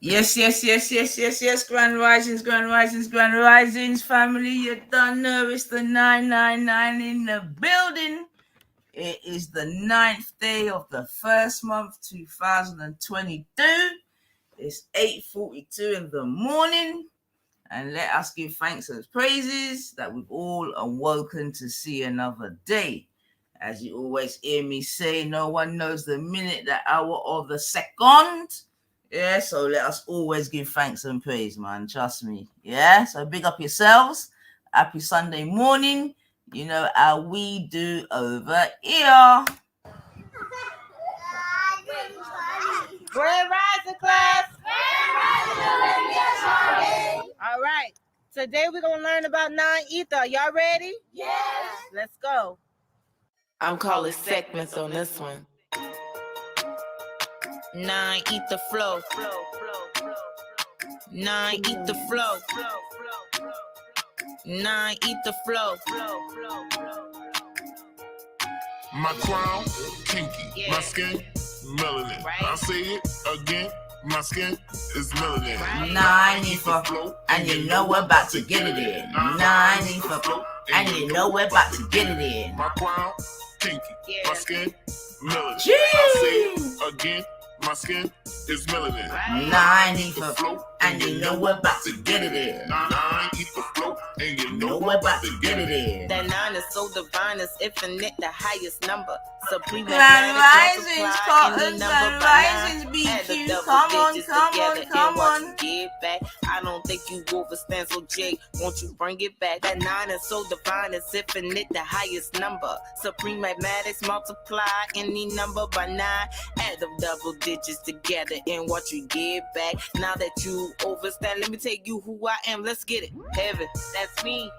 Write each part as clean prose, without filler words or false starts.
Yes. Grand risings, family. You don't know it's the 999 in the building. It is the 9th day of the first month, 2022. It's 8:42 in the morning. And let us give thanks and praises that we've all awoken to see another day. As you always hear me say, no one knows the minute, the hour, or the second. Yeah, so let us always give thanks and praise, man. Trust me. Yeah, so big up yourselves. Happy Sunday morning. You know how we do over here. Grand Rising class. All right. Today we're going to learn about non-ether. Y'all ready? Yes. Let's go. I'm calling segments on this one. Non-ether flow. Non-ether flow. Non-ether flow. My crown, kinky. My skin, melanin. Right. I'll say it again. My skin is melanin. Right. 9 for, and you know we're about to get it in. 9 for, and you know we're about to get it in. My crown, kinky. Yeah. My skin, melanin. Jeez. I'll say it again. My skin is melanin. 9 for, and you know we're about to get it in. 9 eat the flow, and you know we're about to get it in. That 9 is so divine, it's infinite, the highest number. Supreme Grand mathematics, risings, multiply any Cottons, number grand by risings, 9. Add the BQ. double Come on, digits come together on, and come watch on. you get back. I don't think you overstand, so Jay, won't you bring it back? That 9 is so divine, it's infinite, the highest number. Supreme mathematics, multiply any number by 9. Add the double digits together and watch you get back. Now that you overstand, let me tell you who I am. Let's get it. Heaven, that's me.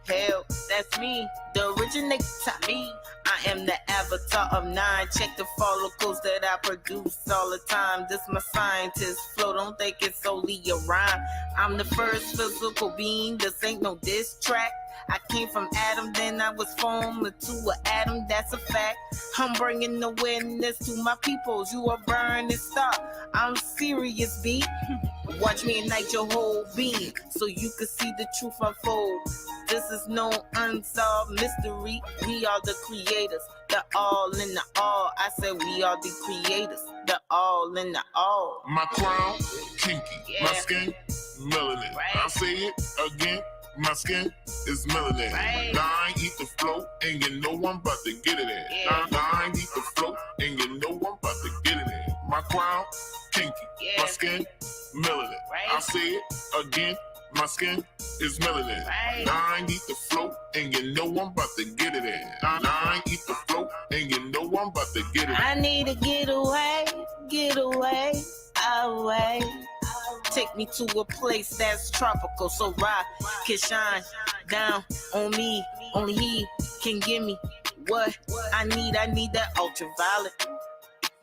Hell, that's me. The originator, me. I am the avatar of 9. Check the follicles that I produce all the time. This my scientist flow. Don't think it's solely a rhyme. I'm the first physical being. This ain't no diss track. I came from Adam, then I was formed into an atom. That's a fact. I'm bringing awareness to my peoples. You are burning star. I'm serious, B. Watch me ignite your whole being so you can see the truth unfold. This is no unsolved mystery. We are the creators, the all in the all. I said we are the creators, the all in the all. My crown, kinky. Yeah. My skin, melanin. Right. I'll say it again. My skin is melanin. Right. 9 eat the flow, and you know I'm about to get it in. Yeah. 9 eat the flow, and you know I'm about to get it in. My crown, kinky. Yeah. My skin, melanin. Right. I'll say it again. My skin is melanin. Right. 9 eat the flow, and you know I'm about to get it in. 9 eat the flow, and you know I'm about to get it in. I need to get away, away. Take me to a place that's tropical, so rock can shine down on me. Only he can give me what I need. I need that ultraviolet,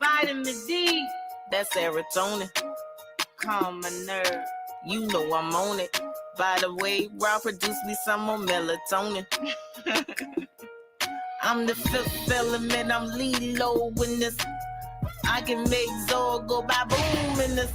vitamin D, that's serotonin. Calm my nerve, you know I'm on it. By the way, Rob, produce me some more melatonin. I'm the fifth element, I'm lead low in this. I can make Zor go by boom in this.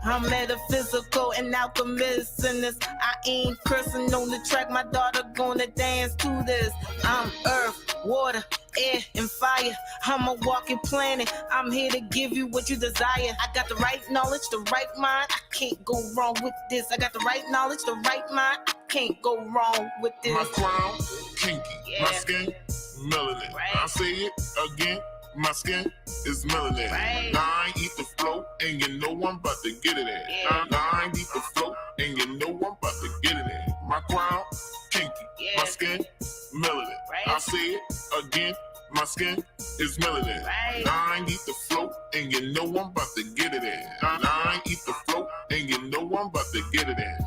I'm metaphysical and alchemist in this. I ain't cursing on the track, my daughter gonna dance to this. I'm earth, water, air, and fire. I'm a walking planet, I'm here to give you what you desire. I got the right knowledge, the right mind, I can't go wrong with this. I got the right knowledge, the right mind, I can't go wrong with this. My crown, kinky. Yeah. My skin, melanin. Right. I'll say it again. My skin is melanin. Right. 9 eat the flow, and you know I'm about to get it in. Yeah. 9 eat the flow, and you know I'm about to get it in. My crown, kinky. Yeah. My skin, melanin. Right. I'll say it again. My skin is melanin. Right. 9 eat the flow, and you know I'm about to get it in. 9 eat the flow, and you know I'm about to get it in.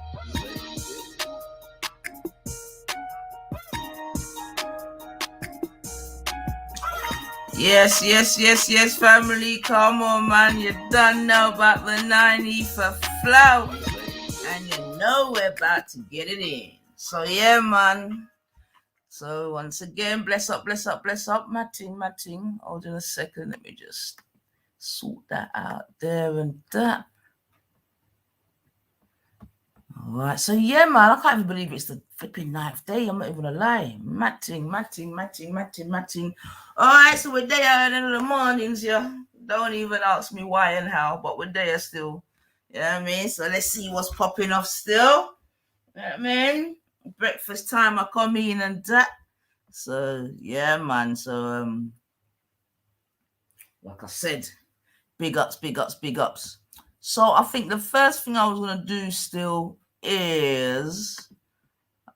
Yes, family. Come on, man. You don't know about the 90 for flow. And you know we're about to get it in. So, yeah, man. So, once again, bless up, my ting. Hold on a second. Let me just sort that out there and that. All right, so yeah, man, I can't even believe it's the flipping 9th day. I'm not even gonna lie. Matting. All right, so we're there in the mornings, yeah. Don't even ask me why and how, but we're there still. You know what I mean? So let's see what's popping off still. You know what I mean? Breakfast time, I come in and that. So yeah, man. So like I said, big ups. So I think the first thing I was gonna do still is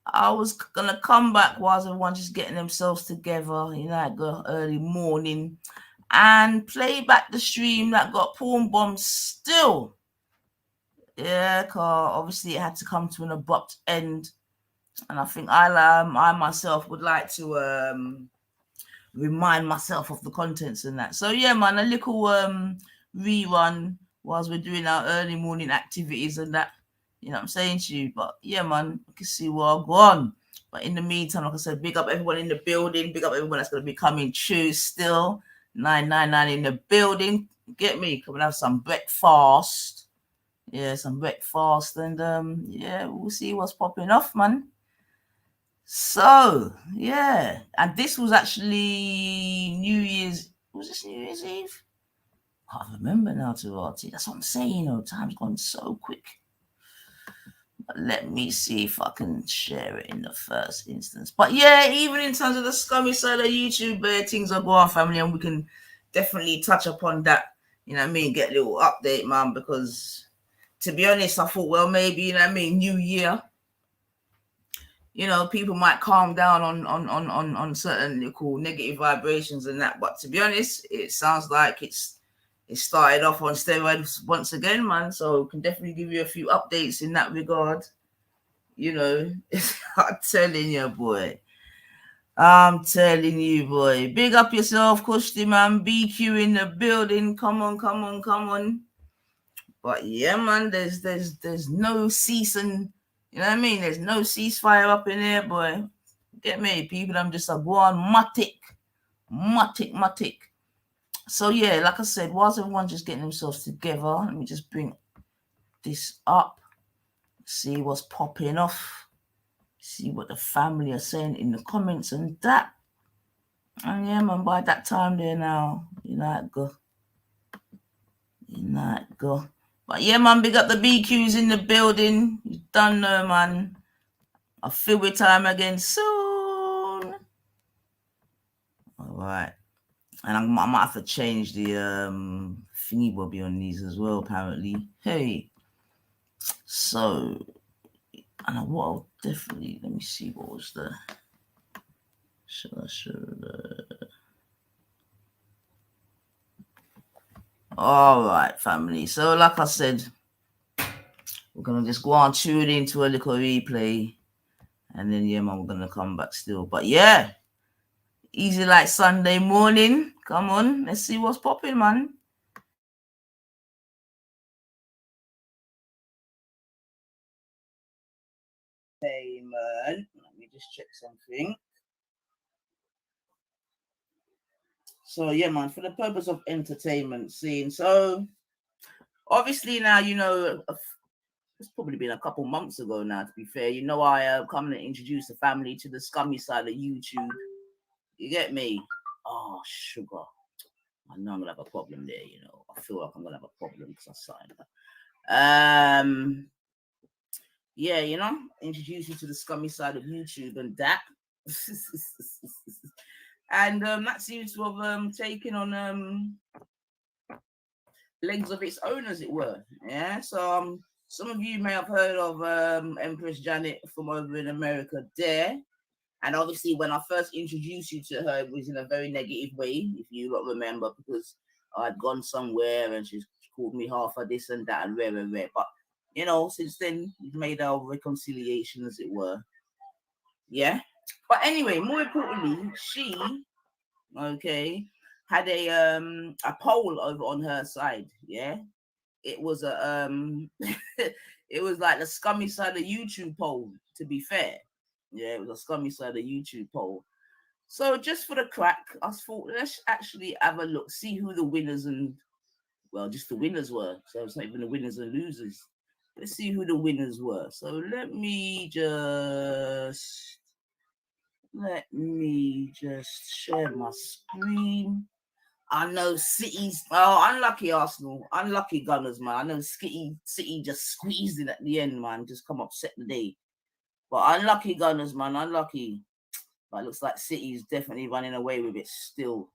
I was gonna come back whilst everyone just getting themselves together, you know, like the early morning, and play back the stream that got porn bombed still. Yeah, cause obviously it had to come to an abrupt end, and I think I myself would like to remind myself of the contents and that. So yeah, man, a little rerun whilst we're doing our early morning activities and that. You know what I'm saying to you? But yeah, man, I can see where I'll go on. But in the meantime, like I said, big up everyone in the building, big up everyone that's gonna be coming true still. 999 in the building. Get me, come and have some breakfast. Yeah, some breakfast, and yeah, we'll see what's popping off, man. So yeah, and this was actually New Year's. Was this New Year's Eve? I can't remember now, to RT. That's what I'm saying. You know, time's gone so quick. But let me see if I can share it in the first instance. But yeah, even in terms of the scummy side of YouTube, things are going, family, and we can definitely touch upon that. You know what I mean? Get a little update, man. Because to be honest, I thought, well, maybe, you know what I mean, New Year, you know, people might calm down on certain cool negative vibrations and that. But to be honest, it sounds like it started off on steroids once again, man. So can definitely give you a few updates in that regard. You know, I'm telling you, boy. I'm telling you, boy. Big up yourself, Kushti, man. BQ in the building. Come on. But yeah, man, there's no ceasing. You know what I mean? There's no ceasefire up in here, boy. Get me? People, I'm just a go on matic. So yeah, like I said, whilst everyone's just getting themselves together, let me just bring this up, see what's popping off, see what the family are saying in the comments and that. And yeah, man, by that time there now, you know it go. But yeah, man, big up the BQs in the building. You done know, man. I'll feel with time again soon. All right. And I might have to change the thingy bobby on these as well, apparently. Hey. So, and what I'll definitely, let me see what was the, should I show the, all right, family. So, like I said, we're going to just go on, tune into a little replay. And then, yeah, man, we're going to come back still. But yeah, easy like Sunday morning. Come on, let's see what's popping, man. Hey, man, let me just check something. So yeah, man, for the purpose of entertainment scene. So obviously now, you know, it's probably been a couple months ago now, to be fair. You know, I come and introduce the family to the scummy side of YouTube. You get me? Oh, sugar. I know I'm gonna have a problem there, you know. I feel like I'm gonna have a problem because I signed that. Yeah, you know, introduce you to the scummy side of YouTube and that. And that seems to have taken on legs of its own, as it were. Yeah. So some of you may have heard of Empress Janet from over in America there. And obviously, when I first introduced you to her, it was in a very negative way, if you don't remember, because I'd gone somewhere and she called me half of this and that and rare. But, you know, since then, we've made our reconciliation, as it were. Yeah. But anyway, more importantly, she, okay, had a poll over on her side. Yeah. It was a it was like the scummy side of YouTube poll, to be fair. Yeah, it was a scummy side of YouTube poll. So just for the crack, I thought let's actually have a look, see who the winners and, well, just the winners were. So it's not even the winners and losers. let's see who the winners were. So let me just share my screen. I know City's unlucky Arsenal, unlucky Gunners, man. I know City just squeezed it at the end, man. Just come upset the day. But unlucky Gunners, man, unlucky. But it looks like City's definitely running away with it still,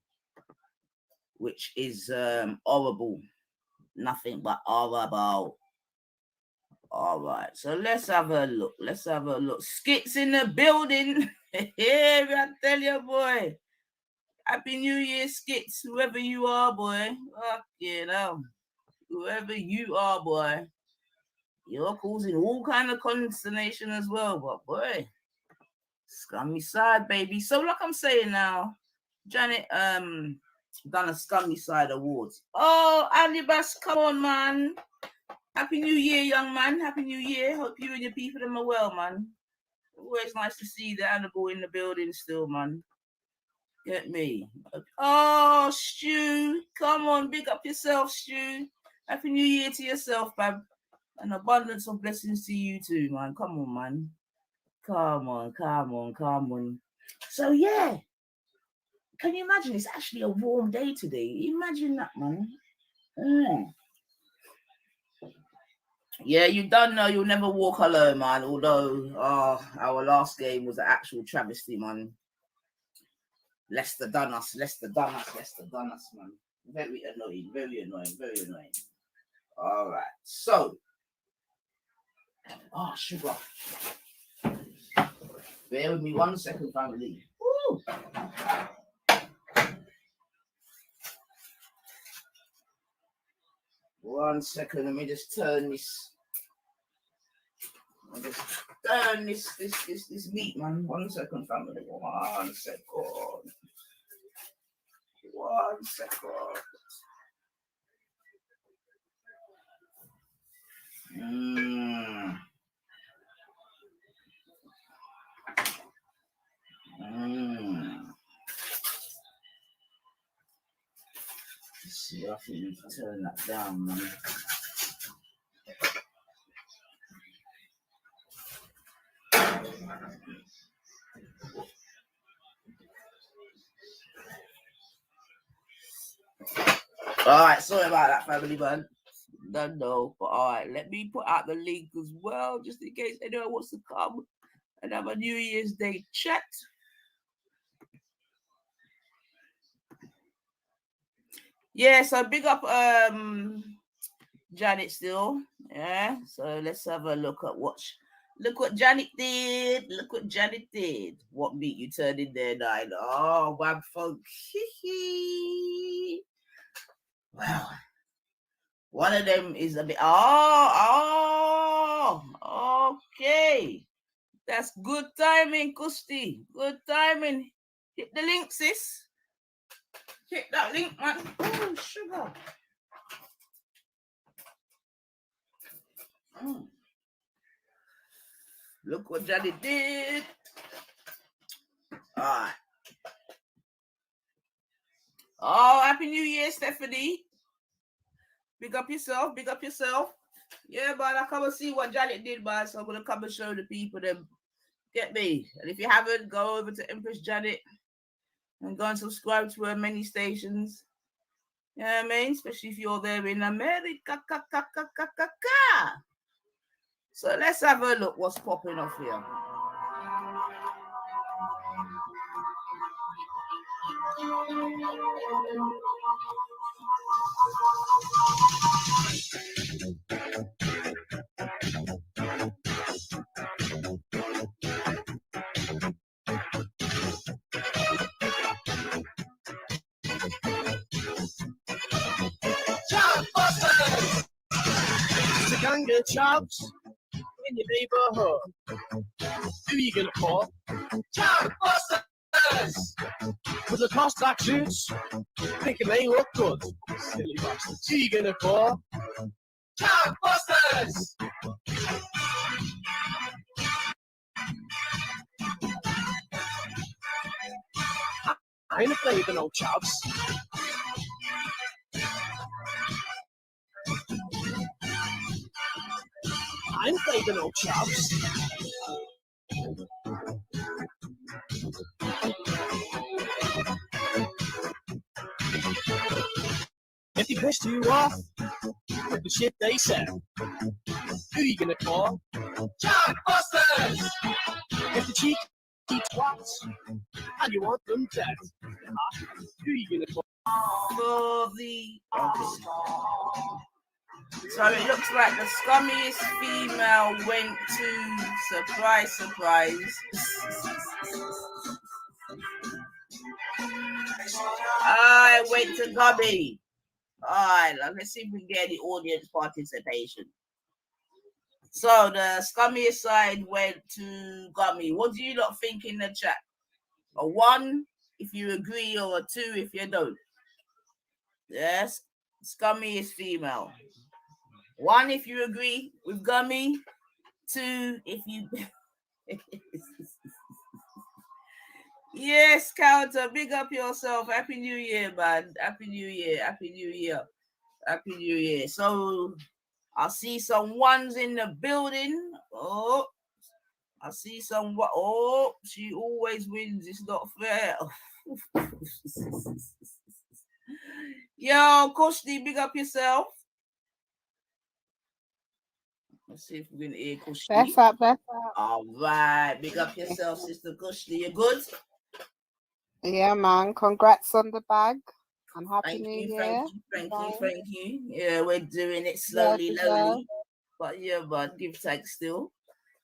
which is horrible. Nothing but horrible. All right, so let's have a look. Skits in the building. Hey, I tell you, boy. Happy New Year, Skits, whoever you are, boy. You know, whoever you are, boy. You're causing all kind of consternation as well, but boy, scummy side, baby. So like I'm saying now, Janet done a scummy side awards. Oh, Andy Bass, come on, man. Happy New Year, young man. Happy New Year. Hope you and your people them are well, man. Always nice to see the animal in the building still, man. Get me. Oh, Stu. Come on, big up yourself, Stu. Happy New Year to yourself, bab. An abundance of blessings to you too, man. Come on, man. Come on. So, yeah. Can you imagine? It's actually a warm day today. Imagine that, man. Yeah, you don't know you'll never walk alone, man. Although our last game was an actual travesty, man. Leicester done us, man. Very annoying. All right, so. Oh, sugar. Bear with me 1 second, family. Woo! One second, let me just turn this. This meat, man. 1 second, family. 1 second. 1 second. Let's see, I think we need to turn that down, man. Alright, sorry about that, family, man. Don't know, but alright, let me put out the link as well, just in case anyone wants to come and have a New Year's Day chat. Yeah, so big up Janet still. Yeah, so let's have a look what Janet did. What meat you turned in there, nine? Oh, wab funk. Wow. One of them is a bit. Okay. That's good timing, Kusti. Good timing. Hit the link, sis. Hit that link, man. Oh, sugar. Look what Johnny did. All right. Oh, Happy New Year, Stephanie. Big up yourself. Yeah, but I come and see what Janet did, man. So I'm going to come and show the people them. Get me. And if you haven't, go over to Empress Janet and go and subscribe to her many stations. You know what I mean? Especially if you're there in America. So let's have a look what's popping off here. To gang of chaps in your neighborhood. Who you gonna call? Chapbusters! With the Cossack suits, thinking they look good. Silly bastards. Who you gonna call? Chapbusters! I ain't afraid of no chaps. 9th, baby, no chaps. If they pissed you off with the shit they said, who you gonna call? Jackbusters! If the cheeky twats and you want them dead, who you gonna call? For the so it looks like the scummiest female went to surprise. I went to Gummy. Alright, let's see if we can get the audience participation. So the scummiest side went to Gummy. What do you not think in the chat? A 1 if you agree, or a 2 if you don't. Yes, scummiest female. 1 if you agree with Gummy. 2 if you. Yes, Counter, big up yourself. Happy New Year, man. Happy New Year. Happy New Year. Happy New Year. So I see some ones in the building. Oh, I see some. Oh, she always wins. It's not fair. Yo, Kushti, big up yourself. Let's see if we can hear Kushti. That's up. All right, big up yourself, Sister Kushti. You good? Yeah, man. Congrats on the bag. And Happy New Year. Thank you. Yeah, we're doing it slowly. But yeah, but give thanks still.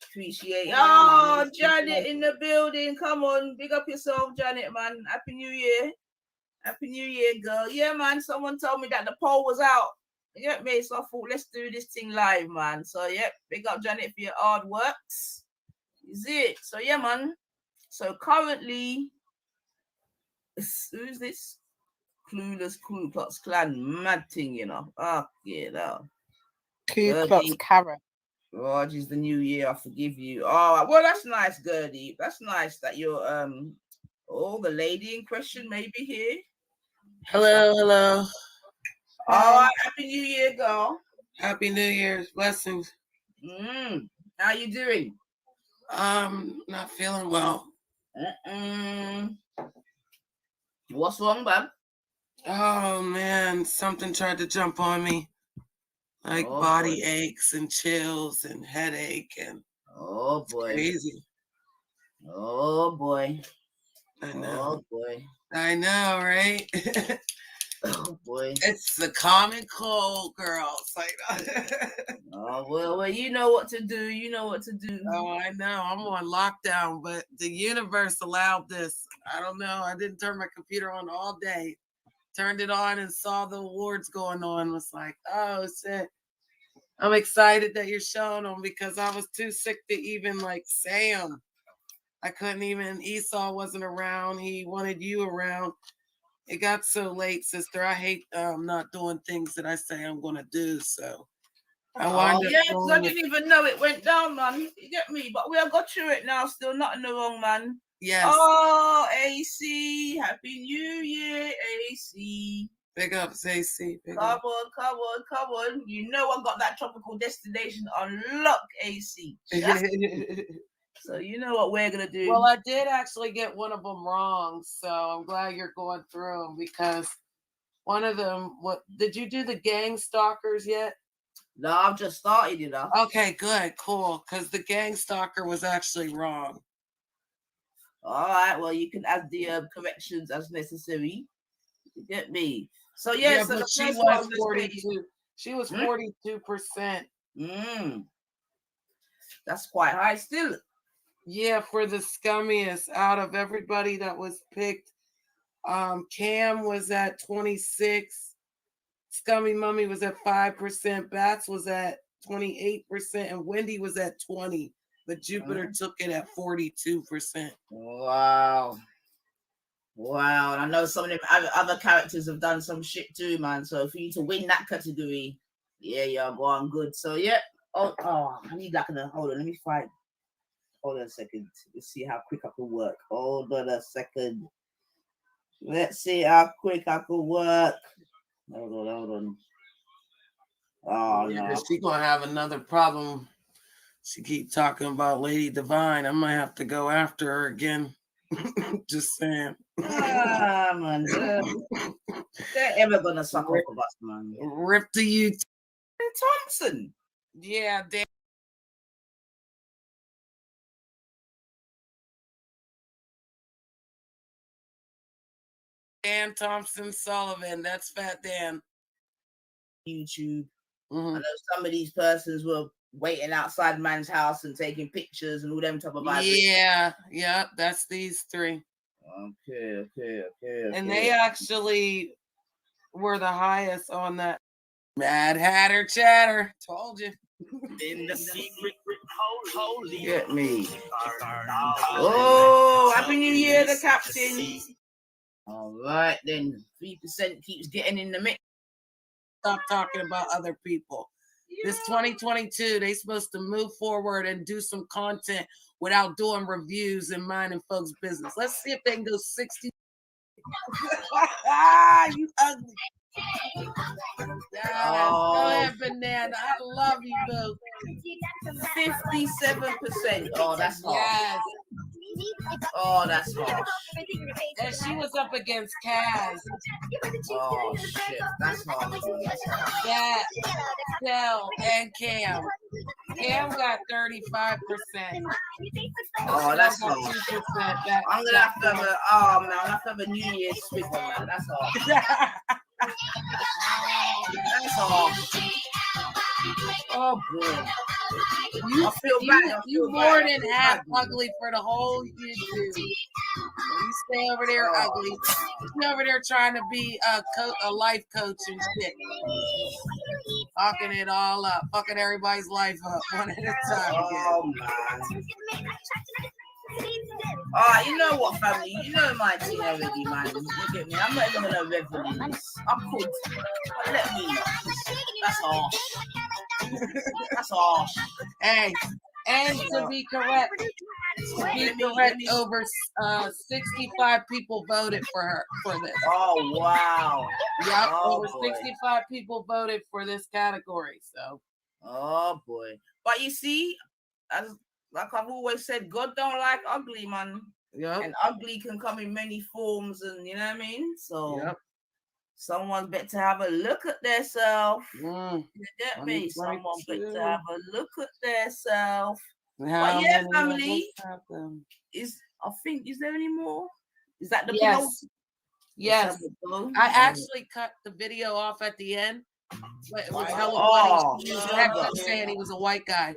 Appreciate. Yeah, man. Janet in the building. Come on, big up yourself, Janet, man. Happy New Year. Happy New Year, girl. Yeah, man. Someone told me that the poll was out. You get me? So I thought, let's do this thing live, man. So, yeah, big up Janet for your hard works. Is it? So, yeah, man. So, currently, who's this? Clueless Ku Klux Klan mad thing, you know. Oh, yeah, no. Ku Klux Carrot. Raj is the new year. I forgive you. Oh, well, that's nice, Gertie. That's nice that you're, the lady in question may be here. Hello. All right, Happy New Year, girl. Happy New Year's. Blessings. How you doing? Not feeling well. What's wrong, bub? Oh, man. Something tried to jump on me. Like body aches and chills and headache and oh boy, crazy. Oh boy, I know. Oh boy, I know, right? Oh boy, it's the common cold, girls. Like, oh well, you know what to do. Oh, I know. I'm on lockdown, but the universe allowed this. I don't know. I didn't turn my computer on all day. Turned it on and saw the awards going on. Was like, oh shit. I'm excited that you're showing them because I was too sick to even like say them. I couldn't even. Esau wasn't around. He wanted you around. It got so late, sister. I hate not doing things that I say I'm gonna do. So I wound up. Yeah, I didn't even know it went down, man. You get me? But we have got through it now. Still not in the wrong, man. Yes. Oh, AC. Happy New Year, AC. Big ups, AC. Come on. You know I got that tropical destination on lock, AC. So you know what we're going to do. Well, I did actually get one of them wrong. So I'm glad you're going through them because one of them, did you do the gang stalkers yet? No, I've just started, you know. Okay, good, cool. Because the gang stalker was actually wrong. All right, well, you can add the corrections as necessary. You get me? So, yeah so but she was 42. She was 42%. That's quite high still. Yeah, for the scummiest out of everybody that was picked. Cam was at 26. Scummy Mummy was at 5%. Bats was at 28%. And Wendy was at 20%. But Jupiter took it at 42%. Wow. And I know some of them other characters have done some shit too, man. So for you to win that category, yeah, go on good. So, yeah. Oh, I need that. Hold on, let me find. Hold on a second. Let's see how quick I can work. Hold on a second. Let's see how quick I can work. Hold on. Oh, yeah, no. she's going to have another problem She keep talking about Lady Divine. I might have to go after her again. Just saying. Man, they're ever gonna suck off of us, man. Rip to you, Thompson. Yeah, Dan Thompson Sullivan. That's Fat Dan. YouTube. I know some of these persons were waiting outside man's house and taking pictures and all them type of vibes. Yeah, that's these three. Okay. And they actually were the highest on that. Mad Hatter Chatter. Told you. In the secret holy. Get me. Oh, Happy New Year, the captain. All right, then 3% keeps getting in the mix. Stop talking about other people. This 2022, they supposed to move forward and do some content without doing reviews and minding folks' business. Let's see if they can go 60. You ugly. Yes, go ahead, Banana. I love you, boo. 57%. Oh, that's hard. Yes. Oh, that's hard. And she was up against Kaz. Oh, shit. That's hard. Yeah, Del and Cam. Cam got 35%. Oh, that's hard. 2%. I'm gonna have to have a I'm gonna have to have a New Year's split on that. That's hard. That's hard. Oh boy. I feel bad. You more than half ugly for the whole YouTube. You stay over there ugly. You over there trying to be a life coach and shit. Fucking it all up. Fucking everybody's life up one at a time. Oh, man. You know what, family? You know my team already, man. Look at me. I'm not even gonna revel in this. I could. But let me. That's harsh. That's harsh. Hey, and to be correct, over 65 people voted for her for this. Oh wow. Yep, over 65 people voted for this category. So. Oh boy. But you see, like I've always said, God don't like ugly, man. Yep. And ugly can come in many forms, and you know what I mean? So someone's better have a look at themselves. You get me? Someone's better have a look at themselves. But yeah, family. Is there any more? Is that the Yes. I actually cut the video off at the end. But it was hella funny. He was Hector saying he was a white guy.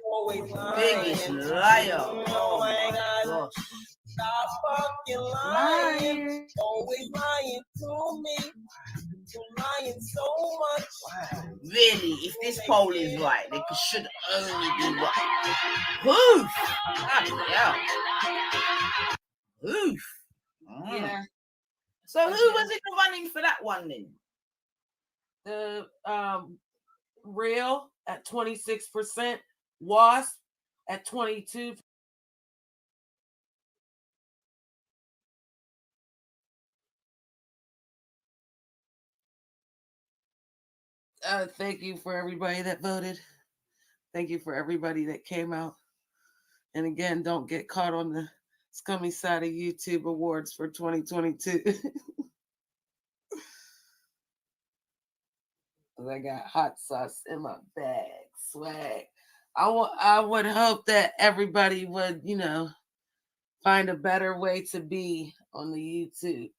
Biggest liar. Oh my gosh. Stop fucking lying. Always lying to me. You're lying so much. Really, if this poll is right, they should only be right. Oof! Oof! Yeah. So who was in the running for that one then? The Real at 26%, Wasp at 22%. Thank you for everybody that voted. Thank you for everybody that came out. And again, don't get caught on the scummy side of YouTube awards for 2022. I got hot sauce in my bag, swag. I would hope that everybody would, find a better way to be on the YouTube.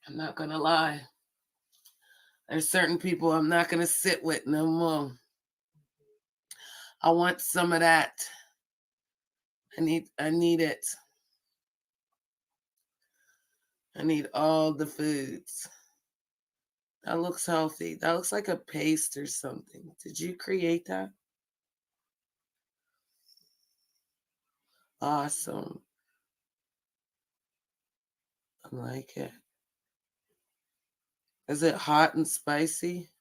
I'm not gonna lie. There's certain people I'm not gonna sit with no more. I want some of that. I need it. I need all the foods. That looks healthy. That looks like a paste or something. Did you create that? Awesome. I like it. Is it hot and spicy?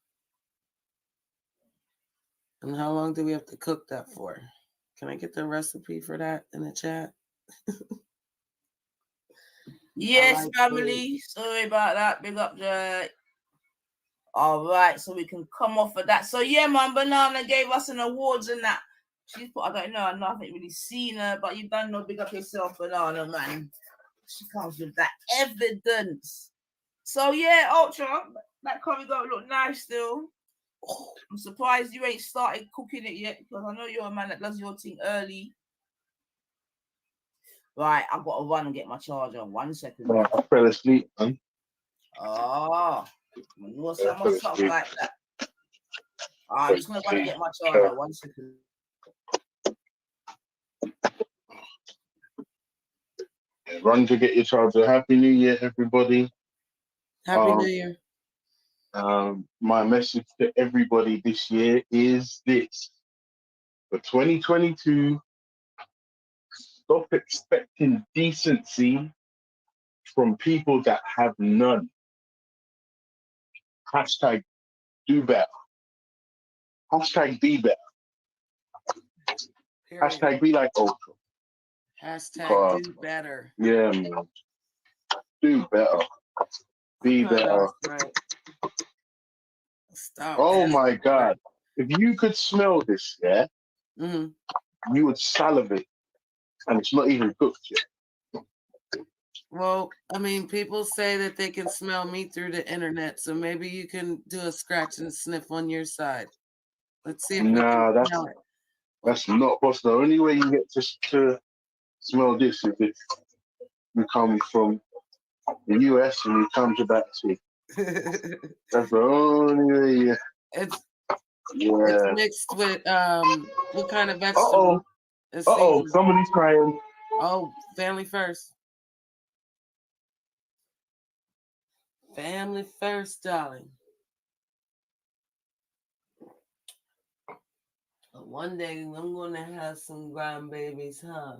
And how long do we have to cook that for? Can I get the recipe for that in the chat? Yes, family. Sorry about that. Big up the All right, so we can come off of that. So yeah, man, Banana gave us an awards and that. She's put, I don't know, I haven't really seen her, but you don't know, big up yourself, Banana, man. She comes with that evidence. So yeah, Ultra, that curry goat look nice still. I'm surprised you ain't started cooking it yet, because I know you're a man that does your thing early. Right, I've got to run and get my charger. 1 second. No, I fell asleep, man. Oh, what's that must talk like that? I'm just gonna run and get my charger. 1 second. Run to get your charger. Happy New Year, everybody. Happy New Year. My message to everybody this year is this. For 2022, stop expecting decency from people that have none. Hashtag do better. Hashtag be better. Period. Hashtag be like Ultra. Hashtag do better. Yeah, man. Do better. Be better. Right. Stop. Oh my God. If you could smell this, yeah, you would salivate. And it's not even cooked yet. Well, I mean, people say that they can smell me through the internet, so maybe you can do a scratch and sniff on your side. Let's see if we can smell it. That's not possible. The only way you get to smell this is if you come from the US and you come to that tea. That's the only way. It's mixed with what kind of vegetable? Somebody's crying. Oh, family first. Family first, darling. But one day I'm gonna have some grandbabies, huh?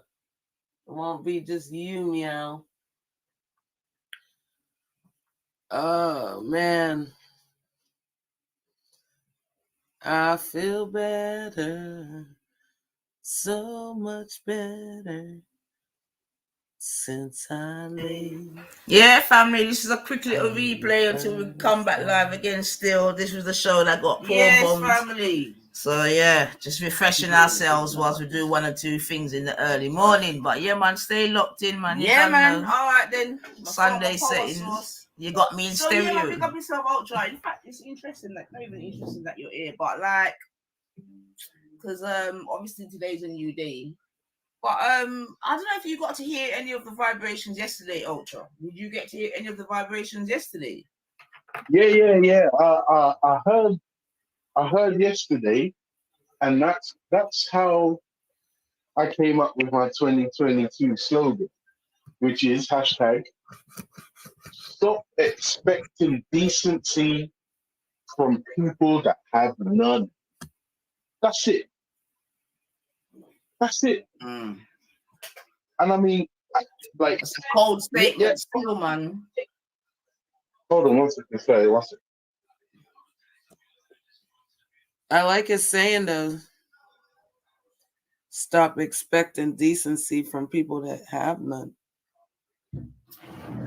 It won't be just you, meow. Oh man. I feel better. So much better since I leave. Yeah, family, this is a quick little replay until we come back live again still. This was the show that got poor bombs. Family. So yeah, just refreshing ourselves whilst we do one or two things in the early morning. But yeah, man, stay locked in, man. Yeah, man. All right then. Sunday settings. You got me in stereo. Yeah, man, pick up yourself, Ultra. In fact, it's interesting that not even interesting that you're here, but like, because obviously today's a new day. But I don't know if you got to hear any of the vibrations yesterday, Ultra. Did you get to hear any of the vibrations yesterday? Yeah. I heard yesterday, and that's how I came up with my 2022 slogan, which is hashtag stop expecting decency from people that have none. That's it. And I mean, like, it's a cold statement, still, man. Hold on 1 second, sorry, 1 second. I like his saying though. Stop expecting decency from people that have none.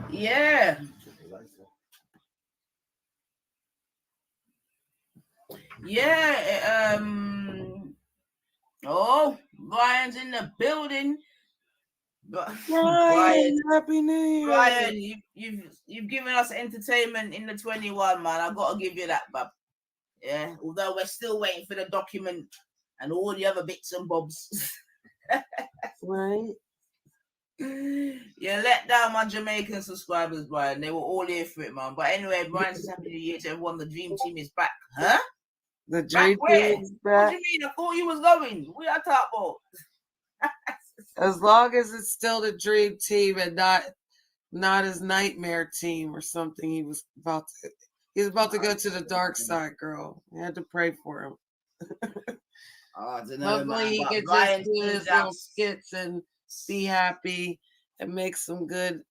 Yeah. Yeah. Oh, Brian's in the building. Brian, happy New Year. Brian, you've given us entertainment in the 21, man. I've got to give you that, bub. Yeah, although we're still waiting for the document and all the other bits and bobs. Right. Yeah, let down my Jamaican subscribers, Brian. They were all here for it, man. But anyway, Brian says happy New Year to everyone. The Dream Team is back. Huh? The Dream Team is back. What do you mean? I thought you was going. We are top about. As long as it's still the Dream Team and not his nightmare team or something. He was about to go to the dark side, girl. You had to pray for him. I don't know, hopefully he can just do his little skits and be happy and make some good,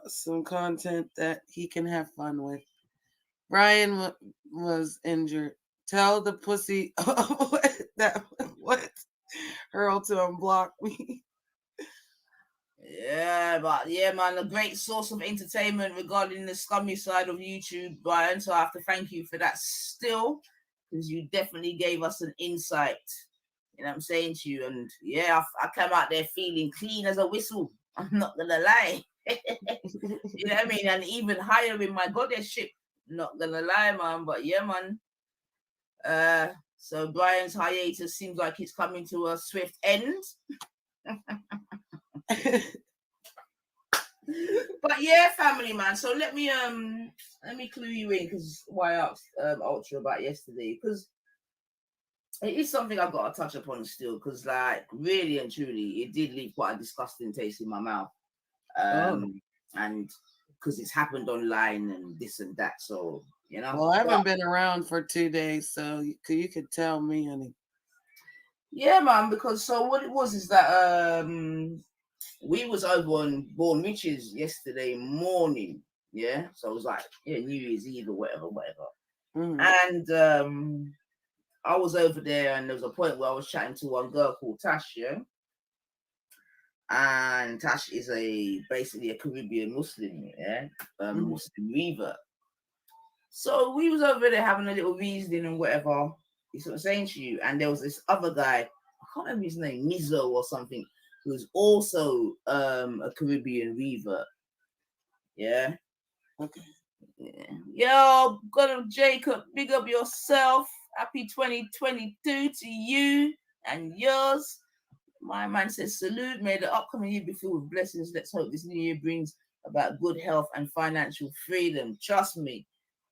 some content that he can have fun with. Brian was injured. Tell the pussy what Earl to unblock me. Yeah, but yeah, man, a great source of entertainment regarding the scummy side of YouTube, Brian. So I have to thank you for that still, because you definitely gave us an insight. You know what I'm saying to you? And yeah, I came out there feeling clean as a whistle. I'm not gonna lie. You know what I mean? And even higher in my goddess ship. Not gonna lie, man. But yeah, man. So Brian's hiatus seems like it's coming to a swift end. But yeah, family man. So let me clue you in, because why I asked Ultra about yesterday, because it is something I've got to touch upon still, because like really and truly it did leave quite a disgusting taste in my mouth. And because it's happened online and this and that, so you know. Well, I haven't been around for 2 days, so you could tell me, honey. Yeah, man, because so what it was is that we was over on Born Riches yesterday morning, yeah. So it was like New Year's Eve or whatever. Mm-hmm. And I was over there, and there was a point where I was chatting to one girl called Tash, yeah. And Tash is basically a Caribbean Muslim, yeah, Muslim revert. So we was over there having a little reasoning and whatever. You see what I'm saying to you? And there was this other guy, I can't remember his name, Mizo or something, who's also a Caribbean revert. Yeah. Okay. Yeah. Yo, got him, Jacob. Big up yourself. Happy 2022 to you and yours. My man says, salute. May the upcoming year be filled with blessings. Let's hope this new year brings about good health and financial freedom. Trust me,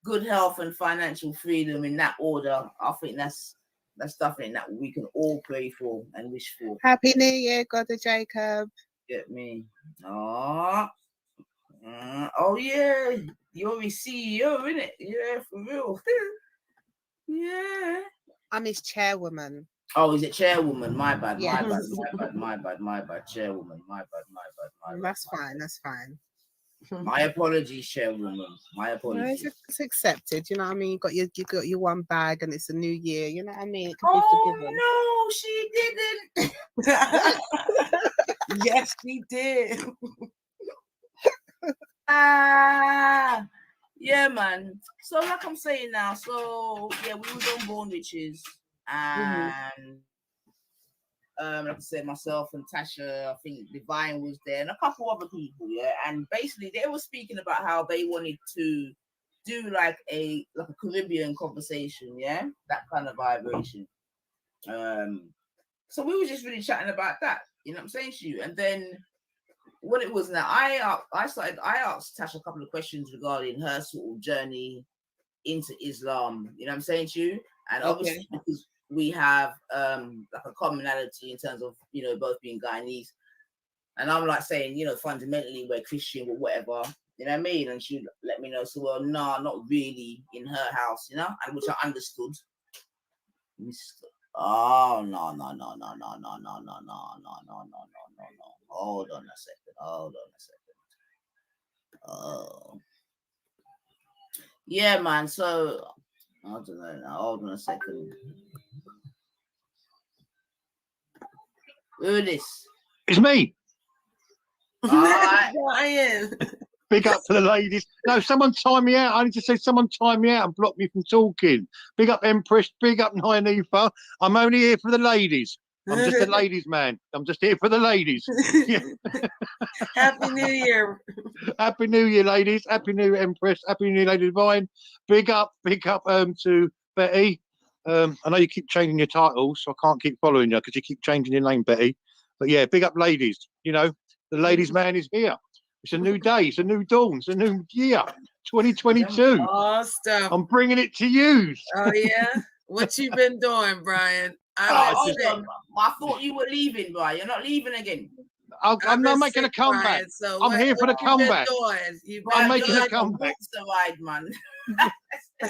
good health and financial freedom in that order. I think that's something that we can all pray for and wish for. Happy New Year, Godda Jacob. Get me? Oh yeah, you're a CEO, innit? Yeah, for real. Yeah. I'm his chairwoman. Oh, is it chairwoman? My bad, Yes. my bad, chairwoman. My bad. That's fine. My apologies, chairwoman. My apologies. No, it's accepted. You know what I mean? You got your one bag, and it's a new year. You know what I mean? It can be forgiven. No, she didn't. Yes, she did. Yeah, man. So like I'm saying now, so yeah, we was on Born Riches, and like I said, myself and Tasha, I think Divine was there, and a couple other people, yeah. And basically they were speaking about how they wanted to do like a Caribbean conversation, yeah, that kind of vibration. So we were just really chatting about that, you know what I'm saying to you. And then what it was now, I asked Tasha a couple of questions regarding her sort of journey into Islam, you know what I'm saying to you. And obviously because we have like a commonality in terms of, you know, both being Guyanese, and I'm like saying, you know, fundamentally we're Christian or whatever, you know what I mean. And she let me know, so well, nah, not really in her house, you know, and which I understood. Oh no. Hold on a second. Oh. Yeah, man. So I don't know now. Hold on a second. Who is this? It's me. Brian. Big up to the ladies. No, someone time me out. I need to say someone time me out and block me from talking. Big up Empress. Big up Nyanifa. I'm only here for the ladies. I'm just a ladies man. I'm just here for the ladies. Yeah. Happy New Year. Happy New Year, ladies. Happy New Year, Empress. Happy New Year, Lady Divine. Big up to Betty. I know you keep changing your titles, so I can't keep following you because you keep changing your name, Betty. But yeah, big up ladies. You know, the ladies man is here. It's a new day. It's a new dawn. It's a new year. 2022. Oh, stuff. I'm bringing it to you. Oh, yeah? What you been doing, Brian? I thought you were leaving, Brian. You're not leaving again. I'm not making a comeback. Brian, so I'm here for the comeback. I'm making a comeback. The ride, man.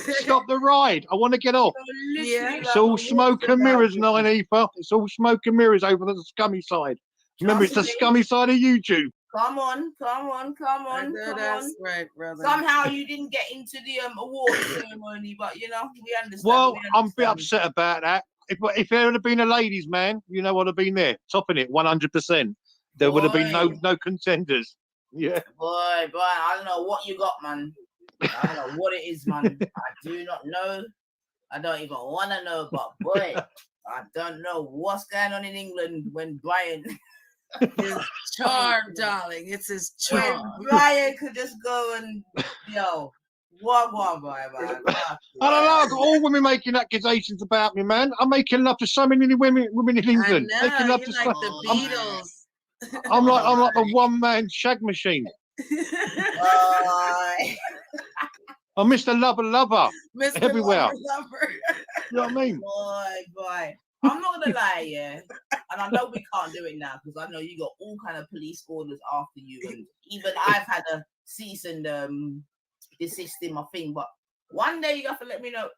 Stop the ride. I want to get off. Yeah. It's all smoke and mirrors, Nyanifa. It's all smoke and mirrors over the scummy side. Remember, it's the scummy side of YouTube. Come on. That's right, brother. Somehow you didn't get into the award ceremony, but you know, we understand. Well, I'm a bit upset about that. If there had been a ladies' man, you know, I'd have been there, topping it 100%. There would have been Boy. no contenders. Yeah. Boy, I don't know what you got, man. I don't know what it is, man. I do not know. I don't even want to know, but boy, I don't know what's going on in England when Brian. His charm, darling. It's his When charm. Brian could just go and what, boy, man. I don't know. I've got all women making accusations about me, man. I'm making love to so many women in England. I Making know, love you're to like so, the Beatles. I'm like the one-man shag machine. I'm Mr. Lover Mr. everywhere. Lover. You know what I mean? Boy. I'm not gonna lie, yeah. And I know we can't do it now because I know you got all kind of police orders after you, and even I've had a cease and desist in my thing. But one day you have to let me know.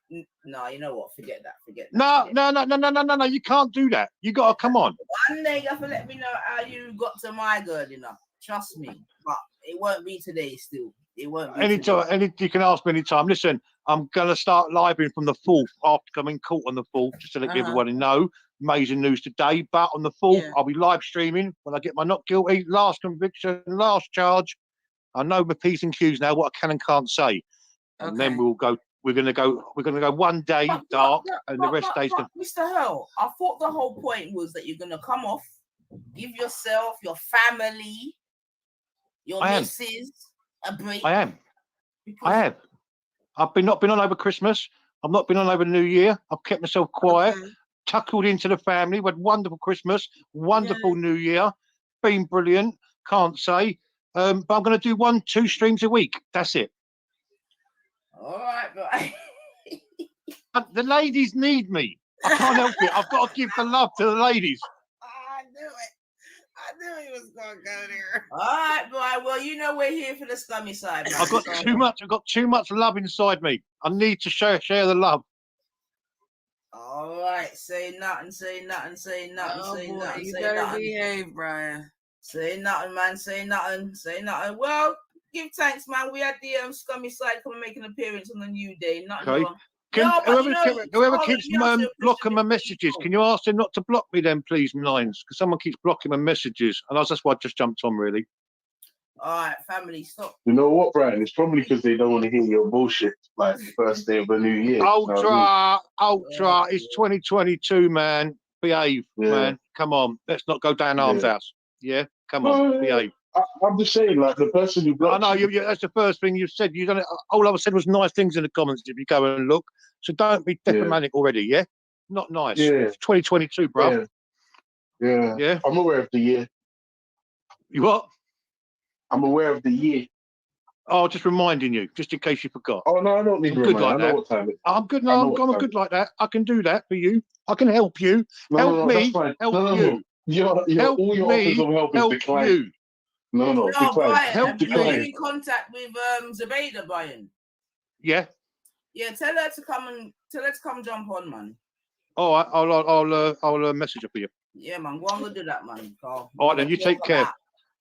No, you know what? Forget that. No. You can't do that. You gotta come on. One day you have to let me know how you got to my girl, Trust me. But it won't be today. Still, it won't be. Anytime, you can ask me anytime. Listen, I'm gonna start living from the 4th after coming caught on the 4th, just to let everybody know. Amazing news today. But on the 4th, I'll be live streaming when I get my not guilty, last conviction, last charge. I know my P's and Q's now, what I can and can't say. And then we'll go. We're gonna go one day dark, and the rest days. Mr. Hell, I thought the whole point was that you're gonna come off, give yourself, your family, your missus a break. I am. I've not been on over Christmas. I've not been on over New Year. I've kept myself quiet, tuckled into the family. We had wonderful Christmas, wonderful New Year. Been brilliant. Can't say. But I'm going to do 1-2 streams a week. That's it. All right, boy. The ladies need me. I can't help it. I've got to give the love to the ladies. I knew he was going to go there. All right, boy. Well, we're here for the scummy side. Man. I've got too much love inside me. I need to share the love. All right. Say nothing. You better behave, Brian. Say nothing, man. Say nothing. Well, give thanks, man. We had the scummy side come and make an appearance on the new day. Nothing wrong. Whoever keeps blocking my messages, can you ask them not to block me then, please, Nines? Because someone keeps blocking my messages, and that's why I just jumped on, really. All right, family, stop. You know what, Brian? It's probably because they don't want to hear your bullshit like the first day of a new year. Ultra. It's 2022, man. Behave, man. Come on, let's not go down Arms House. Yeah, come on, behave. I'm just saying, like the person who blocked I know that's the first thing you've said. You done it. All I said was nice things in the comments. If you go and look, so don't be diplomatic already. Yeah, not nice. Yeah. It's 2022, bro. Yeah. I'm aware of the year. You what? I'm aware of the year. Oh, just reminding you, just in case you forgot. Oh no, I don't need to remind. I know what time it is. I'm good. No, I'm good like that. I can do that for you. I can help you. Help me. Help you. All your offers of help is declined. No, decline. Brian, Help decline. Are you in contact with Zubaida, Brian? Yeah. Yeah, tell her to come jump on, man. Oh, I'll message her for you. Yeah, man. Go on, go do that, man. All right, then you take care.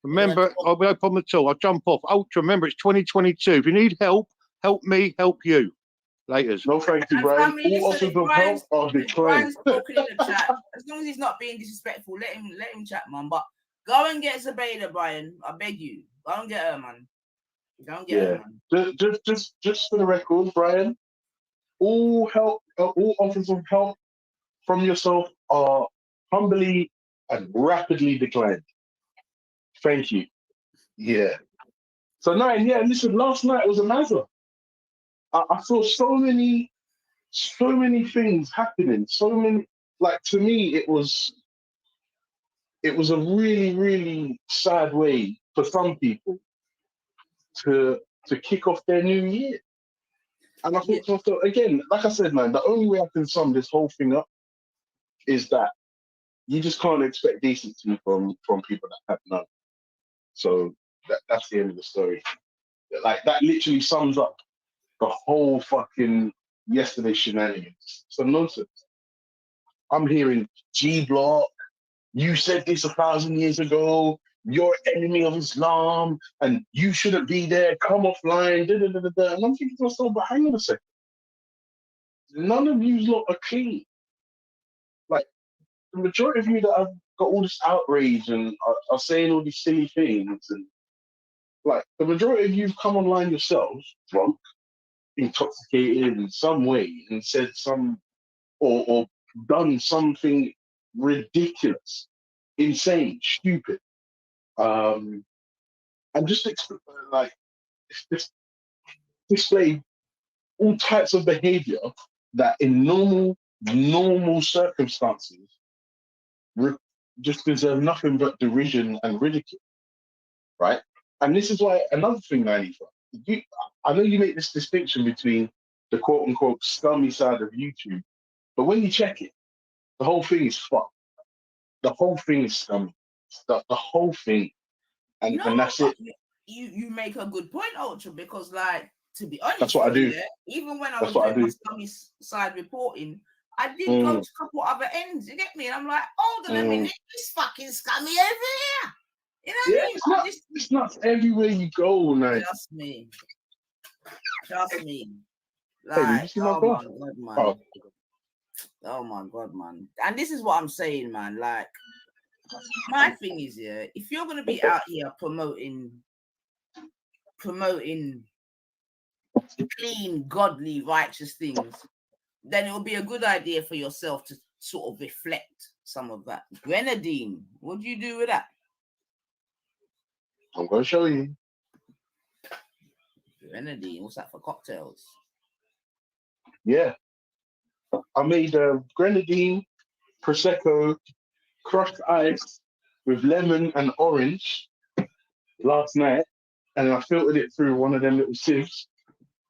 Remember, I'll be no problem at all. I'll jump off. Ultra, remember, it's 2022. If you need help me help you. Laters. No, thank you, Brian. All offers of help are declined. Talking in the chat. As long as he's not being disrespectful, let him chat, man. But go and get Zubaida, Brian. I beg you. Go and get her, man. Go and get her, man. Just for the record, Brian, all offers of help from yourself are humbly and rapidly declined. Thank you. Yeah. So listen, last night was a mazza. I saw so many things happening. So many, like, to me, it was a really, really sad way for some people to kick off their new year. And I thought to myself, again, like I said, man, the only way I can sum this whole thing up is that you just can't expect decency from people that have none. So that's the end of the story. Like, that literally sums up the whole fucking yesterday shenanigans. Some nonsense. I'm hearing G Block, you said this 1,000 years ago, you're enemy of Islam, and you shouldn't be there, come offline, da-da-da-da-da. And I'm thinking to myself, but hang on a second. None of you lot are clean. Like, the majority of you that got all this outrage and are saying all these silly things, and like the majority of you've come online yourselves drunk, intoxicated in some way, and said some or done something ridiculous, insane, stupid, and just just display all types of behavior that in normal circumstances just deserve nothing but derision and ridicule, right? And this is why another thing, 95, I know you make this distinction between the quote unquote scummy side of YouTube, but when you check it, the whole thing is fucked. The whole thing is scummy. The whole thing, and that's it. You make a good point, Ultra, because like, to be honest, That's what I do. Yeah, even when I That's was what I doing do. my scummy side reporting, I did go to a couple other ends. You get me? And I'm like, hold on a minute, it's fucking scummy over here. You know what I mean? It's not everywhere you go, man. Trust me. Hey, did you Like, see my oh God? my god, man. Oh my god, man. And this is what I'm saying, man. Like, my thing is, yeah, if you're gonna be out here promoting clean, godly, righteous things, then it will be a good idea for yourself to sort of reflect some of that. Grenadine, what do you do with that? I'm gonna show you. Grenadine, what's that for cocktails? Yeah, I made grenadine, prosecco, crushed ice with lemon and orange last night, and I filtered it through one of them little sieves.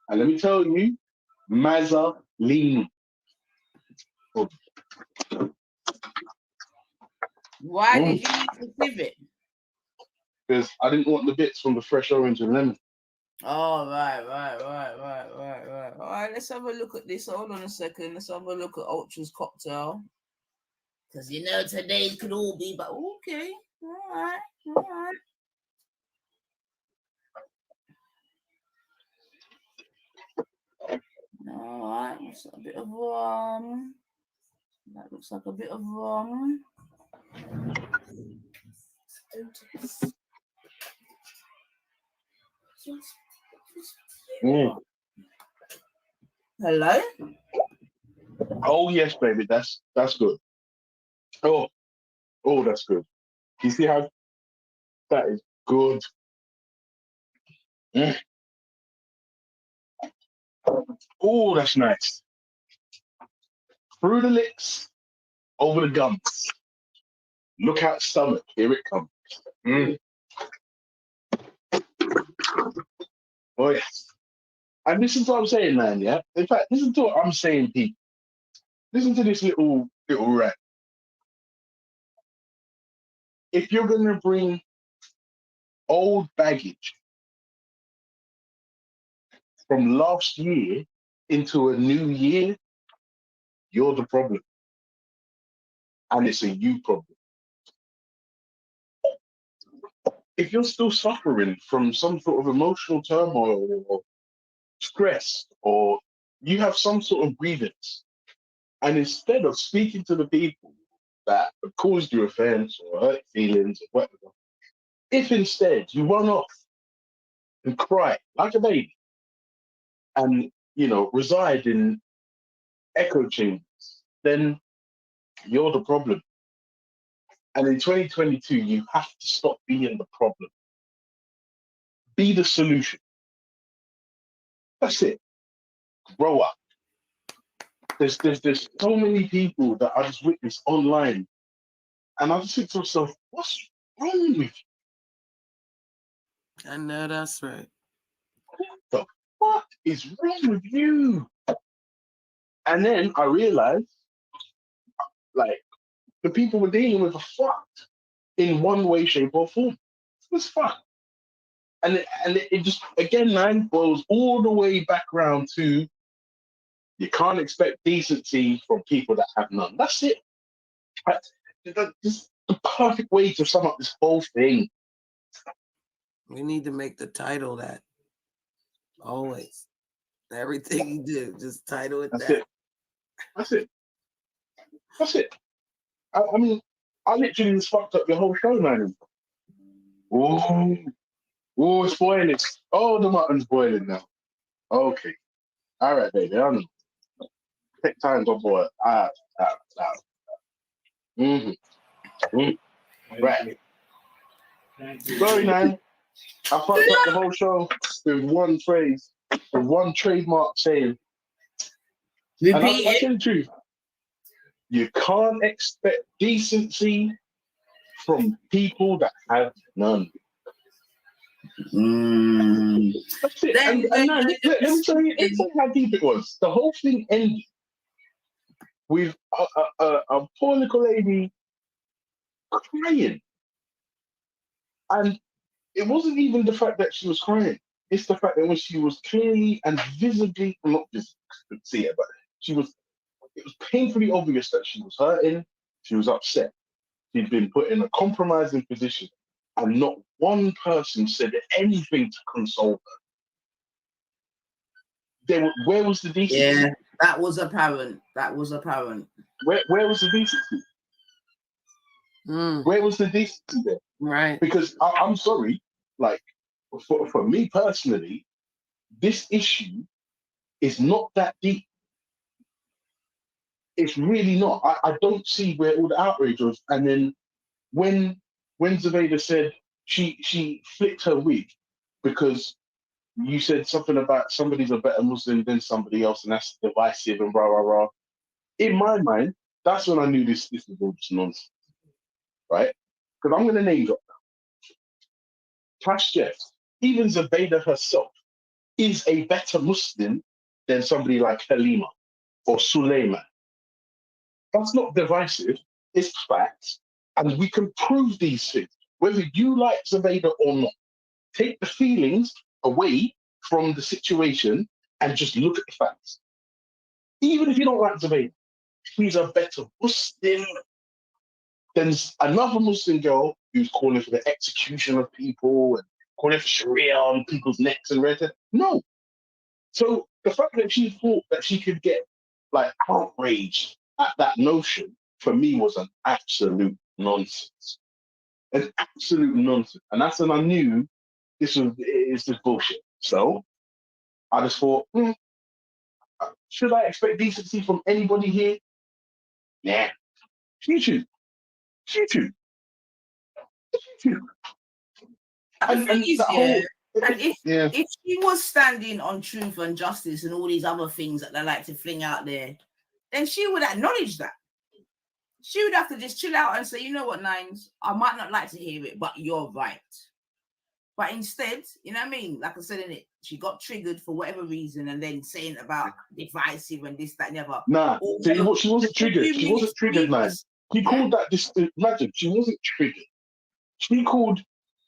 And let me tell you, Mazzolini. Why did you use the sieve it? Because I didn't want the bits from the fresh orange and lemon. Oh, right. All right, let's have a look at this. Hold on a second. Let's have a look at Ultra's cocktail. Because, you know, today could all be, but okay. All right. All right. It's a bit of rum. That looks like a bit of rum. Hello? Oh yes, baby, that's good. Oh, that's good. You see how that is good? Oh, that's nice. Through the lips, over the gums. Look out, stomach. Here it comes. Oh yes. And listen to what I'm saying, man. Yeah. In fact, listen to what I'm saying, Pete. Listen to this little rant. If you're gonna bring old baggage from last year into a new year, you're the problem. And it's a you problem. If you're still suffering from some sort of emotional turmoil or stress, or you have some sort of grievance, and instead of speaking to the people that have caused you offense or hurt feelings or whatever, if instead you run off and cry like a baby and, reside in echo chambers, then you're the problem. And in 2022, you have to stop being the problem. Be the solution. That's it. Grow up. There's so many people that I just witness online, and I just think to myself, what's wrong with you? I know that's right. What is wrong with you? And then I realized, like, the people we're dealing with are fucked in one way, shape, or form. It's fucked. And it just, again, man, boils all the way back around to you can't expect decency from people that have none. That's it. That's the perfect way to sum up this whole thing. We need to make the title that. Always. Everything you do, just title it that. That's it. I mean, I literally just fucked up your whole show, man. Oh, it's boiling. Oh, the mutton's boiling now. Okay. All right, baby. I know. Take time to boil. Out. Right. Sorry, man. I fucked up the whole show with one phrase, with one trademark saying. And I'll tell you the truth. You can't expect decency from people that have none. That's it. And now, let me tell you how deep it was. The whole thing ended with a poor little lady crying. And it wasn't even the fact that she was crying. It's the fact that when she was clearly and visibly, not visibly, couldn't see it, but it was painfully obvious that she was hurting, she was upset. She'd been put in a compromising position, and not one person said anything to console her. Where was the decency? Yeah, that was apparent. Where was the decency? Where was the decency there? Right. Because I'm sorry, like, for me personally, this issue is not that deep. It's really not. I don't see where all the outrage was. And then when Zaveda said she flicked her wig because you said something about somebody's a better Muslim than somebody else, and that's divisive and rah rah rah. In my mind, that's when I knew this was all just nonsense, right? Because I'm going to name drop now. Cash Jeff, even Zabeda herself, is a better Muslim than somebody like Halima or Suleiman. That's not divisive, it's facts. And we can prove these things, whether you like Zabeda or not. Take the feelings away from the situation and just look at the facts. Even if you don't like Zabeda, she's a better Muslim than another Muslim girl who's calling for the execution of people and calling for Sharia on people's necks and red. No. So the fact that she thought that she could get like outraged at that notion, for me, was an absolute nonsense. An absolute nonsense. And that's when I knew this is just bullshit. So I just thought, should I expect decency from anybody here? Nah. YouTube. And the thing is, if she was standing on truth and justice and all these other things that they like to fling out there, then she would acknowledge that. She would have to just chill out and say, you know what, Nines, I might not like to hear it, but you're right. But instead, you know what I mean? Like I said in it, she got triggered for whatever reason and then saying about divisive and this, that, and the other. Nah, she wasn't triggered. She wasn't triggered, man. She called that this. Imagine, she wasn't triggered. She called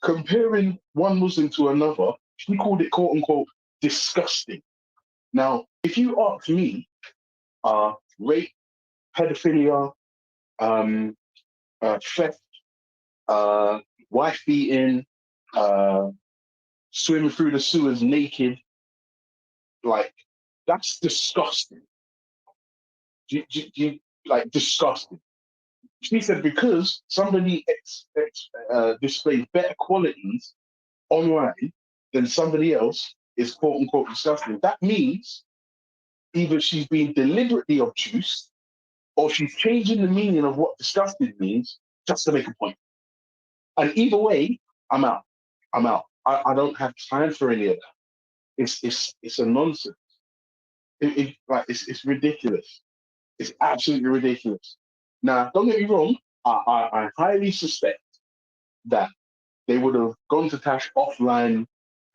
comparing one Muslim to another, she called it quote unquote disgusting. Now, if you ask me, rape, pedophilia, theft, wife beating, swimming through the sewers naked, like, that's disgusting. Like, disgusting. She said because somebody displays better qualities online than somebody else is quote unquote disgusting. That means either she's being deliberately obtuse or she's changing the meaning of what disgusting means just to make a point. And either way, I'm out. I don't have time for any of that. It's a nonsense. It's ridiculous. It's absolutely ridiculous. Now, don't get me wrong. I highly suspect that they would have gone to Tash offline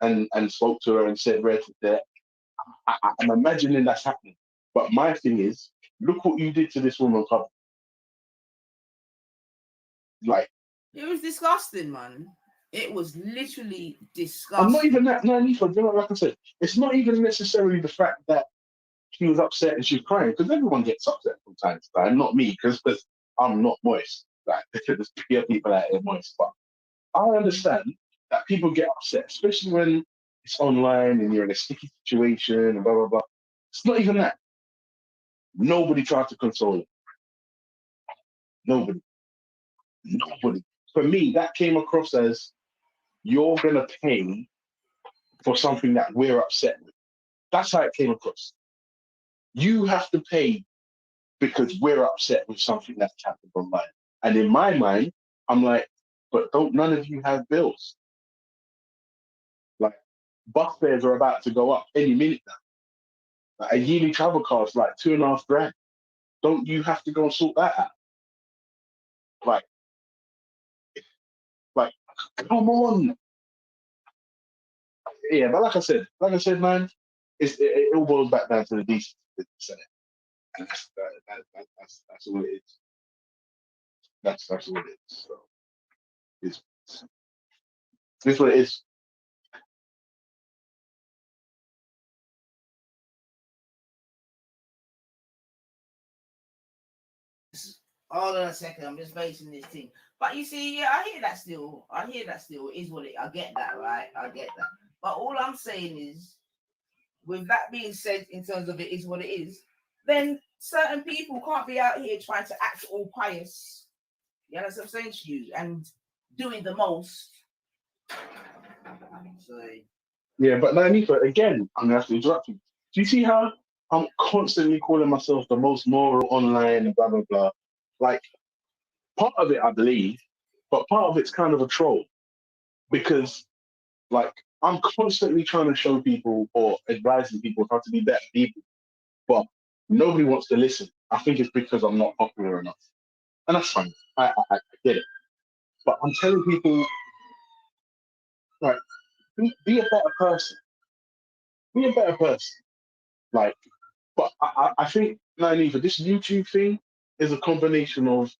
and spoke to her and said, Red, I'm imagining that's happening. But my thing is, look what you did to this woman, Club. Like, it was disgusting, man. It was literally disgusting. I'm not even that naive. Like I said, it's not even necessarily the fact that she was upset and she was crying, because everyone gets upset from time to time. Not me, because I'm not moist. Like, there's people out there moist, but I understand that people get upset, especially when it's online and you're in a sticky situation and blah, blah, blah. It's not even that. Nobody tried to console it. Nobody. Nobody. For me, that came across as you're gonna pay for something that we're upset with. That's how it came across. You have to pay because we're upset with something that's happened online. And in my mind, I'm like, but don't none of you have bills? Like, bus fares are about to go up any minute now. Like, a yearly travel cost like $2,500. Don't you have to go and sort that out? Like, come on. Yeah, but like I said, man, it all boils back down to the decency of the Senate, and that's all it is. That's all it is. So it's what it is. Hold on a second, I'm just basing this thing. But you see, yeah, I hear that still. It is what it. I get that, right? I get that. But all I'm saying is, with that being said, in terms of it is what it is, then certain people can't be out here trying to act all pious. You know what I'm saying to you? And doing the most. So, Yeah, but Nanifa, again, I'm gonna have to interrupt you. Do you see how I'm constantly calling myself the most moral online and blah blah blah? Like, part of it I believe, but part of it's kind of a troll because, like, I'm constantly trying to show people or advising people how to be better people, but nobody wants to listen. I think it's because I'm not popular enough, and that's fine. I get it, but I'm telling people, like, be a better person. Be a better person. Like, but I think, Naiva, this YouTube thing is a combination of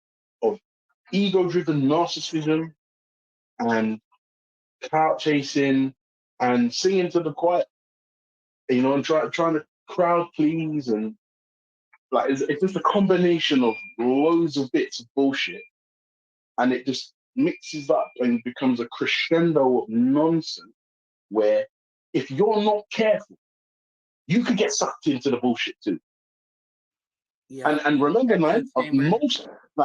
ego-driven narcissism and clout chasing and singing to the choir, and trying to crowd please, and like it's just a combination of loads of bits of bullshit, and it just mixes up and becomes a crescendo of nonsense where if you're not careful, you could get sucked into the bullshit too. Yeah. And remember, man,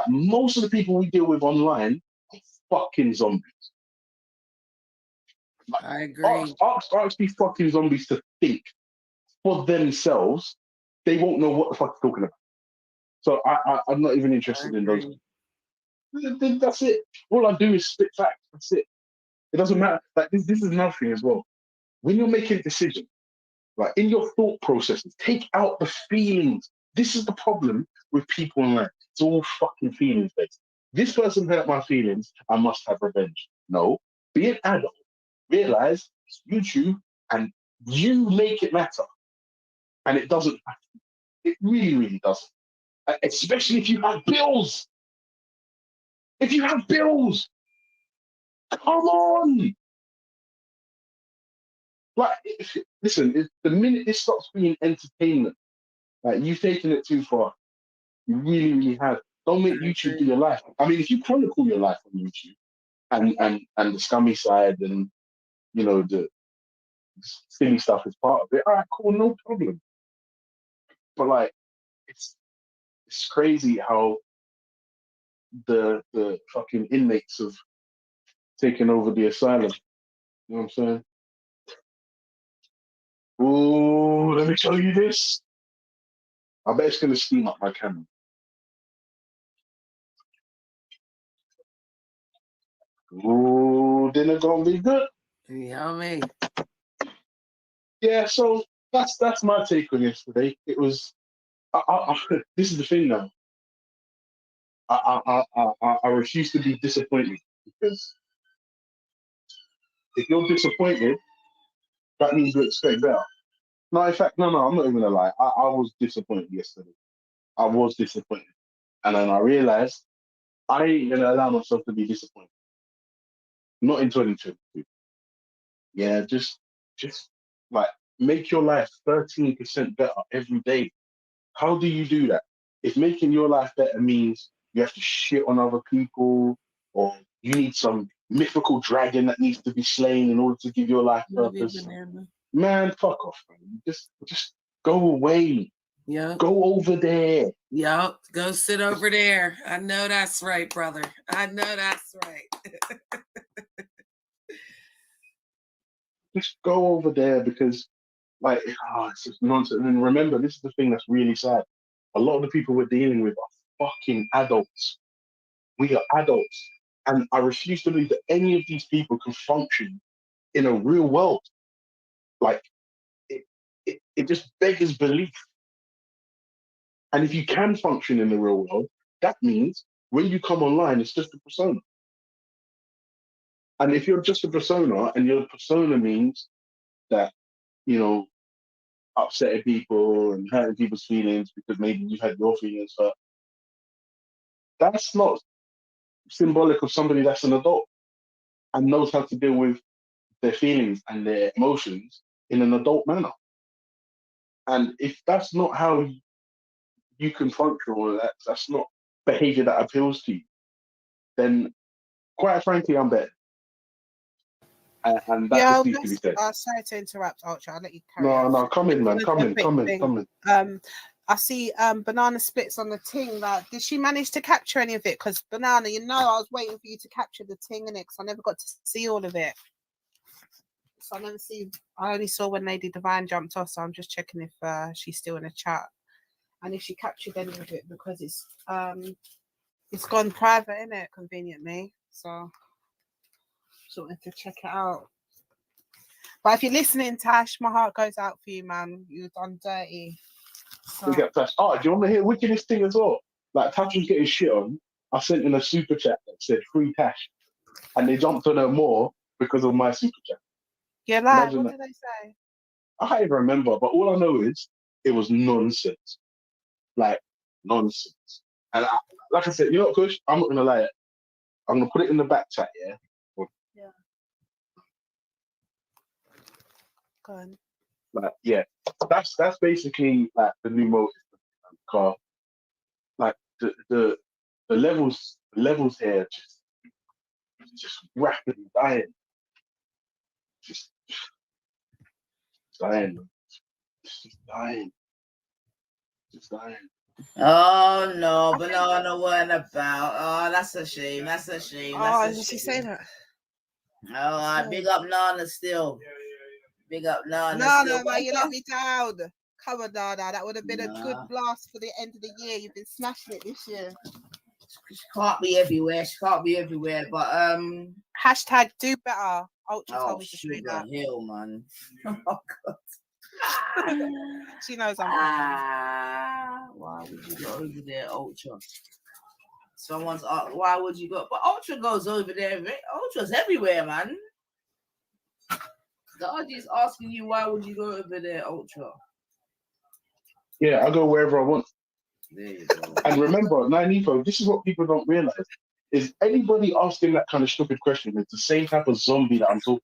most of the people we deal with online are fucking zombies. Like, I agree. ask these fucking zombies to think for themselves. They won't know what the fuck you're talking about. So I'm not even interested in those. That's it. All I do is spit facts. That's it. It doesn't matter. Like, this is another thing as well. When you're making a decision, like, in your thought processes, take out the feelings. This is the problem with people online. It's all fucking feelings based. This person hurt my feelings, I must have revenge. No, be an adult. Realize it's YouTube and you make it matter. And it doesn't matter. It really, really doesn't. Especially if you have bills. If you have bills, come on. Like, listen, the minute this stops being entertainment, like, you've taken it too far. You really, really have. Don't make YouTube do your life. I mean, if you chronicle your life on YouTube and the scummy side and, the silly stuff is part of it, all right, cool, no problem. But, like, it's crazy how the fucking inmates have taken over the asylum. You know what I'm saying? Oh, let me tell you this. I bet it's going to steam up my camera. Oh, dinner gonna be good. Yummy. Yeah, so that's my take on yesterday. It was. This is the thing now. I refuse to be disappointed, because if you're disappointed, that means you expect better. No, in fact, no, I'm not even gonna lie. I was disappointed yesterday. I was disappointed, and then I realized I ain't gonna allow myself to be disappointed. Not in 2022. Yeah, just like, make your life 13% better every day. How do you do that? If making your life better means you have to shit on other people, or you need some mythical dragon that needs to be slain in order to give your life purpose, man, fuck off, man. Just go away. Yeah. Go over there. Yep. Go sit over there. I know that's right, brother. I know that's right. Just go over there because, like, it's just nonsense. And remember, this is the thing that's really sad. A lot of the people we're dealing with are fucking adults. We are adults. And I refuse to believe that any of these people can function in a real world. Like, it just beggars belief. And if you can function in the real world, that means when you come online, it's just a persona. And if you're just a persona, and your persona means that, you know, upsetting people and hurting people's feelings because maybe you've had your feelings hurt, that's not symbolic of somebody that's an adult and knows how to deal with their feelings and their emotions in an adult manner. And if that's not how you can function, or that's not behavior that appeals to you, then quite frankly, I'm better. And that just needs to be said. Sorry to interrupt, Ultra. I'll let you carry on. No, come in, man. Come in. I see Banana Splits on the ting. Like, did she manage to capture any of it? Because Banana, I was waiting for you to capture the ting in it because I never got to see all of it. So I only saw when Lady Divine jumped off, so I'm just checking if she's still in the chat and if she captured any of it, because it's gone private, innit, conveniently. So wanted to check it out. But if you're listening, Tash, my heart goes out for you, man. You've done dirty. So. Tash. Oh, do you want to hear wickedest thing as well? Like, Tash was getting shit on. I sent in a super chat that said free Tash, and they jumped on her more because of my super chat. Yeah, like, what did they say? I can't even remember, but all I know is it was nonsense. Like, nonsense. And like I said, you know what, Kush? I'm not gonna lie. I'm gonna put it in the back chat, yeah. Yeah. Go on. Like, yeah, that's basically like the new motive car. Like the levels here just rapidly dying. Just dying. Just dying. Just dying. Oh no, Banana weren't about. Oh, that's a shame. That's a shame. Oh, did she say that? Oh, big up Nana still. Big up Nana. Nana, man, you let me down. Come on, Nana. That would have been a good blast for the end of the year. You've been smashing it this year. She can't be everywhere. But hashtag do better. Ultra told me to say that. Hill, man. Oh God. She knows I'm why would you go over there, Ultra? Someone's asked, why would you go? But Ultra goes over there. Ultra's everywhere, man. The RG's asking you, why would you go over there, Ultra? Yeah, I go wherever I want. There you go. And remember, Nanipo, this is what people don't realize, is anybody asking that kind of stupid question is the same type of zombie that I'm talking.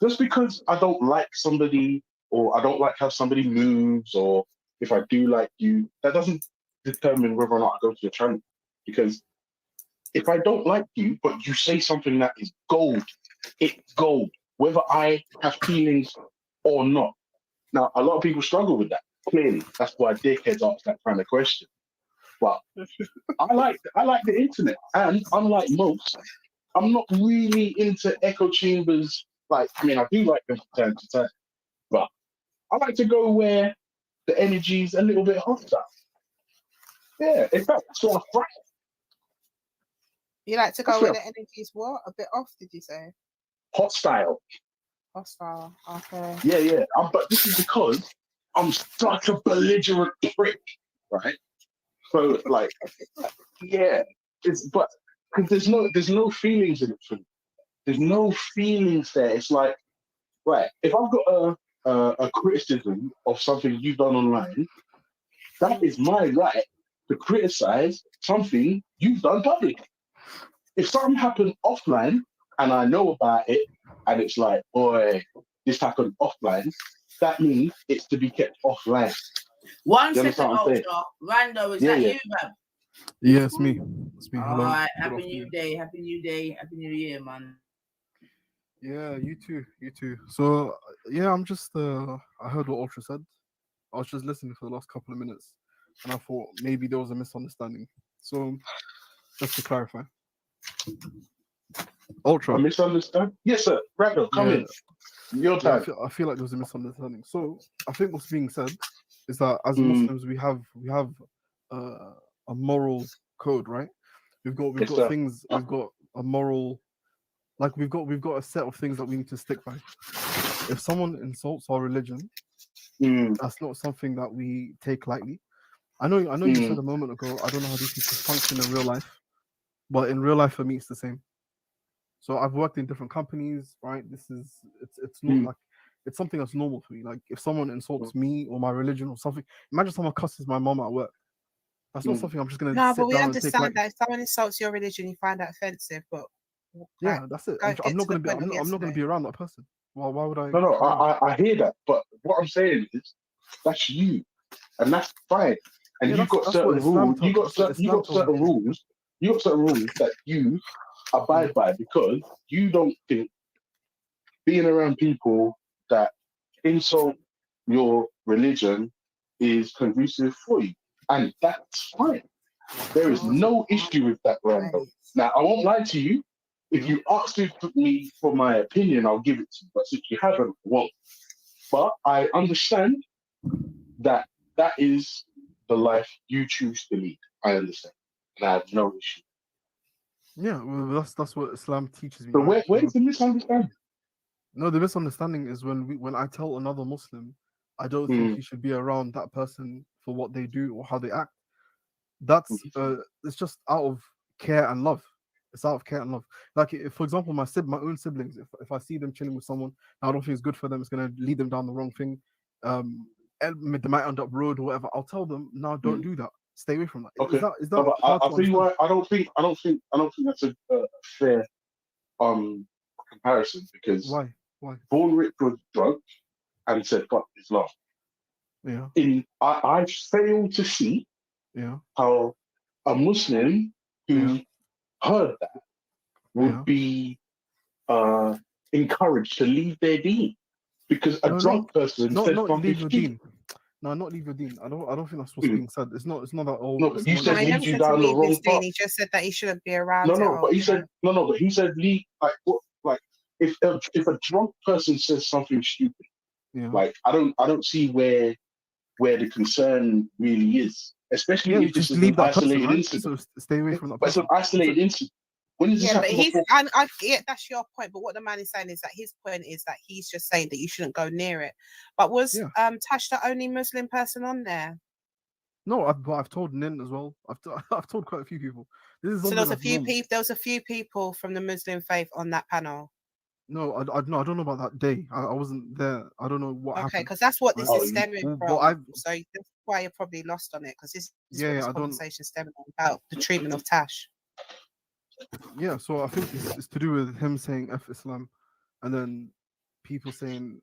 Just because I don't like somebody, or I don't like how somebody moves, or if I do like you, that doesn't determine whether or not I go to your channel. Because if I don't like you, but you say something that is gold, it's gold, whether I have feelings or not. Now, a lot of people struggle with that. Clearly, that's why dickheads ask that kind of question. But I like the internet, and unlike most, I'm not really into echo chambers. Like, I mean, I do like them from time to time, but I like to go where the energy's a little bit hotter. Yeah, in fact, that's what I thrive. You like to go where the energy's what? A bit off, did you say? Hostile. Hostile, okay. Yeah. But this is because I'm such a belligerent prick, right? So, like, yeah, but because there's no feelings in it for me. There's no feelings there. It's like, right, if I've got a criticism of something you've done online, that is my right to criticize something you've done publicly. If something happened offline and I know about it, and it's like, boy, this happened offline, that means it's to be kept offline. 1 second, Ultra. Rando, is that you, man? Yeah, it's me. All right, happy new day, happy new year, man. Yeah, you too. So yeah, I'm just I heard what Ultra said. I was just listening for the last couple of minutes, and I thought maybe there was a misunderstanding. So, just to clarify, Ultra. I misunderstand. Yes, sir. Randall, come in. Your Yeah, time. I feel like there was a misunderstanding. So I think what's being said is that as Mm. Muslims we have a moral code, right? We've got Yes, sir. things. We've got a moral, like we've got a set of things that we need to stick by. If someone insults our religion, that's not something that we take lightly. I know you said a moment ago, I don't know how these people function in real life, but in real life for me it's the same. So I've worked in different companies, right? It's not like it's something that's normal for me. Like if someone insults me or my religion or something, imagine someone cusses my mom at work. That's not something I'm just gonna No, sit but we down and take understand like. that if someone insults your religion, you find that offensive. But Yeah, that's it. I'm not gonna be. I'm not gonna be around that person. Well, why would I? No, I hear that, but what I'm saying is that's you, and that's fine. And you've got certain rules. You got certain rules. You got certain rules that you abide by because you don't think being around people that insult your religion is conducive for you, and that's fine. There is no issue with that, Randall. Now, I won't lie to you. If you ask me for my opinion, I'll give it to you. But since you haven't, I won't. But I understand that that is the life you choose to lead. I understand, and I have no issue. Yeah, well, that's what Islam teaches me. So Right? where's the misunderstanding? No, the misunderstanding is when I tell another Muslim, I don't think he should be around that person for what they do or how they act. That's it's just out of care and love. It's out of care and love. Like if, for example, my own siblings, if I see them chilling with someone, I don't think it's good for them. It's gonna lead them down the wrong thing. And they might end up rude or whatever. I'll tell them, no, don't do that. Stay away from that. Okay. Is that No, but hard to I'll tell you why. understand? I don't think that's a fair comparison because Why? Born Rich was drugged and said fuck Islam. Yeah. I fail to see how a Muslim who heard that would be encouraged to leave their deen because a drunk person said something leave your stupid. deen. No, not leave your deen. I don't think that's what's being said. It's not that old. No, but you said lead you down the wrong path. He just said that he shouldn't be around. No, but he said but he said leave like if a drunk person says something stupid, like I don't see where the concern really is, especially if this is an isolated incident. So stay away from that But it's an isolated incident. When does this but happen? I get that's your point. But what the man is saying is that his point is that he's just saying that you shouldn't go near it. But was Tash the only Muslim person on there? No, I've told Nin as well. I've told quite a few people. This is so there was a few people. There was a few people from the Muslim faith on that panel. No, I don't know about that day. I wasn't there. I don't know what happened. Okay, because that's what this is stemming from. So that's why you're probably lost on it because this is what this conversation stemming about the treatment of Tash. Yeah, so I think it's to do with him saying F Islam, and then people saying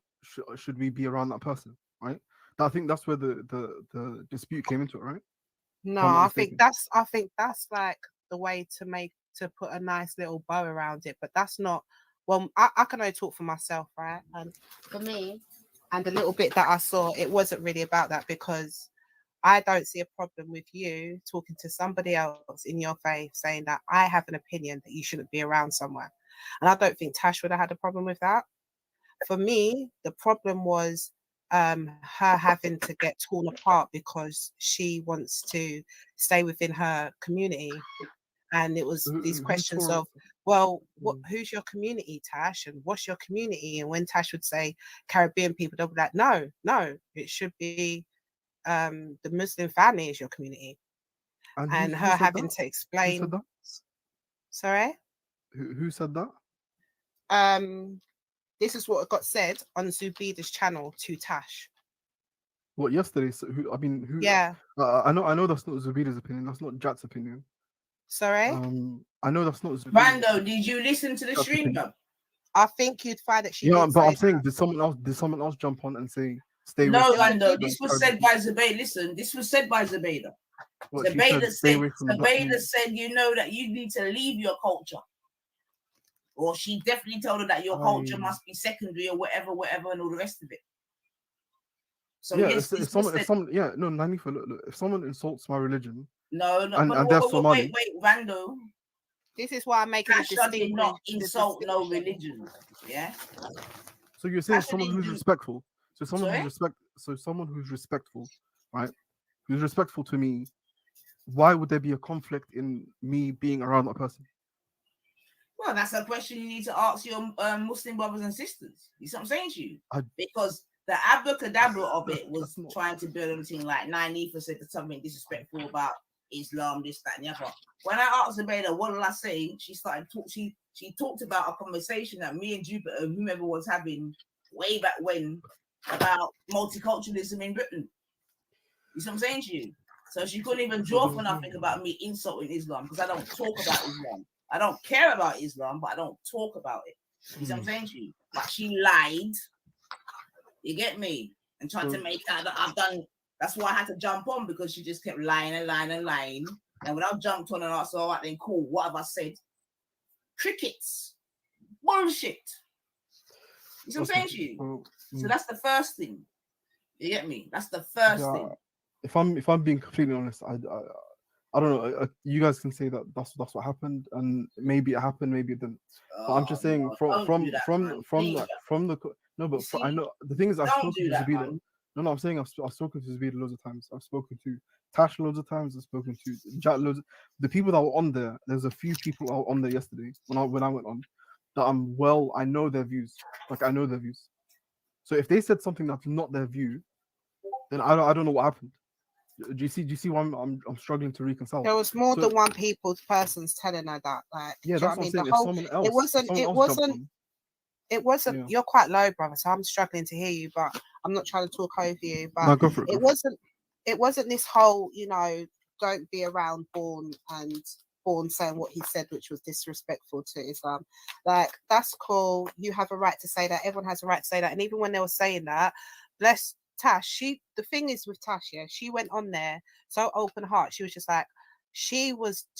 should we be around that person, right? I think that's where the dispute came into it, right? No, I think that's like the way to put a nice little bow around it, but that's not. Well, I can only talk for myself, right? And for me, and the little bit that I saw, it wasn't really about that because I don't see a problem with you talking to somebody else in your faith saying that I have an opinion that you shouldn't be around somewhere. And I don't think Tash would have had a problem with that. For me, the problem was her having to get torn apart because she wants to stay within her community. And it was these questions of, well, who's your community, Tash? And what's your community? And when Tash would say Caribbean people, they'll be like, no, it should be the Muslim family is your community. And her having to explain. Who said that? Sorry? Who said that? This is what got said on Zubida's channel to Tash. What, yesterday? So who? Yeah. I know that's not Zubida's opinion. That's not Jat's opinion. Sorry? I know that's not Zubida's Rando, did you listen to the stream though? I think you'd find that she. Yeah, but I'm saying, did someone else jump on and say stay? No, Rando. This was said by Zubaydah. Listen, this was said by Zubaydah. Zubaydah said, you know that you need to leave your culture. Or she definitely told her that your culture must be secondary or whatever, and all the rest of it. So Yeah, yes, if someone, yeah, no, Nanifa, look, if someone insults my religion no, and but they're wait, Somali, Rando. This is why I'm making a Tasha did not the insult no distinction. religion. Yeah. so you're saying Tasha someone didn't who's do. respectful, Sorry. someone who's respectful, right? Who's respectful to me. Why would there be a conflict in me being around that person? Well, that's a question you need to ask your Muslim brothers and sisters. You see what I'm saying to you? Because the abracadabra of it was trying to build everything like Nanifa said something disrespectful about Islam, this, that, and the other. When I asked Zabeda, what did I say? She started talk. She talked about a conversation that me and Jupiter, whomever was having way back when, about multiculturalism in Britain. You see what I'm saying to you? So she couldn't even draw for nothing about me insulting Islam because I don't talk about Islam. I don't care about Islam, but I don't talk about it. You see what I'm saying to you? But she lied. You get me? And tried to make out that I've done. That's why I had to jump on because she just kept lying and lying and lying. And when I jumped on and I said, all right, then cool. What have I said? Crickets. Bullshit. You see what I'm saying to you? So that's the first thing. You get me? That's the first thing. If I'm being completely honest, I don't know. You guys can say that that's what happened, and maybe it happened, maybe it didn't. But I'm just saying from the no, but I know the thing is I've spoken to Zabida. No, I'm saying I've spoken to Zabida loads of times. I've spoken to Tash loads of times. I've spoken to Jack loads. The people that were on there, there's a few people that were on there yesterday when I went on that I know their views. Like I know their views. So if they said something that's not their view, then I don't know what happened. Do you see why I'm struggling to reconcile? There was more than one person's telling her that. Like, yeah, that's what I'm saying. The whole, someone else, it wasn't. Yeah. You're quite low, brother, so I'm struggling to hear you. But I'm not trying to talk over you. But no, go for it. It wasn't this whole, don't be around Born saying what he said, which was disrespectful to Islam. Like, that's cool. You have a right to say that. Everyone has a right to say that. And even when they were saying that, bless Tash, the thing is with Tash, yeah, she went on there so open heart. She was just like, she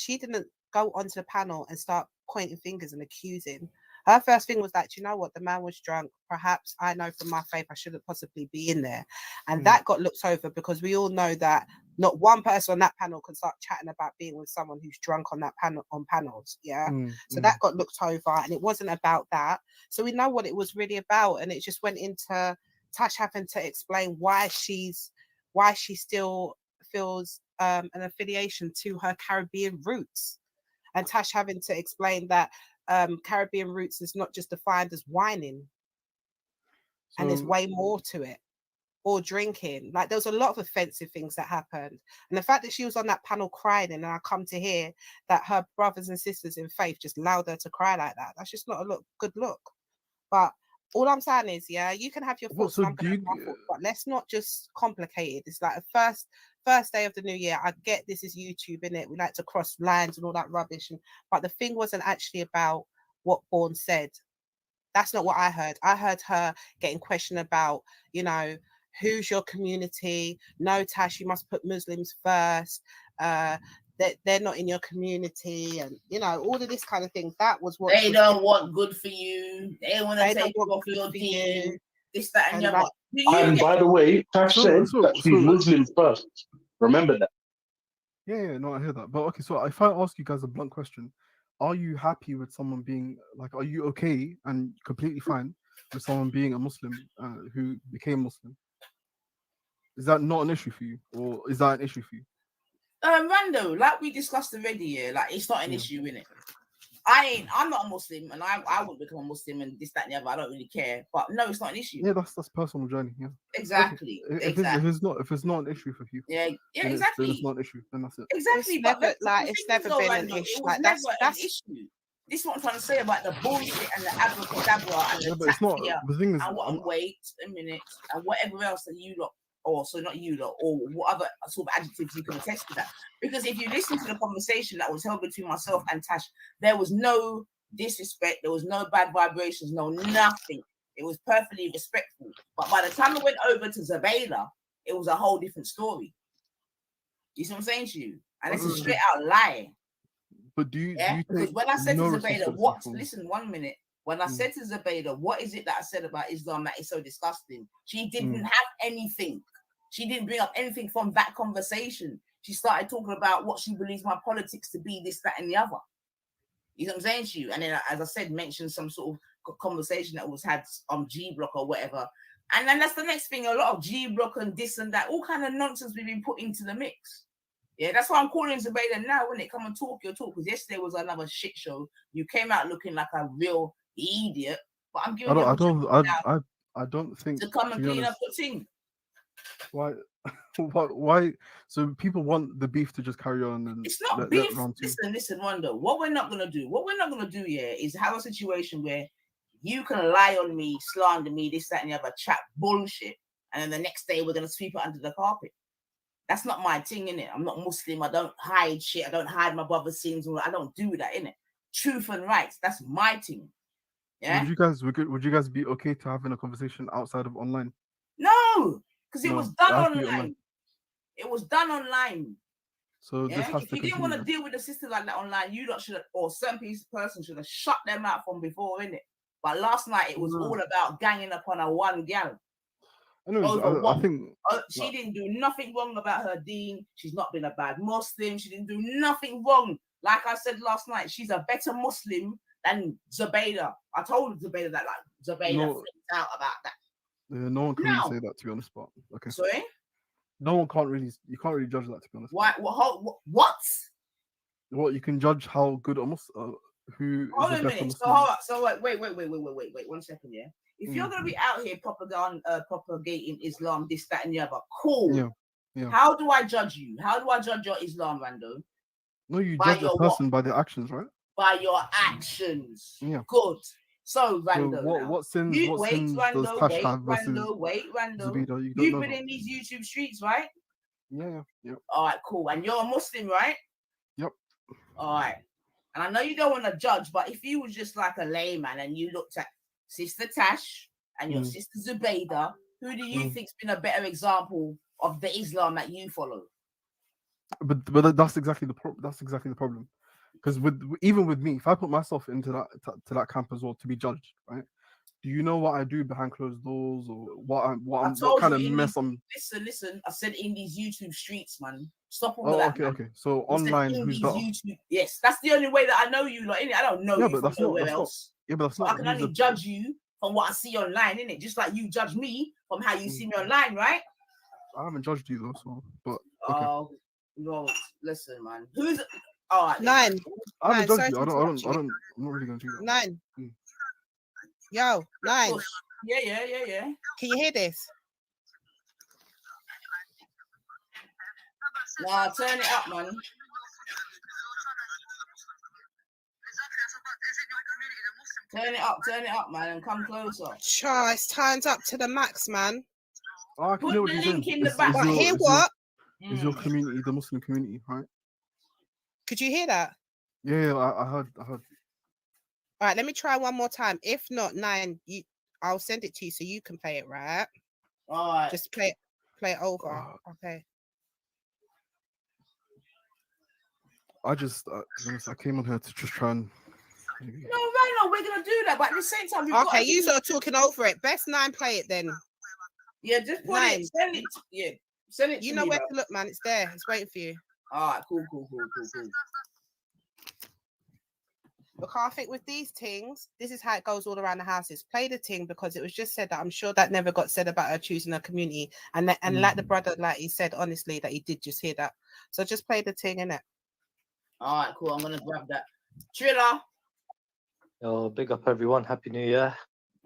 didn't go onto the panel and start pointing fingers and accusing. Her first thing was like, you know what, the man was drunk. Perhaps I know from my faith I shouldn't possibly be in there. And that got looked over because we all know that not one person on that panel can start chatting about being with someone who's drunk on that panel on panels. Yeah. So that got looked over and it wasn't about that. So we know what it was really about. And it just went into Tash having to explain why she still feels an affiliation to her Caribbean roots, and Tash having to explain that Caribbean roots is not just defined as whining, and there's way more to it, or drinking. Like there was a lot of offensive things that happened, and the fact that she was on that panel crying, and I come to hear that her brothers and sisters in faith just allowed her to cry like that. That's just not a good look. But all I'm saying is, yeah, you can have your thoughts, and I'm gonna have my thoughts, but let's not just complicate it. It's like a first day of the new year. I get this is YouTube, innit? We like to cross lines and all that rubbish, but the thing wasn't actually about what Born said. That's not what I heard. I heard her getting questioned about, who's your community? No, Tash, you must put Muslims first. They're not in your community, and all of this kind of thing. That was what they don't want good for you. They want to take you off your team. This, that, and the other. And by the way, Tash said that she's Muslim first. Remember that. Yeah, no, I hear that. But okay, so if I ask you guys a blunt question, are you happy with someone being like? Are you okay and completely fine with someone being a Muslim who became Muslim? Is that not an issue for you, or is that an issue for you? Rando, like we discussed already, yeah, like it's not an issue, innit? I'm not a Muslim, and I wouldn't become a Muslim, and this, that, and the other. I don't really care, but no, it's not an issue. Yeah, that's personal journey. Yeah, exactly. Okay. If it's not an issue for you, exactly. Then it's not an issue. Then that's it. Exactly, it's never been an issue. Like that's an issue. This is what I'm trying to say about the bullshit and the abracadabra and the but it's not. The thing is, wait a minute, and whatever else that you lot. Or so not you lot, or what other sort of adjectives you can attest to that. Because if you listen to the conversation that was held between myself and Tash, there was no disrespect, there was no bad vibrations, no nothing. It was perfectly respectful. But by the time it went over to Zabela, it was a whole different story. You see what I'm saying to you? And it's a straight out lie. But do you because when I said to Zabela, listen 1 minute. When I said to Zabeda, what is it that I said about Islam that is so disgusting? She didn't have anything. She didn't bring up anything from that conversation. She started talking about what she believes my politics to be, this, that, and the other. You know what I'm saying to you? And then, as I said, mentioned some sort of conversation that was had on G Block or whatever. And then that's the next thing. A lot of G Block and this and that, all kind of nonsense we've been put into the mix. Yeah, that's why I'm calling Zubaydah now. When it come and talk your talk, because yesterday was another shit show. You came out looking like a real idiot. But I'm giving you I don't think to come and be clean honest, up your thing. why why so people want the beef to just carry on and It's not let beef. round two. Listen, Wonder. What we're not gonna do here is have a situation where you can lie on me, slander me, this, that, and the other, chat bullshit, and then the next day we're gonna sweep it under the carpet. That's not my thing, innit? I'm not Muslim. I don't hide shit. I don't hide my brother's sins. I don't do that, innit? Truth and rights. That's my thing. Yeah. Would you guys be okay to having a conversation outside of online? No, because it was done has to be online. It was done online. So Yeah? this has If to you didn't continue. want to deal with a sister like that online, you lot should have, or some person should have shut them out from before, innit? But last night it was all about ganging up on a one gal. Anyways, I think she didn't do nothing wrong about her deen. She's not been a bad Muslim. She didn't do nothing wrong. Like I said last night, she's a better Muslim than Zubaydah. I told Zubaydah that, like, Zubaydah flipped out about that. Yeah, no one can really say that, to be honest. But okay. Sorry? You can't really judge that, to be honest. Why? What? What, you can judge how good a Muslim, who hold is a a better minute. Muslim. So wait, 1 second, yeah. If you're gonna be out here propagating Islam, this, that, and the other, cool. Yeah. How do I judge you? How do I judge your Islam, Rando? No, you judge a person by their actions, right? By your actions. Yeah. Good. So, Rando, what sins does Tash have versus Rando. Zubaydah? You've been in these YouTube streets, right? Yeah. All right, cool. And you're a Muslim, right? Yep. All right. And I know you don't want to judge, but if you was just like a layman and you looked at Sister Tash and your sister Zubaydah, who do you think's been a better example of the Islam that you follow? But that's exactly the problem. Because even with me, if I put myself into that camp as well to be judged, right? Do you know what I do behind closed doors, or what kind of mess I'm? Listen. I said in these YouTube streets, man. Stop all that. Man. Okay. So online, who's better? YouTube, yes, that's the only way that I know you. Like, I don't know you from nowhere else. But that's not. I can only judge you from what I see online, innit? Just like you judge me from how you see me online, right? I haven't judged you though, so okay. Oh, no, listen, man. Who's all right? 9. I haven't judged you. I'm not really gonna do that. 9. Yo, 9. Yeah. Can you hear this? Nah, turn it up, man. Turn it up, man, and come closer. It's turned up to the max, man. I can hear what the you're link saying. in the back. But hear what? Is your community the Muslim community, right? Could you hear that? Yeah, I heard. All right, let me try one more time. If not, 9, I'll send it to you so you can play it, right? All right. Just play it over. Okay. I came on here to just try and. No, we're gonna do that, but at the same time, okay, you are talking over it. Best 9, play it then. Yeah, just put 9. it. Send it. Yeah, send it. You know where to look, man. It's there. It's waiting for you. All right, cool. Look, I think with these things, this is how it goes all around the houses. Play the thing because it was just said that I'm sure that never got said about her choosing a community, and like the brother, like he said, honestly, that he did just hear that. So just play the thing, innit? All right, cool. I'm gonna grab that. Triller. Yo, big up everyone. Happy New Year.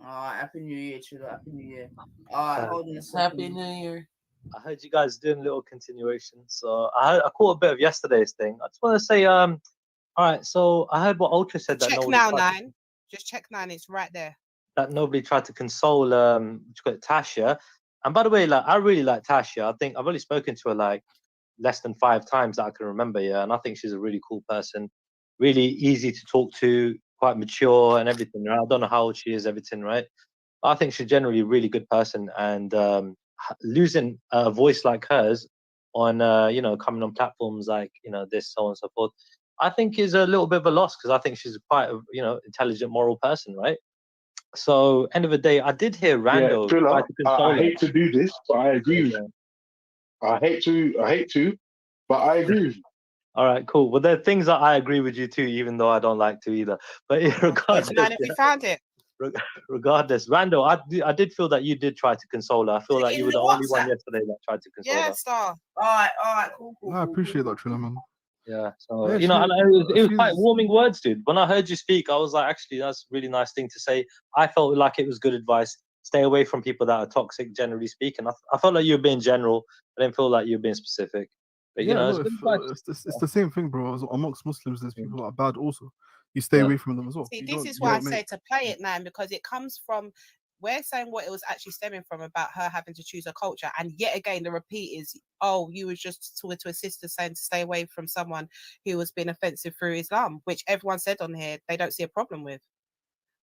All right, Happy New Year, Triller. Happy New Year. All right, hold on a second. Happy New Year. I heard you guys doing a little continuation, so I caught a bit of yesterday's thing. I just want to say, all right. So I heard what Ultra said that check now, 9. Just check 9. It's right there. That nobody tried to console Tasha. And by the way, like I really like Tasha. I think I've only spoken to her like less than 5 times that I can remember. Yeah, and I think she's a really cool person, really easy to talk to, quite mature and everything. Right? I don't know how old she is, everything, right? But I think she's generally a really good person, and losing a voice like hers on coming on platforms like this, so on and so forth, I think is a little bit of a loss, because I think she's quite a intelligent, moral person, right? So end of the day, I did hear Rando. I hate to do this, but I agree with you. I hate to, but I agree with you. All right, cool. Well, there are things that I agree with you too, even though I don't like to either. But regardless, Man, if you found it. regardless, Rando, I did feel that you did try to console her. I feel like you were the only one yesterday that tried to console her. Yeah, star. All right, cool. I appreciate that, Trilla, man. Yeah, so Yeah, you know, she- and it was quite she's- warming words, dude. When I heard you speak, I was like, actually, that's a really nice thing to say. I felt like it was good advice. Stay away from people that are toxic, generally speaking. I felt like you were being general. I didn't feel like you were being specific. But you Yeah, know, no, it's the same thing, bro. Amongst Muslims, there's people that are bad also. You stay away from them as well. See, You this don't- is you why I don't say make- to play it now, because it comes from, we're saying what it was actually stemming from about her having to choose a culture. And yet again, the repeat is, oh, you was just talking to a sister saying to stay away from someone who was being offensive through Islam, which everyone said on here they don't see a problem with.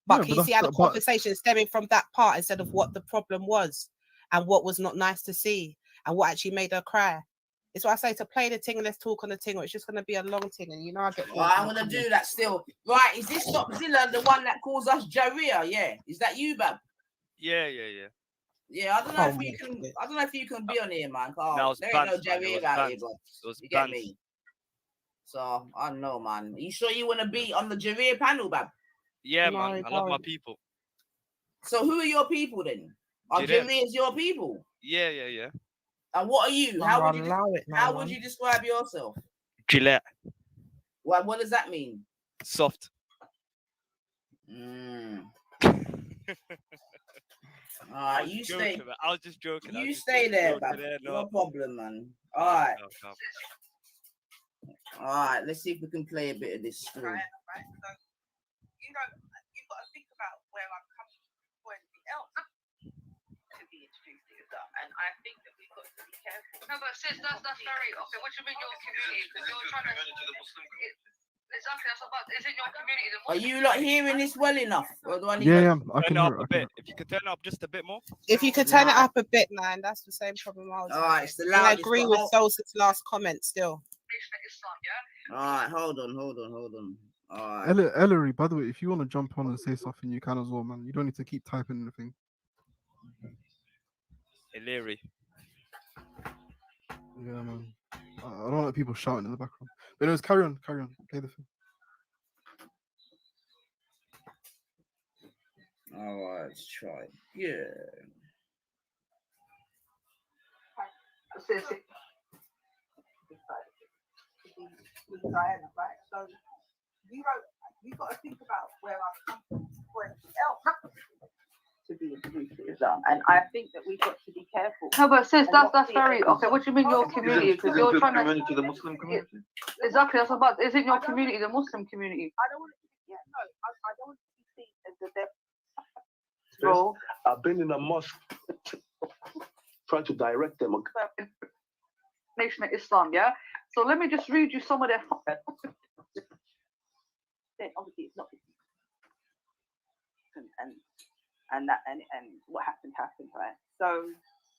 But Yeah, can but you see how the that's- but- conversation is stemming from that part instead of what the problem was and what was not nice to see and what actually made her cry? It's why I say to play the thing and let's talk on the thing, or it's just going to be a long thing. And you know, I get. I'm gonna do that still. Right? Is this Stopzilla the one that calls us Jaria? Yeah. Is that you, Bab? Yeah. Yeah. I don't know if you can. I don't know if you can be on here, man. No, it's There ain't no banned, man. It Jaria was out banned. here, bro. It was You get banned. me? So I don't know, man. You sure you want to be on the Jaria panel, Bab? Yeah, No, man. I love my people. So who are your people then? Are Jireh. Jaria's your people? Yeah. And what are you? No, How would allow it now, how would man. you describe yourself? Gillette. What does that mean? Soft. Alright, you stay. Joking, man. I was just joking. You stay there, joking, Bab. no. No problem, man. Alright. No. Alright, let's see if we can play a bit of this still. You know, you've got to think about where I'm coming from for anything else to be introduced to yourself. And I think that we've got to be careful. No, but sis, that's very okay. What do you mean your community? Because you're trying to exactly. That's about. Is it your community? Are you not hearing this well enough? Or do I need Yeah, I Turn can it hear up it. a bit. If you could turn it up just a bit more. If you could turn it up a bit, man, that's the same problem I was. Alright, it's the having. I loudest. agree with Solstice's last comment still. Alright, hold on. Alright. Ellery, by the way, if you want to jump on and say something, you can as well, man. You don't need to keep typing anything. Hilary. Yeah, man. I don't like people shouting in the background. But anyways, carry on. Play the thing. Alright, let's try. Yeah. Right? So you got to think about where I'm coming from for anything else to be introduced to Islam. And I think that we've got to be careful. No, but sis, And that's not be very able okay. to- What do you mean your community? Because you're trying to the Muslim community. exactly. That's about. Isn't your community the Muslim community? I don't want to. Yeah, no, I don't want to be seen as the devil. Bro, I've been in a mosque trying to direct them. Nation of Islam, yeah. So let me just read you some of their. Then obviously it's not. And what happened, right? So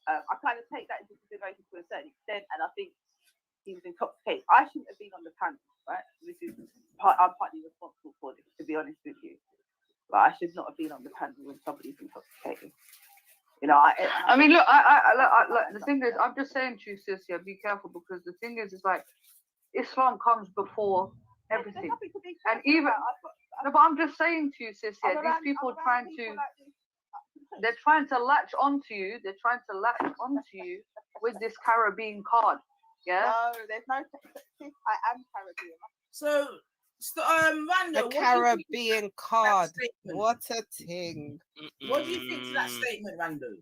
I kind of take that into consideration to a certain extent, and I think he was intoxicated. I shouldn't have been on the panel, right? I'm partly responsible for this, to be honest with you. But I should not have been on the panel when somebody's intoxicated. You know, I mean, look, I the thing is, I'm just saying to you, sis, yeah, be careful, because the thing is like, Islam comes before everything, and even. No, but I'm just saying to you, sis, yeah, these people trying to. They're trying to latch onto you. They're trying to latch onto you with this Caribbean card. Yeah. No, there's no. I am Caribbean. So, Rando, The Caribbean card. What a thing. What do you think to that statement, Rando?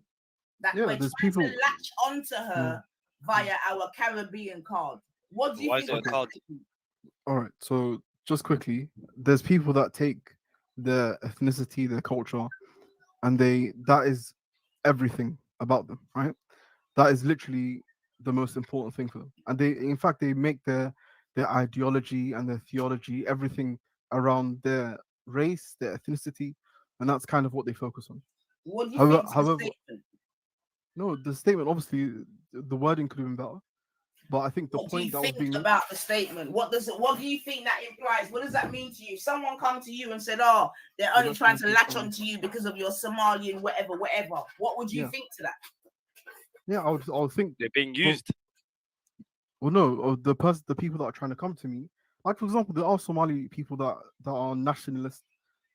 That Yeah, we're there's trying people- to latch onto her via our Caribbean card. What do you Why is think? it a card? All right, so just quickly, there's people that take their ethnicity, their culture, and that is everything about them, right? That is literally the most important thing for them. And in fact, they make their ideology and their theology, everything around their race, their ethnicity, and that's kind of what they focus on. What do you think to the statement? No, the statement, obviously, the wording could have been better. But I think the What do you point that was think being about the statement? What do you think that implies? What does that mean to you? Someone come to you and said, "Oh, they're only trying to latch onto you because of your Somalian, whatever." What would you think to that? Yeah, I would think they're being used. Well, no, or the people that are trying to come to me. Like for example, there are Somali people that are nationalist.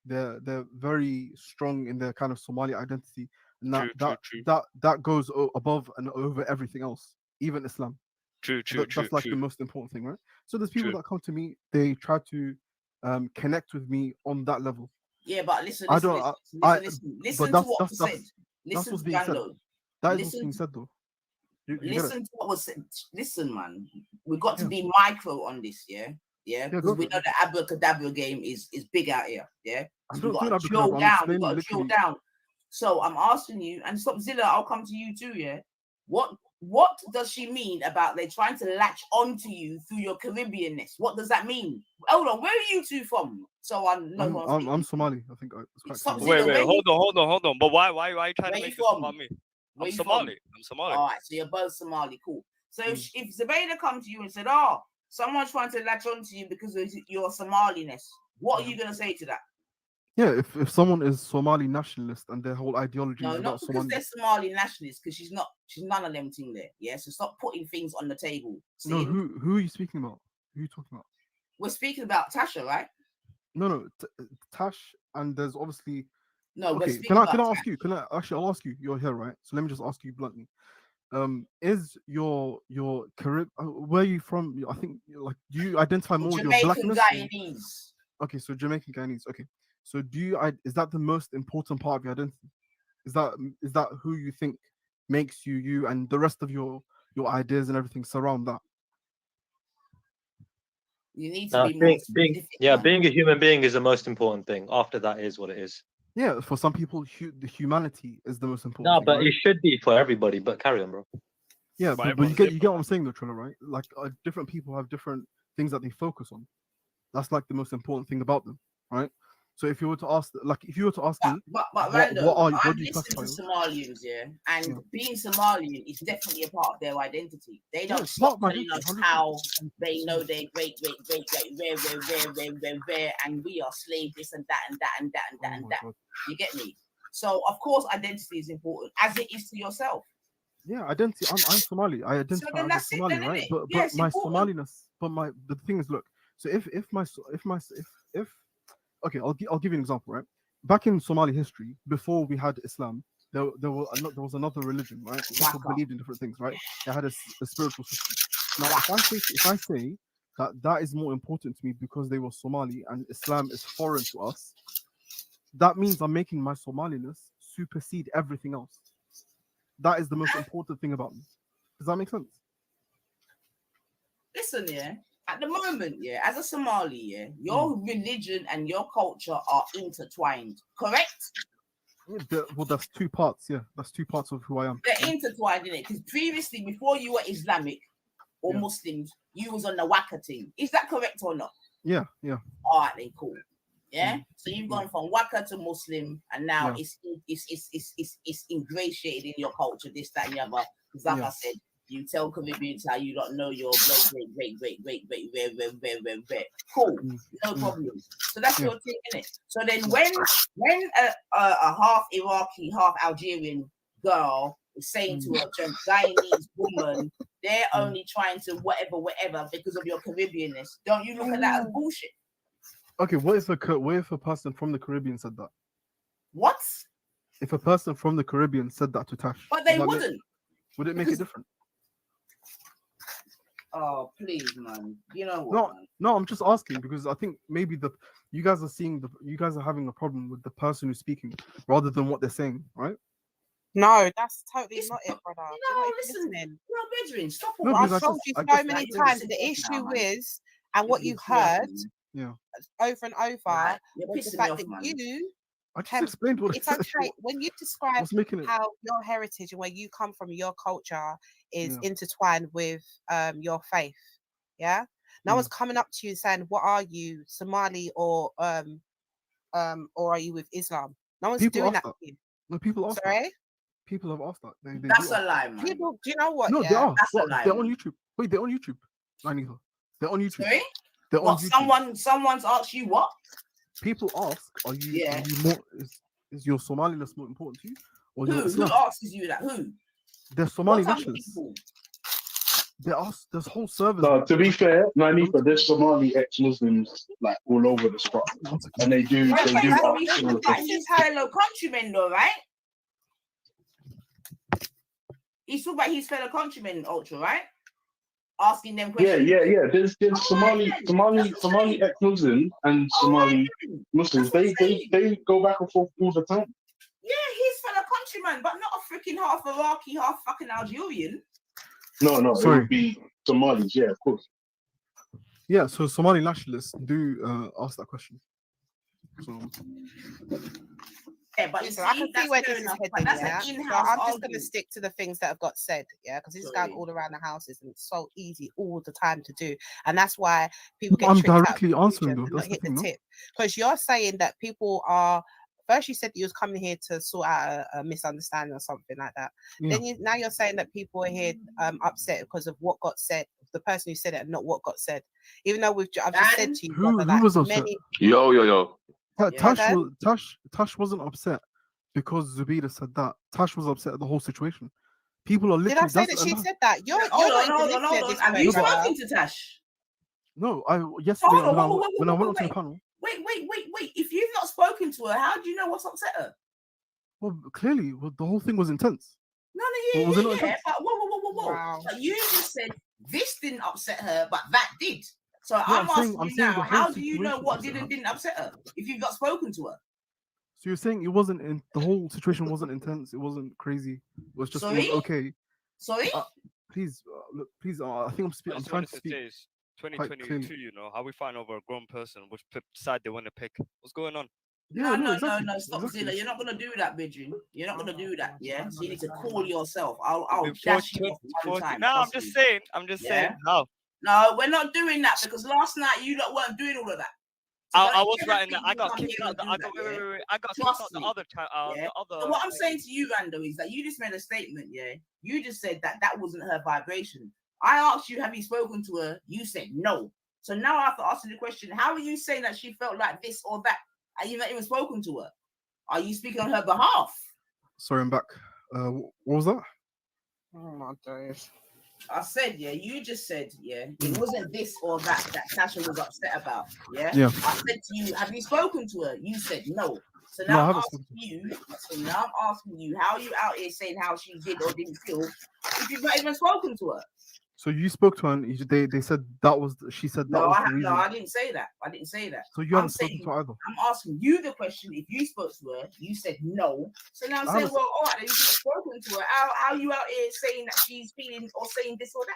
They're very strong in their kind of Somali identity, and True, true, true, that goes above and over everything else, even Islam. true, So true, true, that's like the true, most important thing, right? So there's people true. that come to me, they try to connect with me on that level. Yeah, but listen, I listen, don't, listen, I, listen, listen. but Listen to what was said. that's Listen what's to being said. Brando. That is what's Listen, being said, though. You get it? listen to what was said. Listen, man. We got to Yeah, be micro on this, yeah, yeah, because go we for know it. the abracadabra game is big out here, yeah. I'm So we not got doing to drill abracadabra. I'm down. We explaining got to drill literally. down. So I'm asking you, and stop Zilla. I'll come to you too, yeah. What does she mean about they're trying to latch onto you through your Caribbeanness? What does that mean? Hold on, where are you two from? So I know who I'm I'm speaking. Somali. I think it's quite Stop clear. Wait, Zilla. wait, Where you hold on. But why are you trying to where you make this from? about me? Where I'm you from? Somali. I'm Somali. All right, so you're both Somali, cool. So Mm. if Zubaida come to you and said, "Oh, someone's trying to latch onto you because of your Somaliness," what are Yeah. you gonna say to that? Yeah, if someone is Somali nationalist and their whole ideology No, is not about because Somali, they're Somali nationalists, because she's none of them thing there. Yeah, so stop putting things on the table. no, See, who are you speaking about? Who are you talking about? we're speaking about Tasha, right? No, Tash, and there's obviously. No, we're Okay, speaking can about I ask Tash. you? Can I actually? I'll ask you. You're here, right? So let me just ask you bluntly. Is your Carib? Where are you from? I think like do you identify more with your Jamaican blackness? Guyanese. Okay, so Jamaican Guyanese. Okay, so is that the most important part of your identity? Is that who you think makes you you, and the rest of your ideas and everything surround that? You need to be more being specific, yeah, man. being a human being is the most important thing. After that is what it is. Yeah, for some people, the humanity is the most important No, thing, but right? it should be for everybody. But carry on, bro. Yeah, But but you everyone's get different, what I'm man. saying, though, Trilla, right? Like different people have different things that they focus on. That's like the most important thing about them, right? So if you were to ask me, But what Rando, what I've do you listened classify to as? Somalians, yeah, and Yeah, being Somalian is definitely a part of their identity. They yeah, don't it's part stop of my telling identity, us 100%. how they know their great, rare, and we are slave this and that and that and that and that Oh and my that. god. You get me? So of course identity is important, as it is to yourself. Yeah, identity. I'm Somali. I So identify then as a that's it, Somali, then, isn't right? it? But Yeah, it's my important. Somaliness. The thing is, look. So if okay, I'll give you an example, right? Back in Somali history, before we had Islam, there was another religion, right? People Waka, believed in different things, right? They had a spiritual system. Now, if I say that is more important to me because they were Somali and Islam is foreign to us, that means I'm making my Somaliness supersede everything else. That is the most important thing about me. Does that make sense? listen, yeah. At the moment, yeah, as a Somali, yeah, your religion and your culture are intertwined, correct? Well, that's two parts. Yeah, that's two parts of who I am. They're intertwined in it because previously, before you were Islamic or Yeah. Muslims, you was on the Waka team. Is that correct or not? Yeah. All right, then cool. Yeah. Mm. So you've gone from Waka to Muslim, and now Yeah. it's ingratiated in your culture, this, that, and the other. Because like Yeah. I said, you tell Caribbeans how you don't know your great. Cool, no problem. So that's Yeah. your thing, innit? So then when a half Iraqi, half Algerian girl is saying to a Guyanese woman, they're only trying to whatever because of your Caribbeanness, don't you look at that as bullshit? Okay, what if a person from the Caribbean said that? What? If a person from the Caribbean said that to Tash, But they wouldn't. Would it make it different? Oh, please, man. You know what? No, I'm just asking because I think maybe you guys are having a problem with the person who's speaking rather than what they're saying, right? No, that's totally not it, brother. No, listen. No, Bedouin, stop all No, that. because I've told you so many times the issue is, and what you heard over and over Right. You're was the pissing me fact off, that man. you I just explained what it's it said. okay when you describe What's making it? how your heritage and where you come from, your culture is Yeah. intertwined with your faith. Yeah. No one's coming up to you and saying, "What are you, Somali or are you with Islam?" No one's People doing ask that that. to you. No, people ask Sorry? that. People have asked that. They That's do a ask lie, that. man. People, do you know what? No, yeah? they are. That's Well, a lie. they're on Man. YouTube. Wait, they're on YouTube. Anita. They're on YouTube. Sorry? They're on What? YouTube. Someone's asked you what? People ask, are you more is your Somaliness more important to you or your Who Islam? asks you that? Who? They're Somali What type of nationalists. people? There's whole servers. No, to be fair, Nanita, there's Somali ex-Muslims like all over the spot, and they do Wait, ask so all he's the questions. his fellow countrymen, though, right? He's talking about his fellow countrymen, Ultra, right? Asking them questions. Yeah. There's Somali ex-Muslims and Somali Muslims. They go back and forth all the time. Yeah, his fellow countryman, but not a freaking half Iraqi, half fucking Algerian. No, Sorry. it would be Somalis, yeah, of course. Yeah, so Somali nationalists do ask that question. So yeah, but you Listen, I can see where this is heading. that's Yeah, an so in-house I'm just going to argument. stick to the things that have got said. Yeah, because this is going all around the houses and it's so easy all the time to do, and that's why people get I'm tricked out directly of answering though. and That's not the hit the thing, no? tip. Because you're saying that people are. First, you said that you was coming here to sort out a misunderstanding or something like that. Yeah. Then now you're saying that people are here upset because of what got said, the person who said it, and not what got said. Even though I've just said to you, Who brother, was upset? many. Yo. Tash wasn't upset because Zubida said that. Tash was upset at the whole situation. People are Did literally. I say that she said that? You're Hold not on. even listening at this Have point, you brother. spoken to Tash? No, yesterday Hold on, when I went onto the panel. Wait. If you've not spoken to her, how do you know what's upset her? Well, clearly, the whole thing was intense. No, Was it not yeah. intense? But whoa. Wow. But you just said this didn't upset her, but that did. So Yeah, I'm asking I'm you saying now, the whole how do you know situation what upset her. didn't upset her if you've not spoken to her? So you're saying it wasn't in the whole situation wasn't intense. It wasn't crazy. It was just it was okay. Sorry. Please, look, please. I think I'm trying to speak. Say is quite 2022, clearly. you know, how we fight over a grown person, which side they want to pick. What's going on? Yeah, No, exactly. stop, exactly. Zilla. You're not gonna do that, Bridget. You're not gonna do that, yeah? So you need to call yourself. I'll Before dash you off one time. No, I'm trust just me. saying. I'm just saying. No, No, we're not doing that because last night you lot weren't doing all of that. So I was writing that. I got come kicked here out. and I do got that, yeah? wait. I got kicked Trust out the me. other time. Yeah. The other. So what I'm saying to you, Rando, is that you just made a statement, yeah? You just said that wasn't her vibration. I asked you, have you spoken to her? You said no. So now I have to ask you the question, how are you saying that she felt like this or that? Are you not even spoken to her? Are you speaking on her behalf? Sorry, I'm back. What was that? Oh my days. I said, yeah, you just said, yeah, it wasn't this or that Tasha was upset about. Yeah. Yeah. I said to you, have you spoken to her? You said no. So No, I now haven't I'm asking you, how are you out here saying how she did or didn't feel if you've not even spoken to her? So you spoke to her and they said that was she said that was the reason. No, I didn't say that. So you haven't spoken to her either. I'm asking you the question. If you spoke to her, you said no. So now I'm saying, well, all right, then you've spoken to her. How are you out here saying that she's feeling or saying this or that?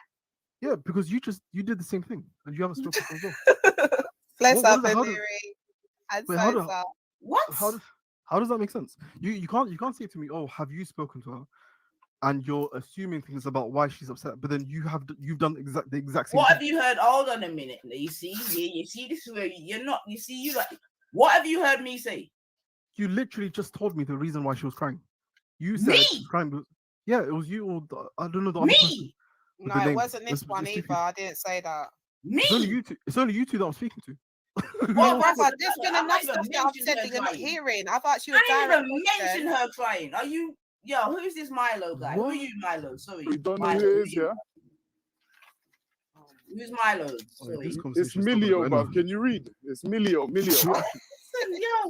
Yeah, because you did the same thing and you haven't spoken to her as well. Bless up, What? How does that make sense? You can't say to me, oh, have you spoken to her? And you're assuming things about why she's upset, but then you've done the exact same. What thing. have you heard? Hold on a minute. You see, this is where you're not. You see, you like. What have you heard me say? You literally just told me the reason why she was crying. You said she was crying. Yeah, it was you or I don't know the other person. No, it wasn't this one either. I didn't say that. Me? It's only you two that I'm speaking to. Well, brother, there's been enough stuff that I've said that you're not hearing. I've asked you a direct question. Mentioned her crying. Are you? Yo, who's this Milo guy? What? Who are you, Milo? Sorry. You don't know Milo, who it is, yeah? Who's Milo? Sorry. It's Milio, bruv. Can you read? It's Milio. Yo,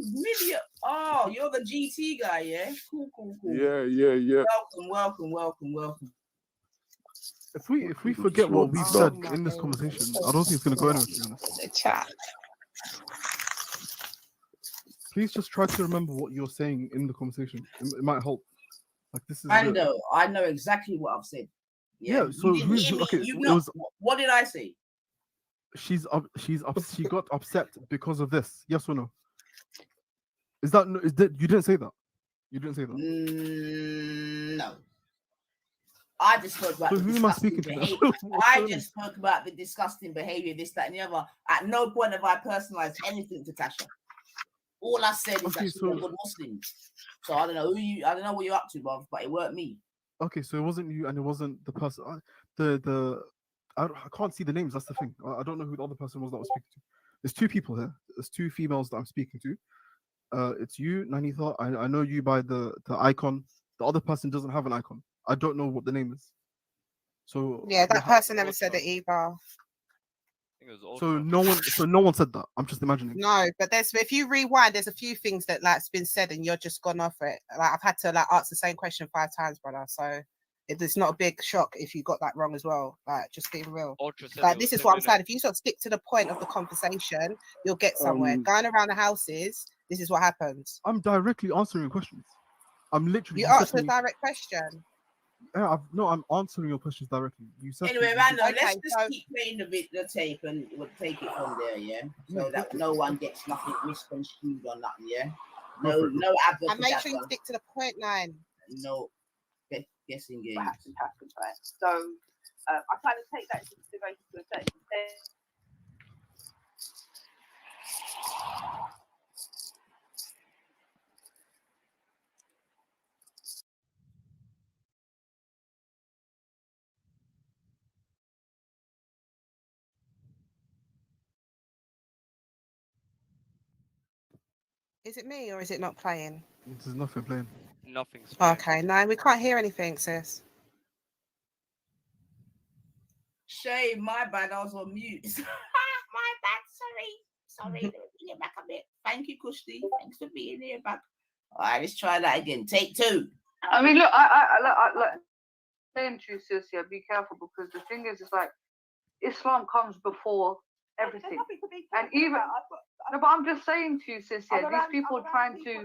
Milio. Oh, you're the GT guy, yeah? Cool. Yeah. Welcome. If we forget what we've said in this conversation, I don't think it's gonna go anywhere, to be honest. The chat. Please just try to remember what you're saying in the conversation. It might help. Like this is. Rando, I know exactly what I've said. Yeah. So what did I say? She got upset because of this. Yes or no? Is that you didn't say that? You didn't say that. No. I just spoke about who am I speaking to? I just spoke about the disgusting behavior, this, that, and the other. At no point have I personalized anything to Tasha. All I said is that she's a good Muslim. So I don't know what you're up to, bruv, but it weren't me. Okay, so it wasn't you, and it wasn't the person. I can't see the names. That's the thing. I don't know who the other person was that I was speaking to. There's two people here. There's two females that I'm speaking to. It's you, Nanitha. I know you by the icon. The other person doesn't have an icon. I don't know what the name is. So Yeah, they that ha- person never said it either. think it was so Ultra. no one said that. I'm just imagining. No, but if you rewind, there's a few things that like's been said and you're just gone off it. Like I've had to like ask the same question 5 times, brother. So it's not a big shock if you got that wrong as well. Like just being real. Ultra said Like it this was is him, what I'm innit? saying. If you sort of stick to the point of the conversation, you'll get somewhere. Going around the houses, this is what happens. I'm directly answering your questions. I'm literally. You said asked to a me- direct question. Yeah, I'm answering your questions directly. You said. Anyway, to me- Randall, let's Okay, just so- keep playing the tape and we'll take it from there, yeah? So Yeah, that no one gets nothing misconstrued on that, yeah? Go for it. No advert. And make sure you stick to the point line. No guessing games. What happens, right? So I kind of take that into consideration to a certain extent. Is it me or is it not playing? There's nothing playing. Nothing's playing. Okay, no, we can't hear anything, sis. Shame, my bad, I was on mute. My bad, sorry. Let me bring it back a bit. Thank you, Kushti. Thanks for being here back. All right, let's try that again. Take 2. I mean, look, I like saying to you, sis, yeah, be careful because the thing is, it's like Islam comes before everything, and even no, but I'm just saying to you, sis, yeah, these people are trying to,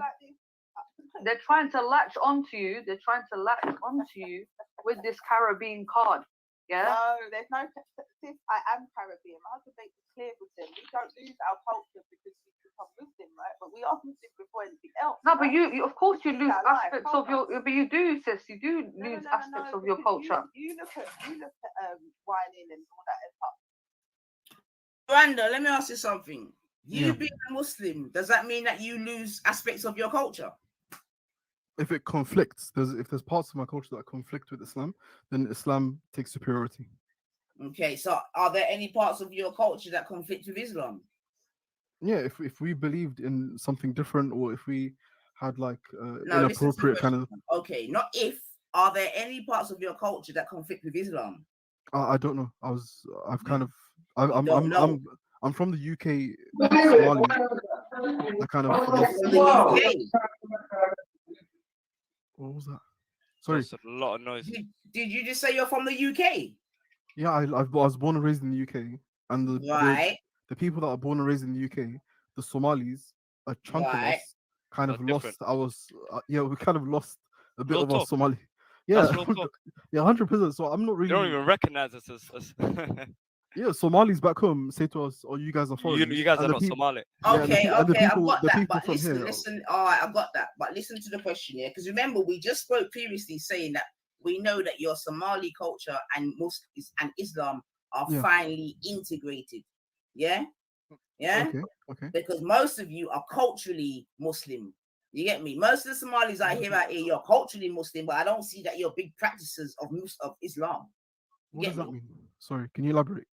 they're trying to latch onto you. They're trying to latch onto you with this Caribbean card. Yeah. No, there's no. Sis, I am Caribbean. My husband makes it clear with them. We don't lose our culture because we become Muslim, right? But we are Muslim before anything else. No, but right? you of course you lose Our life, aspects hold of your. on. But you do, sis. You do No, lose no, aspects of your because culture. You look at whining and all that as well. Brando, let me ask you something. You Yeah. being a Muslim, does that mean that you lose aspects of your culture? If it conflicts, if there's parts of my culture that conflict with Islam, then Islam takes superiority. Okay, so are there any parts of your culture that conflict with Islam? Yeah, if we believed in something different, or if we had like No, listen to the inappropriate kind of, question. Okay, not if. Are there any parts of your culture that conflict with Islam? I don't know. I've kind of, I'm from the UK, Somali. I kind of lost. From the UK. What was that? Sorry. That's a lot of noise. Did you just say you're from the UK? Yeah, I was born and raised in the UK, and the people that are born and raised in the UK, the Somalis, a chunk of Right. us kind of Are lost. different. We kind of lost a bit Real of our talk. Somali. That's Yeah, real talk. yeah, 100%. So I'm not They don't really. even recognize us as. Yeah, Somalis back home say to us, "Oh, you guys are foreigners." you guys And are the not people- Somali. Yeah, Okay, and the okay, people, I've got the that. people But from here. listen. All right, I've got that. But listen to the question here, because remember we just spoke previously saying that we know that your Somali culture and Muslims and Islam are Yeah. finally integrated. Yeah, yeah. Okay. Because most of you are culturally Muslim. You get me? Most of the Somalis I hear out here, you're culturally Muslim, but I don't see that you're big practitioners of Islam. You What get does that me? mean? Sorry, can you elaborate?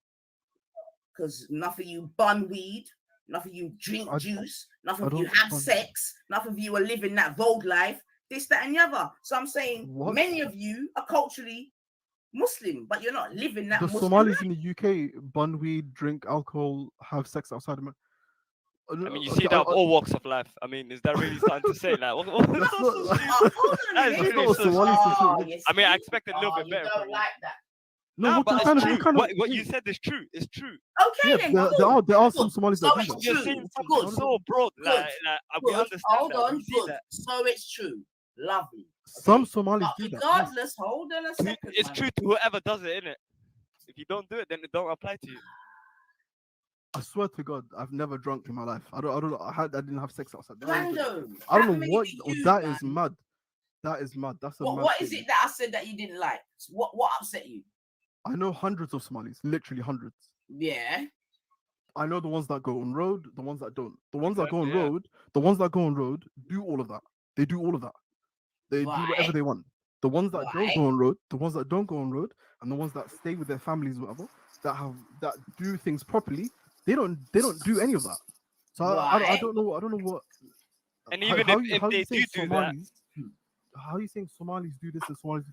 Because nothing you bun weed, nothing you drink juice, nothing I of you don't have bun- sex, nothing of you are living that vogue life, this, that, and the other. So I'm saying What? many of you are culturally Muslim, but you're not living that The Muslim Somalis life. in the UK bun weed, drink alcohol, have sex outside of. I mean, you see that of all walks of life. I mean, is that really something to say? Like, That's not. that is That's really not so a Somali stupid. thing. I mean, I expected a little bit You better from don't you. like that. No, Nah, what but you're it's kind of, true. you're kind of. What you said is true. It's true. Okay, Yeah, then. there are some Good. Somalis So that do it's that. You're true. saying Good. something so broad. Like we Good. understand Hold that. on. We see Good. that. So it's true. Lovely. Some Okay? Somalis But do that. Yes. regardless, hold on a second. It's man. true to whoever does it, innit? If you don't do it, then it don't apply to you. I swear to God, I've never drunk in my life. I didn't have sex outside. Random. I don't That know made what. you, That man. is mad. That is mad. That's a mad. What is statement. it that I said that you didn't like? What upset you? I know hundreds of Somalis, literally hundreds. Yeah. I know the ones that go on road, the ones that don't. The ones that go on Exactly, yeah. road, the ones that go on road do all of that. They do all of that. They do whatever Right. they want. The ones that don't Right. go on road, the ones that don't go on road, and the ones that stay with their families, whatever, that do things properly, they don't do any of that. So I Right. don't know what. And how- even how if you- how they you saying do that, Somalis, how are you saying Somalis do this and Somalis?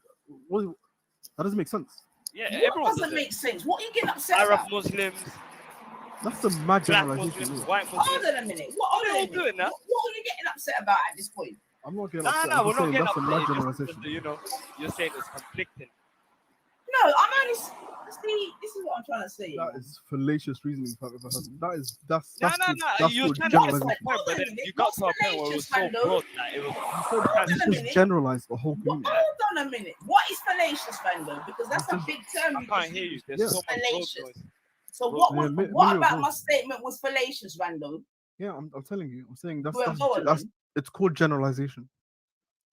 What, that doesn't make sense. Yeah, What everyone does doesn't it. make sense? What are you getting upset Arab about? Muslims, That's a mad black generalization. Muslims, Isn't it? white Muslims. Hold on a minute. What? Hold They on a all minute. do it now. What are you getting upset about at this point? I'm not getting No, upset. no, I'm we're just not saying getting that's a upset. mad It's just generalization. because, you know, you're saying it's conflicting. No, I'm only. See, this is what I'm trying to say. That is fallacious reasoning if I've ever heard it. That's No, that's no, called, no. that's You were called trying to get to a generalization. point, but then you got to a point where it was so broad that it was. You Hold on a just minute. generalize the whole community. Hold on a minute. What is fallacious, Fando? Because that's a big term. I can't hear you. There's so much road fallacious. noise. So Road what? noise. What about my statement was fallacious, Rando? Yeah, I'm telling you. I'm saying Well, go on that's then. it's called generalization.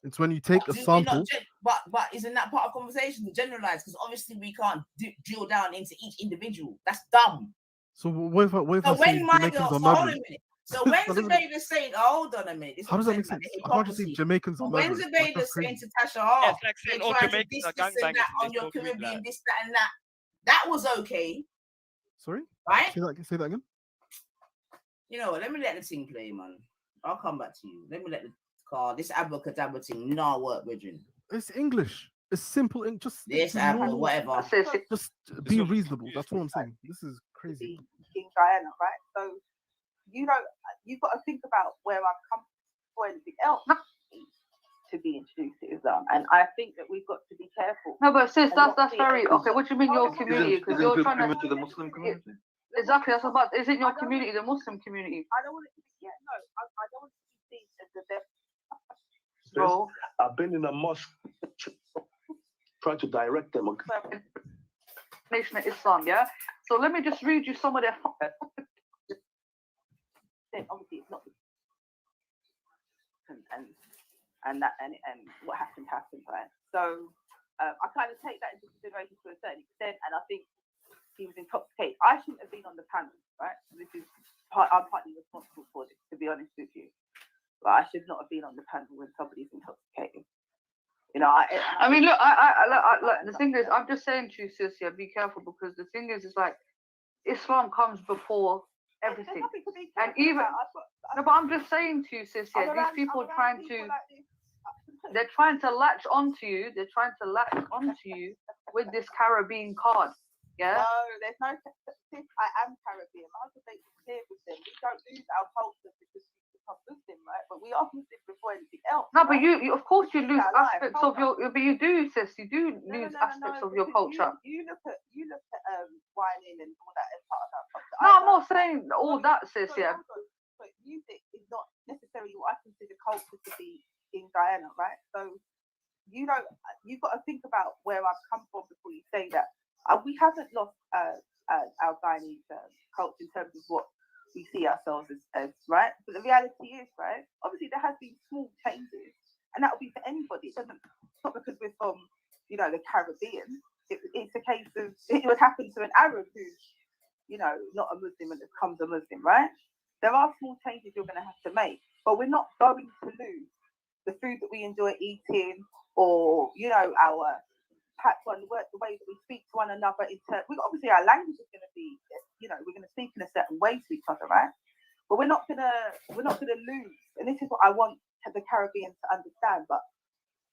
It's when you take a sample. But isn't that part of conversation to generalize? Because obviously we can't drill down into each individual. That's dumb. So what if I say Jamaicans are hold on a Muslims? minute. So when Zubaida saying, hold on a minute. How does that make sense? I can't just say Jamaicans are When murderers. Zubaida That's saying crazy. to Tasha, oh, It's like saying, they're oh, trying to Jamaicans are this and gangbangers that and on they your smoke weed, Caribbean, like. this, that, and that. That was okay. Sorry? Right? Say that again. You know what? Let me let the thing play, man. I'll come back to you. Let me let the car. This abracadabra thing not work, Bridget. It's English. It's simple. Just this apple, whatever. Just be reasonable. That's what I'm saying. This is crazy. In Guyana, right? So you've got to think about where I've come for anything else to be introduced to Islam, and I think that we've got to be careful. No, but sis, that's very okay. What do you mean your community? Because you're trying to the Muslim community. Exactly. That's about. Is it your community, the Muslim community? I don't want it to be. Yeah, no, I don't want it to be seen as the devil. Bro, I've been in a mosque trying to direct them. Nation of Islam, yeah. So let me just read you some of their. Then obviously it's not. And what happened, right? So I kind of take that into consideration to a certain extent, and I think he was intoxicated. I shouldn't have been on the panel, right? I'm partly responsible for this, to be honest with you. But I should not have been on the panel when somebody's intoxicated. You know, I mean, look, I the thing is, I'm just saying to you, sis, yeah, be careful, because the thing is, it's like Islam comes before everything, and even. No, but I'm just saying to you, sis, yeah, these people are trying to. They're trying to latch onto you. They're trying to latch onto you with this Caribbean card. Yeah. No, there's no. I am Caribbean. I have to make it clear with them. We don't lose our culture because we become Muslim, right? But we are Muslim before anything else. No, right? but you of course you lose aspects of your. Hold on. But you do, sis. You do lose aspects of your culture. You look at whining and all that as part of our culture. No, I'm not saying all that, sis. Yeah. But music is not necessarily what I consider culture to be in Guyana, right? So you've got to think about where I've come from before you say that. We haven't lost our Guyanese culture in terms of what we see ourselves as, right? But the reality is, right? Obviously, there has been small changes, and that will be for anybody. It's not because we're from, the Caribbean. It's a case of it would happen to an Arab who's, not a Muslim and becomes a Muslim, right? There are small changes you're going to have to make, but we're not going to lose the food that we enjoy eating, or our the way that we speak to one another. Obviously our language is going to be, we're going to speak in a certain way to each other, right? But we're not gonna lose, and this is what I want the Caribbean to understand. But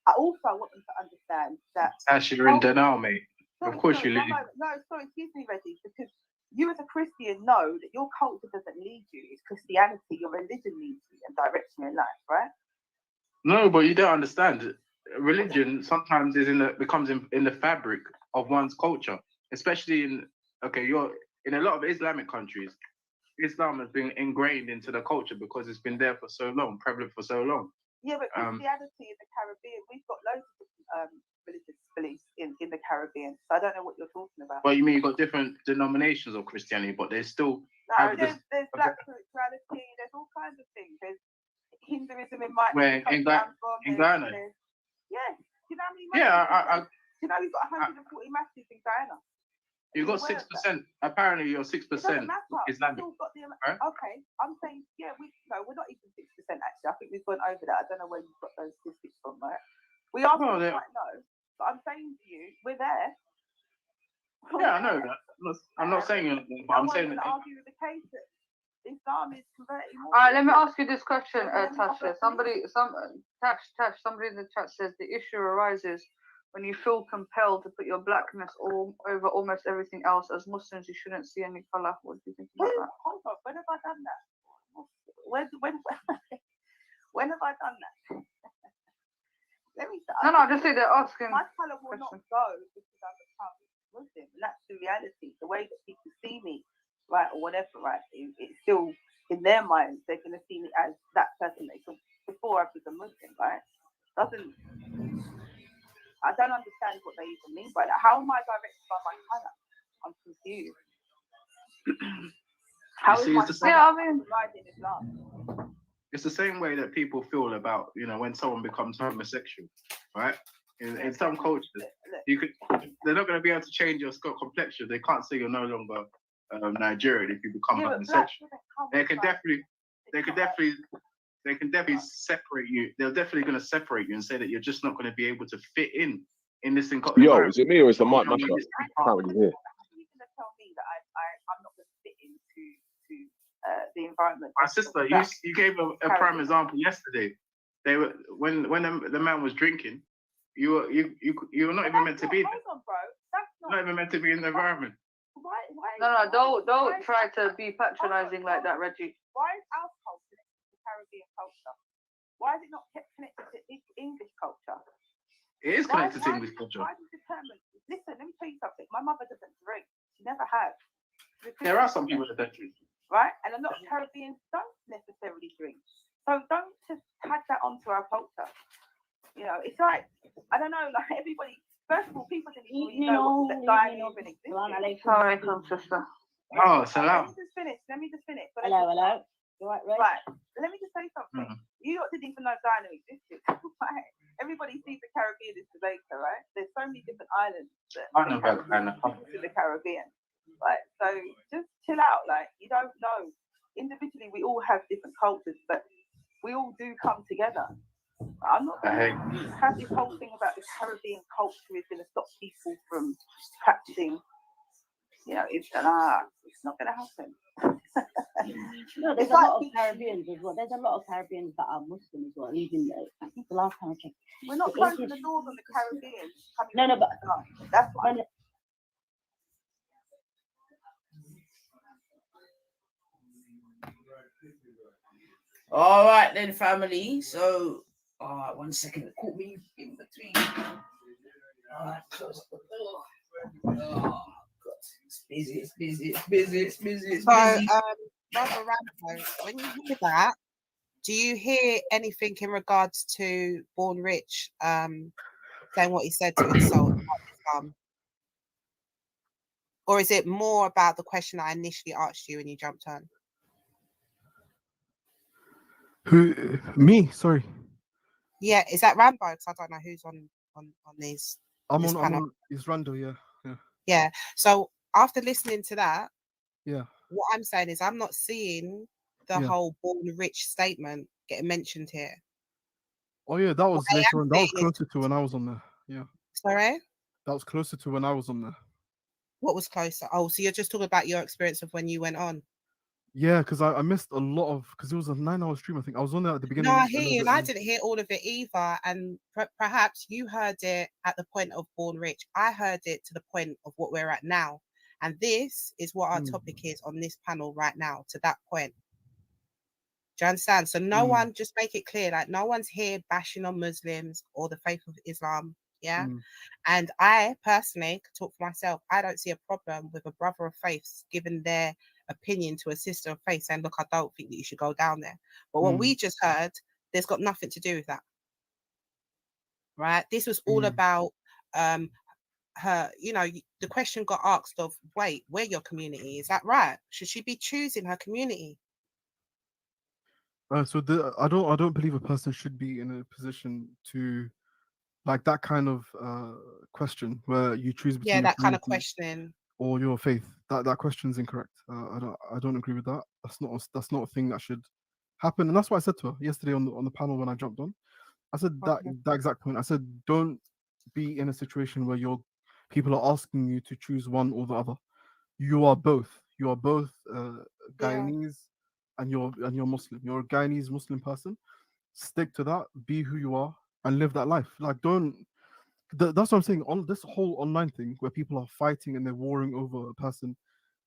I also want them to understand that Actually, you're in denial, mate. Of course you lose. No, sorry, excuse me, Reggie, because you as a Christian know that your culture doesn't lead you. It's Christianity. Your religion leads you and directs you in life, right? No, but you don't understand. Religion sometimes becomes in the fabric of one's culture, especially you're in a lot of Islamic countries. Islam has been ingrained into the culture because it's been there for so long, prevalent for so long. Yeah, but Christianity in the Caribbean, we've got loads of religious beliefs in the Caribbean. So I don't know what you're talking about. Well, you mean you've got different denominations of Christianity, but there's still there's black spirituality. There's all kinds of things. There's Hinduism in my in Guyana. Yeah, you know how many? Yeah, you know we've got 140 masjids in Guyana. You've got 6%. Apparently, you're 6% Islamic. Right? Okay, I'm saying we're not even 6% actually. I think we've gone over that. I don't know where you've got those statistics from, right? We are quite low, but I'm saying to you, we're there. Yeah, I know that. I'm not saying anything, but I'm saying that. Argue with the case that Islam is converting more. All right, let me ask you this question, Tasha. Somebody in the chat says the issue arises when you feel compelled to put your blackness all over almost everything else. As Muslims, you shouldn't see any color. What do you think about that? Hold on, when have I done that? When when have I done that? Let me start. No, just say they're asking. My color will not go because I've become Muslim. And that's the reality. The way that people see me, right, or whatever, right, it's still in their minds. They're going to see me as that person they saw before I was a Muslim, right? I don't understand what they even mean by that. How am I directed by my color? I'm confused. How is my color riding Islam? It's the same way that people feel about, when someone becomes homosexual, right? In some cultures, they're not going to be able to change your complexion. They can't say you're no longer Nigerian if you become homosexual. They can definitely separate you. They're definitely going to separate you and say that you're just not going to be able to fit in this thing. Yo, is it me or is the mic much up? I can't really hear. You're going to tell me that I'm not going to fit into the environment. My sister, you gave a prime example yesterday. They were when the man was drinking. You were not even meant to be. Hold on, bro. That's not even meant to be in the environment. Why? No, don't try to be patronizing like that, Reggie. Why is our culture connected to Caribbean culture? Why is it not connected to English culture? It is connected to English culture. Why is it determined? Listen, let me tell you something. My mother doesn't drink. She never has. There are some people that don't drink. Right? And a lot of Caribbeans don't necessarily drink. So don't just tag that onto our culture. It's like, I don't know, like everybody, first of all, people didn't even know that dining even existed. Sorry, sister. Oh, salam. Let me just finish. But Hello. Right. Let me just say something. You lot didn't even know dining existed. Right? Everybody sees the Caribbean as Jamaica, right? There's so many different islands in the Caribbean. Right, so just chill out. Like, you don't know. Individually, we all have different cultures, but we all do come together. I'm not going to have this whole thing about the Caribbean culture is going to stop people from practicing. It's not going to happen. No, there's a lot of Caribbeans as well. There's a lot of Caribbeans that are Muslim as well. Even I think the last time I checked, we're not closing the doors on the Caribbean. No, but that's why. All right then, family. So, 1 second. It caught me in between. Close up the door. Oh, God. It's busy. Brother Rambo, when you hear that, do you hear anything in regards to Born Rich saying what he said to insult Islam? Or is it more about the question I initially asked you and you jumped on? Who? Me? Sorry. Yeah, is that Rambo? Because I don't know who's on these. I'm this on. panel. I'm on. It's Rando. Yeah. Yeah. So after listening to that, yeah, what I'm saying is I'm not seeing the whole Born Rich statement getting mentioned here. Oh yeah, that was later on. That was closer to when I was on there. Yeah. Sorry. That was closer to when I was on there. What was closer? Oh, so you're just talking about your experience of when you went on. Yeah, because I missed a lot of, because it was a 9-hour stream. I think I was on there at the beginning. No, I hear you, and I didn't hear all of it either. And perhaps you heard it at the point of Born Rich. I heard it to the point of what we're at now, and this is what our topic is on this panel right now. To that point, do you understand? So no one, just make it clear, like no one's here bashing on Muslims or the faith of Islam. Yeah, and I personally could talk for myself. I don't see a problem with a brother of faith giving their opinion to a sister of faith saying, look, I don't think that you should go down there. But what we just heard, there's got nothing to do with that. Right? This was all about her, the question got asked of, wait, we're your community. Is that right? Should she be choosing her community? So I don't believe a person should be in a position to like that kind of question where you choose between that kind of questioning or your faith. That question is incorrect. I don't agree with that. That's not a thing that should happen. And that's what I said to her yesterday on the panel when I jumped on. I said that exact point. I said, don't be in a situation where people are asking you to choose one or the other. You are both. You are both Guyanese and you're Muslim. You're a Guyanese Muslim person. Stick to that. Be who you are and live that life. Like don't That's what I'm saying. On this whole online thing where people are fighting and they're warring over a person,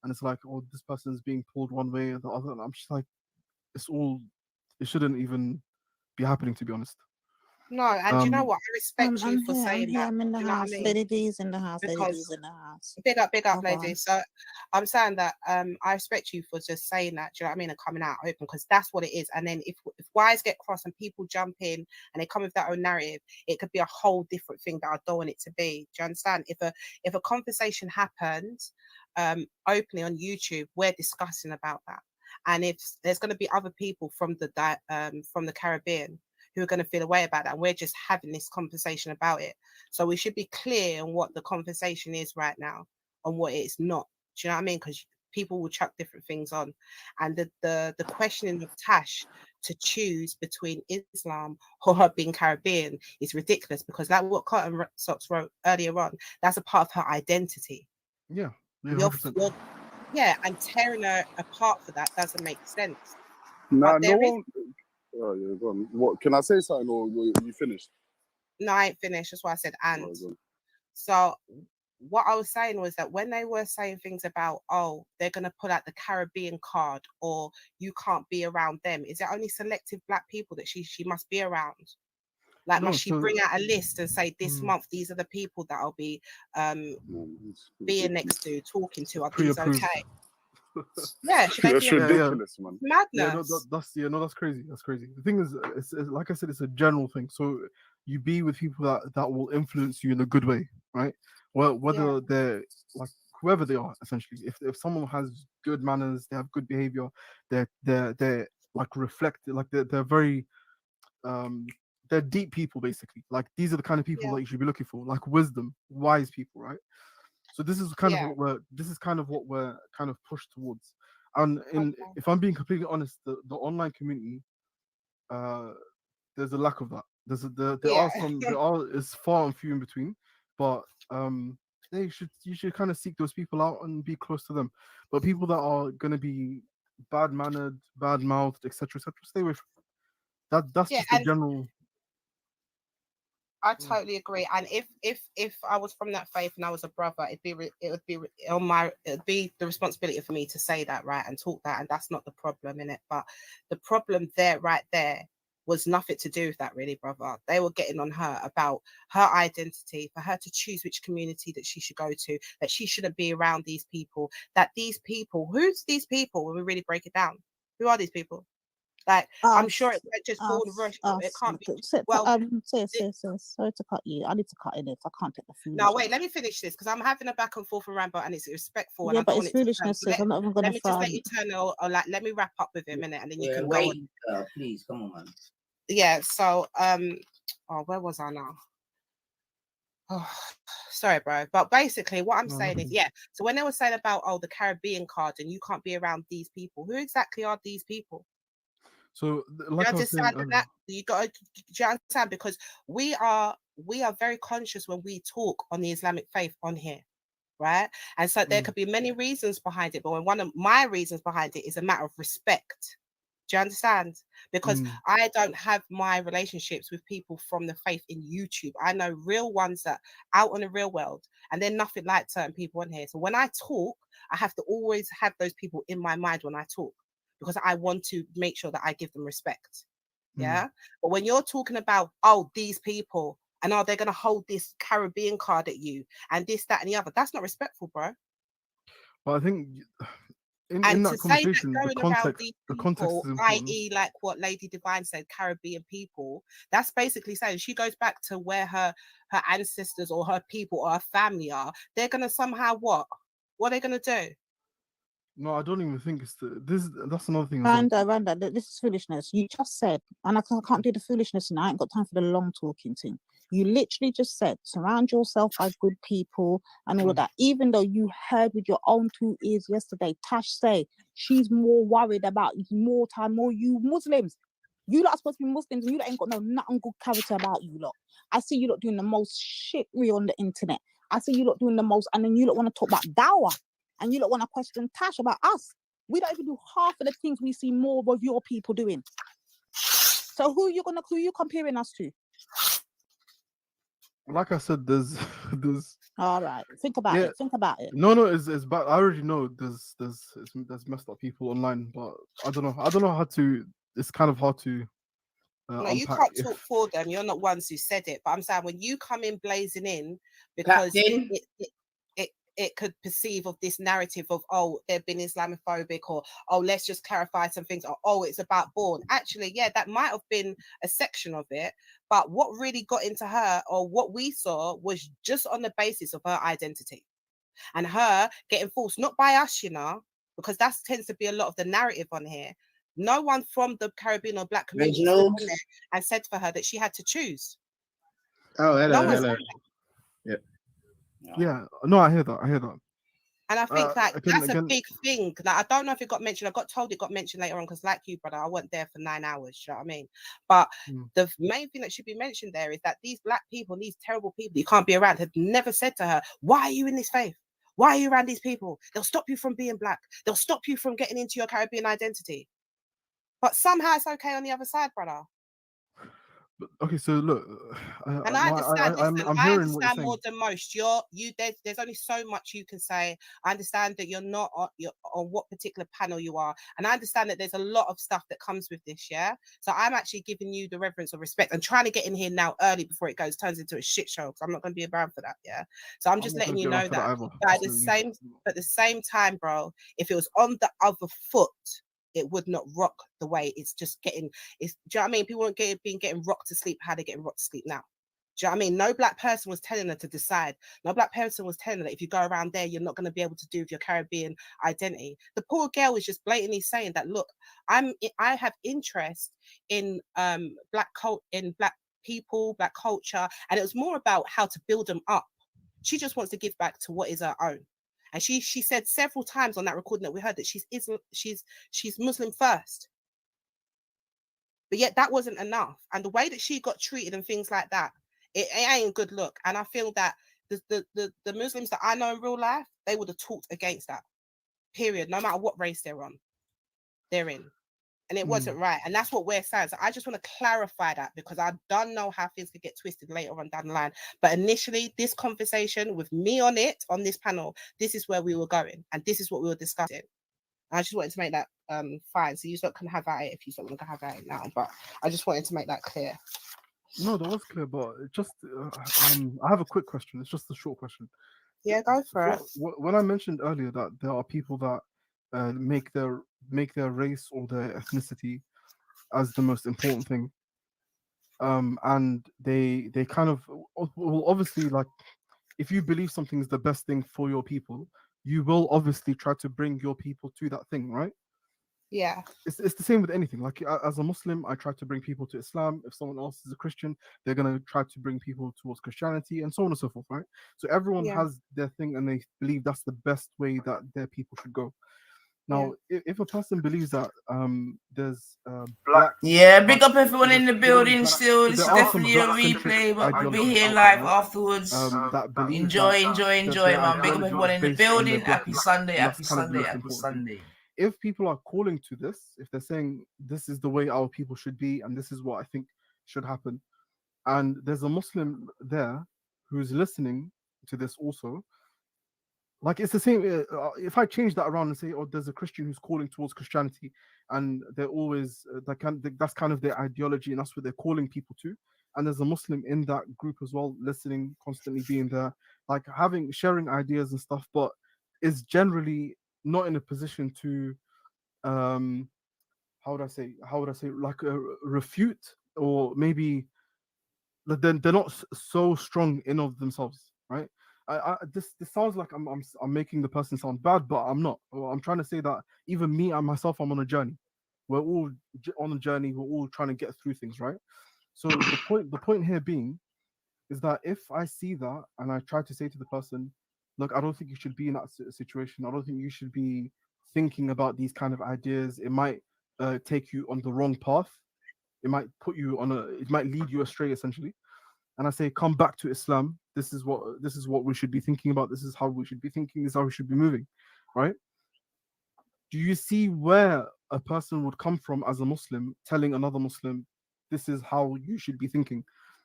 and it's like, oh, this person's being pulled one way or the other. And I'm just like, it shouldn't even be happening, to be honest. No, and you know Um, what? I respect you I'm for here. saying that. I'm in the Do you know what I house. mean? Lady D's in the house. Lady Because D's in the house. big up, Oh, go lady. on. So I'm saying that I respect you for just saying that. Do you know what I mean? And coming out open, because that's what it is. And then if wires get crossed and people jump in and they come with their own narrative, it could be a whole different thing that I don't want it to be. Do you understand? If a conversation happens openly on YouTube, we're discussing about that. And if there's going to be other people from the Caribbean who are going to feel away about that, and we're just having this conversation about it. So we should be clear on what the conversation is right now, on what it's not. Do you know what I mean? Because people will chuck different things on. And the questioning of Tash to choose between Islam or her being Caribbean is ridiculous, because like what Cotton Socks wrote earlier on, that's a part of her identity. Yeah, yeah, and tearing her apart for that doesn't make sense. Nah, But no there is one. Oh, yeah, go on. What can I say something, or you finished? no, I ain't finished. That's why I said and. Right, go on. So what I was saying was that when they were saying things about, oh, they're going to pull out the Caribbean card, or you can't be around them, is it only selective Black people that she must be around? Like, No, must she so- bring out a list and say, this month, these are the people that I'll be being next to, talking to, are these Pre-approved. okay? Yeah, should they That's be ridiculous, man. madness? That's crazy. That's crazy. The thing is, it's like I said, it's a general thing. So you be with people that will influence you in a good way, right? Well, whether they're like whoever they are, essentially. If someone has good manners, they have good behavior, they're like reflected, like they're very they're deep people, basically. Like these are the kind of people that you should be looking for, like wisdom, wise people, right? So this is kind of what we're kind of pushed towards. And if I'm being completely honest, the online community, there's a lack of that. It's far and few in between, but you should kind of seek those people out and be close to them. But people that are gonna be bad mannered, bad mouthed, etc., stay away from that. That's just the general. I totally agree. And if I was from that faith and I was a brother, it would be the responsibility for me to say that, right, and talk that. And that's not the problem in it. But the problem right there was nothing to do with that, really, brother. They were getting on her about her identity, for her to choose which community that she should go to, that she shouldn't be around these people, who's these people when we really break it down? Who are these people? Like, I'm sure it won't just fall the rush. It can't be. Sorry to cut you. I need to cut in it. I can't take the food. No, wait, let me finish this, because I'm having a back and forth and ramble, and it's respectful. Yeah, and but it's foolishness, sis. I'm not even gonna. Let me just let you turn, or like, let me wrap up with him, and then you can go on. Please, come on, man. Yeah. So, where was I now? Oh, sorry, bro. But basically, what I'm saying is, so when they were saying about, the Caribbean card and you can't be around these people, who exactly are these people? So, like I was saying, you got to, do you understand? Because we are very conscious when we talk on the Islamic faith on here, right? And so there could be many reasons behind it, but one of my reasons behind it is a matter of respect. Do you understand? Because I don't have my relationships with people from the faith in YouTube. I know real ones that out in the real world, and they're nothing like certain people on here. So when I talk, I have to always have those people in my mind when I talk, because I want to make sure that I give them respect. Yeah. But when you're talking about, these people, and they're going to hold this Caribbean card at you and this, that, and the other, that's not respectful, bro. Well, I think in that conversation, the context is important. I.e., like what Lady Divine said, Caribbean people, that's basically saying she goes back to where her ancestors or her people or her family are. They're going to somehow what? What are they going to do? No, I don't even think it's that's another thing. Randa, this is foolishness. You just said, and I can't do the foolishness, and I ain't got time for the long talking thing. You literally just said, surround yourself by good people and all of that. Even though you heard with your own 2 ears yesterday, Tash say she's more worried about more you Muslims. You lot are supposed to be Muslims, and you lot ain't got nothing good character about you lot. I see you lot doing the most shittery on the internet. I see you lot doing the most, and then you lot want to talk about dawah. And you don't want to question Tash about us. We don't even do half of the things we see more of your people doing. So who you comparing us to? like I said, there's All right, think about yeah. it. Think about it. No, it's bad. I already know there's messed up people online, but I don't know how to. It's kind of hard to No, you unpack. can't talk for them. You're not ones who said it. But I'm saying when you come in blazing in, because Captain. it could perceive of this narrative of, oh, they've been Islamophobic, or, oh, let's just clarify some things, or, oh, it's about born. Actually, yeah, that might have been a section of it. But what really got into her, or what we saw, was just on the basis of her identity and her getting forced, not by us, you know, because that tends to be a lot of the narrative on here. No one from the Caribbean or Black community stood on there and said for her that she had to choose. Oh, hello, No one said hello. that. Yeah. Yeah, no, I hear that. And I think like again, that's a big thing. Like, I don't know if it got mentioned. I got told it got mentioned later on because, like you, brother, I wasn't there for 9 hours. You know what I mean? But the main thing that should be mentioned there is that these Black people, these terrible people you can't be around, had never said to her, "Why are you in this faith? Why are you around these people? They'll stop you from being Black. They'll stop you from getting into your Caribbean identity." But somehow it's okay on the other side, brother. Okay, so look, And I understand. Listen, I'm I hearing what you're understand saying. more than most. There's only so much you can say. I understand that you're not on what particular panel you are, and I understand that there's a lot of stuff that comes with this. Yeah, so I'm actually giving you the reverence of respect and trying to get in here now early before it turns into a shit show, because I'm not going to be around for that. Yeah, so I'm just letting you know that. But at the same time, bro, if it was on the other foot, it would not rock the way it's just getting. Do you know what I mean? People weren't getting rocked to sleep how they're getting rocked to sleep now. Do you know what I mean? No Black person was telling her to decide. No Black person was telling her that if you go around there, you're not going to be able to do with your Caribbean identity. The poor girl was just blatantly saying that, look, I have interest in Black people, Black culture, and it was more about how to build them up. She just wants to give back to what is her own. And she said several times on that recording that we heard that she's Muslim first. But yet that wasn't enough. And the way that she got treated and things like that, it ain't a good look. And I feel that the Muslims that I know in real life, they would have talked against that. Period. No matter what race they're in. And it wasn't right. And that's what we're saying. So I just want to clarify that, because I don't know how things could get twisted later on down the line. But initially, this conversation with me on this panel, this is where we were going. And this is what we were discussing. I just wanted to make that fine. So you lot can have at it if you don't want to have at it now. But I just wanted to make that clear. No, that was clear, but just I have a quick question. It's just a short question. Yeah, go for it. When I mentioned earlier that there are people that make their race or their ethnicity as the most important thing, and they kind of, well, obviously, like, if you believe something is the best thing for your people, you will obviously try to bring your people to that thing, right? Yeah. It's the same with anything. Like, as a Muslim, I try to bring people to Islam. If someone else is a Christian, they're gonna try to bring people towards Christianity, and so on and so forth, right? So everyone has their thing, and they believe that's the best way that their people should go. Now, if a person believes that there's Black, big up everyone in the building. Still, this is definitely a replay, but we'll be here live afterwards. Enjoy, man. Big up everyone in the building. Happy Sunday. If people are calling to this, if they're saying this is the way our people should be, and this is what I think should happen, and there's a Muslim there who's listening to this also, like, it's the same. If I change that around and say, oh, there's a Christian who's calling towards Christianity, and they're always that's kind of their ideology, and that's what they're calling people to, and there's a Muslim in that group as well, listening, constantly being there, like sharing ideas and stuff, but is generally not in a position to how would I say like refute, or maybe they're not so strong in of themselves, right? This sounds like I'm making the person sound bad, but I'm not. I'm trying to say that even me and myself, I'm on a journey. We're all on a journey. We're all trying to get through things, right? So the point here being is that if I see that and I try to say to the person, look, I don't think you should be in that situation. I don't think you should be thinking about these kind of ideas. It might take you on the wrong path. It might it might lead you astray, essentially. And I say, come back to Islam. This is what we should be thinking about. This is how we should be thinking. This is how we should be moving, right? Do you see where a person would come from as a Muslim telling another Muslim, this is how you should be thinking?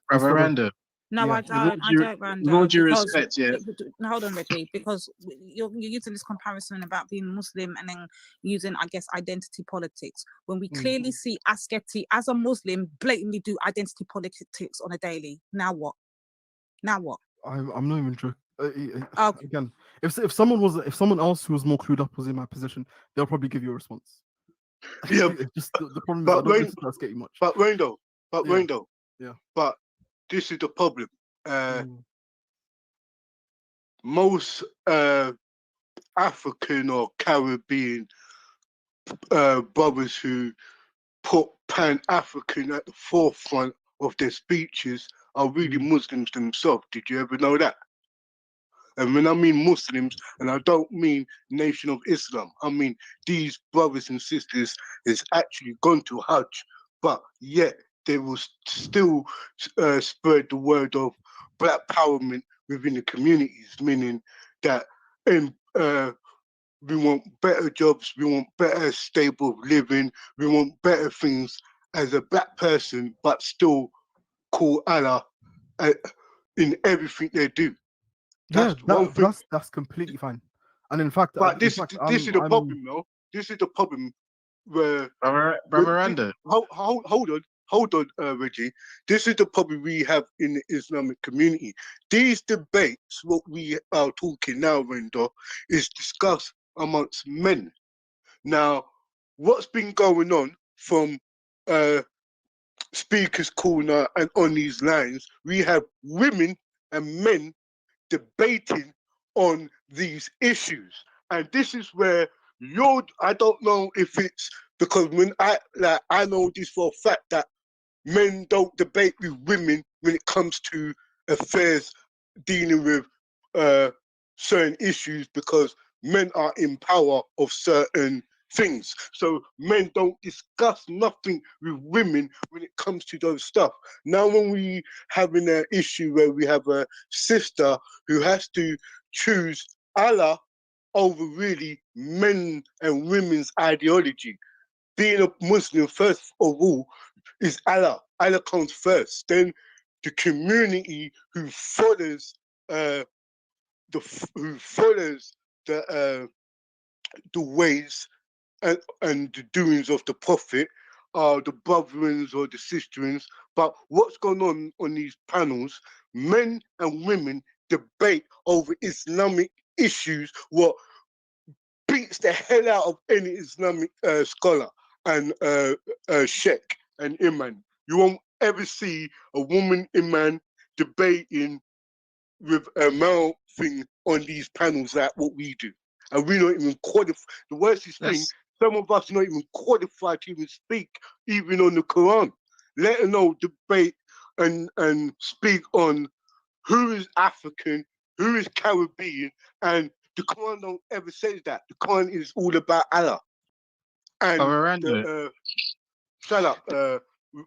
Brother Random, No, Yeah. I don't. I don't, With all Rando. due Because respect, yeah. no, hold on, Reggie. Because you're using this comparison about being Muslim and then using, I guess, identity politics. When we clearly see Asketi as a Muslim blatantly do identity politics on a daily. Now what? Now what? I'm not even joking. Okay. Again, if someone else who was more clued up was in my position, they'll probably give you a response. Yeah, It's just the problem is but I don't Rain, listen to Asketi much. but Raindo, but Yeah. Raindo, Yeah. but this is the problem. Most African or Caribbean brothers who put Pan-African at the forefront of their speeches are really Muslims themselves. Did you ever know that? And when I mean Muslims, and I don't mean Nation of Islam, I mean these brothers and sisters has actually gone to Hajj, but yet they will still spread the word of black empowerment within the communities, meaning that we want better jobs, we want better stable living, we want better things as a black person, but still call Allah in everything they do. Yeah, That's one thing. that's completely fine. And in fact, But this is the problem, though. This is the problem where Brother Rando. Hold on, Reggie. This is the problem we have in the Islamic community. These debates, what we are talking now, Rendo, is discussed amongst men. Now, what's been going on from Speaker's Corner and on these lines, we have women and men debating on these issues. And this is where I don't know if it's because when I know this for a fact that men don't debate with women when it comes to affairs dealing with certain issues because men are in power of certain things. So men don't discuss nothing with women when it comes to those stuff. Now when we having an issue where we have a sister who has to choose Allah over really men and women's ideology. Being a Muslim, first of all, is Allah. Allah comes first. Then the community who follows the ways and the doings of the Prophet are the brethrens or the sisterins. But what's going on these panels, men and women debate over Islamic issues, what beats the hell out of any Islamic scholar and sheikh and imam. You won't ever see a woman imam debating with a male thing on these panels like what we do. And we don't even qualify. The worst thing, some of us are not even qualified to even speak, even on the Quran, let alone debate and speak on who is African, who is Caribbean, and the Quran don't ever say that. The Quran is all about Allah. And shut up,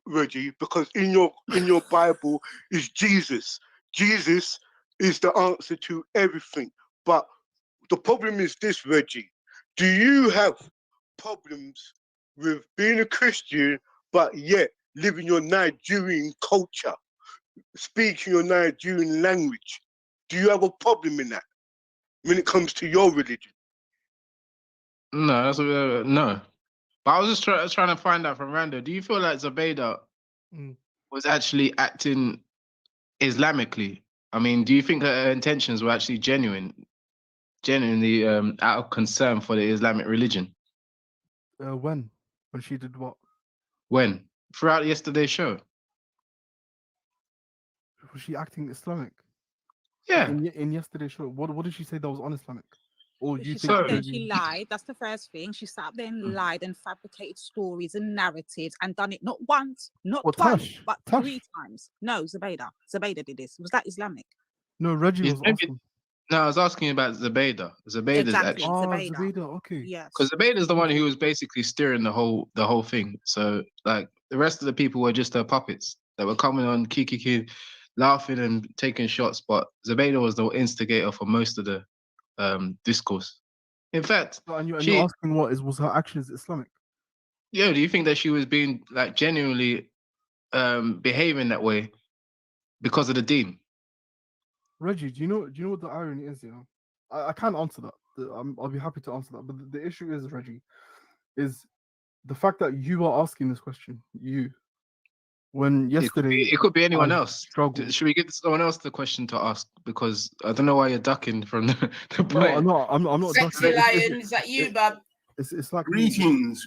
Reggie, because in your Bible is Jesus. Jesus is the answer to everything. But the problem is this, Reggie. Do you have problems with being a Christian, but yet living your Nigerian culture, speaking your Nigerian language? Do you have a problem in that when it comes to your religion? No, that's no. But I was just trying to find out from Rando. Do you feel like Zubaydah was actually acting Islamically? I mean, do you think her intentions were actually genuinely out of concern for the Islamic religion? When she did what? When? Throughout yesterday's show. Was she acting Islamic? Yeah. In yesterday's show, what did she say that was un-Islamic? Or you She think sat up there and she lied. That's the first thing. She sat up there and lied and fabricated stories and narratives and done it not once, not twice, Tash? but 3 times. No, Zubaydah. Zubaydah did this. Was that Islamic? No, Reggie was asking. No, I was asking about Zubaydah. Zubaydah's Exactly, actually. Zubaydah. Okay. Yes. Because Zubaydah's the one who was basically steering the whole thing. So like the rest of the people were just her puppets that were coming on kiki, laughing and taking shots. But Zubaydah was the instigator for most of the discourse. In fact, And you're asking was her actions Islamic? Yeah, do you think that she was being like genuinely behaving that way because of the dean. Reggie, do you know what the irony is? Yeah, I can't answer that. I'll be happy to answer that. But the issue is, Reggie, is the fact that you are asking this question. When yesterday It could be anyone I else. struggled. Should we get someone else the question to ask? Because I don't know why you're ducking from the No, point. I'm not. Sexy Lion, is that you, bub? It's like Greetings.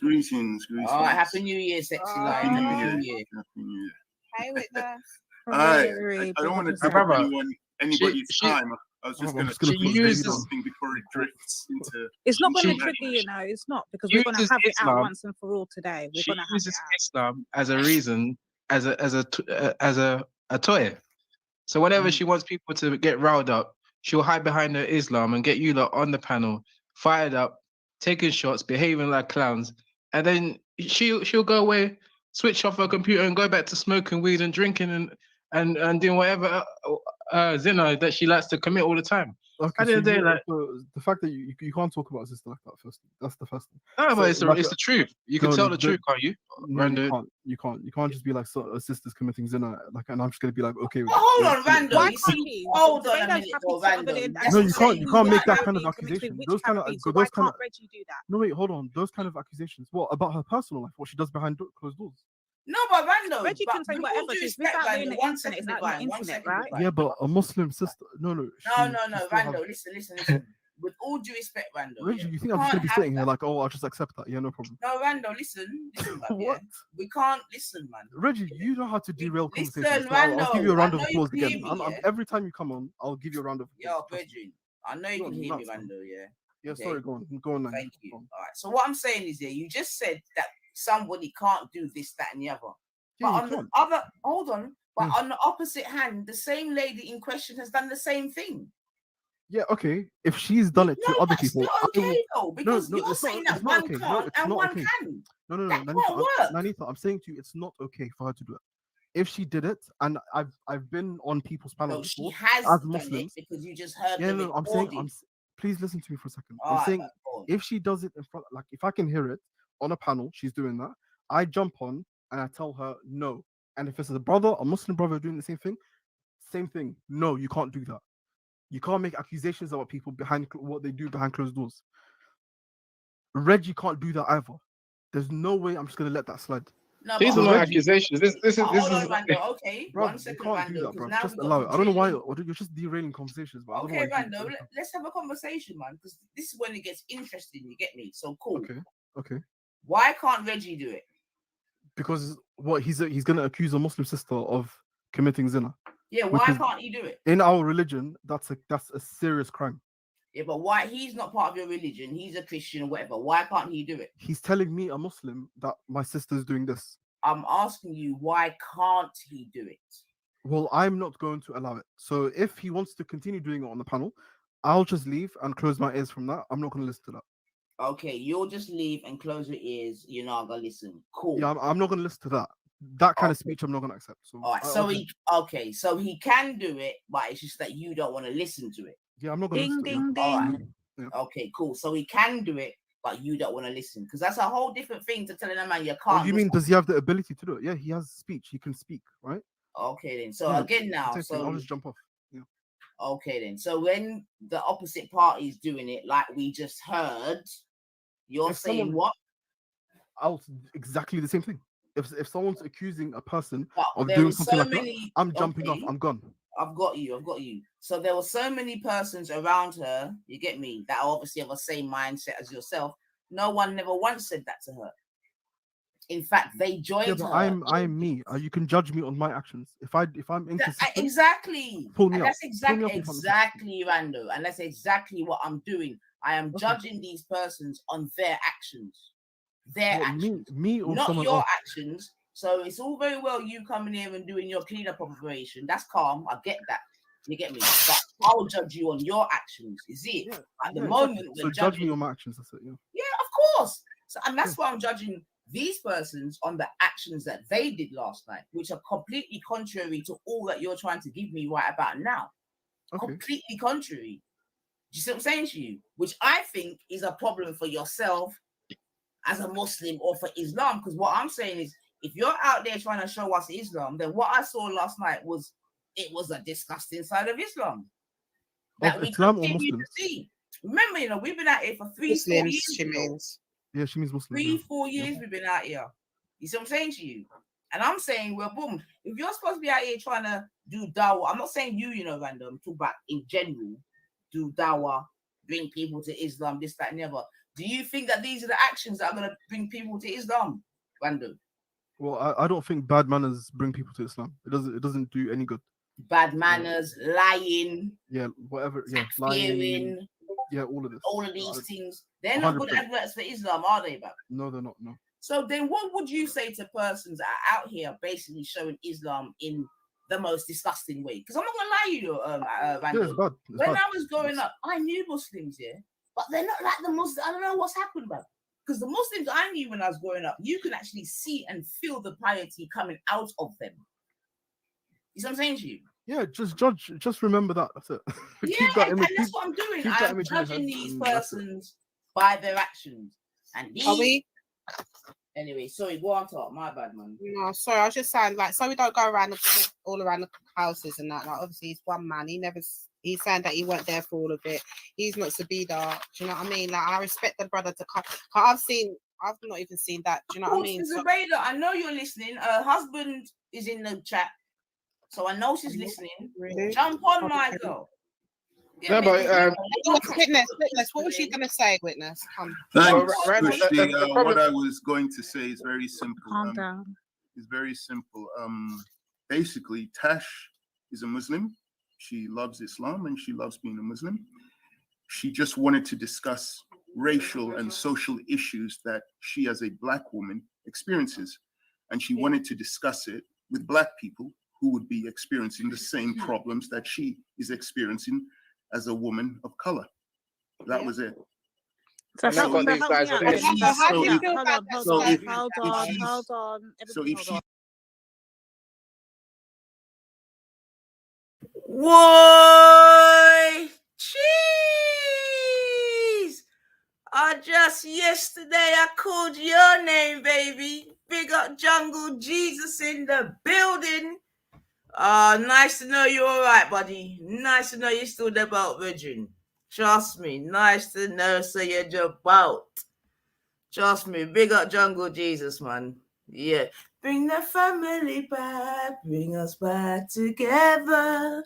All right, Happy New Year, Sexy Lion. Happy New Year. Happy New Year. Hey, witness. I don't want to take up anybody's time. I was just going to say something before it drifts into. It's not going to trigger you now. It's not, because we're going to have it out once and for all today. We're going to have it uses out. Islam as a reason, as a toy. So whenever she wants people to get riled up, she'll hide behind her Islam and get you lot on the panel, fired up, taking shots, behaving like clowns, and then she'll go away, switch off her computer, and go back to smoking weed and drinking and doing whatever zina that she likes to commit all the time. Okay, At the end of the day, like, so the fact that you can't talk about a sister like that first, that's the first thing. no, but So, it's the truth. You can tell the truth, can't you? No, Rando? you can't just be like, so a sister's committing zina, like, and I'm just gonna be like, okay. Hold on, Rando. You see, hold on a minute, though, Rando. No, you can't make that kind of With accusation. which Those kind of so why can't Reggie do that? No, wait, hold on. Those kind of accusations. What about her personal life? What she does behind closed doors? No, but Rando. Reggie can say with all whatever. due She's respect, without doing Rando, the one internet. second, It's not Divine, internet, one second, right? Divine. Yeah, but a Muslim sister. No. No, Rando. Listen. With all due respect, Rando. Reggie, you think I'm just gonna be sitting here like, oh, I'll just accept that? Yeah, no problem. No, Rando, listen, man, What? We can't listen, man. Reggie, you know how to derail Listen, conversations. So I'll give you a Rando, round of I know you applause can hear again. me, yeah? Every time you come on, I'll give you a round of applause. Yo, Reggie, I know you You're can hear me, nuts, man. Rando, yeah? Yeah, Okay. sorry, go on now. Thank you. All right, so what I'm saying is, you just said that somebody can't do this, that, and the other. Yeah, But you on can't. the other, hold on, but on the opposite hand, the same lady in question has done the same thing. Yeah, okay. If she's done it to other people, Not okay, though, because you're saying that one okay. can't It's and not one okay. can. No, That Nanita, can't work. Nanita, I'm saying to you, it's not okay for her to do it. If she did it, and I've been on people's panels No, she before has as done Muslims. it because you just heard Yeah, the no, I'm saying, recording. please listen to me for a second. All I'm right, saying man, go on. if she does it in front, like if I can hear it on a panel, she's doing that. I jump on and I tell her no. And if it's a brother, a Muslim brother doing the same thing. No, you can't do that. You can't make accusations about people behind what they do behind closed doors. Reggie can't do that either. There's no way I'm just gonna let that slide. No, these are not accusations. This is hold on, Rando. Okay, Bro, 1 second, you can't Rando. do that, bro. Because now Just we've allow got it. I don't know why confusion. you're just derailing conversations, but I don't know Okay, why you do Rando, that. let's have a conversation, man. Because this is when it gets interesting. You get me? So cool. Okay. Why can't Reggie do it? Because what he's gonna accuse a Muslim sister of committing zina. Yeah, which why is- can't he do it? In our religion, that's a serious crime. Yeah, but why? He's not part of your religion. He's a Christian or whatever. Why can't he do it? He's telling me, a Muslim, that my sister's doing this. I'm asking you, why can't he do it? Well, I'm not going to allow it. So if he wants to continue doing it on the panel, I'll just leave and close my ears from that. I'm not going to listen to that. Okay, you'll just leave and close your ears. You're not gonna listen. Cool. Yeah, I'm not going to listen to that. That kind of speech, I'm not going to accept. So, All right. So he can do it, but it's just that you don't want to listen to it. Yeah, I'm not going to listen to it. All right. Okay, cool. So he can do it, but you don't want to listen because that's a whole different thing to telling a man you can't. Oh, you mean does he have the ability to do it? Yeah, he has speech. He can speak, right? Okay, then. So Yeah, again, now, same thing. so I'll just jump off. Yeah. Okay, then. So when the opposite party is doing it, like we just heard, you're If saying someone- what? Exactly the same thing. If someone's accusing a person of there doing was something so like many- that, I'm jumping off. okay. I'm gone. I've got you. So there were so many persons around her, you get me, that obviously have the same mindset as yourself. No one never once said that to her. In fact, they joined Yeah, but her. I'm me. You can judge me on my actions. If I'm inconsistent, Exactly. pull me And up. that's Pull me up if I'm exactly, Rando. And that's exactly what I'm doing. I am judging these persons on their actions. Their What, actions. me or not someone your else? actions. So it's all very well you coming here and doing your cleanup operation. That's calm. I get that. You get me? But I'll judge you on your actions. You see it? At the Yeah, moment, exactly. we're So judge judging. me on my actions. That's it. Yeah. Yeah, of course. So, and that's why I'm judging these persons on the actions that they did last night, which are completely contrary to all that you're trying to give me right about now. Completely contrary. Do you see what I'm saying to you? Which I think is a problem for yourself as a Muslim or for Islam. Because what I'm saying is, if you're out there trying to show us Islam, then what I saw last night was it was a disgusting side of Islam that we Islam or continue to Muslims? see. Remember, you know, we've been out here for 3-4 Muslims, years. she you know. means. Yeah, she means Muslims. 3-4 years we've been out here. You see what I'm saying to you? And I'm saying, well, boom, if you're supposed to be out here trying to do dawah, I'm not saying you know, random, talk about in general, do dawah, bring people to Islam, this, that, and the other. Do you think that these are the actions that are going to bring people to Islam, random? Well, I don't think bad manners bring people to Islam. It doesn't do any good. Bad manners, lying, Yeah, whatever. Yeah, fearing, lying. Yeah, all of this. all of these things. They're not good 100%. adverts for Islam, are they, bro? No, they're not. No. So then what would you say to persons that are out here basically showing Islam in the most disgusting way? Because I'm not going to lie to you, Randall. Yeah, it's bad. When I was growing up, I knew Muslims, yeah, but they're not like the Muslims. I don't know what's happened, man. Because the Muslims I knew when I was growing up, you can actually see and feel the piety coming out of them. You see what I'm saying to you? Yeah, just remember that. That's it. Yeah, and that's what I'm doing. I'm judging these persons by their actions. And these... Anyway, sorry, go on top. My bad, man. No, sorry, I was just saying, like, so we don't go around all around the houses and that. Like, obviously, he's one man. He's saying that he weren't there for all of it. He's not Sabida. Do you know what I mean? Like, I respect the brother to come. I've not even seen that. Do you know what I mean? Zabeda, I know you're listening. Her husband is in the chat, so I know she's listening. Really? Jump on, my girl. Yeah, but witness, what was she gonna say, witness? Thanks, Christy. What I was going to say is very simple. Calm down. It's very simple. Basically, Tash is a Muslim. She loves Islam and she loves being a Muslim. She just wanted to discuss racial and social issues that she, as a Black woman, experiences, and she wanted to discuss it with Black people who would be experiencing the same problems that she is experiencing as a woman of color. That was it. So hold on. Why? Jeez! Just yesterday I called your name, baby. Big up Jungle Jesus in the building. Nice to know you're all right, buddy. Nice to know you're still the boat virgin. Trust me. Nice to know so you're the boat. Trust me. Big up Jungle Jesus, man. Yeah. Bring the family back. Bring us back together.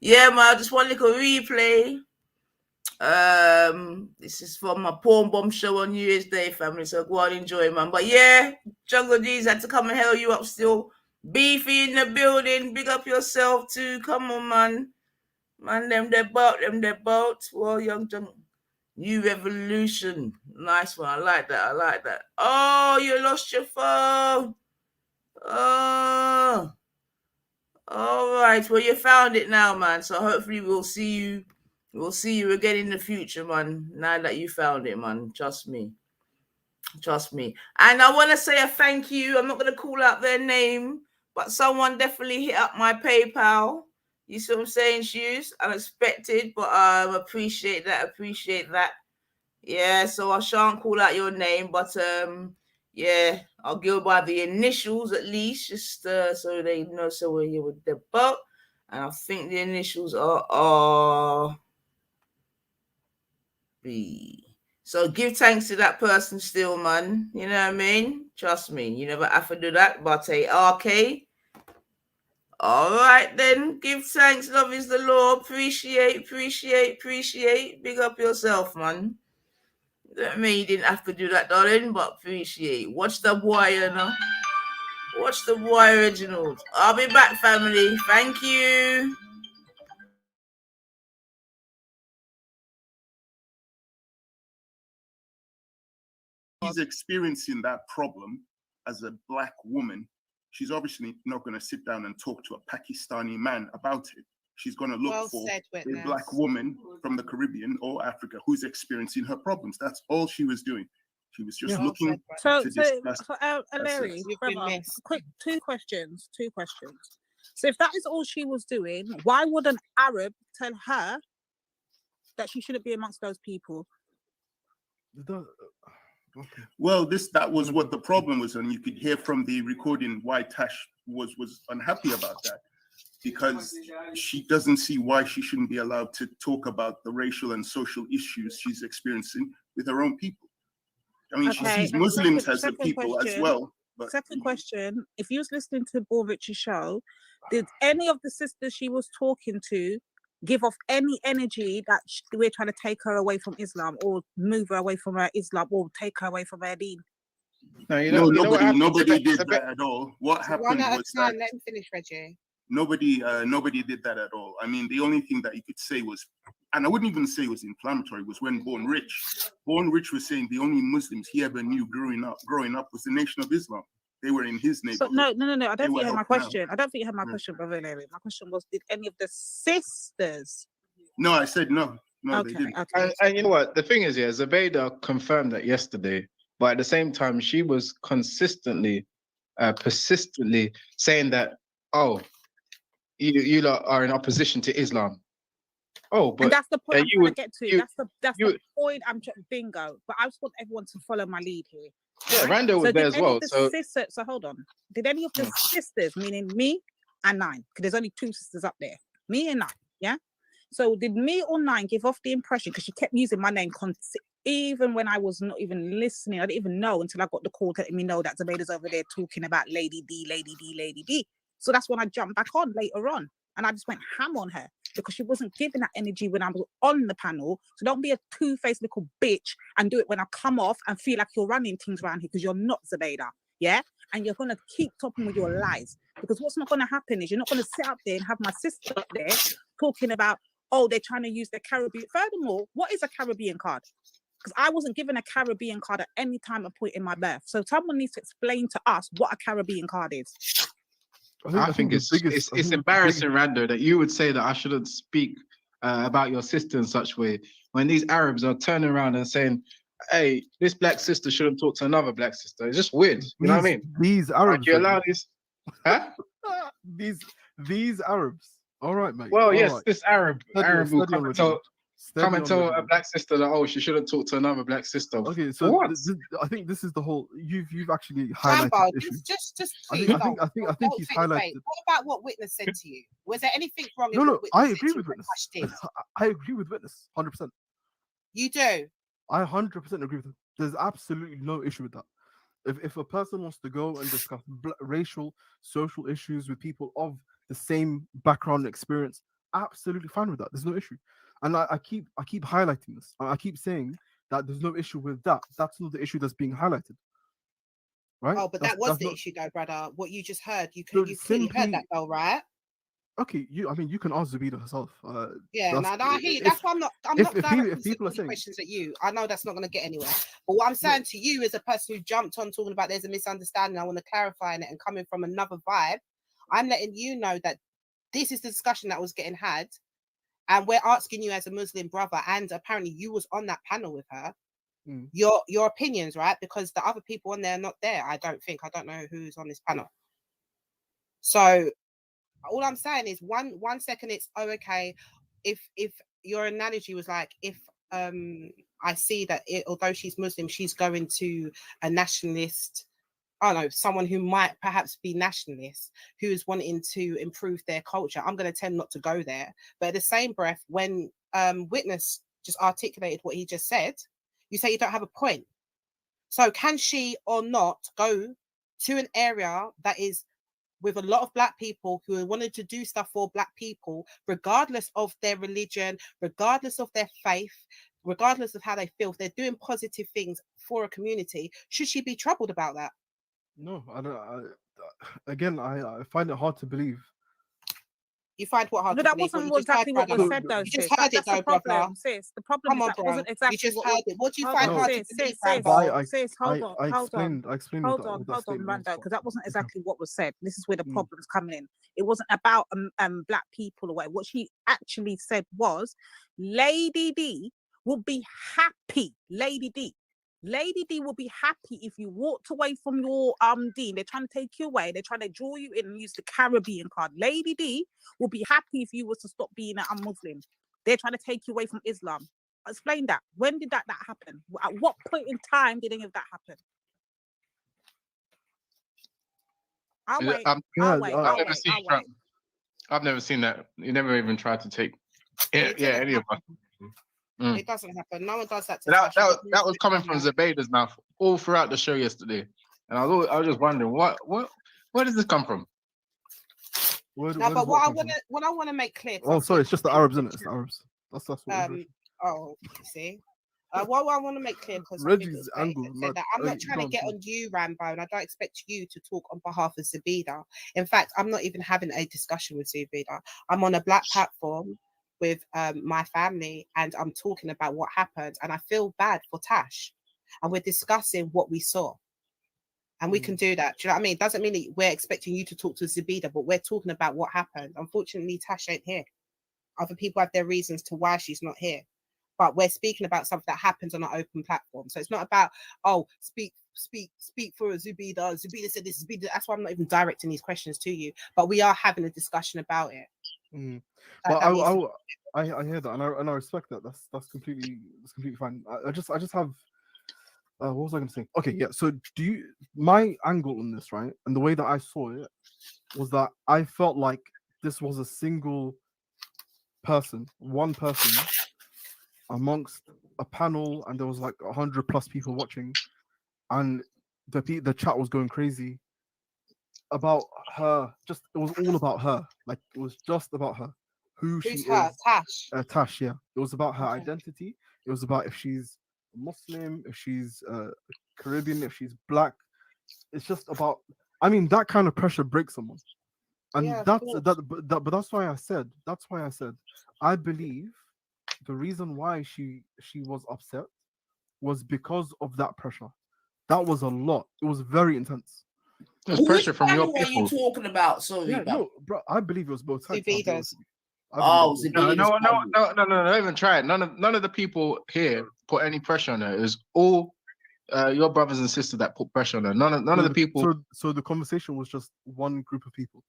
Yeah, man. Just one little replay. This is from my Porn Bomb show on New Year's Day, family. So go on, enjoy, man. But yeah, Jungle G's had to come and hell you up still. Beefy in the building. Big up yourself too. Come on, man. Man, them their boat. Well, young Jungle. New revolution. Nice one. I like that. Oh, you lost your phone. Oh. All right. Well, you found it now, man. So hopefully we'll see you again in the future, man. Now that you found it, man. Trust me. And I want to say a thank you. I'm not going to call out their name, but someone definitely hit up my PayPal. You see what I'm saying, Shoes? Unexpected, but appreciate that. Yeah, so I shan't call out your name, but yeah, I'll go by the initials at least, just so they know so we're here with the boat. And I think the initials are RB. So give thanks to that person still, man. You know what I mean? Trust me, you never have to do that, but a RK. All right, then. Give thanks. Love is the law. Appreciate. Big up yourself, man. I mean, you didn't have to do that, darling, but appreciate. Watch the boy, you know. Watch the boy originals. I'll be back, family. Thank you. She's experiencing that problem as a Black woman. She's obviously not going to sit down and talk to a Pakistani man about it. She's going to look for a Black woman from the Caribbean or Africa who's experiencing her problems. That's all she was doing. She was just looking to discuss. Larry, brother, quick, two questions. So if that is all she was doing, why would an Arab tell her that she shouldn't be amongst those people? Well, that was what the problem was, and you could hear from the recording why Tash was unhappy about that. because she doesn't see why she shouldn't be allowed to talk about the racial and social issues she's experiencing with her own people. I mean, she sees Muslims as a people as well. But second question: if you was listening to Born Rich's show, did any of the sisters she was talking to give off any energy that we're trying to take her away from Islam, or move her away from her Islam, or take her away from her deen? No, you know, nobody did that at all. What happened One at a was time. that Let him finish, Reggie. nobody did that at all. I mean, the only thing that you could say was, and I wouldn't even say it was inflammatory, was when Born Rich was saying the only Muslims he ever knew growing up was the Nation of Islam. They were in his neighborhood. So, no. I don't think you heard my helping out. question. I don't think you heard my question, brother Larry. My question was, did any of the sisters? No, I said no. No, Okay, they didn't. okay. And you know what? The thing is, yeah, Zubaydah confirmed that yesterday, but at the same time, she was consistently, persistently saying that, oh, you lot are in opposition to Islam. Oh, but and that's the point I'm you trying would to get to. you, That's you, the point I'm trying. Bingo. But I just want everyone to follow my lead here. yeah, Right? Rando was So there did as any well. of the So sisters? So hold on. Did any of the sisters, meaning me and Nine, because there's only two sisters up there, me and Nine, yeah. So did me or Nine give off the impression, because she kept using my name even when I was not even listening, I didn't even know until I got the call letting me know that Zubaida's over there talking about Lady D, Lady D, Lady D. So that's when I jumped back on later on, and I just went ham on her because she wasn't giving that energy when I was on the panel. So don't be a two-faced little bitch and do it when I come off and feel like you're running things around here, because you're not Zubaida, yeah? And you're going to keep topping with your lies, because what's not going to happen is you're not going to sit up there and have my sister up there talking about, oh, they're trying to use the Caribbean. Furthermore, what is a Caribbean card? Because I wasn't given a Caribbean card at any time or point in my birth. So someone needs to explain to us what a Caribbean card is. I think it's embarrassing, Rando, that you would say that I shouldn't speak about your sister in such way when these Arabs are turning around and saying, hey, this black sister shouldn't talk to another black sister. It's just weird. You know what I mean? These Arabs. Like, you allow this, huh? these Arabs. All right, mate. Well, all yes, right. this Arab will come and tell a Regime. black sister that, oh, she shouldn't talk to another black sister. Okay, so what? I think this is the whole. You've actually Rambo, highlighted the issue. just I please. think he's highlighted. What about what Witness said to you? Was there anything wrong? No, Witness I said agree to with you Witness. that Tash did? I agree with Witness, 100%. You do? I 100% agree with him. There's absolutely no issue with that. If a person wants to go and discuss racial, social issues with people of the same background and experience, absolutely fine with that. There's no issue. And I keep highlighting this. I keep saying that there's no issue with that. That's not the issue that's being highlighted. Right? Oh, but that's was the not... issue though, brother. What you just heard, you So clearly heard that though, right? Okay, you can ask Zubida herself. Yeah, no, I hear you. That's why I'm not directing people are saying questions at you. I know that's not going to get anywhere. But what I'm saying to you as a person who jumped on talking about there's a misunderstanding, I want to clarify it, and coming from another vibe, I'm letting you know that this is the discussion that was getting had, and we're asking you as a Muslim brother, and apparently you was on that panel with her, your opinions, right? Because the other people on there are not there. I don't know who's on this panel. So all I'm saying is one second it's okay if your analogy was like, if I see that although she's Muslim, she's going to a nationalist, I don't know, someone who might perhaps be nationalist, who is wanting to improve their culture, I'm going to tend not to go there. But at the same breath, when Witness just articulated what he just said, you say you don't have a point. So can she or not go to an area that is with a lot of black people who wanted to do stuff for black people, regardless of their religion, regardless of their faith, regardless of how they feel, if they're doing positive things for a community, should she be troubled about that? No, I don't. Again, I find it hard to believe. You find what hard No, to that believe? wasn't exactly what was said, though. You just sis. heard it, That's the though, problem, brother. sis. The problem Come is on, that bro. wasn't exactly You just what heard it. What do you find on, hard sis, to believe, sis, sis, Rambo? sis, hold on, I hold on, explained hold what on, that hold on, statement was. Rando, because that wasn't exactly what was said. This is where the problem's coming in. It wasn't about black people or whatever. What she actually said was, Lady D will be happy. Lady D will be happy if you walked away from your dean. They're trying to take you away. They're trying to draw you in and use the Caribbean card. Lady D will be happy if you was to stop being a Muslim. They're trying to take you away from Islam. Explain that. When did that happen? At what point in time did any of that happen? I'll wait. I've never seen that. You never even tried to take. Yeah, any of us. Mm. It doesn't happen. No one does that to That, Tash. You've that, got to that was respect coming her, from man. Zubaydah's mouth all throughout the show yesterday, and I was just wondering where does this come from? Where No, but what I want to make clear. 'cause Oh, I've sorry, seen it's just the people in Arabs, the isn't it? It's the chat. Arabs. That's what it is. Oh, you see. What I want to make clear, because I think it was Reggie's Betty angle. that said that I'm not trying to get on. on you, Rambo, and I don't expect you to talk on behalf of Zubida. In fact, I'm not even having a discussion with Zubida. I'm on a black platform with my family, and I'm talking about what happened, and I feel bad for Tash, and we're discussing what we saw. And we can do that. Do you know what I mean? It doesn't mean that we're expecting you to talk to Zubida, but we're talking about what happened. Unfortunately, Tash ain't here. Other people have their reasons to why she's not here. But we're speaking about something that happens on an open platform. So it's not about, speak for Zubida. Zubida said this, Zubida. That's why I'm not even directing these questions to you. But we are having a discussion about it. But I hear that, and I respect that. That's completely fine. I just have what was I going to say? Okay, yeah. So my angle on this, right, and the way that I saw it was that I felt like this was a single person, one person amongst a panel, and there was like 100+ people watching, and the chat was going crazy about her. Just it was all about her. Like it was just about her, who Who's she her? is. Tash. Tash, yeah. It was about her identity. It was about if she's Muslim, if she's Caribbean, if she's black. It's just about. I mean, that kind of pressure breaks someone, and Yeah, but that's why I said. I believe the reason why she was upset was because of that pressure. That was a lot. It was very intense. There's pressure from your What are you people. talking about? Sorry, Yeah, no, bro. I believe it was both sides. Zubida's. Oh, No, don't even try it. None of the people here put any pressure on her. It was all your brothers and sisters that put pressure on her. None of the people. So the conversation was just one group of people.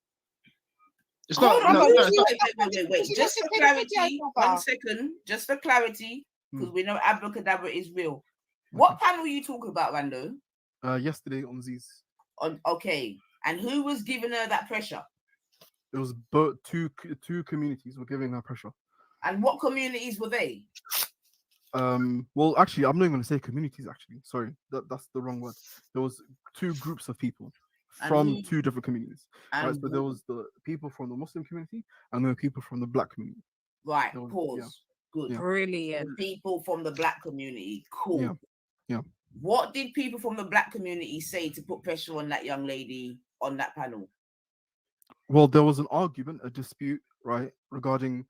It's Hold not. on, No, it's not. wait. Just for clarity, 1 second. Just for clarity, because we know abracadabra is real. What panel are you talking about, Rando? Yesterday on Z's. Okay, and who was giving her that pressure? It was both two communities were giving her pressure. And what communities were they? Well, actually, I'm not even going to say communities. Actually, sorry, that's the wrong word. There was two groups of people from two different communities. Right, so there was the people from the Muslim community and there were people from the black community. Right. Pause. Yeah. Good. Yeah. Brilliant. People from the black community. Cool. Yeah. What did people from the black community say to put pressure on that young lady on that panel? Well, there was an argument, a dispute, right, regarding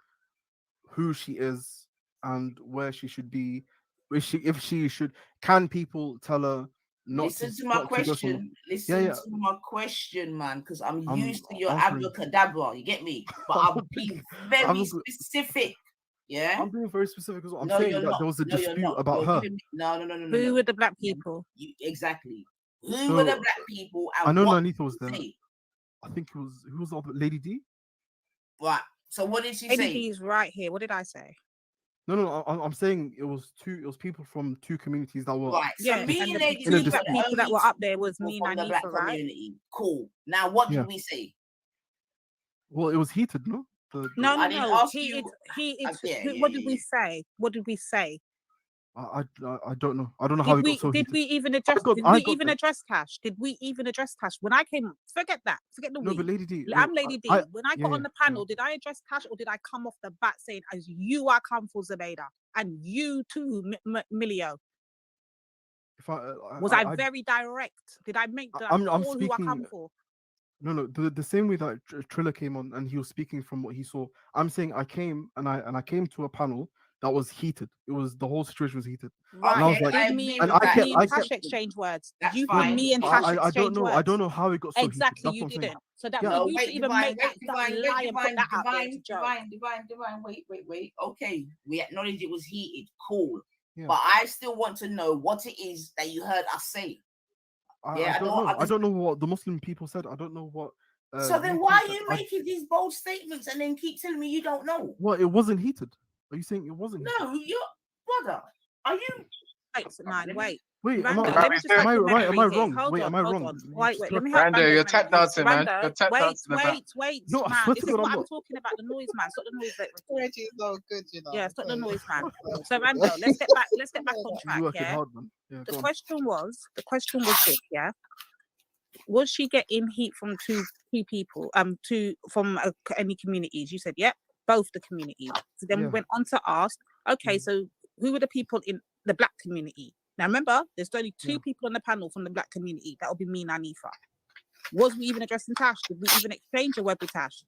who she is and where she should be. If she should, can people tell her not Listen to, to my not to go question. from, Listen yeah. to my question, man, because I'm used to your answering. abracadabra. You get me? But I'm being very specific. Yeah, I'm being very specific as well. I'm No, saying you're that not. there was a No, you're dispute not. about You're her. giving me- No. Who were the black people? Exactly. Who So, were the black people? And I know what Nanita was did there. she say? I think it was who was the other Lady D. Right. So what did she Lady say? D's right here. What did I say? No. I'm saying it was people from two communities that were Right. So Yeah, me and and the Lady two D black were the people that only were up there two was people me, from the black Nanifa, right? community. Cool. Now what Yeah. did we say? Well, it was heated, no? No. I didn't ask you. What did we say? What did we say? I don't know. I don't know how Did it got so we heated. even address? Did we even address Tash? Did we even address Tash? When I came, forget that. Forget the No, we. but Lady D. I'm Lady D. When I got yeah, on the panel, did I address Tash or did I come off the bat saying, "As you are come for Zubaida and you too, Milio"? If I Was I very direct? Did I make that I'm all who I speaking. come for? No. The same way that Triller came on and he was speaking from what he saw. I'm saying I came and I came to a panel that was heated. It was the whole situation was heated. Right. And I was like, Did me and and Tash exchange words? That's You fine. me and Tash I exchange don't know. words. I don't know how it got so exactly. heated. You That's what I'm saying. didn't. So that No, means you wait, should even Divine, make that lie and put that out there to joke. Divine. Wait. Okay, we acknowledge it was heated. Cool. Yeah. But I still want to know what it is that you heard us say. I don't know. I don't know what the Muslim people said. I don't know what. So then why are you making these bold statements and then keep telling me you don't know? Well, it wasn't heated. Are you saying it wasn't? No, you're brother. Are you? Wait, Wait, am Rando, I, let me just am I have right? Am I commentary here. wrong? Hold Wait, on, am I hold wrong? on. You Wait, just let me correct have me. Rando, Rando's you're tap commentary. So dancing, man. You're Rando, tap wait, dancing about. No, I man. swear This to is God, I'm what I'm not. talking about. The noise, man. Stop the noise, Reggie's not good, you know. Yeah, stop the So- noise, man. So Rando, let's get back. Let's get back on She's track. working Yeah. hard, man. Yeah, The go on. question was this. Yeah. Was she getting heat from two people? From any communities? You said, yep, both the communities. So then we Yeah. went on to ask, okay, so who were the people in the black community? Now remember, there's only two people on the panel from the black community. That would be me and Anifa. Was we even addressing Tash? Did we even exchange a word with Tash?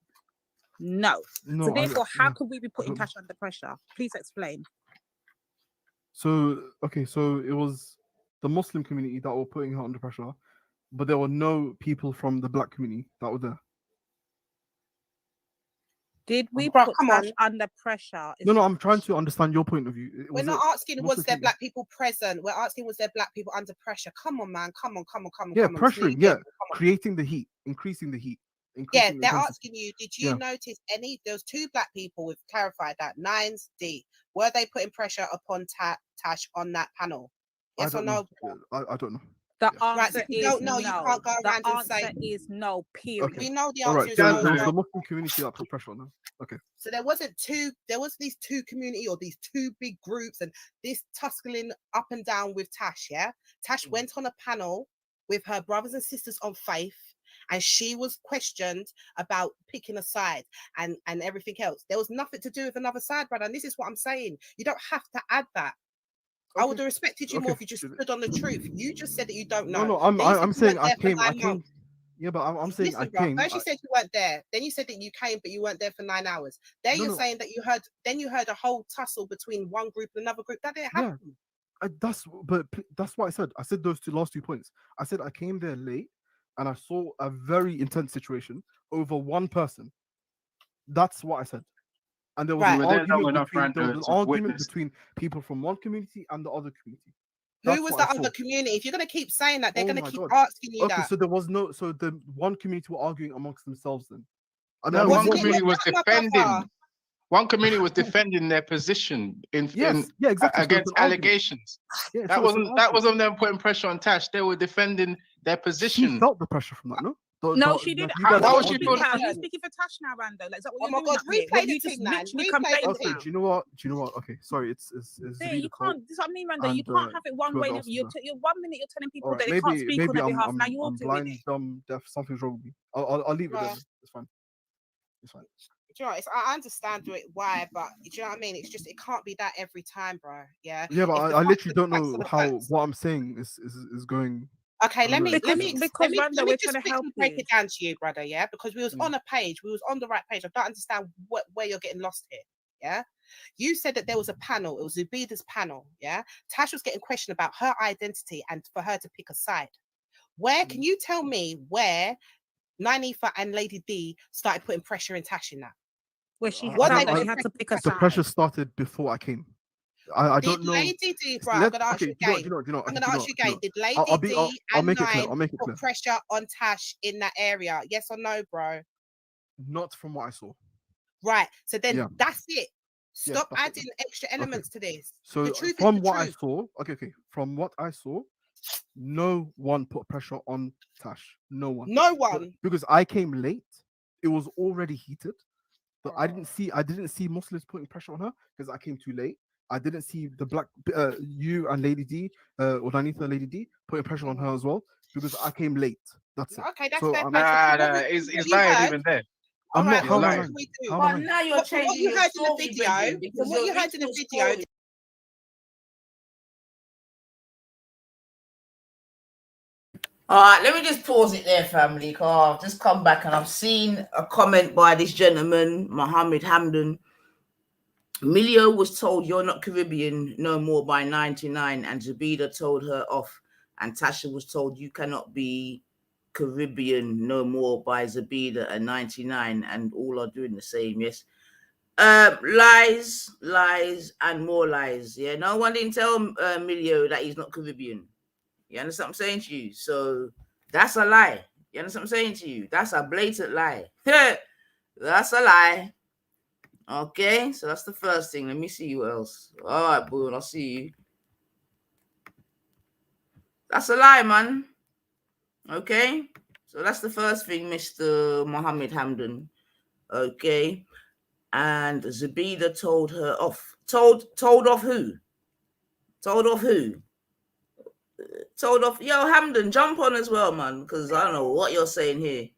No. No, So therefore, how yeah, could we be putting don't know. Tash under pressure? Please explain. So okay, so it was the Muslim community that were putting her under pressure, but there were no people from the black community that were there. Did we Bro, put come Tash on. under pressure? Is No, the I'm trying to understand your point of view. We're Was not it asking Muslim was there community? black people present. We're asking was there black people under pressure. Come on, man. Come on. Yeah, Come on. It's nearly pressuring. the Yeah, end. Come on. creating the heat, increasing the heat, Yeah, increasing the they're intensity. asking you, did you Yeah. notice any? There was two black people. We've clarified that. 9D. Were they putting pressure upon Tash on that panel? I Yes or don't no? know. I don't know. The Right, so answer if you is don't know, you no. can't go The around and say. answer is no. Period. Okay. We know the All answer right. is So no. it was no. the Muslim community that put pressure on her. Okay. So there wasn't two. There was these two community or these two big groups, and this tussling up and down with Tash. Yeah, Tash went on a panel with her brothers and sisters on faith, and she was questioned about picking a side and everything else. There was nothing to do with another side, brother. And this is what I'm saying. You don't have to add that. I would have respected you more if you just stood on the truth. You just said that you don't know. No, no. Then you said I'm you saying weren't I there for came. 9 months. Yeah, but I'm saying Listen, I bro. came. First you said you weren't there. Then you said that you came, but you weren't there for 9 hours. Then No, you're no. saying that you heard. Then you heard a whole tussle between one group and another group. That didn't Yeah. happen. That's what I said. I said those last 2 points. I said I came there late and I saw a very intense situation over one person. That's what I said. And there was Right. an You were there long argument enough, between there was Rando, an to argument witness. between people from one community and the other community. Who That's was what that I saw. other community? If you're gonna keep saying that, they're Oh gonna my keep God. asking you Okay, that. so there was no. So the one community were arguing amongst themselves then. No, Wasn't one it community your was grandma, brother? defending. One community was defending their position Yes, yeah, exactly. So it's against an argument. allegations. Yeah, That so it's an wasn't argument. them putting pressure on Tash. They were defending their She position. felt the pressure from that, no? No, she didn't. You guys Why were would she arguing. feel? Are you speaking for Tash now, Rando? Like, is that what Oh you're my doing God, up here? replay What the you just thing, man. literally Replay the complained Okay, about? do you know what? Okay, sorry, it's Yeah, Zabida you fault. can't. This is what I mean, Rando. You And can't have it one way. whoever And else is you're, there. you're 1 minute you're telling people All right, that they can't speak on their behalf. Now you're I'm doing blind, it. dumb, deaf. Something's wrong with me. I'll leave it there. Bruh. Then. It's fine. It's fine. Do you know, I understand why, but do you know what I mean? It's just it can't be that every time, bro. Yeah. Yeah, but If the I facts literally are don't the facts are know the how facts. what I'm saying is going. Okay, I don't know, Because Rando, let me we're just trying to help quickly break you. it down to you, brother. Yeah, because we was on a page, we was on the right page. I don't understand where you're getting lost here. Yeah, you said that there was a panel. It was Zubida's panel. Yeah, Tash was getting questioned about her identity and for her to pick a side. Where can you tell me where Nanifa and Lady D started putting pressure in Tash in that? Where she What felt they like she put had to pick a The side. pressure started before I came. I Did don't know. Lady D, bro? I'm gonna ask you Do you again. know? I'm Okay, gonna ask you again. Did Lady I'll D I'll and make it clear. Nine I'll make it put clear. pressure on Tash in that area? Yes or no, bro? Not from what I saw. Right. So then Yeah. that's it. Yeah, Stop that's it. adding extra elements to this. So The truth is from the what I truth. saw, from what I saw, no one put pressure on Tash. No one. No one. Because I came late. It was already heated. But I didn't see Muslims putting pressure on her because I came too late. I didn't see the black you and Lady D or Danitha and Lady D putting pressure on her as well because I came late. That's it. Okay, that's So fair I'm play. Nah, What is you lying heard- even there? All right, how am I what lying? can we do? How am I But lying? now you're From what changing you your heard in the story, video, Brendan, from because what your you heard in the original video, story. All right, let me just pause it there, family. Cause I've just come back and I've seen a comment by this gentleman, Mohammed Hamdan. Milio was told you're not Caribbean no more by 99, and Zabida told her off. And Tasha was told you cannot be Caribbean no more by Zabida and 99, and all are doing the same. Yes. Lies, and more lies. Yeah, no one didn't tell Milio that he's not Caribbean. You understand what I'm saying to you? So that's a lie. You understand what I'm saying to you? That's a blatant lie. That's a lie. Okay, so that's the first thing. Let me see what else. All right, boo, I'll see you. That's a lie, man. Okay, so that's the first thing, Mr. Mohammed Hamdan. Okay, and Zabida told her off. Told off who? Told off who? Told off. Yo, Hamdan, jump on as well, man, because I don't know what you're saying here.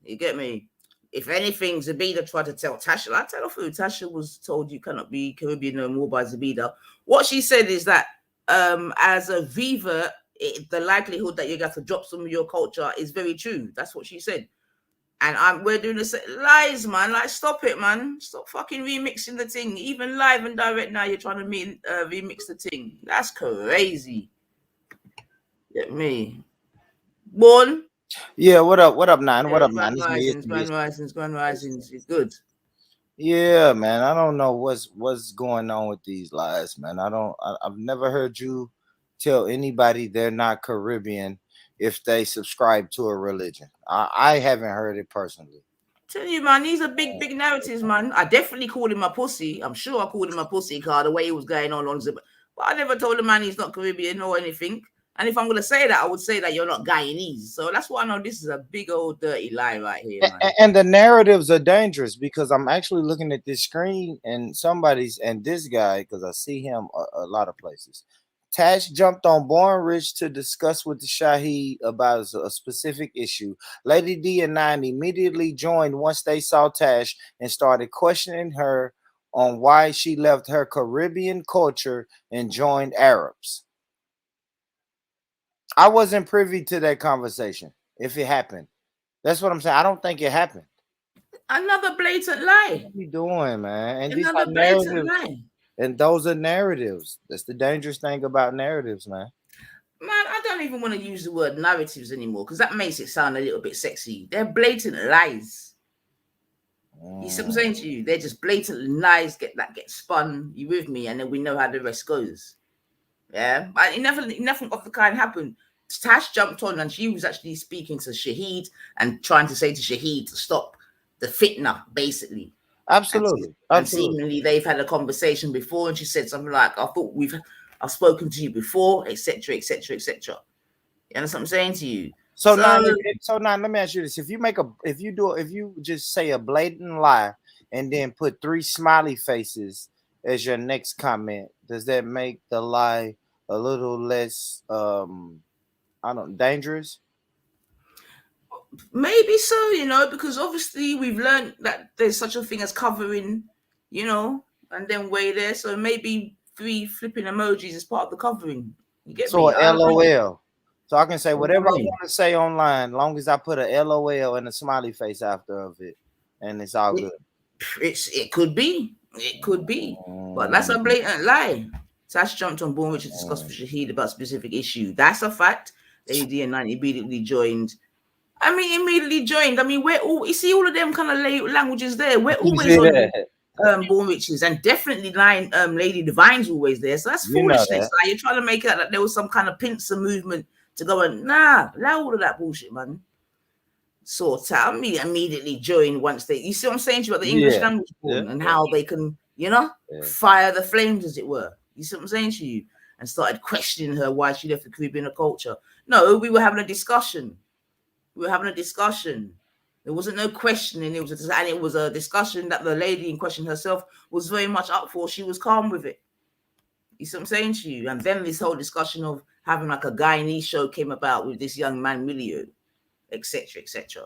You get me? If anything, Zabida tried to tell Tasha. I tell off who. Tasha was told you cannot be Caribbean no more by Zabida. What she said is that as a Viva, the likelihood that you have to drop some of your culture is very true. That's what she said. And we're doing this lies, man. Like, stop it, man. Stop fucking remixing the thing. Even live and direct now, you're trying to remix the thing. That's crazy. Get me. Born. Yeah, what up? What up, Nine? What Yeah, up, Nine? Grand It's Risings, me. Grand Risings, Grand Risings. You're good. Yeah, man. I don't know what's going on with these lies, man. I've never heard you tell anybody they're not Caribbean if they subscribe to a religion. I haven't heard it personally. Tell you, man, these are big narratives, man. I definitely called him a pussy. I'm sure I called him a pussy, car the way he was going on Zip. But I never told the man he's not Caribbean or anything. And if I'm gonna say that, I would say that you're not Guyanese. So that's why I know this is a big old dirty lie right here, man. And the narratives are dangerous because I'm actually looking at this screen and this guy, because I see him a lot of places. Tash jumped on Born Rich to discuss with the Shaheed about a specific issue. Lady D and Nine immediately joined once they saw Tash and started questioning her on why she left her Caribbean culture and joined Arabs. I wasn't privy to that conversation, if it happened. That's what I'm saying. I don't think it happened. Another blatant lie. What are you doing, man? And these Another are blatant narratives. lie. And those are narratives. That's the dangerous thing about narratives, man. Man, I don't even want to use the word narratives anymore because that makes it sound a little bit sexy. They're blatant lies. You see what I'm saying to you? They're just blatant lies get spun. You with me? And then we know how the rest goes. Yeah, but nothing of the kind happened. Tash jumped on and she was actually speaking to Shaheed and trying to say to Shaheed to stop the fitna, basically. Absolutely. And seemingly they've had a conversation before, and she said something like, I've spoken to you before, etc., etc., etc. You understand what I'm saying to you? So now, let me ask you this: if you just say a blatant lie and then put 3 smiley faces as your next comment, does that make the lie a little less, dangerous? Maybe so, because obviously we've learned that there's such a thing as covering, and then way there. So maybe 3 flipping emojis is part of the covering. You get So me? a LOL. So I can say whatever I mean? want to say online, long as I put a LOL and a smiley face after of it, and it's all good. It could be. It could be. But that's a blatant lie. Tash jumped on Born Rich to discuss with Shaheed about specific issue. That's a fact. Lady D and 9 immediately joined. I mean, we're all, you see all of them kind of languages there. We're always on Born Riches, and definitely Lady Divine's always there. So that's foolishness. Like, you're trying to make it that there was some kind of pincer movement to go and allow all of that bullshit, man. Sort out. Me immediately join once you see what I'm saying to you about the English language born and how they can, fire the flames, as it were. You see what I'm saying to you? And started questioning her why she left the Caribbean culture. No, we were having a discussion. There wasn't no questioning. It was a discussion that the lady in question herself was very much up for. She was calm with it. You see what I'm saying to you? And then this whole discussion of having like a Guyanese show came about with this young man, Milio, etc., etc.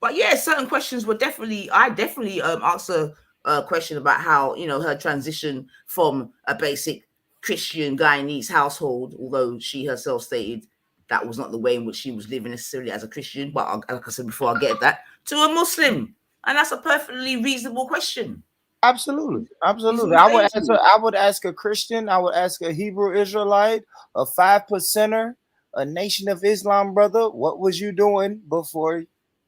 But yeah, certain questions were I definitely asked her a question about how, her transition from a basic Christian Guyanese household, although she herself stated that was not the way in which she was living necessarily as a Christian, but like I said before, I get that, to a Muslim. And that's a perfectly reasonable question. Absolutely. I would ask a Christian, I would ask a Hebrew Israelite, a 5%er, a Nation of Islam brother. What was you doing before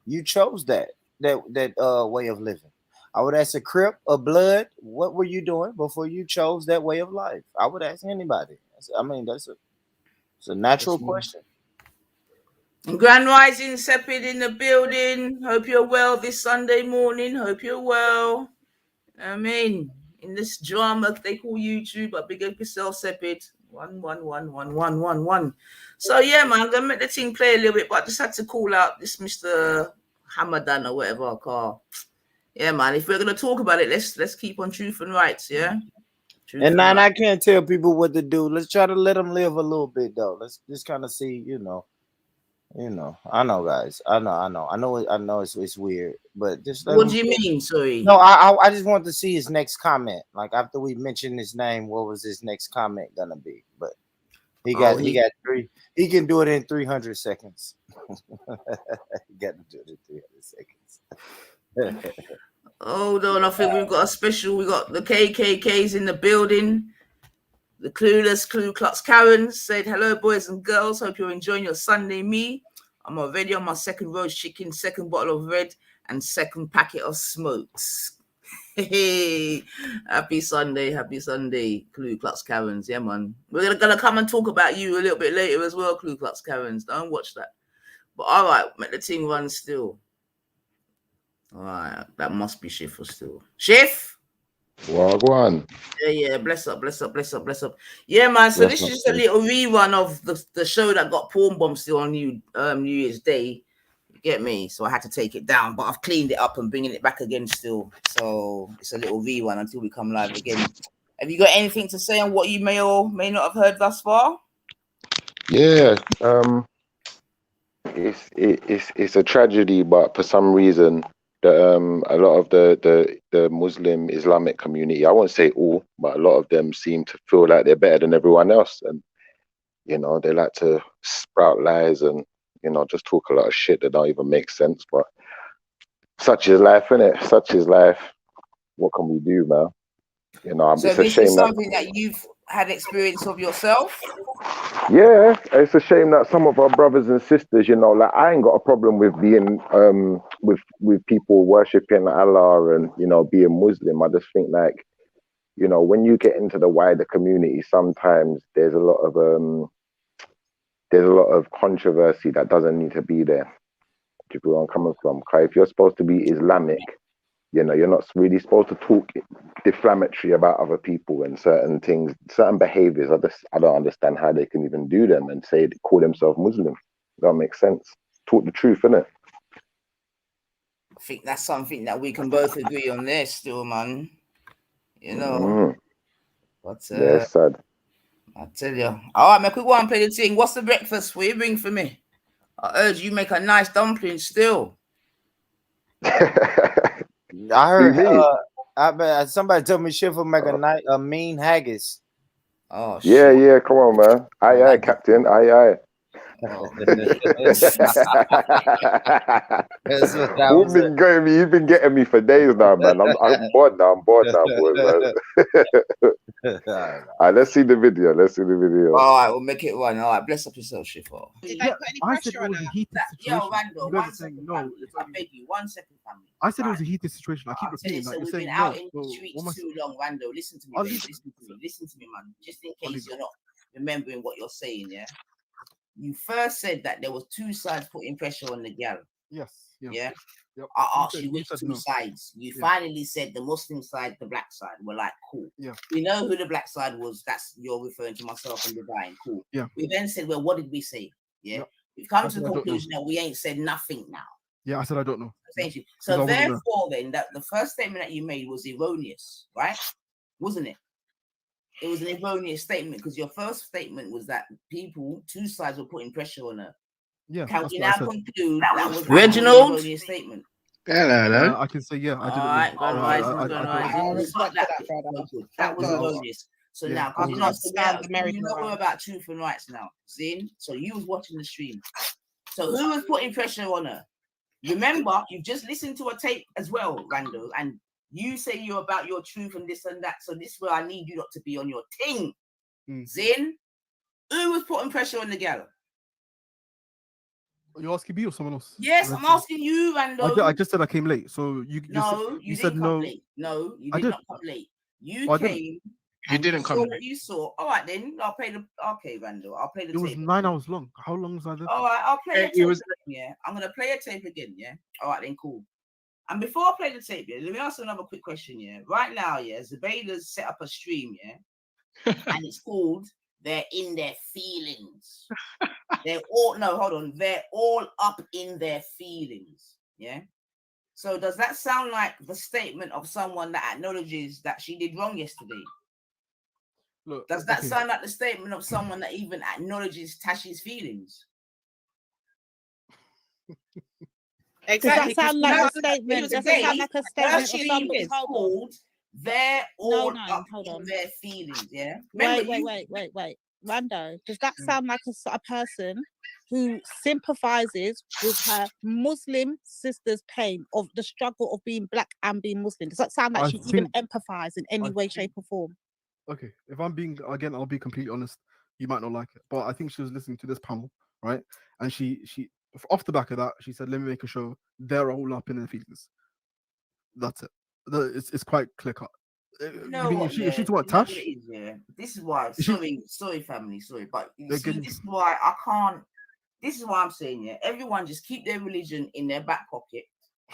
you chose that way of living? I would ask a Crip, a Blood. What were you doing before you chose that way of life? I would ask anybody. I mean, it's a natural question. And Grand Rising, Sepid in the building. Hope you're well this Sunday morning. Hope you're well. I mean, in this drama they call YouTube, but big up yourself, Sepid. 1111111. So yeah, man, I'm gonna make the team play a little bit, but I just had to call out this Mr. Hamadan or whatever I call. Yeah, man. If we're gonna talk about it, let's keep on truth and rights. Yeah. Truth And now I rights. can't tell people what to do. Let's try to let them live a little bit though. Let's just kind of see, you know. I know, guys. I know. It's weird, but just let What him. do you mean? Sorry. No, I just want to see his next comment. Like after we mention his name, what was his next comment gonna be? But he got 3. He can do it in 300 seconds. He got to do it in 300 seconds. Hold on, I think we've got a special. We got the KKKs in the building. The clueless Ku Klux Karens said, "Hello, boys and girls. Hope you're enjoying your Sunday me. I'm already on my second roast chicken, second bottle of red, and second packet of smokes." Hey, happy Sunday, Ku Klux Karens. Yeah, man. We're gonna come and talk about you a little bit later as well, Ku Klux Karens. Don't watch that. But all right, make the team run still. All right, that must be Schiff still. Schiff. Wagwan. Yeah, bless up. Yeah, man. So Bless this up, is just a sis. little rerun of the show that got porn bombed still on New Year's Day. You get me? So I had to take it down, but I've cleaned it up and bringing it back again still. So it's a little rerun until we come live again. Have you got anything to say on what you may or may not have heard thus far? Yeah. It's a tragedy, but for some reason, a lot of the Muslim Islamic community, I won't say all, but a lot of them seem to feel like they're better than everyone else, and they like to sprout lies and just talk a lot of shit that don't even make sense. But such is life, innit? Such is life. What can we do, man? So It's a this is shame that. something that you've had experience of yourself. Yeah, it's a shame that some of our brothers and sisters, like I ain't got a problem with being with people worshiping Allah and being Muslim. I just think like, when you get into the wider community, sometimes there's a lot of controversy that doesn't need to be there. Do you feel where I'm coming from? 'Cause if you're supposed to be Islamic, you're not really supposed to talk defamatory about other people and certain things, certain behaviors. I don't understand how they can even do them and call themselves Muslim. That makes sense. Talk the truth, innit? I think that's something that we can both agree on there still, man. But yeah, it's sad. I tell you. All right, man, quick one, play the thing. What's the breakfast for you? Bring for me. I urge you make a nice dumpling still. I heard somebody told me Schiff will make a mean haggis. Oh yeah, come on, man. Aye, Captain. Aye. Oh, That's what I You've was been getting me. You've been getting me for days now, man. I'm bored now. boys. All right, let's see the video. All right, we'll make it one. All right, bless up yourself, Shifo. Did they put any pressure on her? Yo, Randall, one second, family. I beg you, 1 second, family. I said it was a heated situation. I keep repeating that. So You're we've saying been no. out in the streets too long, Randall. Listen to me, babe. Listen to me, man. Just in case you're not remembering what you're saying, yeah. You first said that there was two sides putting pressure on the gal. Yes. Yeah. Yep. I asked you which two sides. You finally said the Muslim side, the black side. We're like, cool. Yeah. We know who the black side was. That's you're referring to myself and Divine. Cool. Yeah. We then said, well, what did we say? Yeah. We've come to the conclusion that we ain't said nothing now. Yeah, I said I don't know. Thank you. So therefore, then that the first statement that you made was erroneous, right? Wasn't it? It was an erroneous statement because your first statement was that two sides were putting pressure on her. Yeah. Can we now conclude that was Reginald? An Erroneous statement? Hello. I can say yeah. I didn't. All right, that was God. erroneous. So now, because you know we're about truth and rights now, Zin. So you was watching the stream. So who was putting pressure on her? Remember, you've just listened to a tape as well, Randall, and you say you're about your truth and this and that. So this is where I need you not to be on your thing. Zin, who was putting pressure on the gal? Are you asking me or someone else? Yes, I'm asking you, Randall. I just said I came late. So you said didn't no. Come late. No, you did not come late. You came. You didn't come late. What you saw. All right, then I'll play the. Okay, Randall, I'll play the. It was 9 hours long. How long was I there? All right, I'll play the tape. Yeah, I'm gonna play a tape again. Yeah. All right, then cool. And before I play the tape, yeah, let me ask another quick question. Yeah, right now, yeah, Zubaydah's set up a stream. Yeah, and it's called they're in their feelings. They're all no, hold on. They're all up in their feelings. Yeah. So does that sound like the statement of someone that acknowledges that she did wrong yesterday? Look, Does that okay. sound like the statement of someone that even acknowledges Tashi's feelings? Exactly. Does that sound like a Because statement? Does it today, sound like a her statement of sleep somebody? is Hold on. called they're all up Hold in on. their feelings. Yeah. Remember, Wait. Rando, does that sound like a person who sympathizes with her Muslim sister's pain of the struggle of being black and being Muslim? Does that sound like I she even think empathizes in any way, shape, or form? okay, if I'm being again, I'll be completely honest. You might not like it, but I think she was listening to this panel, right? And she off the back of that, she said, "Let me make a show. They're all up in their feelings." That's it. It's quite clear cut. you You know mean what? if Yeah, she's what you know what it Tash? is. Yeah, this is why. Is she Sorry, family. Sorry, but you see, again? this is why I can't. This is why I'm saying, yeah, everyone just keep their religion in their back pocket.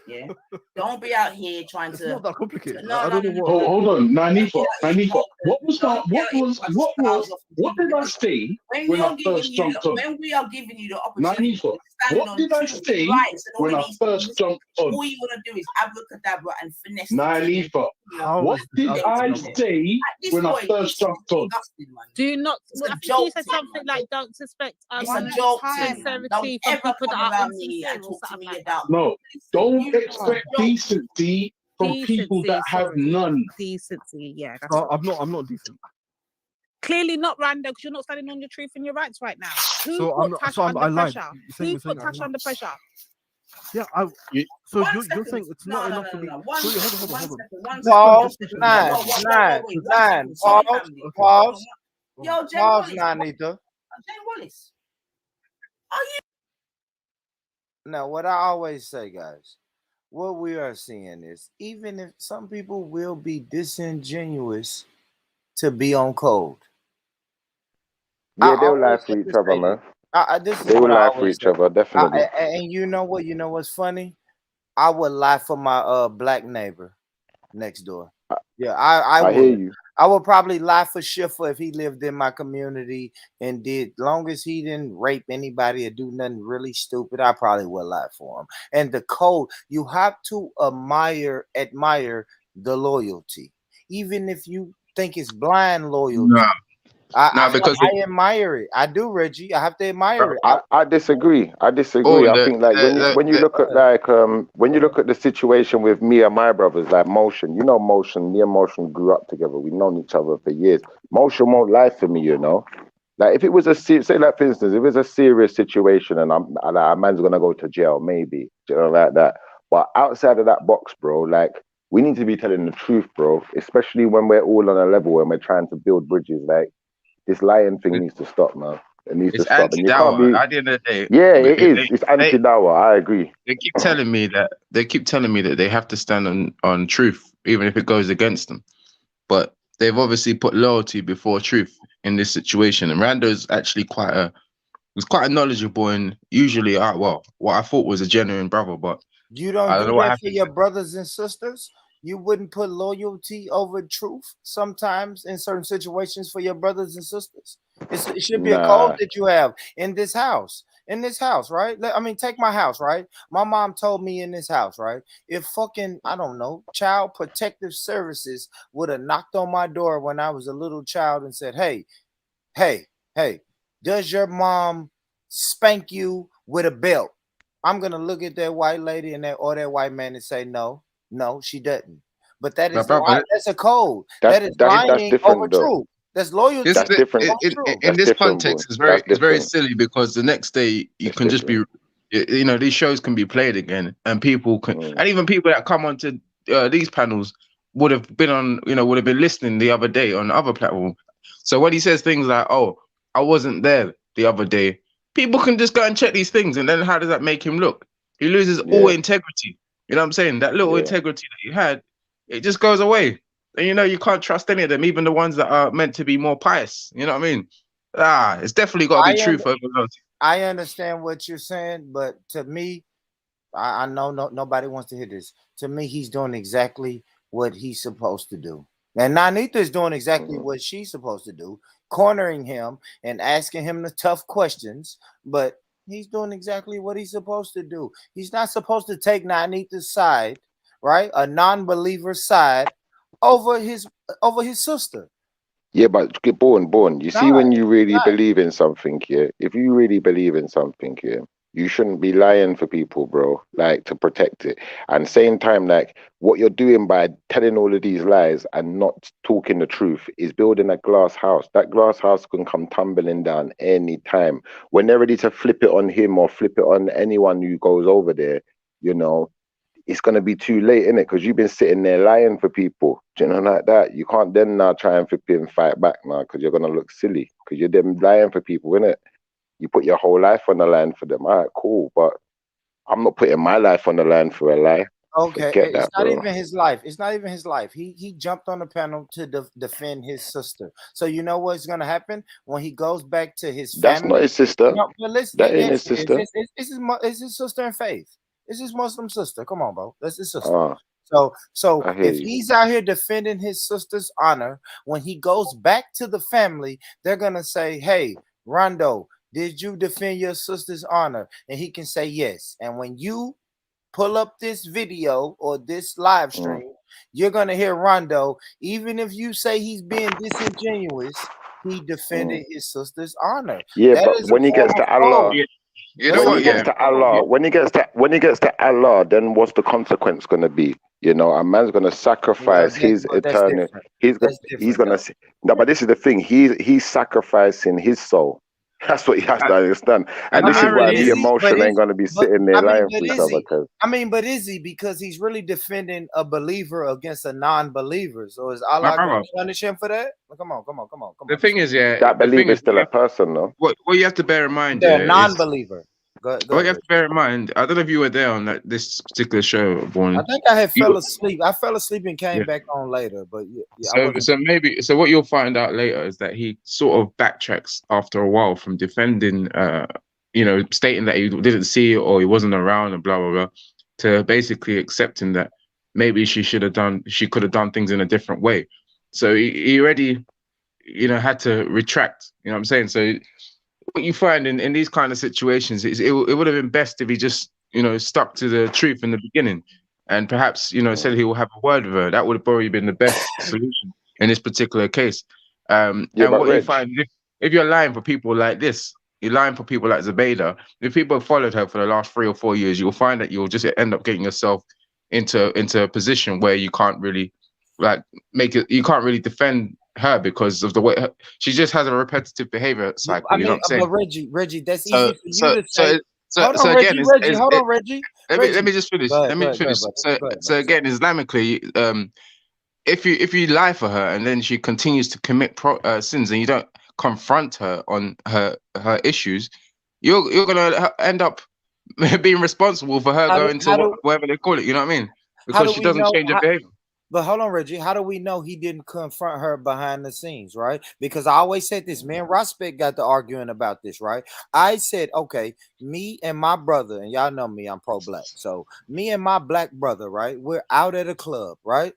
Yeah, don't be out here trying It's to. not that complicated. No, I no, don't know no, what. no. Hold on, Don't be Nanifa, out here Nanifa. trying to. Don't be out here trying to spouse off the What did I people. say When when I you're giving first you, jumped on? when we are giving you the opportunity Nanifa, to stand what on did I children's say rights and all when of I these first things, jumped on? all you want to do is abracadabra and finesse the thing. Nanifa, How what is this did I abracadabra? say At this when I point, first this is jumped on? disgusting, man. Do you not? It's Well, a I think you joke said thing, something man. like, "Don't suspect It's a One at a joke time. thing, man. Don't sincerity from ever people that come are around me and insincere," or talk to something me like that. about. No, Listen, don't it's a expect joke. decency from people that have none. Decency. Yeah, that's I'm not decent. clearly not, Rando, because you're not standing on your truth and your rights right now. Who So I'm put not. Tash So under I lied. pressure? You're Who saying put I Tash lied. under pressure? Yeah, so One you're second. saying it's not enough for me. No. So wait, hold on. One second. Pause. Just because Nine. Wait. 1 second. Sorry, Pause. family. Pause. Yo, Jen Pause, Wallace. Nanita. Jen Wallace. Are you? Now, what I always say, guys, what we are seeing is even if some people will be disingenuous to be on code. Yeah, I they'll lie always for have each to other, say this. man. This is They will what I lie for always each say. other, definitely. And you know what's funny? I would lie for my black neighbor next door. Yeah, I I hear would. you. I would probably lie for Schiffer if he lived in my community and did, long as he didn't rape anybody or do nothing really stupid, I probably would lie for him. And the code, you have to admire the loyalty, even if you think it's blind loyalty. Because I admire it. I do, Reggie. I have to admire it. I disagree. I disagree. oh, I think like when you look at like when you look at the situation with me and my brothers, like Motion, Motion, me and Motion grew up together. We've known each other for years. Motion won't lie for me, Like if it was say like for instance, if it's a serious situation and a man's gonna go to jail, maybe, like that. But outside of that box, bro, like we need to be telling the truth, bro. Especially when we're all on a level and we're trying to build bridges. Like this lying thing needs to stop, man. It needs to it's stop, and you can't anti-Dawa. be. At the end of the day, Yeah, it is. It's anti-Dawa. I agree. they keep telling me that they have to stand on truth, even if it goes against them. But they've obviously put loyalty before truth in this situation. And Rando's actually quite a knowledgeable and usually what I thought was a genuine brother, but You don't I don't do know what that for happened. your brothers and sisters. You wouldn't put loyalty over truth sometimes in certain situations for your brothers and sisters. It should be a code Nah. that you have in this house. In this house, right? I mean, take my house, right? My mom told me in this house, right? If fucking, I don't know, Child Protective Services would have knocked on my door when I was a little child and said, hey, does your mom spank you with a belt? I'm gonna look at that white lady and that white man and say, no, she doesn't. But that is that's a code. That is That's lying over different though. truth. That's loyalty This That's different. over truth. in That's this different, boy. context is That's very different. silly because the next day you It's can just be, different. these shows can be played again and people can, and even people that come onto these panels would have been listening the other day on other platform. So when he says things like, "Oh, I wasn't there the other day," people can just go and check these things, and then how does that make him look? He loses all integrity. You know what I'm saying? That little integrity that you had, it just goes away. And you can't trust any of them, even the ones that are meant to be more pious. You know what I mean? It's definitely got to be truth over loyalty. I understand what you're saying, but to me, I know nobody wants to hear this. To me, he's doing exactly what he's supposed to do. And Nanita is doing exactly what she's supposed to do. cornering him and asking him the tough questions, but he's doing exactly what he's supposed to do. He's not supposed to take Nanita's side, right? A non-believer side over his sister. Yeah, but born. You see, Not, when you really not. believe in something, yeah, if you really believe in something, yeah, you shouldn't be lying for people, bro, like to protect it. And same time, like what you're doing by telling all of these lies and not talking the truth is building a glass house. That glass house can come tumbling down any time. When they're ready to flip it on him or flip it on anyone who goes over there, you know, it's gonna be too late, innit? Because you've been sitting there lying for people, do you know, like that. You can't then now try and flip it and fight back now, because you're gonna look silly, because you're them lying for people, innit? You put your whole life on the line for them. All right, cool, but I'm not putting my life on the line for a lie. Okay, Forget it's that, not bro. even his life. It's not even his life. He jumped on the panel to defend his sister. So you know what's gonna happen when he goes back to his That's not family? his sister. No, but listen, That ain't yes, his it is. sister. It's his sister in faith. It's his Muslim sister. Come on, bro. That's his sister. Ah, So I hear if you. he's out here defending his sister's honor, when he goes back to the family, they're gonna say, "Hey, Rondo, did you defend your sister's honor?" And he can say yes. And when you pull up this video or this live stream, you're gonna hear Rondo. Even if you say he's being disingenuous, he defended his sister's honor. Yeah, That but is a when he form gets of to Allah, code. You know That's when a he what? gets Yeah. to Allah, when he gets to Allah, then what's the consequence gonna be? You know, a man's gonna sacrifice his but that's eternal. different. He's That's gonna though. no, but this is the thing. He's sacrificing his soul. That's what he has to understand. And And the this is why irony me is, and Motion ain't gonna be sitting there lying for each other. Cause But is he? Because he's really defending a believer against a non-believer. So is my Allah going brother. to punish him for that? Come on. The thing is, yeah. that The thing believer's is, still a person, though. what you have to bear in mind, They're yeah, a is non-believer. Go what ahead, you have Rich. to bear in mind. I don't know if you were there on this particular show, I Born. think I had You, fell asleep. I fell asleep and came yeah. back on later, but I So, wasn't. so what you'll find out later is that he sort of backtracks after a while from defending, stating that he didn't see it or he wasn't around and blah blah blah, to basically accepting that maybe she could have done things in a different way. So he already, had to retract. You know what I'm saying? So what you find in these kind of situations is it would have been best if he just stuck to the truth in the beginning, and perhaps said he will have a word with her. That would have probably been the best solution in this particular case. Yeah, And but what you Reg, find if you're lying for people like this, you're lying for people like Zubaydah. If people have followed her for the last 3 or 4 years, you'll find that you'll just end up getting yourself into a position where you can't really make it. You can't really defend her because of the way she just has a repetitive behavior cycle. I You know mean, what I'm saying? but Reggie, that's So easy for you to say. so Hold so on, again, Reggie. Hold on, Reggie. let me just finish. Go Let ahead, me finish. brother. So Go ahead, so brother. again, Islamically, if you lie for her and then she continues to commit sins and you don't confront her on her issues, you're gonna end up being responsible for her going to whatever they call it. You know what I mean? How Because do she we doesn't know? change her behavior. But hold on, Reggie. How do we know he didn't confront her behind the scenes, right? Because I always said this. Me and Rospect got to arguing about this, right? I said, okay, me and my brother, and y'all know me, I'm pro-black. So me and my black brother, right? We're out at a club, right?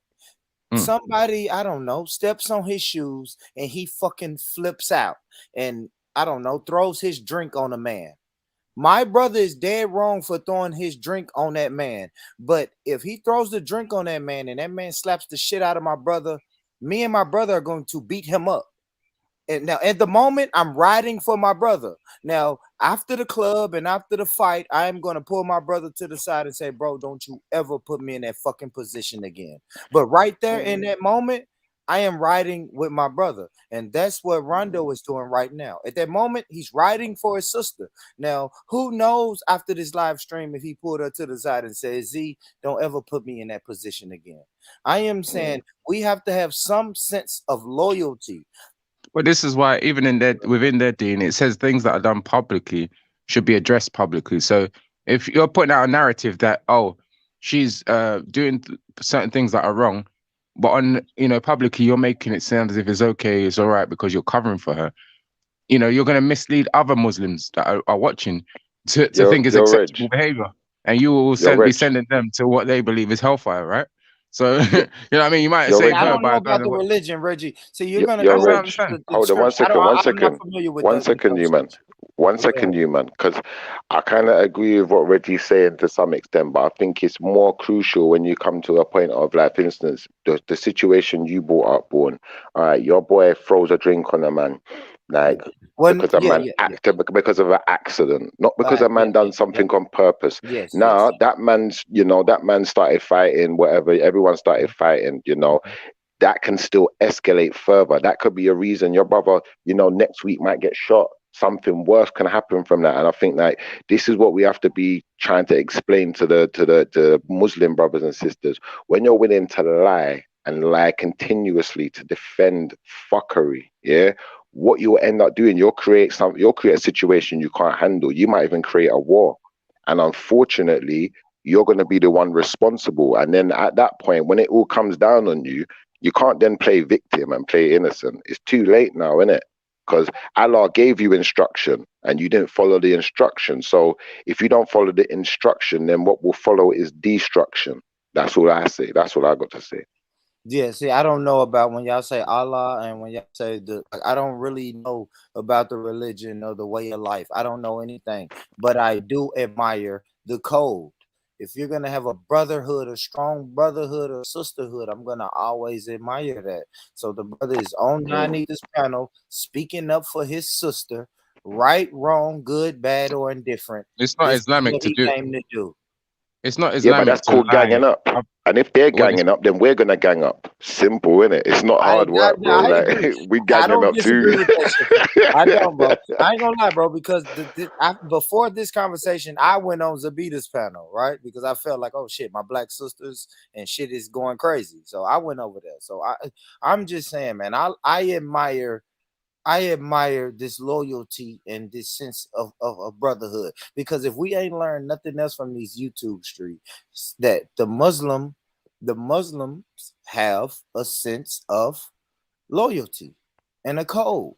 Somebody, I don't know, steps on his shoes and he fucking flips out and I don't know, throws his drink on a man. My brother is dead wrong for throwing his drink on that man. But if he throws the drink on that man and that man slaps the shit out of my brother, me and my brother are going to beat him up. And now at the moment, I'm riding for my brother. Now, after the club and after the fight, I am going to pull my brother to the side and say, bro, don't you ever put me in that fucking position again. But right there in that moment, I am riding with my brother. And that's what Rondo is doing right now. At that moment, he's riding for his sister. Now, who knows after this live stream if he pulled her to the side and says, Z, don't ever put me in that position again. I am saying we have to have some sense of loyalty. But this is why even within their DNA, it says things that are done publicly should be addressed publicly. So if you're putting out a narrative that she's doing certain things that are wrong, but on publicly you're making it sound as if it's okay, it's all right because you're covering for her. You're going to mislead other Muslims that are watching to think it's you're Reg. acceptable behavior, and you will be Reg. sending them to what they believe is hellfire, right? So you know what I mean. You might Yo, save I her Reggie. don't know by about the what. religion, Reggie. So you're Yo, gonna yo, That's go what Reg. I'm saying. the Hold on one scripture. second. One I'm not second. familiar with One the second, you man. scripture. One But go second, ahead. you man. Because I kind of agree with what Reggie's saying to some extent, but I think it's more crucial when you come to a point of, like, for instance, the situation you brought up, Born. All right, your boy throws a drink on a man, like, Well, because a yeah, man yeah, yeah. acted because of an accident, not because a Yeah, man done yeah, something on purpose. yes, Now yes. that man's, that man started fighting, whatever. Everyone started fighting. That can still escalate further. That could be a reason your brother, next week might get shot. Something worse can happen from that. And I think that this is what we have to be trying to explain to the Muslim brothers and sisters. When you're willing to lie and lie continuously to defend fuckery, yeah, what you'll end up doing, you'll create a situation you can't handle. You might even create a war. And unfortunately, you're going to be the one responsible. And then at that point, when it all comes down on you, you can't then play victim and play innocent. It's too late now, isn't it? Because Allah gave you instruction and you didn't follow the instruction. So if you don't follow the instruction, then what will follow is destruction. That's all I say. That's what I got to say. Yeah, see, I don't know about when y'all say Allah and when y'all say I don't really know about the religion or the way of life. I don't know anything, but I do admire the code. If you're gonna have a brotherhood, a strong brotherhood or sisterhood, I'm gonna always admire that. So the brother is on this panel speaking up for his sister, right, wrong, good, bad, or indifferent. It's not This is Islamic what to he do. came to do. It's not Yeah, but Islamic that's to called lie. ganging up. And if they're What is ganging up, then we're gonna gang up. Simple, innit? It's not hard work, bro. I agree. Like we I ganging don't up disagree too. with that shit. I don't, bro. I ain't gonna lie, bro, because before this conversation, I went on Zabita's panel, right? Because I felt like, oh shit, my black sisters and shit is going crazy. So I went over there. So I'm just saying, man, I admire this loyalty and this sense of brotherhood, because if we ain't learned nothing else from these YouTube streets, that the Muslims have a sense of loyalty and a code.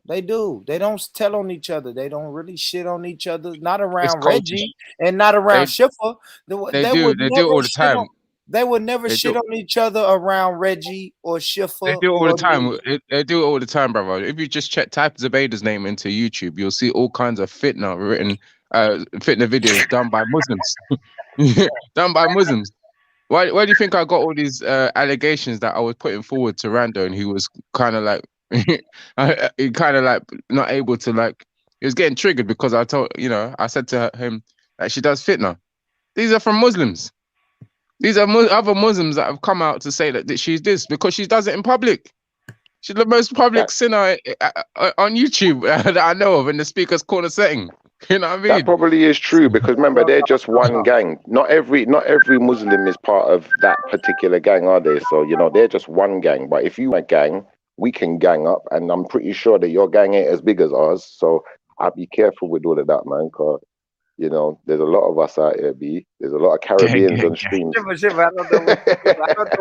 They do. They don't tell on each other. They don't really shit on each other. Not it's around culture. Reggie and not around Schiffer. They do. would They do it never all the shit on. time. They would never They shit do. on each other around Reggie or They Schiffer do it all the or time. They do it all the time, brother. If you just type Zubaydah's name into YouTube, you'll see all kinds of fitna videos done by Muslims. Done by Muslims. Why do you think I got all these allegations that I was putting forward to Rando, and he was kind of like, he kind of like not able to, like, he was getting triggered because I said to him that she does fitna. These are from Muslims. These are other Muslims that have come out to say that she's this because she does it in public. She's the most public sinner on YouTube that I know of in the speaker's corner setting. You know what I mean? That probably is true because remember they're just one gang. Not every Muslim is part of that particular gang, are they? So they're just one gang. But if you a gang, we can gang up, and I'm pretty sure that your gang ain't as big as ours. So I'll be careful with all of that, man. Cause there's a lot of us out here. There's a lot of Caribbeans on streams. Shiver, I don't know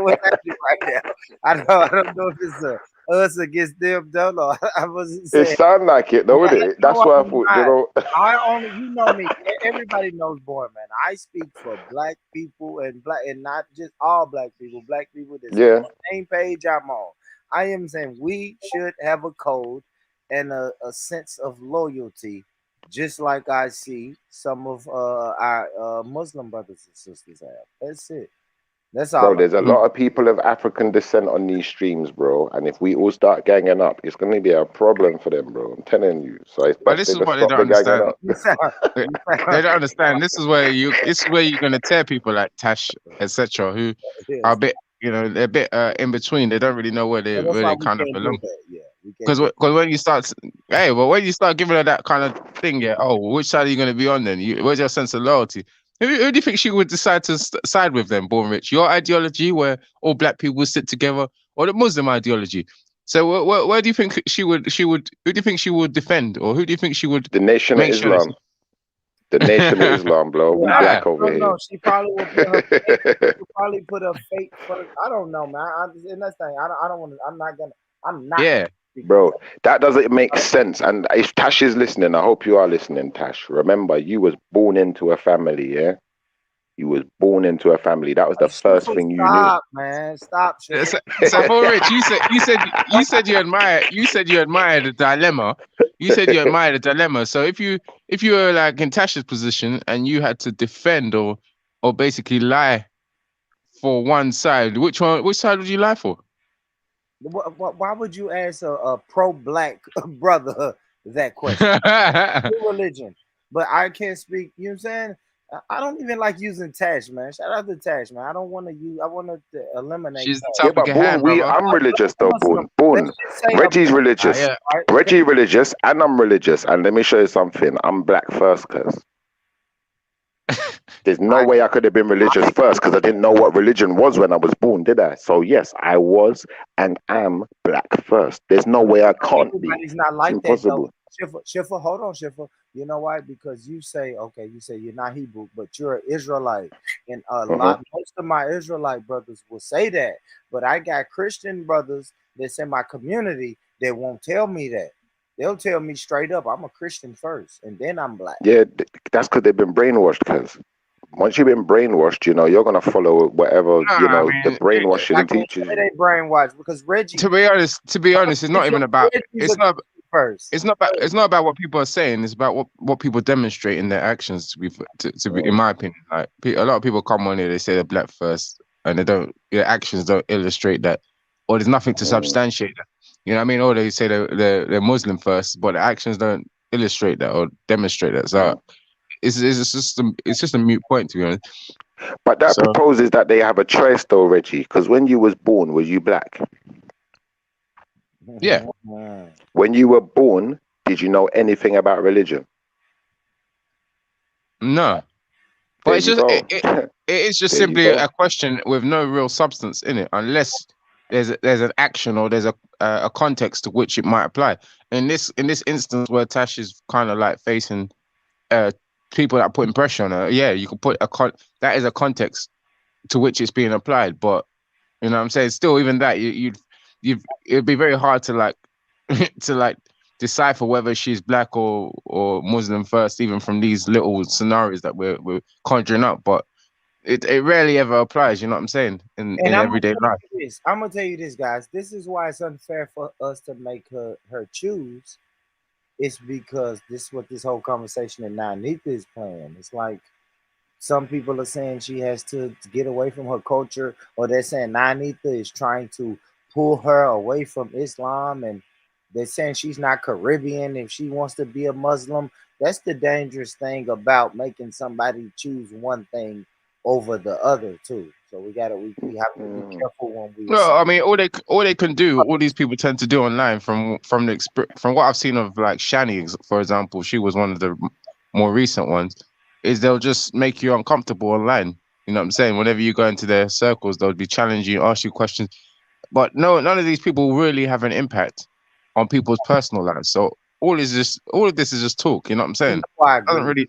what's happening right now. I don't know if it's us against them, don't know. I wasn't It saying. sound like it, though, isn't it? That's why I thought, I only, me. Everybody knows, Born, man. I speak for black people and not just all black people. Black people that's on the same page I'm on. I am saying we should have a code and a sense of loyalty, just like I see some of our Muslim brothers and sisters have. That's it. That's all. Bro, there's a lot of people of African descent on these streams, bro. And if we all start ganging up, it's going to be a problem for them, bro. I'm telling you. So it's But best this they is just what they stop don't the ganging understand. up. They don't understand. This is where you're going to tear people like Tash, etc., who are a bit, they're a bit in between. They don't really know where they That's why we kind of can't do belong. that. Yeah, we can't. Because when you start, when you start giving her that kind of thing, which side are you going to be on then? Where's your sense of loyalty? Who do you think she would decide to side with then, Born Rich? Your ideology, where all black people sit together, or the Muslim ideology? So where do you think she would? Who do you think she would defend, or who do you think she would? The Nation of Islam. The Nation of Islam, bro. We black over here. No, she probably will put her. She'll probably put her fate first. I don't know, man. And that's thing. I don't want to. I'm not gonna. I'm not. Yeah. Bro, that doesn't make sense. And if Tash is listening, I hope you are listening, Tash. Remember, you was born into a family, yeah? You was born into a family. That was the first thing you knew. Stop, man. Stop. So for Rich, you said you admire the dilemma. You said you admire the dilemma. So if you were like in Tasha's position and you had to defend or basically lie for one side, which side would you lie for? Why would you ask a pro-black brother that question? Your religion, but I can't speak. You know what I'm saying? I don't even like using Tash, man. Shout out to Tash, man. I don't want to use. I want to eliminate. She's the Tash. Yeah, topic but at hand, brother. I'm religious though, Muslim. Bourne. Let's just say Reggie's religious. yeah. Reggie religious, and I'm religious. And let me show you something. I'm black first, cuz. There's no way I could have been religious first because I didn't know what religion was when I was born, did I? So yes, I was and am black first. There's no way I can't be. Everybody's not like It's that impossible. though. Schiffer, hold on, Schiffer. You know why? Because you say, okay, you say you're not Hebrew, but you're an Israelite. And most of my Israelite brothers will say that. But I got Christian brothers that's in my community that won't tell me that. They'll tell me straight up, I'm a Christian first, and then I'm black. Yeah, that's because they've been brainwashed, cuz. Once you've been brainwashed, you're gonna follow whatever, the brainwashing teaches you. They brainwashed because Reggie. To be honest, it's not even about. It's not about what people are saying. It's about what people demonstrate in their actions. To be, in my opinion, like a lot of people come on here, they say they're black first, and their actions don't illustrate that, or there's nothing to substantiate that. You know what I mean? Or they say they're Muslim first, but the actions don't illustrate that or demonstrate that. So it's just a mute point, to be honest. But that proposes that they have a choice, though, Reggie. Because when you was born, was you black? Yeah. When you were born, did you know anything about religion? No. But it's just it is just simply a question with no real substance in it, unless there's an action or there's a context to which it might apply. In this instance where Tash is kind of like facing people that are putting pressure on her, yeah, you can put that is a context to which it's being applied. But you know what I'm saying, still even that it'd be very hard to like to like decipher whether she's black or Muslim first, even from these little scenarios that we're conjuring up. But it rarely ever applies, you know what I'm saying, in everyday life. I'm gonna tell you this, guys. This is why it's unfair for us to make her choose. It's because this is what this whole conversation in Nanita is playing. It's like some people are saying she has to get away from her culture, or they're saying Nanita is trying to pull her away from Islam, and they're saying she's not Caribbean if she wants to be a Muslim. That's the dangerous thing about making somebody choose one thing over the other too. So we have to be careful when we. No, I mean all they can do, all these people tend to do online, from what I've seen of like Shani, for example, she was one of the more recent ones, is they'll just make you uncomfortable online. You know what I'm saying? Whenever you go into their circles, they'll be challenging you, ask you questions. But no, none of these people really have an impact on people's personal lives. So all of this is just talk. You know what I'm saying? I doesn't really.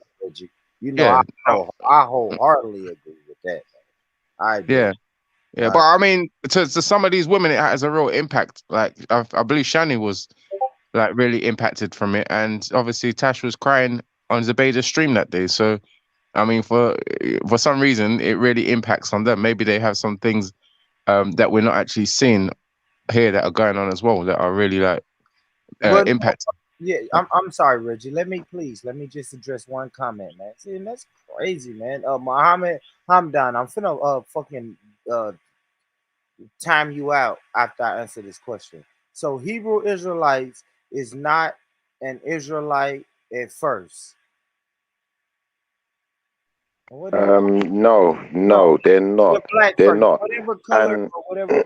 You know, I wholeheartedly agree with that. I agree. Yeah, but I mean, to some of these women, it has a real impact. Like I believe Shani was like really impacted from it, and obviously Tash was crying on Zubaydah's stream that day. So, I mean, for some reason, it really impacts on them. Maybe they have some things that we're not actually seeing here that are going on as well that are really like impacting. Yeah, I'm sorry, Reggie. Let me just address one comment, man. See, and that's crazy, man. Mohammed Hamdan, I'm finna fucking time you out after I answer this question. So Hebrew Israelites is not an Israelite at first. No, they're not. They're not. Whatever color or whatever.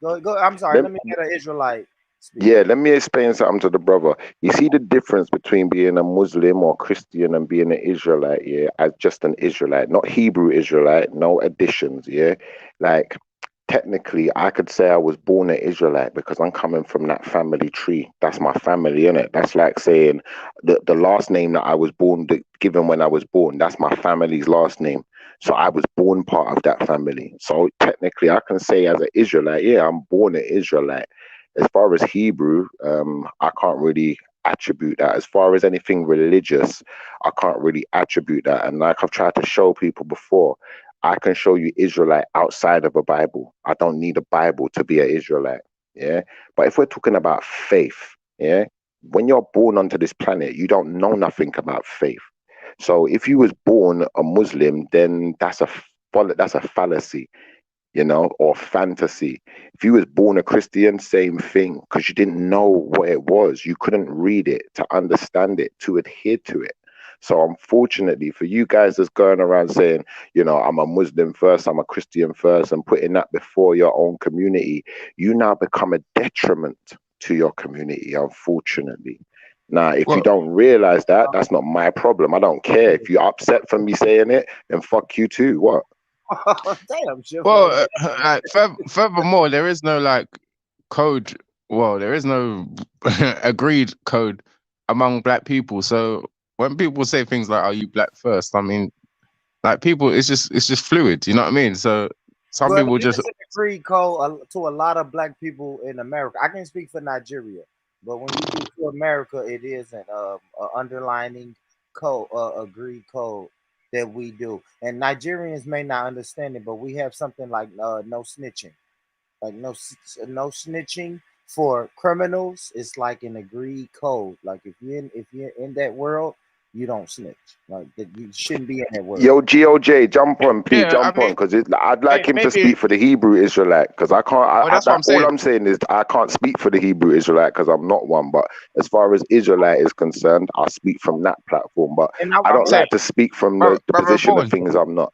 Go. I'm sorry. Let me get an Israelite. Yeah, let me explain something to the brother. You see the difference between being a Muslim or Christian and being an Israelite, yeah, as just an Israelite, not Hebrew Israelite, no additions, yeah. Like technically, I could say I was born an Israelite because I'm coming from that family tree. That's my family, innit? That's like saying the last name that I was given when I was born, that's my family's last name. So I was born part of that family. So technically, I can say as an Israelite, yeah, I'm born an Israelite. As far as Hebrew, I can't really attribute that. As far as anything religious, I can't really attribute that. And like I've tried to show people before, I can show you Israelite outside of a Bible. I don't need a Bible to be an Israelite. Yeah. But if we're talking about faith, yeah, when you're born onto this planet, you don't know nothing about faith. So if you was born a Muslim, then that's a fallacy, you know, or fantasy. If you was born a Christian, same thing, because you didn't know what it was. You couldn't read it to understand it, to adhere to it. So unfortunately for you guys that's going around saying, you know, I'm a Muslim first, I'm a Christian first, and putting that before your own community, you now become a detriment to your community, unfortunately. Now, if you Well, don't realize that, that's not my problem. I don't care. If you're upset for me saying it, then fuck you too. What? Damn, shit. well, furthermore, there is no like code. Well, there is no agreed code among black people. So when people say things like, "Are you black first?" I mean, like people, it's just fluid. You know what I mean? So some Well, people it just is an agreed code to a lot of black people in America. I can speak for Nigeria, but when you get to America, it is an underlining code, agreed code that we do. And Nigerians may not understand it, but we have something like no snitching, like no snitching for criminals. It's like an agreed code. Like if you're in that world, you don't snitch. Like that, you shouldn't be in that world. Yo, GOJ, jump on, P, yeah. I jump mean, on, because I'd like him to maybe. speak for the Hebrew Israelite, because I can't. Well, that's what I'm All saying. I'm saying is I can't speak for the Hebrew Israelite because I'm not one. But as far as Israelite is concerned, I speak from that platform. But And I don't saying, like to speak from brother, the position of Bowen, things I'm not.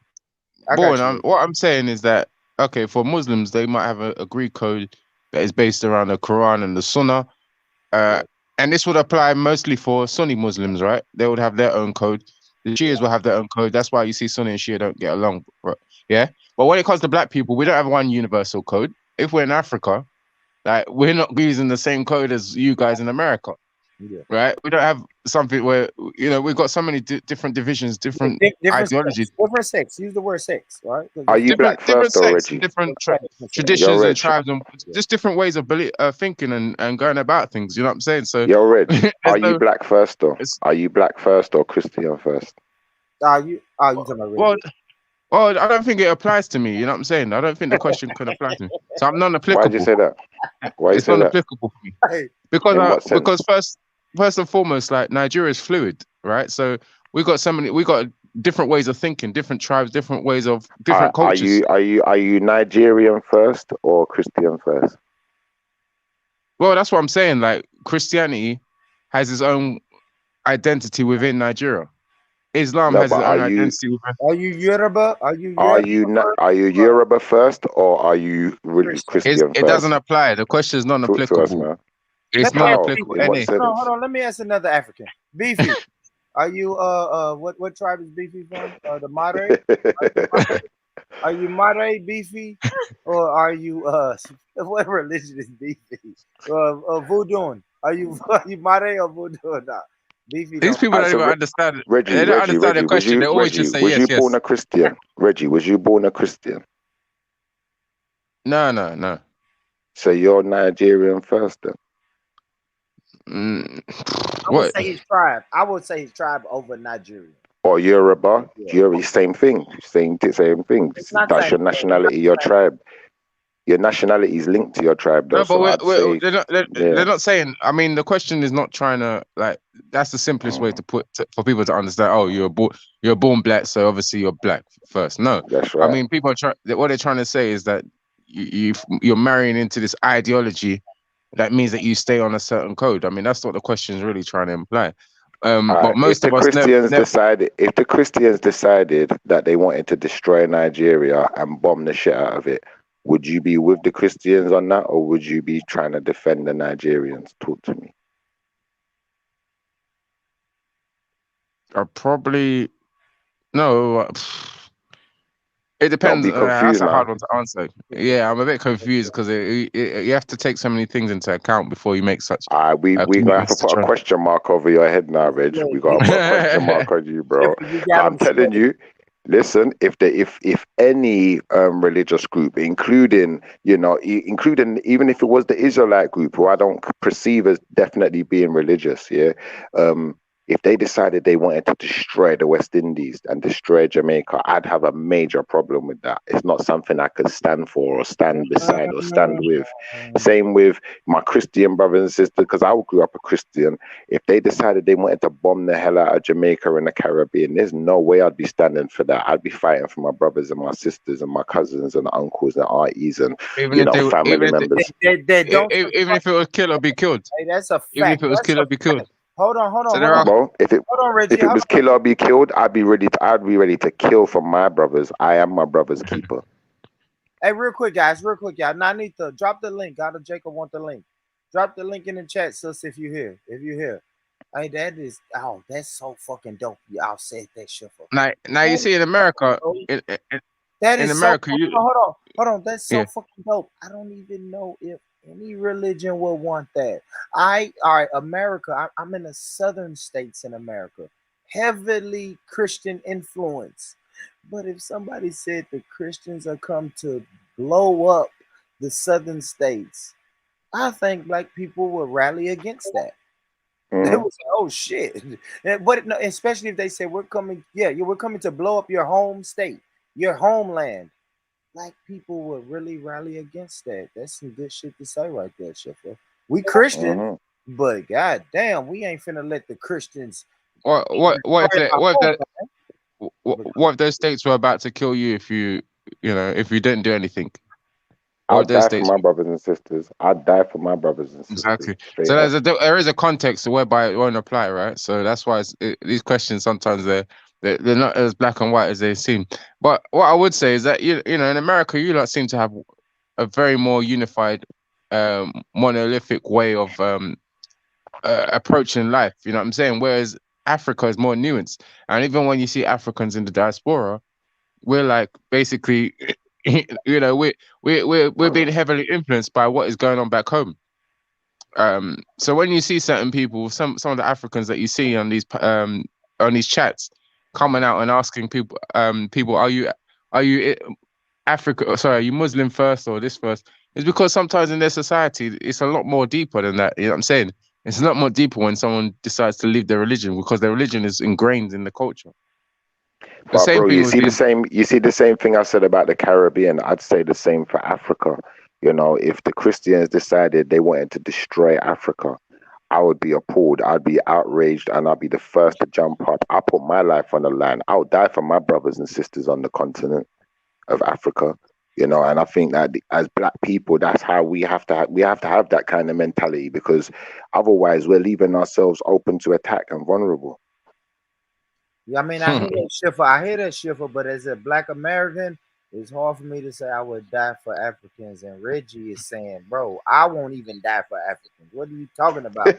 I got you. What I'm saying is that okay, for Muslims, they might have a Greek code that is based around the Quran and the Sunnah, and this would apply mostly for Sunni Muslims, right? They would have their own code. The Shias will have their own code. That's why you see Sunni and Shia don't get along, right? Yeah. But when it comes to black people, we don't have one universal code. If we're in Africa, like we're not using the same code as you guys in America. Yeah. Right? We don't have something where we've got so many different divisions, different ideologies, different sex. Use the word sex, right? Are you black different first or sects, Reggie? different You're traditions and Reg. tribes, and just different ways of thinking and going about things. You know what I'm saying? So, Yo, Reg, are you no, black first or are you black first or Christian first? You talking about well, well, I don't think it applies to me. You know what I'm saying? I don't think the question can apply to me. So I'm non-applicable. Why'd you say that? Why you It's say that? non-applicable for me Hey. In what sense? because first and foremost, like Nigeria is fluid, right? So we got different ways of thinking, different tribes, different ways of different cultures. Are you Nigerian first or Christian first? Well, that's what I'm saying. Like Christianity has its own identity within Nigeria. Islam has its own identity within. Are you Yoruba? Are you Yoruba first or are you really Christian It first? doesn't apply. The question is Talk to us, non-applicable. man. It's non-applicable. In what sense? Hold on. Let me ask another African. Beefy. Are you what tribe is Beefy from? The Mare? Are you Mare Beefy? Or are you what religion is Beefy? Voodoo. Are you Mare or Voodoo? Nah. Beefy These people don't even understand it. Reggie, They don't Reggie, understand the was question. They always just say was yes, you born yes. a Christian? Reggie, was you born a Christian? No. So you're Nigerian first then? I would say his tribe. I would say his tribe over Nigeria. Or Yoruba? Yoruba, same thing. Same thing. not That's same your thing. nationality, your tribe. Your nationality is linked to your tribe, though. No, but so I'd say, they're not saying. I mean, the question is not trying to like. That's the simplest way to for people to understand. Oh, you're born black, so obviously you're black first. No, that's right. I mean, people are what they're trying to say is that you're marrying into this ideology. That means that you stay on a certain code. I mean, that's what the question is really trying to imply. But most of us if the Christians decided that they wanted to destroy Nigeria and bomb the shit out of it, would you be with the Christians on that, or would you be trying to defend the Nigerians? Talk to me. I probably no. It depends. Don't be That's confused a hard now. one to answer. Yeah, I'm a bit confused because you have to take so many things into account before you make such. We gonna have to put a question mark over your head now, Reg. We gotta put a question mark on you, bro. I'm telling you. Listen, if any religious group, including even if it was the Israelite group, who I don't perceive as definitely being religious, if they decided they wanted to destroy the West Indies and destroy Jamaica, I'd have a major problem with that. It's not something I could stand for or stand beside or stand with. Same with my Christian brothers and sisters, because I grew up a Christian. If they decided they wanted to bomb the hell out of Jamaica and the Caribbean, there's no way I'd be standing for that. I'd be fighting for my brothers and my sisters and my cousins and uncles and aunties and, Even you if know, they, family even if members. They don't. even if it was kill or be killed. Hey, that's a Even fact. if it was That's kill a or be killed. fact. Hold on. So there are. Well, if it Hold on, Reggie. if it Hold was on. kill or be killed, I'd be ready to kill for my brothers. I am my brother's keeper. Hey, real quick, guys. Now I need to drop the link. Out of Jacob want the link. Drop the link in the chat, sis, if you hear. Hey, that's so fucking dope. Y'all said that shit for. Now you see in America, That in is America, so. you Hold on. That's so yeah. fucking dope. I don't even know if any religion would want that. All right, America. I'm in the southern states in America, heavily Christian influence. But if somebody said the Christians are come to blow up the southern states, I think black people will rally against that. They would say, "Oh shit!" But no, especially if they say we're coming, we're coming to blow up your home state, your homeland. Black people would really rally against that. That's some good shit to say right there, Schiffer. We Christians, but god damn, we ain't finna let the Christians. What if those states were about to kill you if you didn't do anything? I'd die for my brothers and sisters. I'd die for my brothers and sisters. Exactly. Straight So up. there is a context whereby it won't apply, right? So that's why these questions sometimes they're not as black and white as they seem. But what I would say is that you know in America you lot seem to have a very more unified, monolithic way of approaching life. You know what I'm saying? Whereas Africa is more nuanced, and even when you see Africans in the diaspora, we're like basically, you know, we're being heavily influenced by what is going on back home. So when you see certain people, some of the Africans that you see on these chats coming out and asking people, are you Africa? Sorry, are you Muslim first or this first? It's because sometimes in their society, it's a lot more deeper than that. You know what I'm saying? It's a lot more deeper when someone decides to leave their religion because their religion is ingrained in the culture. The But same bro, thing you with see the these. same. You see the same thing I said about the Caribbean. I'd say the same for Africa. You know, if the Christians decided they wanted to destroy Africa, I would be appalled. I'd be outraged, and I'd be the first to jump up. I put my life on the line. I'll die for my brothers and sisters on the continent of Africa. You know, and I think that as black people, that's how we have to have that kind of mentality, because otherwise we're leaving ourselves open to attack and vulnerable. Yeah, I mean, I hear that Schiffer, but as a black American, it's hard for me to say I would die for Africans. And Reggie is saying, bro, I won't even die for Africans. What are you talking about?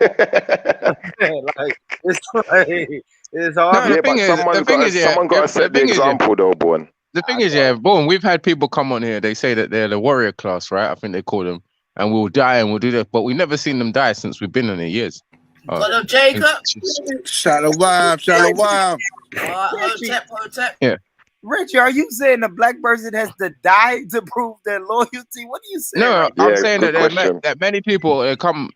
It's hard. Yeah, but someone got to set the example, though, Born. The thing is, boom, we've had people come on here. They say that they're the warrior class, right? I think they call them, and we'll die and we'll do that, but we've never seen them die since we've been in here years. Got up, Jacob. Shalom. Hotep. Yeah. Richie, are you saying the black person has to die to prove their loyalty? What are you saying? No, right I'm now? saying that many people come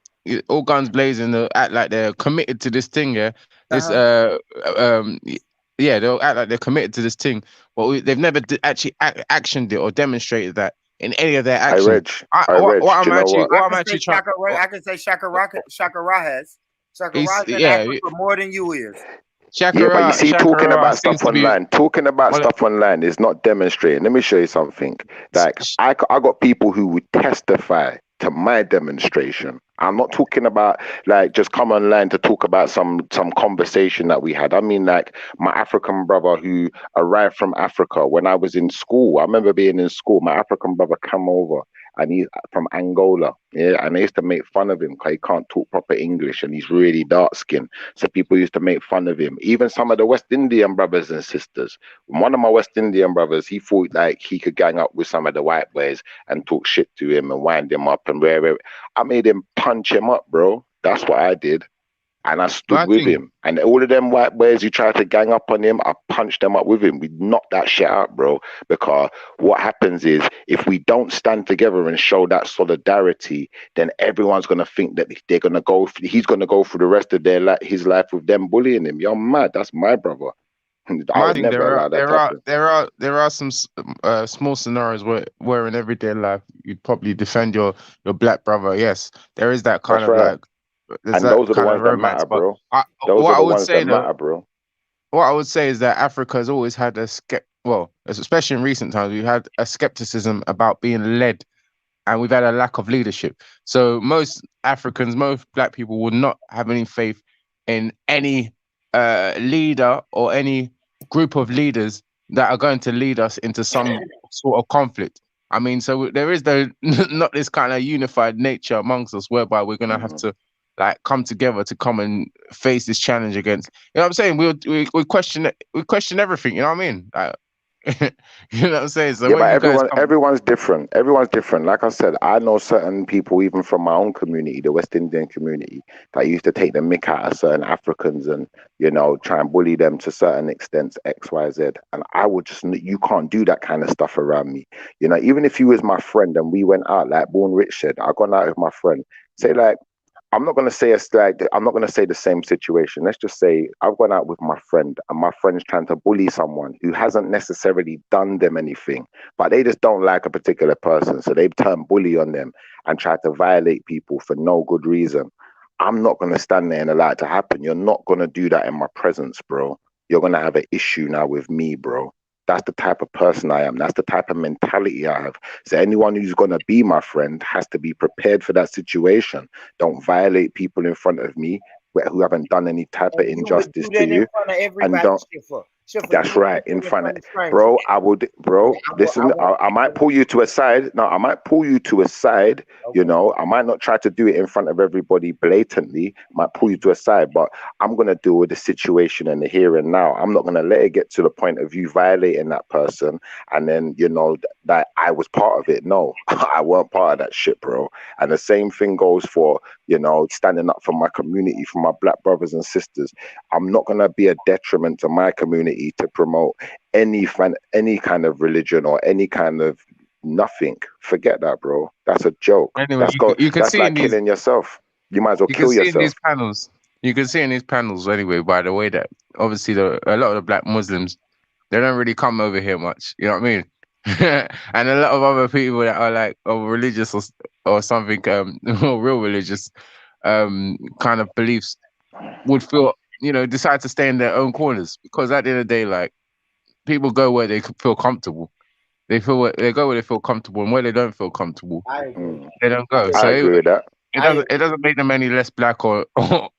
all guns blazing, they act like they're committed to this thing. Yeah, this they'll act like they're committed to this thing, but they've never actually actioned it or demonstrated that in any of their actions. What I'm actually trying. I can say Shaka has. Shaka He's- in yeah, Africa more than you is. Yeah, but you see, talking about stuff online is not demonstrating. Let me show you something. Like, I got people who would testify to my demonstration. I'm not talking about like just come online to talk about some conversation that we had. I mean, like my African brother who arrived from Africa when I was in school. I remember being in school. My African brother came over, and he's from Angola. Yeah, and they used to make fun of him because he can't talk proper English and he's really dark skinned. So people used to make fun of him. Even some of the West Indian brothers and sisters. One of my West Indian brothers, he thought like he could gang up with some of the white boys and talk shit to him and wind him up and wherever. I made him punch him up, bro. That's what I did. and I But stood I with think him. And all of them white boys who tried to gang up on him, I punched them up with him. We knocked that shit out, bro. Because what happens is, if we don't stand together and show that solidarity, then everyone's gonna think that they're gonna go. He's gonna go through the rest of his life with them bullying him. You're mad. That's my brother. I I would think never allow that to happen. there are some small scenarios where in everyday life you'd probably defend your black brother. Yes, there is that kind That's of right. like there's And that those are the kind of ones that romance. matter, But bro. Those what are I the would ones that say though, matter, bro. what I would say is that Africa has always had well, especially in recent times, we've had a skepticism about being led, and we've had a lack of leadership. So most Africans, most black people would not have any faith in any leader or any group of leaders that are going to lead us into some sort of conflict. I mean, so there is not this kind of unified nature amongst us whereby we're going to have to like come together to come and face this challenge against. You know what I'm saying? We question everything. You know what I mean? Like, you know what I'm saying? So Yeah, when but you guys come, everyone's different. Everyone's different. Like I said, I know certain people, even from my own community, the West Indian community, that used to take the mick out of certain Africans and, try and bully them to certain extents, X, Y, Z. And I would you can't do that kind of stuff around me. Even if you was my friend and we went out, like Born Rich said, I gone out with my friend, say like, I'm not gonna say I'm not gonna say the same situation. Let's just say I've gone out with my friend and my friend's trying to bully someone who hasn't necessarily done them anything, but they just don't like a particular person, so they turn bully on them and try to violate people for no good reason. I'm not gonna stand there and allow it to happen. You're not gonna do that in my presence, bro. You're gonna have an issue now with me, bro. That's the type of person I am. That's the type of mentality I have. So anyone who's gonna be my friend has to be prepared for that situation. Don't violate people in front of me who haven't done any type of And you would injustice do to that in you, front of and everybody, don't. Schiffer. Schiffer, you That's would right, do in that in front of, front of strangers. bro. Yeah, Listen. I might pull you to a side. No, I might pull you to a side. I might not try to do it in front of everybody blatantly. I might pull you to a side, but I'm gonna deal with the situation in the here and now. I'm not gonna let it get to the point of you violating that person, and then that I was part of it. No, I weren't part of that shit, bro. And the same thing goes for standing up for my community, for my black brothers and sisters. I'm not gonna be a detriment to my community to promote any kind of religion or any kind of nothing. Forget that, bro. That's a joke. anyway, you can That's see in like these killing yourself. You might as well you can kill see in these yourself. panels. You can see in these panels anyway. By the way, that obviously a lot of the black Muslims, they don't really come over here much. You know what I mean? And a lot of other people that are like religious or something, or real religious, kind of beliefs would feel, decide to stay in their own corners, because at the end of the day, like, people go where they feel comfortable. They go where they feel comfortable, and where they don't feel comfortable, I agree. they don't go. I So agree with that. it doesn't make them any less black or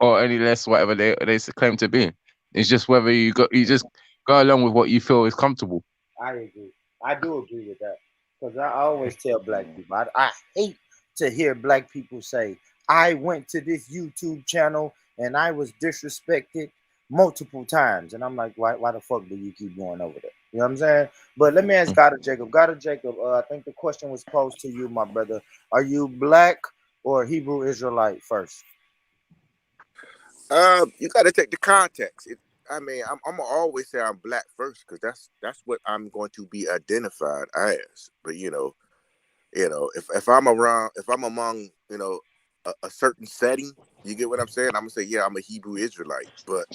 any less whatever they claim to be. It's just whether you just go along with what you feel is comfortable. I agree. I do agree with that. Because I always tell black people, I hate to hear black people say, I went to this YouTube channel and I was disrespected multiple times. And I'm like, why the fuck do you keep going over there? You know what I'm saying? But let me ask God or Jacob. God or Jacob, I think the question was posed to you, my brother. Are you black or Hebrew Israelite first? You got to take the context. I'm gonna always say I'm black first because that's what I'm going to be identified as. But if I'm around, if I'm among a certain setting, you get what I'm saying. I'm gonna say yeah, I'm a Hebrew Israelite. But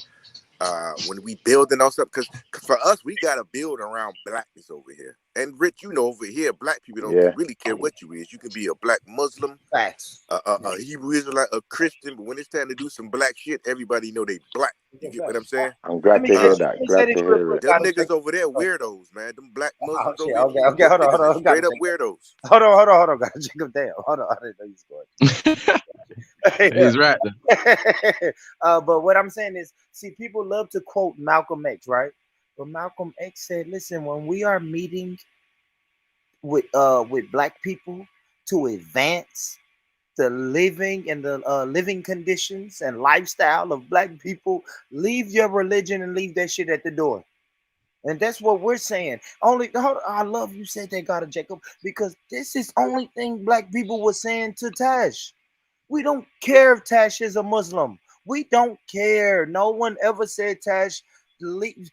when we building on something, because for us, we gotta build around blackness over here. And Rich, over here, black people don't Yeah. really care what you is. You can be a black Muslim, Facts. a Hebrew Israelite, a Christian, but when it's time to do some black shit, everybody know they black. You get what I'm saying? I'm glad to hear that. Glad to hear it. Them niggas over there weirdos, man. Them black Muslims shit. over here, Okay, hold them on, niggas is hold on. straight up weirdos. Hold on. Gotta check him down. Hold on. I didn't know you was going. He's right. But what I'm saying is, see, people love to quote Malcolm X, right? But Malcolm X said, listen, when we are meeting with black people to advance the living and the living conditions and lifestyle of black people, leave your religion and leave that shit at the door. And that's what we're saying. I love you said that, God of Jacob, because this is only thing black people were saying to Tash. We don't care if Tash is a Muslim. We don't care. No one ever said, Tash, leave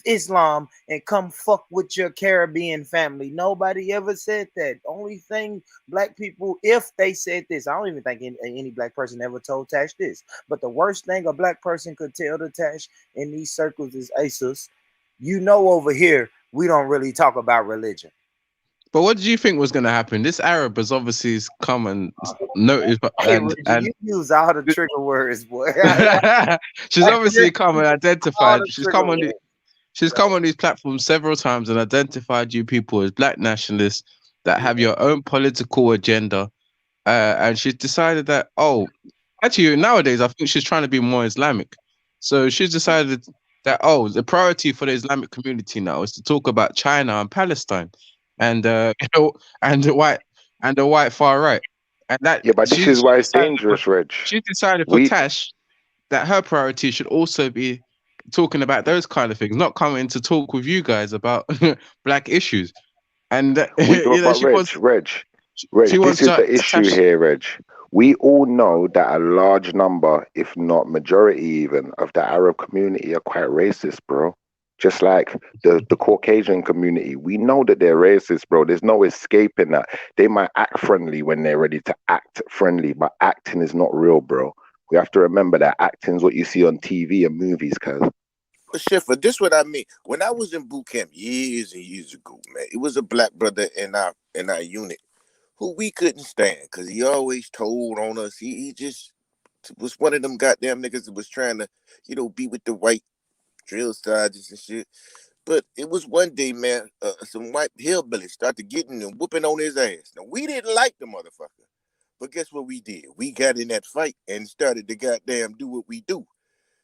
Islam and come fuck with your Caribbean family. Nobody ever said that. Only thing black people, if they said this, I don't even think any black person ever told Tash this. But the worst thing a black person could tell to Tash in these circles is, Asus, you know, over here we don't really talk about religion. But what did you think was going to happen? This Arab has obviously come and noticed, Hey, Reggie, you use all the trigger words, boy. she's obviously come and identified. She's come on. Words. She's come on these platforms several times and identified you people as black nationalists that have your own political agenda. And she's decided that, oh, actually, nowadays, I think she's trying to be more Islamic. So she's decided that, oh, the priority for the Islamic community now is to talk about China and Palestine and, you know, and the white far right. And that Yeah, but this is why it's dangerous, Reg. she's decided for Tash that her priority should also be talking about those kind of things, not coming to talk with you guys about black issues. And you know, But Reg, this is the issue here, Reg. We all know that a large number, if not majority even, of the Arab community are quite racist, bro. Just like the Caucasian community, we know that they're racist, bro. There's no escaping that. They might act friendly when they're ready to act friendly, but acting is not real, bro. We have to remember that acting is what you see on TV and movies, cuz. But Shifter, this what I mean. When I was in boot camp years and years ago, man, it was a black brother in our unit who we couldn't stand because he always told on us. He just was one of them goddamn niggas that was trying to, be with the white drill sergeants and shit. But it was one day, man, some white hillbillies started getting and whooping on his ass. Now, we didn't like the motherfucker. But guess what we did? We got in that fight and started to goddamn do what we do.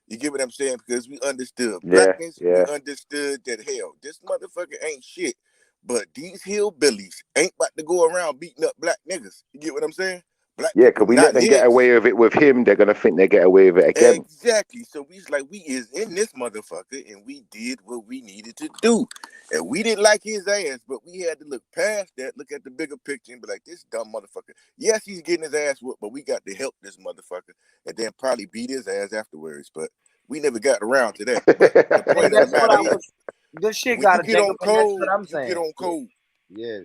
You get what I'm saying? Because we understood blackness. Yeah. We understood that, hell, this motherfucker ain't shit. But these hillbillies ain't about to go around beating up black niggas. You get what I'm saying? Black Yeah, people because we not let them here. get away with it with him, they're gonna think they get away with it again. Exactly. So we is in this motherfucker, and we did what we needed to do. And we didn't like his ass, but we had to look past that, look at the bigger picture, and be like, this dumb motherfucker. Yes, he's getting his ass whooped, but we got to help this motherfucker, and then probably beat his ass afterwards. But we never got around to that. But the point of the matter is, this shit when got you to get take on up, and that's code, what I'm you saying. get on code. Yes.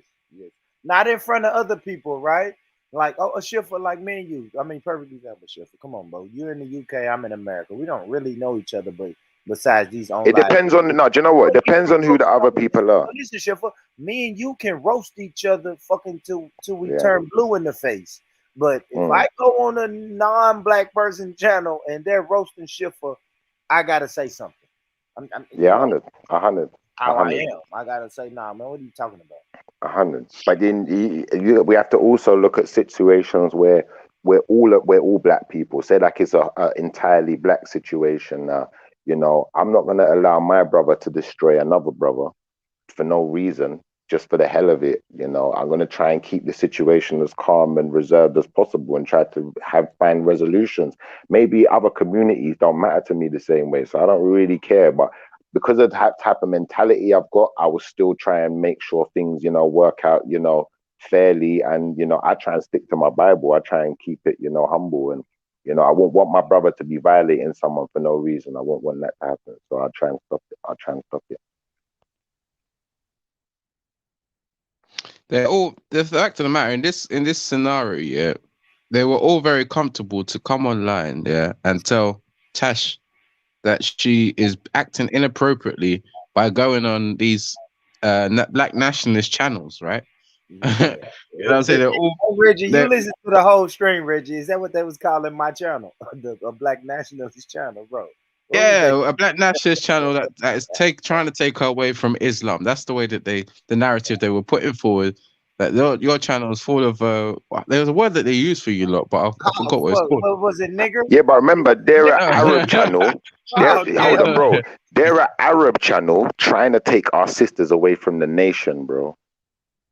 Not in front of other people, right? Like, a Shifter like me and you. I mean, perfect example, Shifter. Come on, bro. You're in the UK, I'm in America. We don't really know each other, but besides these online. It depends on, no, do you know what? It depends on who the other people are. Listen, Shifter, me and you can roast each other fucking till we turn blue in the face. But if I go on a non-black person channel and they're roasting Shifter, I gotta say something. 100. How I am. I gotta say, nah, man, what are you talking about? 100. But then we have to also look at situations where we're all black people. Say like it's a entirely black situation now. You know, I'm not gonna allow my brother to destroy another brother for no reason, just for the hell of it. You know, I'm gonna try and keep the situation as calm and reserved as possible and try to find resolutions. Maybe other communities don't matter to me the same way, so I don't really care. But because of that type of mentality I've got, I will still try and make sure things, work out, fairly. And, I try and stick to my Bible. I try and keep it, humble. And, I won't want my brother to be violating someone for no reason. I won't want that to happen. So I'll try and stop it. They're all, the fact of the matter, in this scenario, yeah, they were all very comfortable to come online, yeah, and tell Tash that she is acting inappropriately by going on these black nationalist channels, right? You know what I'm saying? They're all, Reggie, you listen to the whole stream, Reggie. Is that what they was calling my channel? A black nationalist channel, bro. a black nationalist channel that is trying to take her away from Islam. That's the way that the narrative they were putting forward. That your channel is full of there was a word that they used for you lot, but I forgot what it's called. What was it, nigger? Yeah, but remember, they're an Arab channel. Hold on, bro. They're an Arab channel trying to take our sisters away from the nation, bro.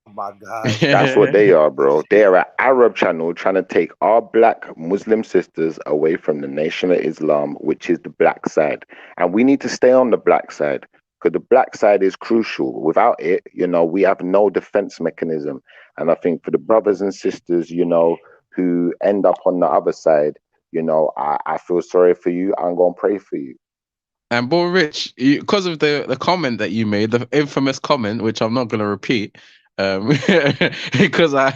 Oh my God. That's what they are, bro. They're an Arab channel trying to take our black Muslim sisters away from the Nation of Islam, which is the black side. And we need to stay on the black side because the black side is crucial. Without it, we have no defense mechanism. And I think for the brothers and sisters, who end up on the other side, you know, I feel sorry for you. I'm gonna pray for you. And Born Rich, because of the comment that you made, the infamous comment, which I'm not going to repeat, because I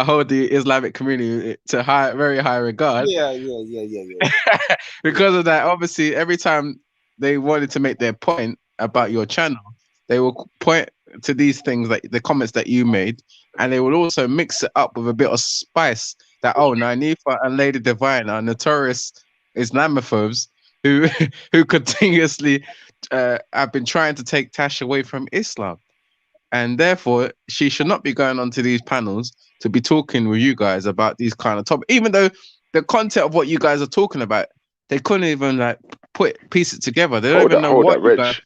hold the Islamic community to very high regard. Yeah. Because of that, obviously, every time they wanted to make their point about your channel, they will point to these things, like the comments that you made, and they will also mix it up with a bit of spice. That Nanifa and Lady Divine are notorious Islamophobes who who continuously have been trying to take Tash away from Islam, and therefore she should not be going onto these panels to be talking with you guys about these kind of topics. Even though the content of what you guys are talking about, they couldn't even like piece it together. They don't even know Hold what up, you guys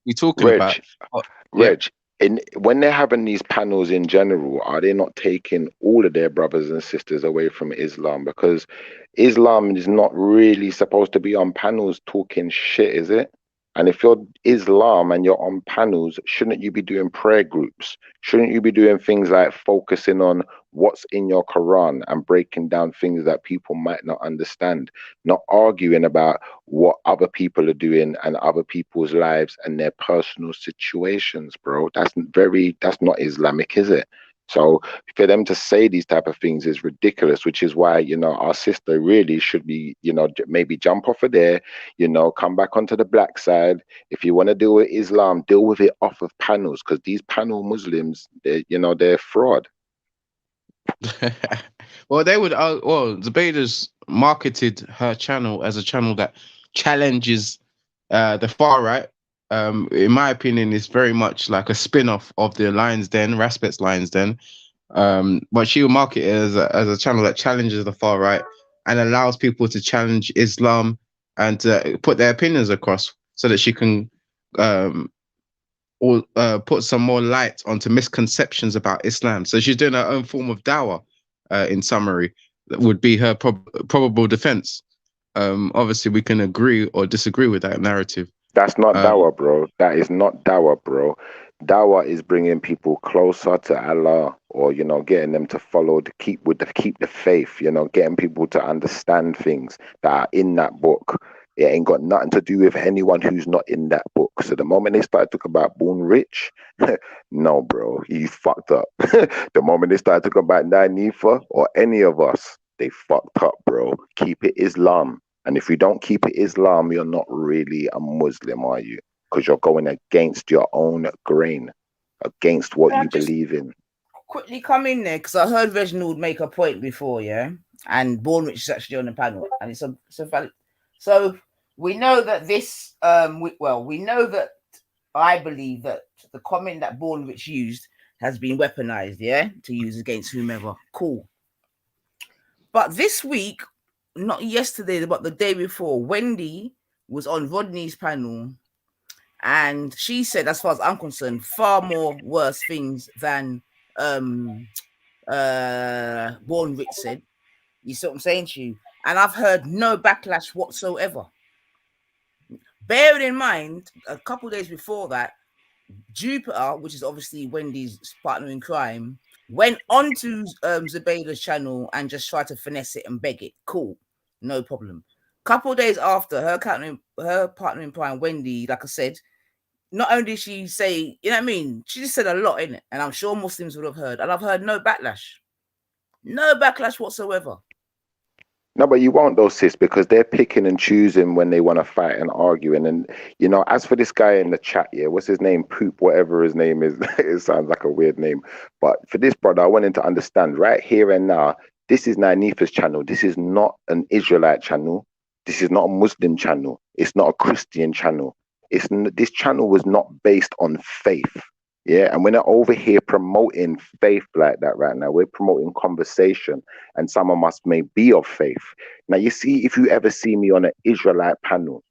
be talking about. Yeah. Reg, when they're having these panels in general, are they not taking all of their brothers and sisters away from Islam? Because Islam is not really supposed to be on panels talking shit, is it? And if you're Islam and you're on panels, shouldn't you be doing prayer groups? Shouldn't you be doing things like focusing on what's in your Quran and breaking down things that people might not understand, not arguing about what other people are doing and other people's lives and their personal situations, bro? That's not Islamic, is it? So for them to say these type of things is ridiculous, which is why, you know, our sister really should be, you know, maybe jump off of there, you know, come back onto the black side. If you want to deal with Islam, deal with it off of panels, because these panel Muslims, they're fraud. Well, they would. Zubaydah's marketed her channel as a channel that challenges the far right. In my opinion, it's very much like a spin-off of the Lions Den, Raspet's Lions Den. But she will market it as a channel that challenges the far right and allows people to challenge Islam and put their opinions across, so that she can put some more light onto misconceptions about Islam. So she's doing her own form of dawah, in summary. That would be her probable defense. Obviously, we can agree or disagree with that narrative. That's not dawah, bro. That is not dawah, bro. Dawah is bringing people closer to Allah, or, you know, getting them to follow, to keep the faith, you know, getting people to understand things that are in that book. It ain't got nothing to do with anyone who's not in that book. So the moment they started talking about Born Rich, no, bro, you fucked up. The moment they started talking about Nanifa or any of us, they fucked up, bro. Keep it Islam. And if you don't keep it Islam, you're not really a Muslim, are you? Because you're going against your own grain, against what you believe in. Quickly come in there, because I heard Reginald make a point before, yeah? And Born Rich is actually on the panel. And it's a valid. So we know that this, we know that I believe that the comment that Born Rich used has been weaponized, yeah? To use against whomever. Cool. But this week, not yesterday, but the day before, Wendy was on Rodney's panel, and she said, as far as I'm concerned, far more worse things than Born Rich said. You see what I'm saying to you? And I've heard no backlash whatsoever. Bearing in mind, a couple of days before that, Jupiter, which is obviously Wendy's partner in crime, went onto Zubaydah's channel and just tried to finesse it and beg it. Cool, no problem. Couple of days after, her partner in crime, Wendy, like I said, not only did she say, you know what I mean, she just said a lot in it, and I'm sure Muslims would have heard, and I've heard no backlash whatsoever. No, but you won't though, sis, because they're picking and choosing when they want to fight and arguing. And, you know, as for this guy in the chat, yeah, what's his name? Poop, whatever his name is. It sounds like a weird name. But for this brother, I want him to understand right here and now, this is Nanifa's channel. This is not an Israelite channel. This is not a Muslim channel. It's not a Christian channel. This channel was not based on faith. Yeah, and we're not over here promoting faith like that right now. We're promoting conversation, and some of us may be of faith. Now, you see, if you ever see me on an Israelite panel,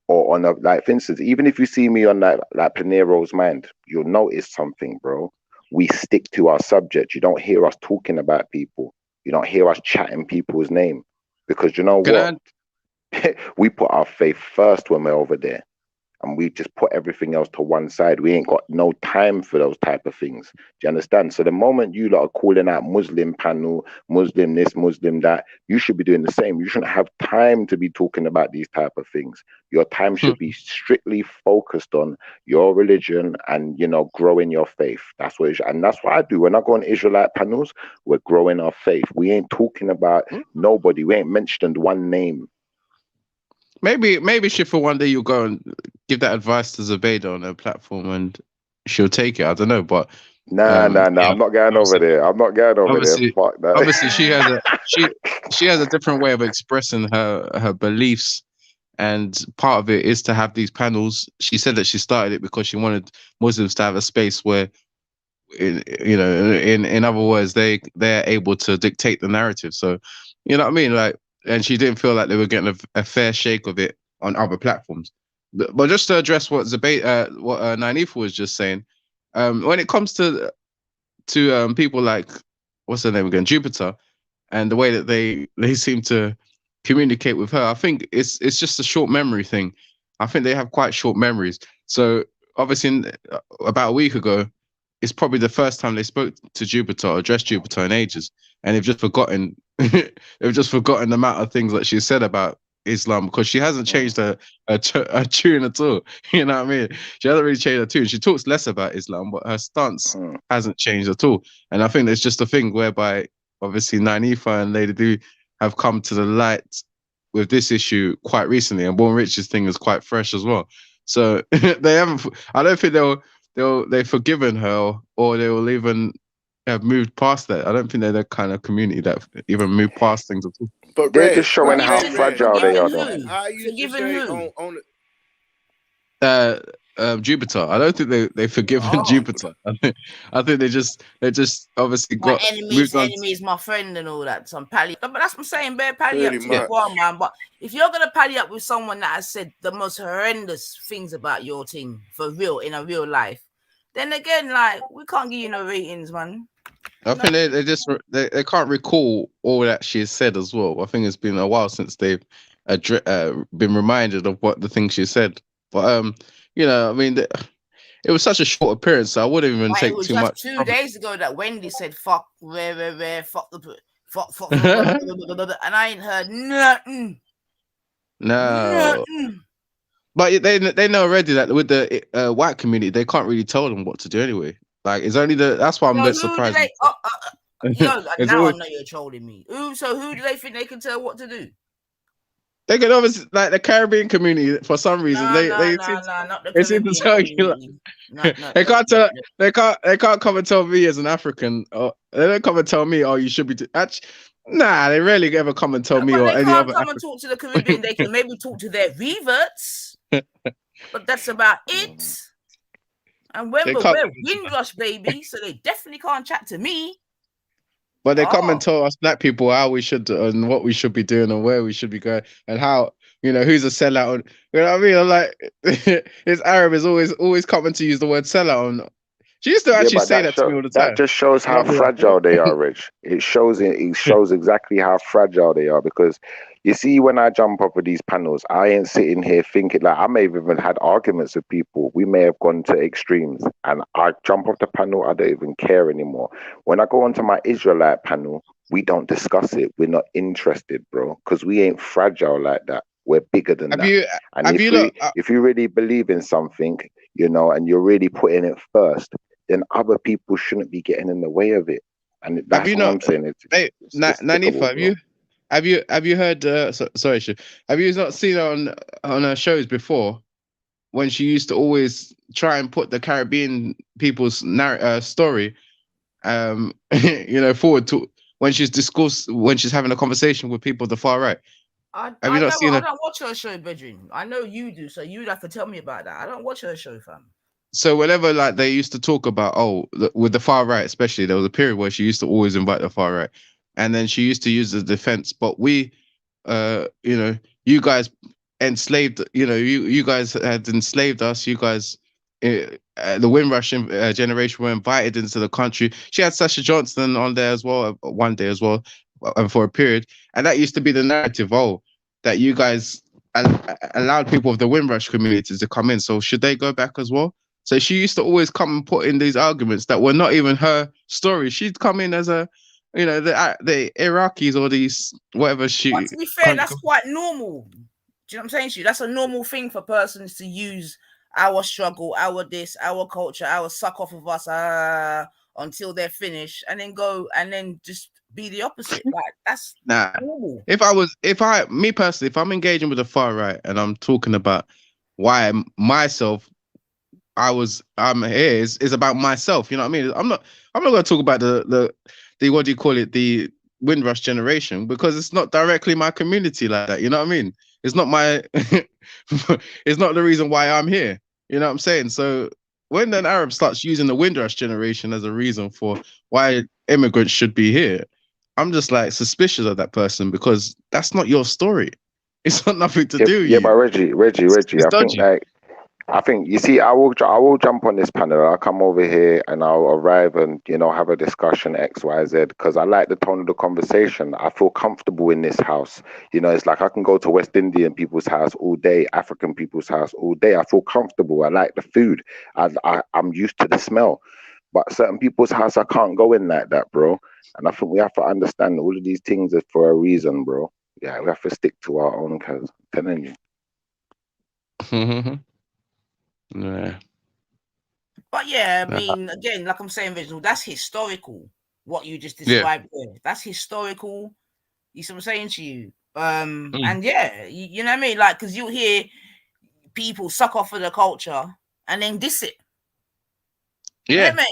or on like, for instance, even if you see me on like Panero's Mind, you'll notice something, bro. We stick to our subject. You don't hear us talking about people. You don't hear us chatting people's name, because you know what? We put our faith first when we're over there. and we just put everything else to one side. We ain't got no time for those type of things. Do you understand? So the moment you lot are calling out Muslim panel, Muslim this, Muslim that, you should be doing the same. You shouldn't have time to be talking about these type of things. Your time should be strictly focused on your religion and, you know, growing your faith. That's what and that's what I do when I go on Israelite panels. We're growing our faith. We ain't talking about nobody. We ain't mentioned one name. Maybe Shifa, one day you'll go and give that advice to Zubaydah on her platform and she'll take it. I don't know, but Nah. I'm not going over there. I'm not going over there. Fuck that. Obviously, she has a different way of expressing her beliefs, and part of it is to have these panels. She said that she started it because she wanted Muslims to have a space where, in other words, they're able to dictate the narrative. So, you know what I mean, like. And she didn't feel like they were getting a fair shake of it on other platforms. But just to address what Nanifa was just saying, when it comes to people like, what's her name again, Jupiter, and the way that they seem to communicate with her, I think it's just a short memory thing. I think they have quite short memories. So obviously, about a week ago, it's probably the first time they spoke to Jupiter or addressed Jupiter in ages, and they've just forgotten. They've just forgotten the amount of things that she said about Islam, because she hasn't changed her tune at all. You know what I mean? She hasn't really changed her tune. She talks less about Islam, but her stance hasn't changed at all. And I think there's just a thing whereby obviously Nanifa and Lady Do have come to the light with this issue quite recently, and Born Rich's thing is quite fresh as well. So they haven't. I don't think they've forgiven her, or they will even have moved past that. I don't think they're the kind of community that even move past things at all. But they're just showing how fragile they are, though. I used to say on Jupiter. I don't think they've forgiven Jupiter. I think they just obviously My got enemy's moved on. enemy is my friend and all that. Some pally, but that's what I'm saying. Bear pally up Pretty to you, much. well, man. But if you're gonna pally up with someone that has said the most horrendous things about your team for real in a real life, then again, like, we can't give you no ratings, man. I think they can't recall all that she has said as well. I think it's been a while since they've been reminded of what the things she said. But you know, I mean, it was such a short appearance, so I wouldn't even Like, take it was too just much. 2 days ago that Wendy said fuck fuck and I ain't heard nothing. No. But they know already that with the white community, they can't really tell them what to do anyway. Like, it's only that's why I'm a bit surprised. Now It's I always- know you're trolling me. Who do they think they can tell what to do? They can obviously, like, the Caribbean community, for some reason, they seem not the they seem to Caribbean tell you. community. They can't tell. They can't come and tell me as an African. Or they don't come and tell me, "Oh, you should be." Actually, nah, they rarely ever come and tell me But or they any can't other come and African. talk to the Caribbean. They can maybe talk to their reverts, but that's about it. And They remember, can't- we're Windrush, baby, so they definitely can't chat to me. But they come and tell us black people how we should and what we should be doing and where we should be going and how, you know, who's a sellout. And, you know what I mean? I'm like, this Arab is always coming to use the word sellout. And she used to actually but say that to me all the time. That just shows You how know what I mean? fragile they are, Rich. It shows exactly how fragile they are, because you see, when I jump up with these panels, I ain't sitting here thinking, like, I may have even had arguments with people. We may have gone to extremes, and I jump off the panel, I don't even care anymore. When I go onto my Israelite panel, we don't discuss it. We're not interested, bro, because we ain't fragile like that. We're bigger than that. And if you really believe in something, you know, and you're really putting it first, then other people shouldn't be getting in the way of it. And that's what I'm saying. Nanifa, have you heard? Sorry, have you not seen her on her shows before, when she used to always try and put the Caribbean people's story, you know, forward to when she's having a conversation with people of the far right? I don't watch her show, Bedrin. I know you do, so you'd have to tell me about that. I don't watch her show, fam. So whenever, like, they used to talk about, with the far right especially, there was a period where she used to always invite the far right, and then she used to use the defense. But we, you know, you guys enslaved, you know, you guys had enslaved us. You guys, the Windrush generation were invited into the country. She had Sasha Johnson on there as well, one day as well, and for a period. And that used to be the narrative, that you guys allowed people of the Windrush community to come in. So should they go back as well? So she used to always come and put in these arguments that were not even her story. She'd come in as a, you know, the Iraqis or these whatever But she. to be fair, that's quite normal. Do you know what I'm saying to you? That's a normal thing for persons to use our struggle, our this, our culture, our suck off of us until they're finished, and then go and then just be the opposite. Like that's normal. Me personally, if I'm engaging with the far right and I'm talking about why myself, I'm here is about myself. You know what I mean? I'm not going to talk about the what do you call it, the Windrush generation, because it's not directly my community like that. You know what I mean? It's not my it's not the reason why I'm here. You know what I'm saying? So when an Arab starts using the Windrush generation as a reason for why immigrants should be here, I'm just like suspicious of that person, because that's not your story. It's got nothing to do with you. But Reggie, I think you see, I will jump on this panel. I'll come over here and I'll arrive and have a discussion X, Y, Z, because I like the tone of the conversation. I feel comfortable in this house. It's like I can go to West Indian people's house all day, African people's house all day. I feel comfortable. I like the food. I'm used to the smell. But certain people's house, I can't go in like that, bro. And I think we have to understand all of these things is for a reason, bro. Yeah, we have to stick to our own cause. I'm telling you. Yeah. But yeah, I mean, again, like I'm saying, Reginald, that's historical. What you just described there, that's historical. You see what I'm saying to you? And yeah, you know what I mean? Like, because you'll hear people suck off of the culture and then diss it. Yeah, man.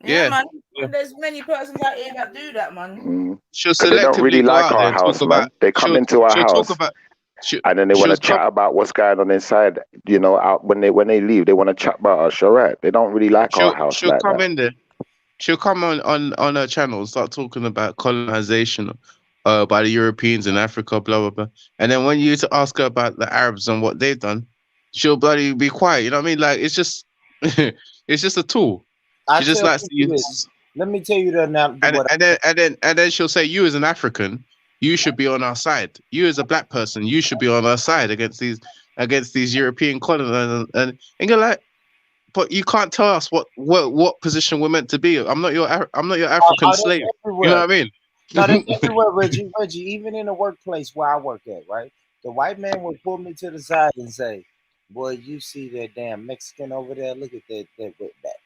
Yeah, man. And there's many persons out here that do that, man. She'll They don't really selectively go like out there our and house, talk man. about. They come into our house, and then they want to chat about what's going on inside. Out when they leave, they want to chat about us. All right, they don't really like our house She'll like come that. in there. She'll come on her channel and start talking about colonization by the Europeans in Africa, blah blah blah. And then when you to ask her about the Arabs and what they've done, she'll bloody be quiet. You know what I mean? Like it's just it's just a tool. She just likes to use. Let me tell you that now. And then she'll say, you as an African, you should be on our side. You as a black person, you should be on our side against these European colonizers. And you're like, but you can't tell us what position we're meant to be. I'm not your African slave. You know what I mean? No, that's everywhere, Reggie. Even in the workplace where I work at, right? The white man would pull me to the side and say, "Boy, you see that damn Mexican over there? Look at that wetback."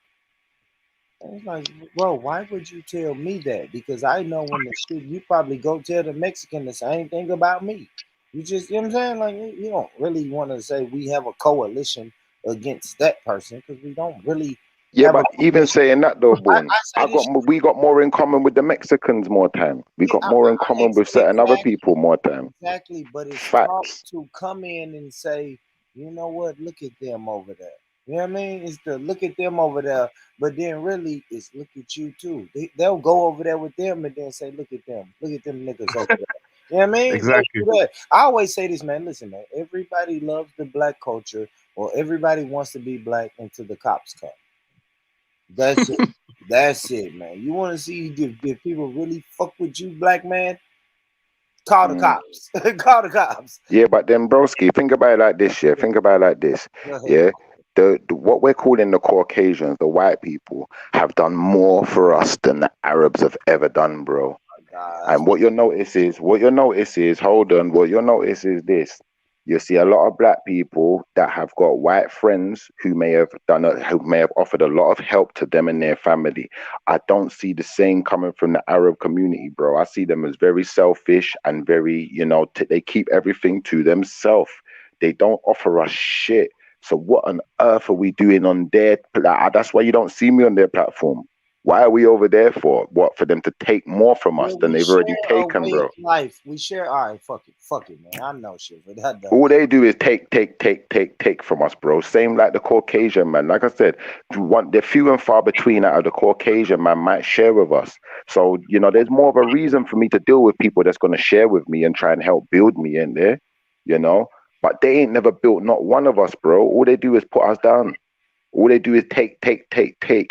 And it's like, bro, why would you tell me that? Because I know when the shit, you probably go tell the Mexican the same thing about me. You just, you know what I'm saying? Like, you don't really want to say we have a coalition against that person, because we don't really. Yeah, but even saying that though, Boone, we got more in common with the Mexicans more time. We got more in common with certain other people more time. Exactly, but it's facts. To come in and say, you know what, look at them over there. You know what I mean? It's to look at them over there, but then really it's look at you too. They'll go over there with them and then say, look at them niggas over there. You know what I mean? Exactly. I always say this, man. Listen, man. Everybody loves the black culture, or everybody wants to be black until the cops come. That's it. That's it, man. You want to see if people really fuck with you, black man? Call the cops. Call the cops. Yeah, but then, broski, think about it like this. Yeah, think about it like this. Yeah, the what we're calling the Caucasians, the white people, have done more for us than the Arabs have ever done, bro. And what you'll notice is, hold on, what you'll notice is this. You see a lot of black people that have got white friends who may have offered a lot of help to them and their family. I don't see the same coming from the Arab community, bro. I see them as very selfish and very, they keep everything to themselves. They don't offer us shit. So what on earth are we doing on their? That's why you don't see me on their platform. Why are we over there for? What, for them to take more from us than they've already taken, bro? Life. We share. All right, fuck it, man. I know shit, but that does. All they do is take from us, bro. Same like the Caucasian man. Like I said, they're few and far between out of the Caucasian man might share with us. So, there's more of a reason for me to deal with people that's going to share with me and try and help build me in there, But they ain't never built not one of us, bro. All they do is put us down. All they do is take,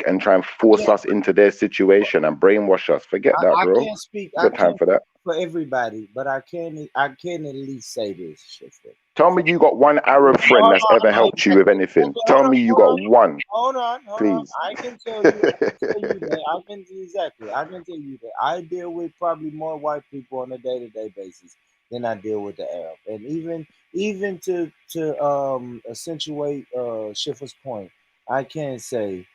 and try and force us into their situation and brainwash us. Forget that, bro. I can't speak. Got time for that for everybody, but I can at least say this. Tell me you got one Arab friend that's ever helped you with anything. Tell me you got one, Hold on. please. I can tell you that. I can tell you that I deal with probably more white people on a day-to-day basis than I deal with the Arab. And even to accentuate Schiffer's point, I can say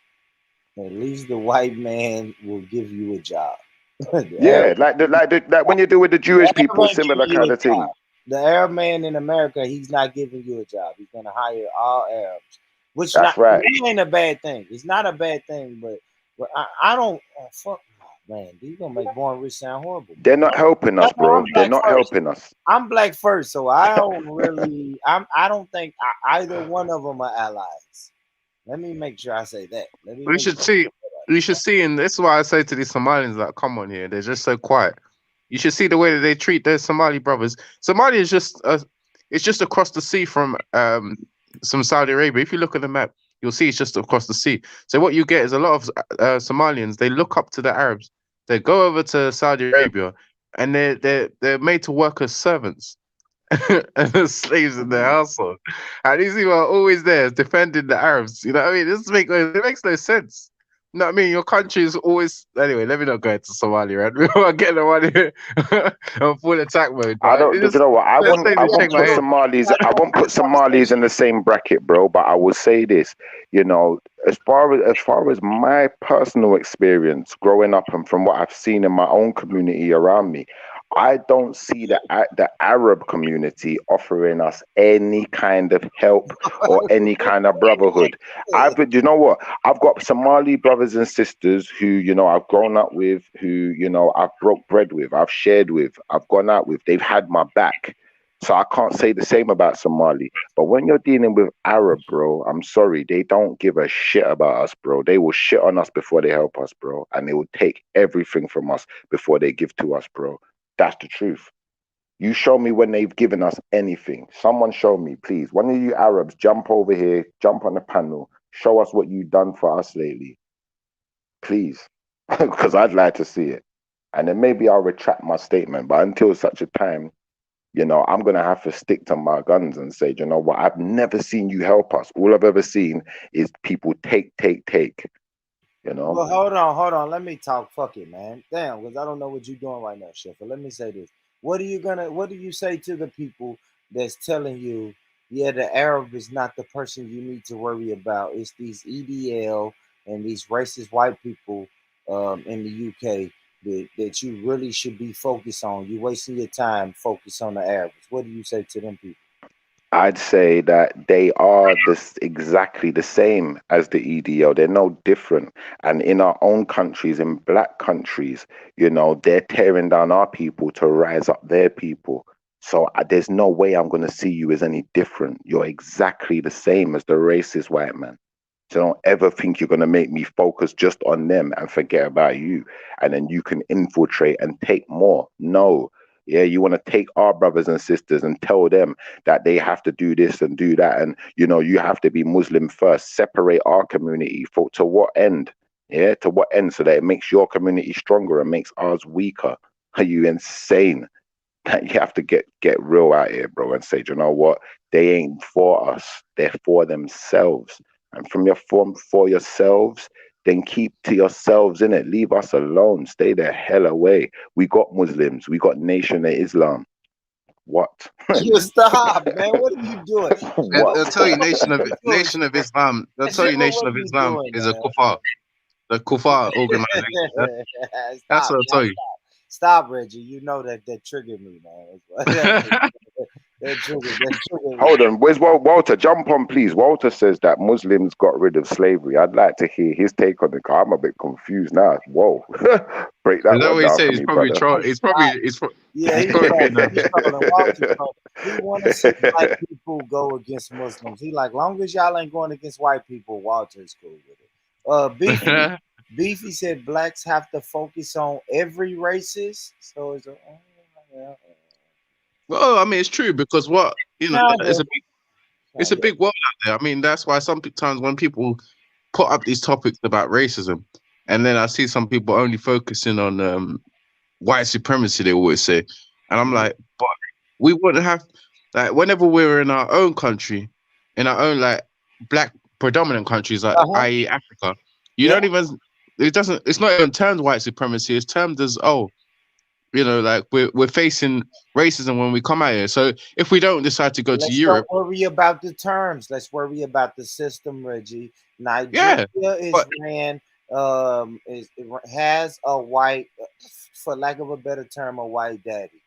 at least the white man will give you a job. The Arab, Yeah, like when you do with the the Jewish Arab people, ain't similar giving you a kind of thing. job. The Arab man in America, he's not giving you a job. He's gonna hire all Arabs, which That's not right. it ain't a bad thing. It's not a bad thing, but I don't fuck man. These gonna make Born Rich sound horrible. They're not helping us, No, I'm bro. They're black not first. helping us. I'm black first, so I don't really. I don't think either one of them are allies. Let me make sure I say that. Let me We make should sure. see. We should see, and this is why I say to these Somalians that come on here, they're just so quiet. You should see the way that they treat their Somali brothers. Somalia is just it's just across the sea from Saudi Arabia. If you look at the map, you'll see it's just across the sea. So what you get is a lot of Somalians. They look up to the Arabs. They go over to Saudi Arabia, and they're made to work as servants and as slaves in their household. And these people are always there defending the Arabs. You know what I mean? It makes no sense. You know what I mean? Your country is always anyway. Let me not go into Somalia, right? We are getting the one here on full attack mode. I But don't. Do you know what? I let's won't. say I this shake won't my put head. Somalis. I won't put Somalis in the same bracket, bro. But I will say this. You know, as far as my personal experience growing up and from what I've seen in my own community around me, I don't see the Arab community offering us any kind of help or any kind of brotherhood. You know what? I've got Somali brothers and sisters who, I've grown up with, who, I've broke bread with, I've shared with, I've gone out with. They've had my back. So I can't say the same about Somali. But when you're dealing with Arab, bro, I'm sorry, they don't give a shit about us, bro. They will shit on us before they help us, bro. And they will take everything from us before they give to us, bro. That's the truth. You show me when they've given us anything. Someone show me, please. One of you Arabs, jump over here, jump on the panel, show us what you've done for us lately, please, because I'd like to see it. And then maybe I'll retract my statement. But until such a time, I'm going to have to stick to my guns and say, you know what? I've never seen you help us. All I've ever seen is people take. Well, hold on. Let me talk. Fuck it, man. Damn, because I don't know what you're doing right now, Sheffield. Let me say this. What do you say to the people that's telling you, yeah, the Arab is not the person you need to worry about. It's these EDL and these racist white people in the UK that you really should be focused on. You're wasting your time focused on the Arabs. What do you say to them people? I'd say that they are exactly the same as the EDO. They're no different. And in our own countries, in black countries, they're tearing down our people to rise up their people. So there's no way I'm going to see you as any different. You're exactly the same as the racist white man. So don't ever think you're going to make me focus just on them and forget about you. And then you can infiltrate and take more. No. Yeah, you want to take our brothers and sisters and tell them that they have to do this and do that. And, you have to be Muslim first. Separate our community to what end? Yeah, to what end? So that it makes your community stronger and makes ours weaker. Are you insane? You have to get real out here, bro, and say, you know what? They ain't for us. They're for themselves. And from your form for yourselves, then keep to yourselves in it. Leave us alone. Stay the hell away. We got Muslims. We got Nation of Islam. What? You stop, man. What are you doing? They'll tell you Nation of Islam. They'll tell you Nation What of are you Islam doing, is a man? kuffar, the kuffar organization. That's what I'll tell you. Stop, Reggie. You know that triggered me, man. that triggered me. Hold on. Where's Walter? Jump on, please. Walter says that Muslims got rid of slavery. I'd like to hear his take on it. 'Cause I'm a bit confused now. Whoa. Break that Is that one what he down said? for He's me, probably brother. trolling. Yeah, He's he's probably trolling. being He's trolling. Walter's trolling. He want to see black people go against Muslims. He like, long as y'all ain't going against white people, Walter's cool with it. Beefy said blacks have to focus on every racist. So it's Well, I mean, it's true because kinda. it's a big world out there. I mean, that's why sometimes when people put up these topics about racism, and then I see some people only focusing on white supremacy, they always say, and I'm like, but we wouldn't have. Like whenever we're in our own country, in our own like black predominant countries, like i.e. Africa, you don't even. It doesn't. It's not even termed white supremacy. It's termed as like we're facing racism when we come out here. So if we don't decide to go to Let's don't Europe, worry about the terms. Let's worry about the system, Reggie. Nigeria yeah, is ran has a white, for lack of a better term, a white daddy.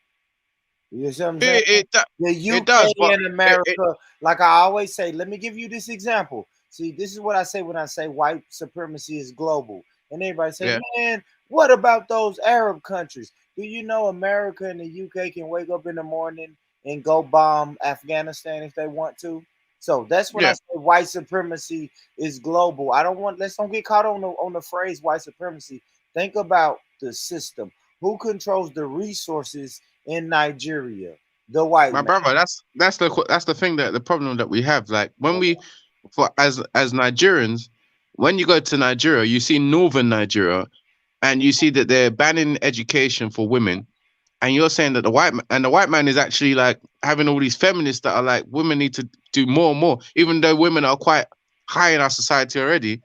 You see what I'm saying? The it UK does, but and America, like I always say, let me give you this example. See, this is what I say when I say white supremacy is global. And everybody say, yeah. man, what about those Arab countries? Do you know America and the UK can wake up in the morning and go bomb Afghanistan if they want to? So that's when I Yeah. say white supremacy is global. Let's don't get caught on the phrase white supremacy. Think about the system. Who controls the resources in Nigeria? The white My man. brother, that's the thing, that the problem that we have. Like when we, for as Nigerians, when you go to Nigeria, you see northern Nigeria, and you see that they're banning education for women, and you're saying that the white man is actually like having all these feminists that are like women need to do more and more, even though women are quite high in our society already,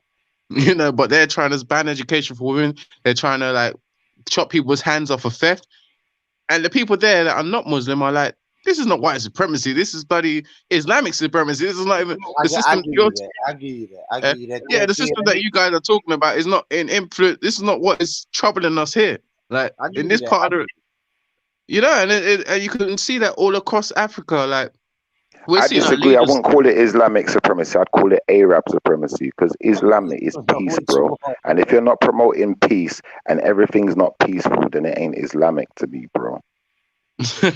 but they're trying to ban education for women. They're trying to like chop people's hands off of theft. And the people there that are not Muslim are like, this is not white supremacy. This is bloody Islamic supremacy. This is not even the I system give you're. you that. I give you that. I give you that. Yeah, the system that you guys are talking about is not in influence. This is not what is troubling us here. Like I give in you this that. part of the, and you can see that all across Africa. Like we're I seeing our disagree. I leaders. wouldn't call it Islamic supremacy. I'd call it Arab supremacy because Islamic is peace, bro. And if you're not promoting peace and everything's not peaceful, then it ain't Islamic to me, bro.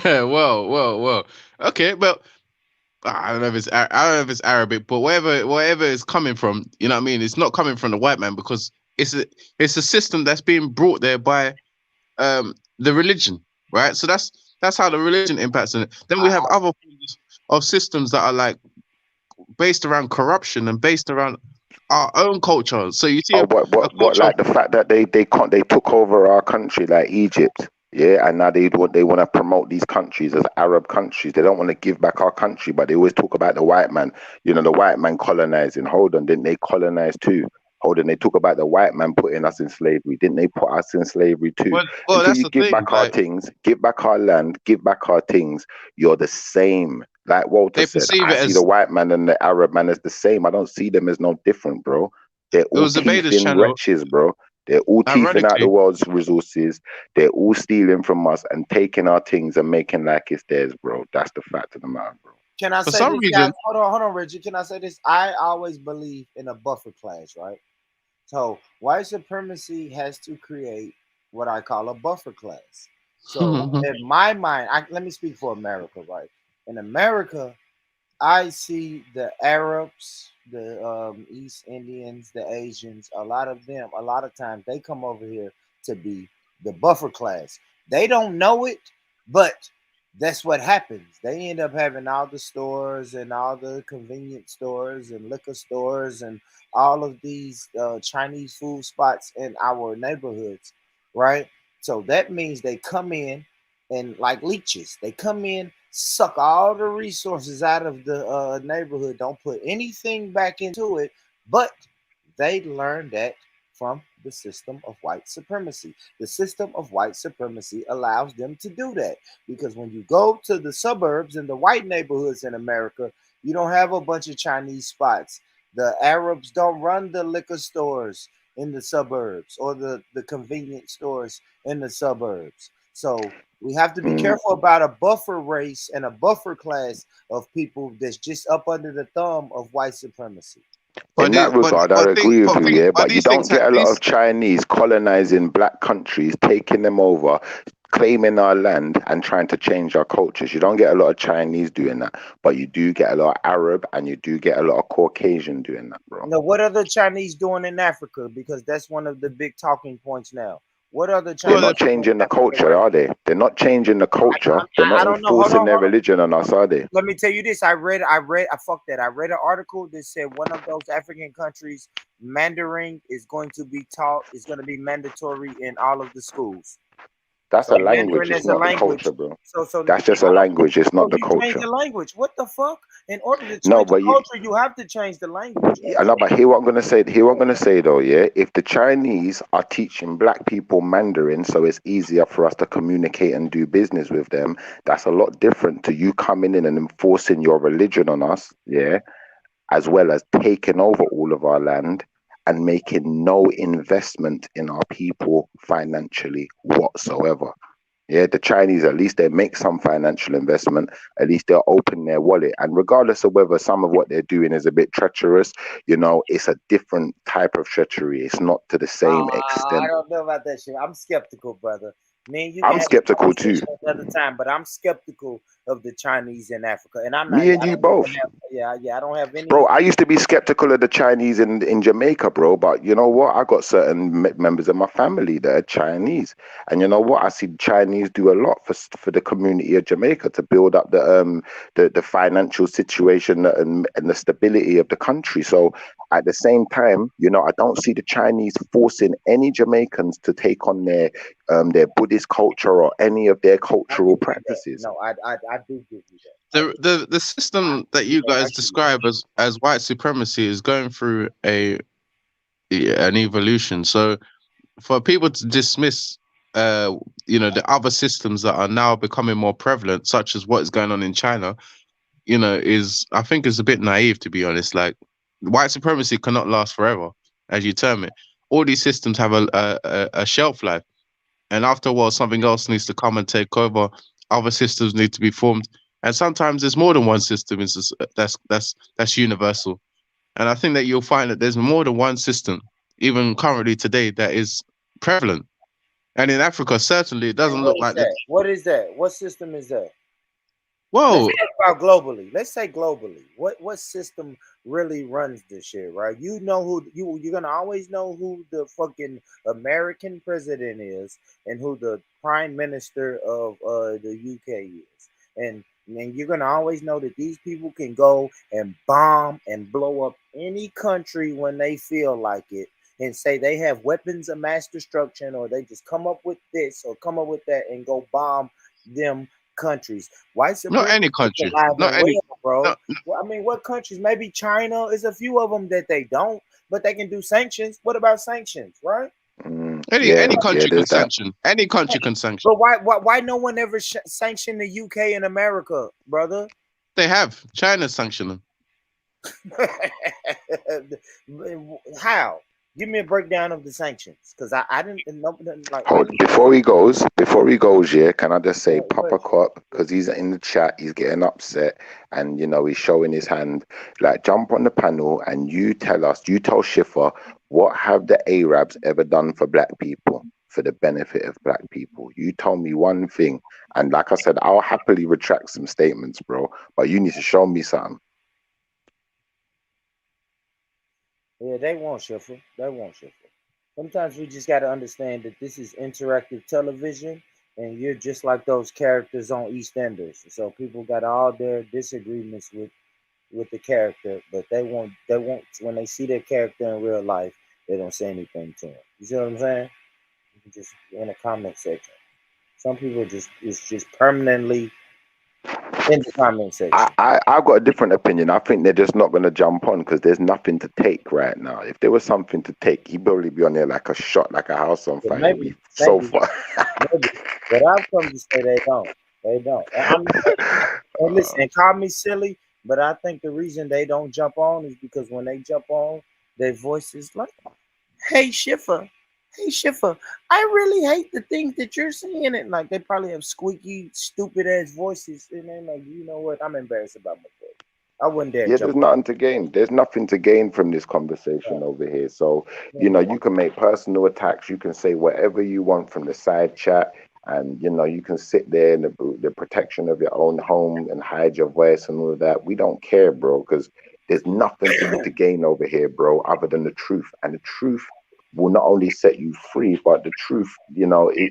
Well. Okay, but I don't know if it's Arabic, but wherever it's coming from, you know what I mean. It's not coming from the white man because it's a system that's being brought there by the religion, right? So that's how the religion impacts on it. Then we have other forms of systems that are like based around corruption and based around our own culture. So you see Oh, a what? culture of Like the fact that they took over our country, like Egypt, yeah, and now they want to promote these countries as Arab countries. They don't want to give back our country, but they always talk about the white man. You know, the white man colonizing. Hold on, didn't they colonize too? Hold on, they talk about the white man putting us in slavery. Didn't they put us in slavery too? well, Until that's you the give thing. back our Like things, give back our land, give back our things, you're the same. Like Walter they said, perceive I it see the as white man and the Arab man as the same. I don't see them as no different, bro. They're it all was the Bader's teething channel. wretches, bro. They're all teething out the Ironically, world's resources. They're all stealing from us and taking our things and making like it's theirs, bro. That's the fact of the matter, bro. Can I for say some this, guys? reason, Hold on, Reggie. Can I say this? I always believe in a buffer class, right? So white supremacy has to create what I call a buffer class. So in my mind, let me speak for America, right? In America, I see the Arabs, the East Indians, the Asians, a lot of them, a lot of times they come over here to be the buffer class. They don't know it, but that's what happens. They end up having all the stores and all the convenience stores and liquor stores and all of these Chinese food spots in our neighborhoods, right? So that means they come in and like leeches, they come in, suck all the resources out of the neighborhood, don't put anything back into it, but they learned that from the system of white supremacy. The system of white supremacy allows them to do that because when you go to the suburbs and the white neighborhoods in America, you don't have a bunch of Chinese spots. The Arabs don't run the liquor stores in the suburbs or the convenience stores in the suburbs. So we have to be careful about a buffer race and a buffer class of people that's just up under the thumb of white supremacy. In that regard, I agree with you, yeah, but you these don't things get a lot of Chinese colonizing black countries, taking them over, claiming our land and trying to change our cultures. You don't get a lot of Chinese doing that, but you do get a lot of Arab and you do get a lot of Caucasian doing that, bro. Now, what are the Chinese doing in Africa? Because that's one of the big talking points now. What are the They're Chinese not doing in changing the Africa culture, right are they? They're not changing the culture. They're now? not I don't know. Hold enforcing on, their hold on. religion on us, are they? Let me tell you this. I read an article that said one of those African countries, Mandarin is going to be taught, is going to be mandatory in all of the schools. That's So a language. Mandarin It's is a not the language. culture, bro. So That's just a language. It's not the you change culture. the language. What the fuck? In order to No, change the but you. culture, you have to change the language. I know, but hear what I'm gonna say. Hear what I'm gonna say though. Yeah, if the Chinese are teaching black people Mandarin, so it's easier for us to communicate and do business with them, that's a lot different to you coming in and enforcing your religion on us. Yeah, as well as taking over all of our land and making no investment in our people financially whatsoever. Yeah, the Chinese, at least they make some financial investment. At least they'll open their wallet. And regardless of whether some of what they're doing is a bit treacherous, it's a different type of treachery. It's not to the same I extent. don't know about that shit. I'm skeptical, brother. Me and you I'm can have skeptical a too. conversation another time, but I'm skeptical of the Chinese in Africa, and I'm not. Me and I you don't both. have, I don't have any. Bro, I used to be skeptical of the Chinese in Jamaica, bro. But you know what? I got certain members of my family that are Chinese, and you know what? I see the Chinese do a lot for the community of Jamaica to build up the financial situation and the stability of the country. So at the same time, I don't see the Chinese forcing any Jamaicans to take on their Buddhist culture or any of their cultural practices. No, I do give you that. The system that you guys describe as white supremacy is going through an evolution. So for people to dismiss the other systems that are now becoming more prevalent, such as what is going on in China, I think is a bit naive, to be honest. Like, white supremacy cannot last forever, as you term it. All these systems have a shelf life, and after a while something else needs to come and take over. Other systems need to be formed, and sometimes there's more than one system. That's universal. And I think that you'll find that there's more than one system, even currently today, that is prevalent. And in Africa, certainly, it doesn't look like that. What is that? What system is that? Whoa. Let's talk about globally. Let's say globally. What system really runs this shit, right? You know who you're gonna always know who the fucking American president is and who the prime minister of the UK is. And you're gonna always know that these people can go and bomb and blow up any country when they feel like it and say they have weapons of mass destruction, or they just come up with this or come up with that and go bomb them countries. White Not any supremacy country. is alive Not and any. well, bro. Not, Well, I mean, what countries? Maybe China. Is a few of them that they don't, but they can do sanctions. What about sanctions, right? any country can there's that. sanction. Any country can sanction. But why no one ever sanctioned the UK and America, brother? They have. China's sanctioning. How? Give me a breakdown of the sanctions, because I didn't know. Like, Hold, before he goes, yeah, can I just say, Papa Cop, because he's in the chat, he's getting upset, and he's showing his hand. Like, jump on the panel and you tell Schiffer, what have the Arabs ever done for black people, for the benefit of black people? You told me one thing, and like I said, I'll happily retract some statements, bro, but you need to show me something. Yeah, they won't Schiffer. They won't Schiffer. Sometimes we just got to understand that this is interactive television, and you're just like those characters on EastEnders. So people got all their disagreements with the character, but they won't when they see their character in real life, they don't say anything to him. You see what I'm saying? You can just in the comment section. Some people it's just permanently in the comment section. I've got a different opinion. I think they're just not going to jump on because there's nothing to take right now. If there was something to take, he'd probably be on there like a shot, like a house on fire. Maybe, so far. Maybe. But I've come to say they don't. They don't. And listen, call me silly, but I think the reason they don't jump on is because when they jump on, their voice is like, "Hey Schiffer, I really hate the things that you're saying." And like they probably have squeaky, stupid ass voices, and they're like, you know what? I'm embarrassed about my voice. I wouldn't dare. Yeah, there's nothing to gain. There's nothing to gain from this conversation over here. So, you can make personal attacks. You can say whatever you want from the side chat. And, you can sit there in the protection of your own home and hide your voice and all of that. We don't care, bro, because there's nothing for you to gain over here, bro, other than the truth. And the truth will not only set you free, but the truth,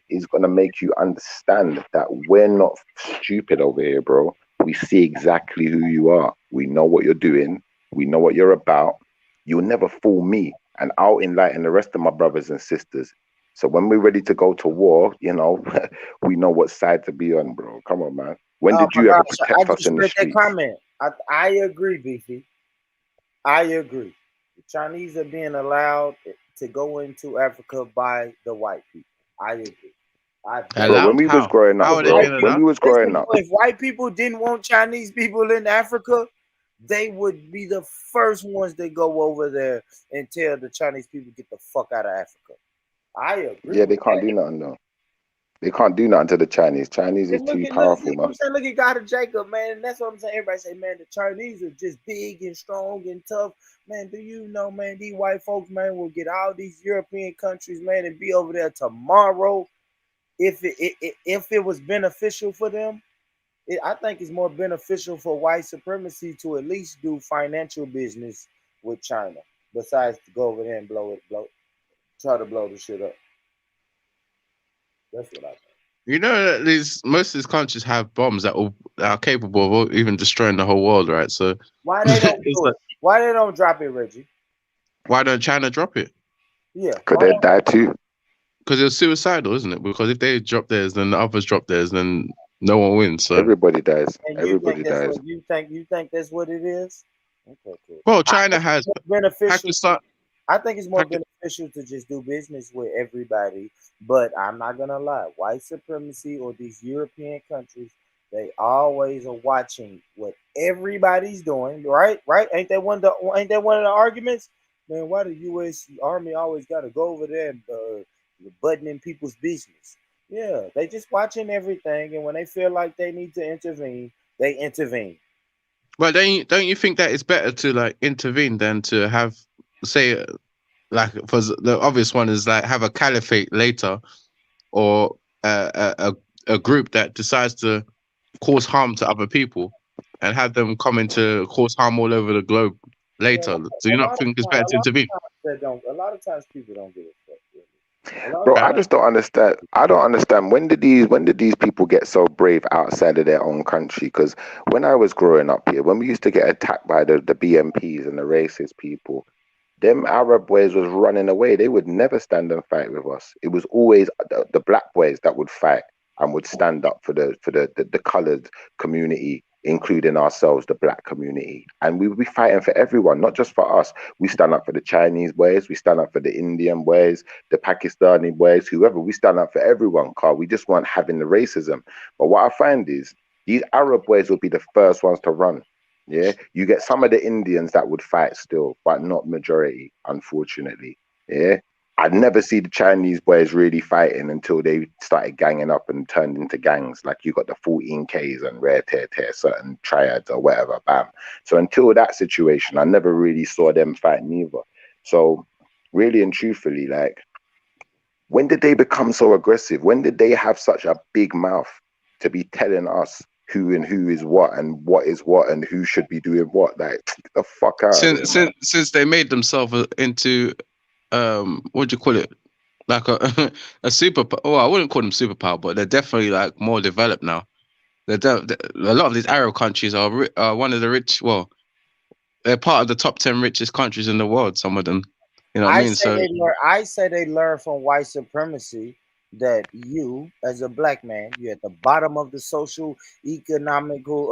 is going to make you understand that we're not stupid over here, bro. We see exactly who you are. We know what you're doing. We know what you're about. You'll never fool me. And I'll enlighten the rest of my brothers and sisters So when we're ready to go to war, you know, we know what side to be on, bro. Come on, man. When Oh did my you ever gosh, I protect us just in the read that streets? comment. I agree, Beefy. I agree. The Chinese are being allowed to go into Africa by the white people. I agree. I Bro, when Allowed? we was How? growing up, How If are they bro, being white when allowed? we was listen, growing up, if white people didn't want Chinese people in Africa, they would be the first ones that go over there and tell the Chinese people get the fuck out of Africa. I agree yeah, with they can't that. do nothing though. They can't do nothing to the Chinese. Chinese is And look too at powerful, you know what man. I'm saying? Look at God of Jacob, man. And that's what I'm saying. Everybody say, man, the Chinese are just big and strong and tough. Man, do you know, man, these white folks, man, will get all these European countries, man, and be over there tomorrow if it was beneficial for them. I think it's more beneficial for white supremacy to at least do financial business with China, besides to go over there and try to blow the shit up. That's what I think. You know that most of these countries have bombs that are capable of even destroying the whole world, right? So Why they don't it's do like, it? Why they don't drop it, Reggie? why don't China drop it? Yeah. Could they die too? Because it's suicidal, isn't it? Because if they drop theirs, then the others drop theirs, then no one wins. So, Everybody dies. And you think Everybody that's dies. what you think that's what it is? Okay, cool. well, I China think has it's more beneficial. Pakistan. I think it's more beneficial to just do business with everybody. But I'm not gonna lie, white supremacy or these European countries, they always are watching what everybody's doing. Right? Right? Ain't that one of the arguments? Man, why the U.S. Army always got to go over there and button in people's business? Yeah, they just watching everything, and when they feel like they need to intervene, they intervene. But don't you think that it's better to like intervene than to have, say, like for the obvious one is like have a caliphate later, or a group that decides to cause harm to other people, and have them come into cause harm all over the globe Yeah, later? Do you not think it's better to intervene? a lot of times people don't get it. A lot Bro, of I times, just don't understand. I don't understand when did these people get so brave outside of their own country? Because when I was growing up here, when we used to get attacked by the BMPs and the racist people, them Arab boys was running away. They would never stand and fight with us. It was always the black boys that would fight and would stand up for the colored community, including ourselves, the black community. And we would be fighting for everyone, not just for us. We stand up for the Chinese boys, we stand up for the Indian boys, the Pakistani boys, whoever. We stand up for everyone, Carl. We just weren't having the racism. But what I find is these Arab boys will be the first ones to run. Yeah, you get some of the Indians that would fight still, but not majority, unfortunately. Yeah, I'd never see the Chinese boys really fighting until they started ganging up and turned into gangs. Like you got the 14Ks and rare tear tear, certain triads or whatever, bam. So until that situation, I never really saw them fight neither. So really and truthfully, like, when did they become so aggressive? When did they have such a big mouth to be telling us who and who is what and who should be doing what? Like, get the fuck out of there, man. Since they made themselves into what do you call it, like a a super, oh, I wouldn't call them superpower, but they're definitely like more developed now. A lot of these Arab countries are one of the rich, well, they're part of the top 10 richest countries in the world, some of them, you know what I mean? So I say they learn from white supremacy that you, as a black man, you're at the bottom of the social economical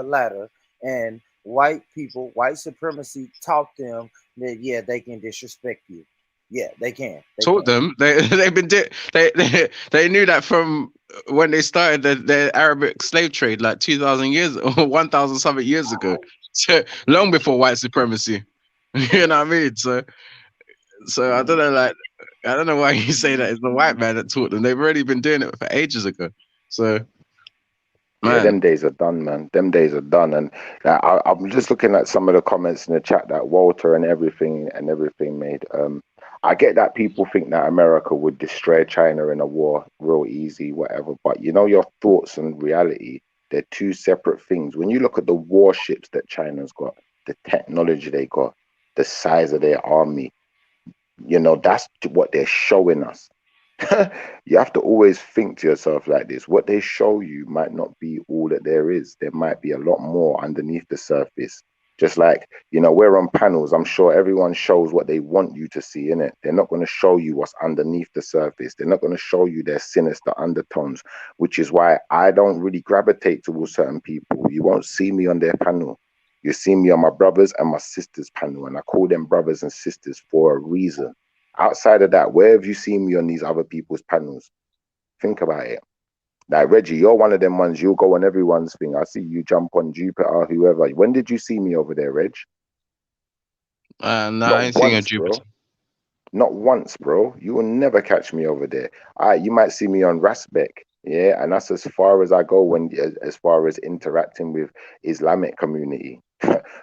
ladder, and white people, white supremacy taught them that yeah, they can disrespect you. Yeah, they can. They taught can. them they knew that from when they started the Arabic slave trade like 2,000 years or 1,000 something years ago, so long before white supremacy. You know what I mean? So I don't know, like, I don't know why you say that it's the white man that taught them. They've already been doing it for ages ago. So Yeah, man, them days are done, man. Them days are done. And I'm just looking at some of the comments in the chat that Walter and everything made. I get that people think that America would destroy China in a war real easy, whatever. But you know, your thoughts and reality, they're two separate things. When you look at the warships that China's got, the technology they got, the size of their army, you know, that's what they're showing us. You have to always think to yourself like this: what they show you might not be all that there is. There might be a lot more underneath the surface Just like, we're on panels. I'm sure everyone shows what they want you to see in it. They're not going to show you what's underneath the surface. They're not going to show you their sinister undertones, which is why I don't really gravitate towards certain people. You won't see me on their panel. You see me on my brothers and my sisters panel, and I call them brothers and sisters for a reason. Outside of that, where have you seen me on these other people's panels? Think about it. Like Reggie, you're one of them ones. You'll go on everyone's thing. I see you jump on Jupiter, whoever. When did you see me over there, Reg? No, I Not ain't seeing a once, Jupiter. bro. Not once, bro. You will never catch me over there. You might see me on Rasbek, yeah, and that's as far as I go as far as interacting with Islamic community.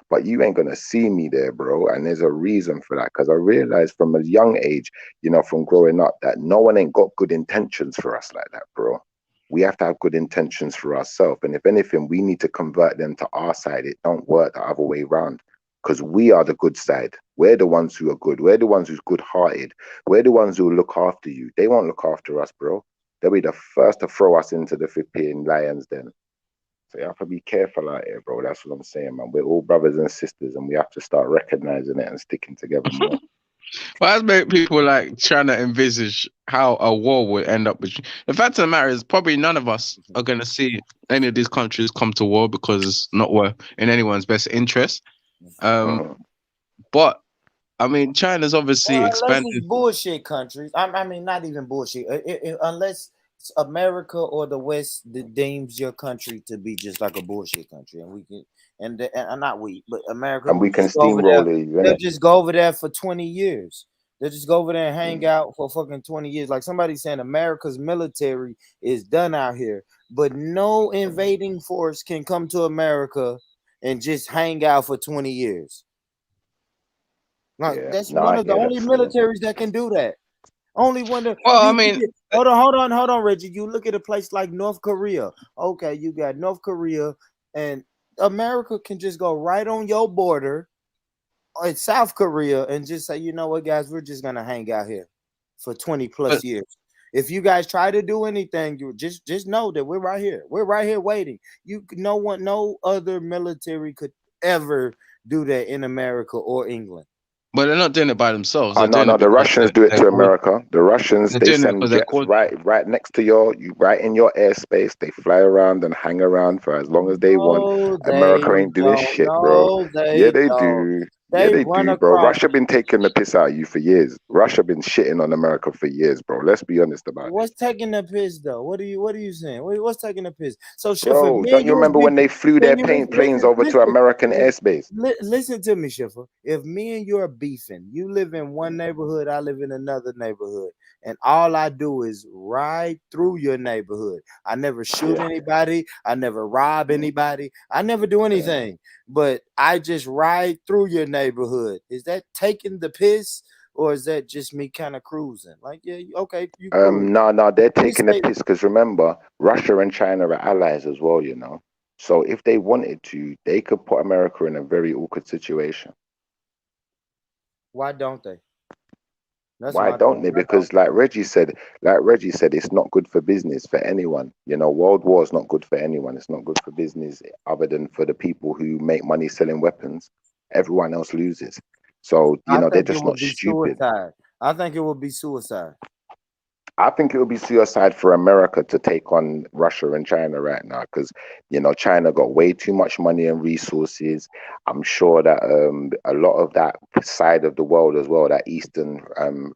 But you ain't gonna see me there, bro. And there's a reason for that, because I realized from a young age, from growing up, that no one ain't got good intentions for us like that, bro. We have to have good intentions for ourselves, and if anything, we need to convert them to our side. It don't work the other way around, because we are the good side. We're the ones who are good. We're the ones who's good-hearted. We're the ones who look after you. They won't look after us, bro. They'll be the first to throw us into the flipping lions den. So you have to be careful out here, bro. That's what I'm saying, man. We're all brothers and sisters, and we have to start recognizing it and sticking together more. Well, that's make people like trying to envisage how a war would end up. The fact of the matter is, probably none of us are going to see any of these countries come to war, because it's not in anyone's best interest. But I mean, China's obviously Well, unless expanded. it's bullshit countries. I mean, not even bullshit. Unless America or the West deems your country to be just like a bullshit country, and we can, and not we, but America And will we can just go over there. steamroll you, They'll innit? just go over there for 20 years. They'll just go over there and hang out for fucking 20 years. Like somebody saying America's military is done out here, but no invading force can come to America and just hang out for 20 years. Like that's No, one I of the hear that only fully. militaries that can do that. Only one that Well, I you mean, hold on, Reggie. You look at a place like North Korea. Okay, you got North Korea, and America can just go right on your border in South Korea and just say, you know what, guys, we're just gonna hang out here for 20 plus years. If you guys try to do anything, you just know that we're right here. We're right here waiting. No other military could ever do that in America or England. But they're not doing it by themselves. Oh They're no, doing no, it the because Russians do it they're to called. America. The Russians, They're they doing it send because they're jets called. right next to right in your airspace. They fly around and hang around for as long as they want. No, they America ain't doing don't. shit, bro. No, Yeah, they they don't. do. Yeah, They they run do, bro. across. Russia been taking the piss out of you for years. Russia been shitting on America for years, bro. Let's be honest about it. What's taking the piss though? What are you saying? What's taking the piss? So Schiffer, Bro, me don't and you you was remember when beefing. they flew their planes over to American airspace? Listen to me, Schiffer. If me and you are beefing, you live in one neighborhood, I live in another neighborhood, and all I do is ride through your neighborhood. I never shoot anybody. I never rob anybody. I never do anything. But I just ride through your neighborhood. Is that taking the piss? Or is that just me kind of cruising? Like, yeah, okay, you cruise. No, they're taking the piss because remember, Russia and China are allies as well, you know. So if they wanted to, they could put America in a very awkward situation. Why don't they? Why don't they? Because like Reggie said, it's not good for business for anyone. You know, World War is not good for anyone. It's not good for business other than for the people who make money selling weapons. Everyone else loses. So, I they're think it just would not be stupid. suicide. I think it would be suicide. I think it would be suicide for America to take on Russia and China right now because, China got way too much money and resources. I'm sure that a lot of that side of the world as well, that eastern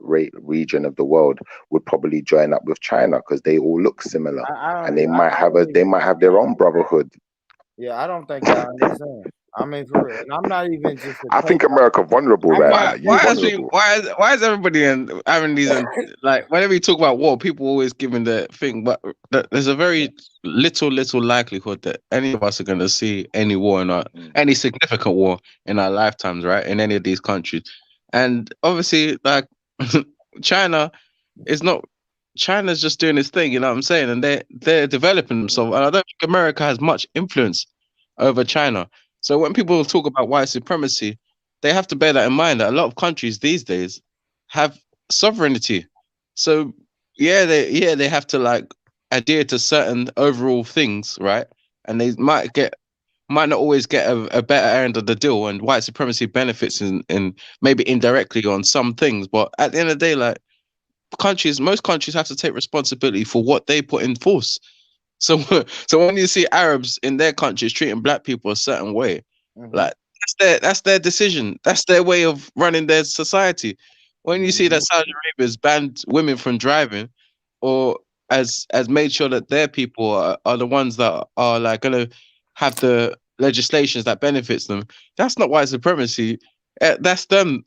region of the world, would probably join up with China because they all look similar, and they might have their own brotherhood. Yeah, I don't think I understand. I mean, for real, and I'm not even just. I think America vulnerable right now. You vulnerable. Why is everybody having these like whenever you talk about war, people always giving the thing, but there's a very little likelihood that any of us are going to see any war any significant war in our lifetimes, right? In any of these countries, and obviously, like China is not. China's just doing its thing, you know what I'm saying, and they're developing themselves, and I don't think America has much influence over China. So when people talk about white supremacy, they have to bear that in mind that a lot of countries these days have sovereignty. So they have to like adhere to certain overall things, right? And they might get might not always get a better end of the deal, and white supremacy benefits in maybe indirectly on some things. But at the end of the day, like most countries have to take responsibility for what they put in force. So, so when you see Arabs in their countries treating black people a certain way, like that's their decision. That's their way of running their society. When you see that Saudi Arabia's banned women from driving, or has made sure that their people are the ones that are like gonna have the legislations that benefits them, that's not white supremacy. That's them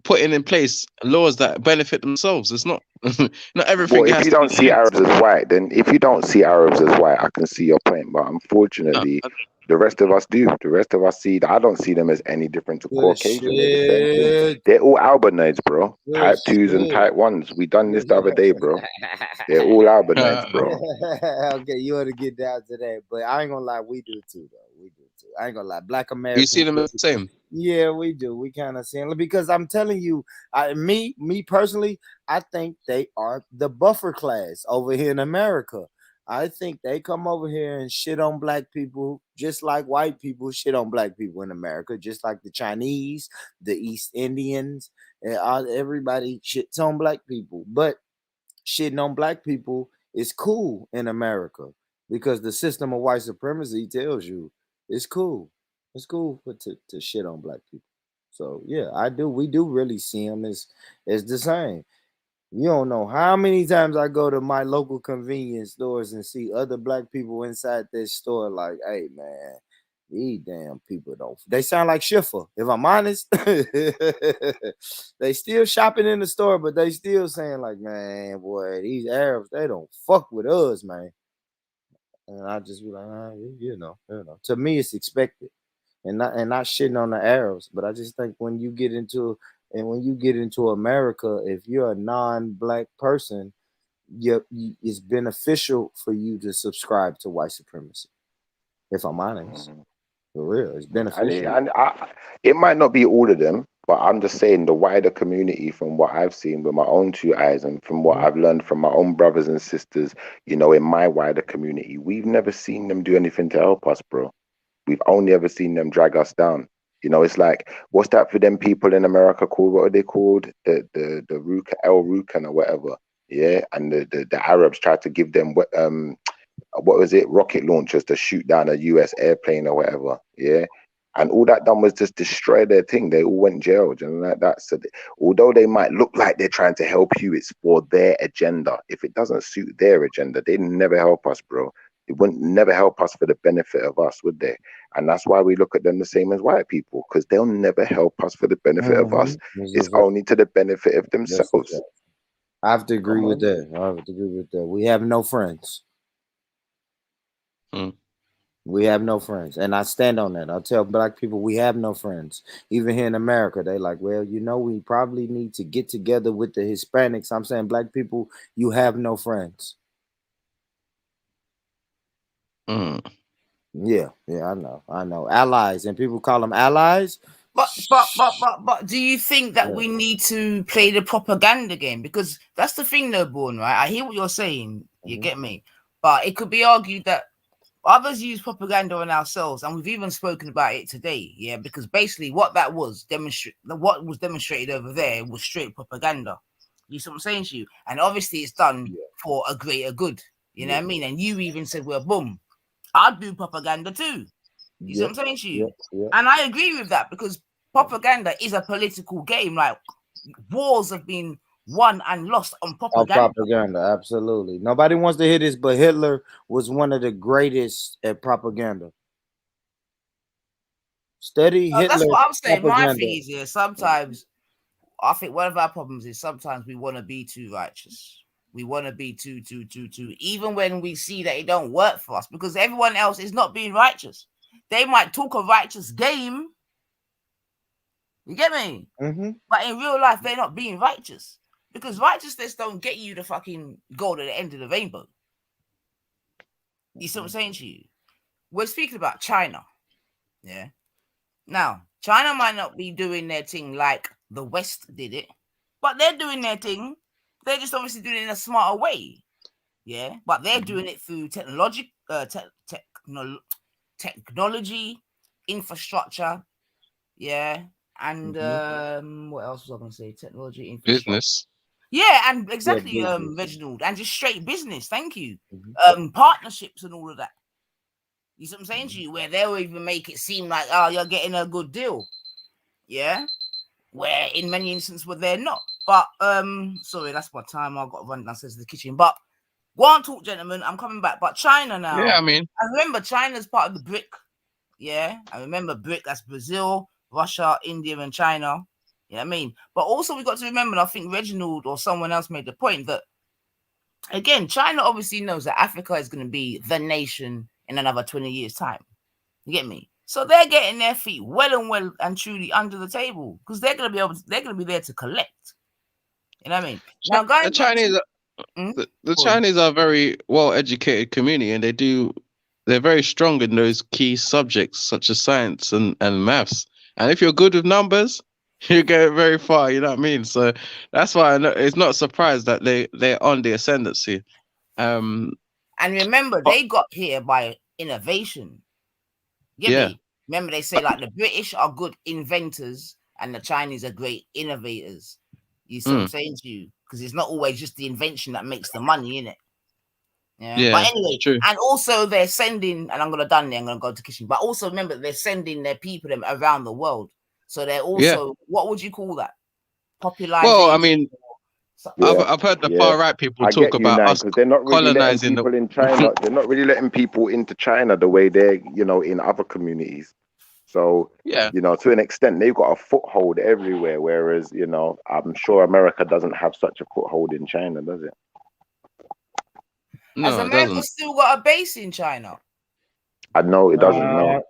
putting in place laws that benefit themselves. It's not not everything Well, if has you to be don't see linked. Arabs as white, then if you don't see Arabs as white, I can see your point. But No, unfortunately, the rest of us do. The rest of us see. I don't see them as any different to Good Caucasian. They're the same thing. shit. They're all albinoids, bro. Good Type twos and shit. type ones. We done this the other day, bro. They're all albinoids, bro. Okay, you ought to get down to that, but I ain't gonna lie, we do too, though. We do too. I ain't gonna lie, Black you see Americans. them as the same. Yeah, we do. We kind of see them because I'm telling you, me personally, I think they are the buffer class over here in America. I think they come over here and shit on black people just like white people shit on black people in America, just like the Chinese, the East Indians, and everybody shits on black people. But shitting on black people is cool in America because the system of white supremacy tells you it's cool. It's cool to shit on black people. So yeah, I do. We do really see them as the same. You don't know how many times I go to my local convenience stores and see other black people inside this store. Like, hey man, these damn people don't. They sound like Schiffer. If I'm honest, they still shopping in the store, but they still saying like, man, boy, these Arabs, they don't fuck with us, man. And I just be like, To me, it's expected, and not shitting on the Arabs, but I just think when you get into America, if you're a non-black person, it's beneficial for you to subscribe to white supremacy. If I'm honest, for real, it's beneficial. It might not be all of them, but I'm just saying the wider community from what I've seen with my own two eyes and from what I've learned from my own brothers and sisters, in my wider community, we've never seen them do anything to help us, bro. We've only ever seen them drag us down. It's like, what's that for them people in America called? What are they called? The El Rukan or whatever. Yeah. And the Arabs tried to give them what was it, rocket launchers to shoot down a US airplane or whatever. Yeah. And all that done was just destroy their thing. They all went jailed and like that. So although they might look like they're trying to help you, it's for their agenda. If it doesn't suit their agenda, they never help us, bro. It wouldn't never help us for the benefit of us, would they? And that's why we look at them the same as white people, because they'll never help us for the benefit of us. It's only to the benefit of themselves. I have to agree with that. We have no friends. We have no friends. And I stand on that. I'll tell black people we have no friends. Even here in America, they like, well, we probably need to get together with the Hispanics. I'm saying black people, you have no friends. Yeah, I know. Allies, and people call them allies. But do you think that we need to play the propaganda game? Because that's the thing though, Born, right? I hear what you're saying. You get me? But it could be argued that others use propaganda on ourselves, and we've even spoken about it today, yeah, because basically what was demonstrated over there was straight propaganda. You see what I'm saying to you? And obviously it's done for a greater good. You know what I mean? And you even said, well, boom, I'd do propaganda too. You see what I'm saying to you? And I agree with that because propaganda is a political game. Like wars have been won and lost on propaganda. Absolutely. Nobody wants to hear this, but Hitler was one of the greatest at propaganda. Study Hitler. That's what I'm saying. My thing is sometimes I think one of our problems is sometimes we want to be too righteous. We want to be too, even when we see that it don't work for us, because everyone else is not being righteous. They might talk a righteous game. You get me? But in real life, they're not being righteous. Because righteousness don't get you the fucking goal at the end of the rainbow. You see what I'm saying to you? We're speaking about China. Yeah. Now, China might not be doing their thing like the West did it, but they're doing their thing. They're just obviously doing it in a smarter way. Yeah. But they're doing it through technology, infrastructure, yeah, and what else was I going to say? Technology, infrastructure, Business. yeah, and exactly, business. Reginald, and just straight business. Thank you. Partnerships and all of that. You see what I'm saying to you? Where they'll even make it seem like, oh, you're getting a good deal, yeah. Where in many instances where they're not. But sorry, that's my time. I've got to run downstairs to the kitchen. But go on, talk, gentlemen. I'm coming back. But China now. Yeah, I mean, I remember China's part of the BRIC. Yeah, I remember BRIC. That's Brazil, Russia, India, and China. You know what I mean? But also we got to remember, and I think Reginald or someone else made the point that, again, China obviously knows that Africa is going to be the nation in another 20 years' time. You get me? So they're getting their feet well and truly under the table because they're going to be there to collect. You know what I mean? Now, going the back Chinese, the Chinese are a very well-educated community, and they're very strong in those key subjects such as science and maths. And if you're good with numbers, you get very far. You know what I mean? So that's why it's not a surprise that they're on the ascendancy. And remember, they got here by innovation. Get Yeah. me? Remember, they say like the British are good inventors and the Chinese are great innovators. You see what I'm saying to you? Because it's not always just the invention that makes the money, innit? Yeah. But anyway, true. and also they're sending, and I'm gonna done there, I'm gonna go to the kitchen. But also remember, they're sending their people around the world. So they're also, what would you call that? Popularization. Well, I mean, Yeah, I've heard the yeah. far right people I talk get you, about Nine, us because they're not really letting colonizing people in China. They're not really letting people into China the way they're, in other communities. So, Yeah. To an extent, they've got a foothold everywhere. Whereas, I'm sure America doesn't have such a foothold in China, does it? No, Has America still got a base in China? I know it doesn't. No.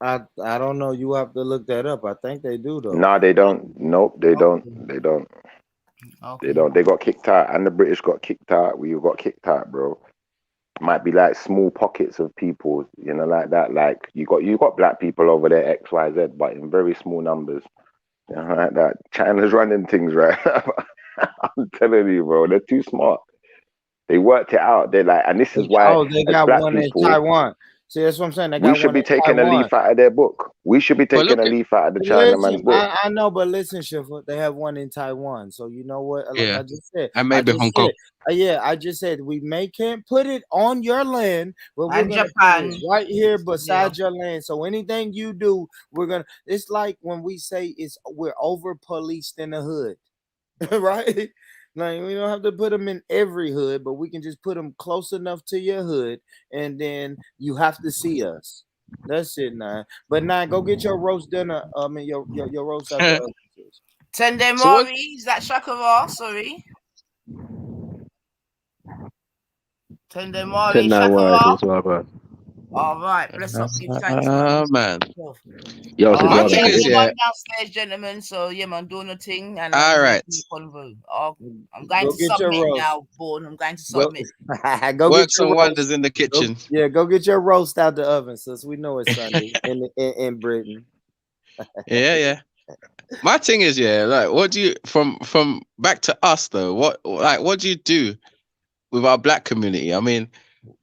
I don't know. You have to look that up. I think they do though. No, they don't. Nope, they don't. They don't. Okay. They don't. They got kicked out, and the British got kicked out. We got kicked out, bro. Might be like small pockets of people, like that. Like you got black people over there, X, Y, Z, but in very small numbers. Like that. China's running things, right? I'm telling you, bro, they're too smart. They worked it out. They're like, and this is why they as got black one people, in Taiwan. See, that's what I'm saying. They got we should one be in taking a Taiwan. leaf out of their book. We should be taking a leaf out of the China man's book. I know, but listen, Schiffer, they have one in Taiwan. So you know what? Like Yeah. I just said, And maybe Hong Kong. I just said we can't put it on your land, but we're And gonna Japan. put it right here beside your land. So anything you do, we're gonna. It's like when we say we're over policed in the hood, right? Like we don't have to put them in every hood, but we can just put them close enough to your hood, and then you have to see us. That's it, Nine. But Nine, go get your roast dinner. I mean, your roast out the Tende Mori, is that Shakara? Sorry. Tende Mori, Shakara. All right, bless up, give thanks, man. Man. Yo, I'm my thing is, going downstairs, gentlemen. So yeah, man, doing a thing, and all right. I'm going to get your submit roast. now, Born. I'm going to submit. Go Work get your some roast. wonders in the kitchen. Go get your roast out the oven, since we know it's Sunday in Britain. Yeah. My thing is, like, what do you from back to us though? What do you do with our black community? I mean,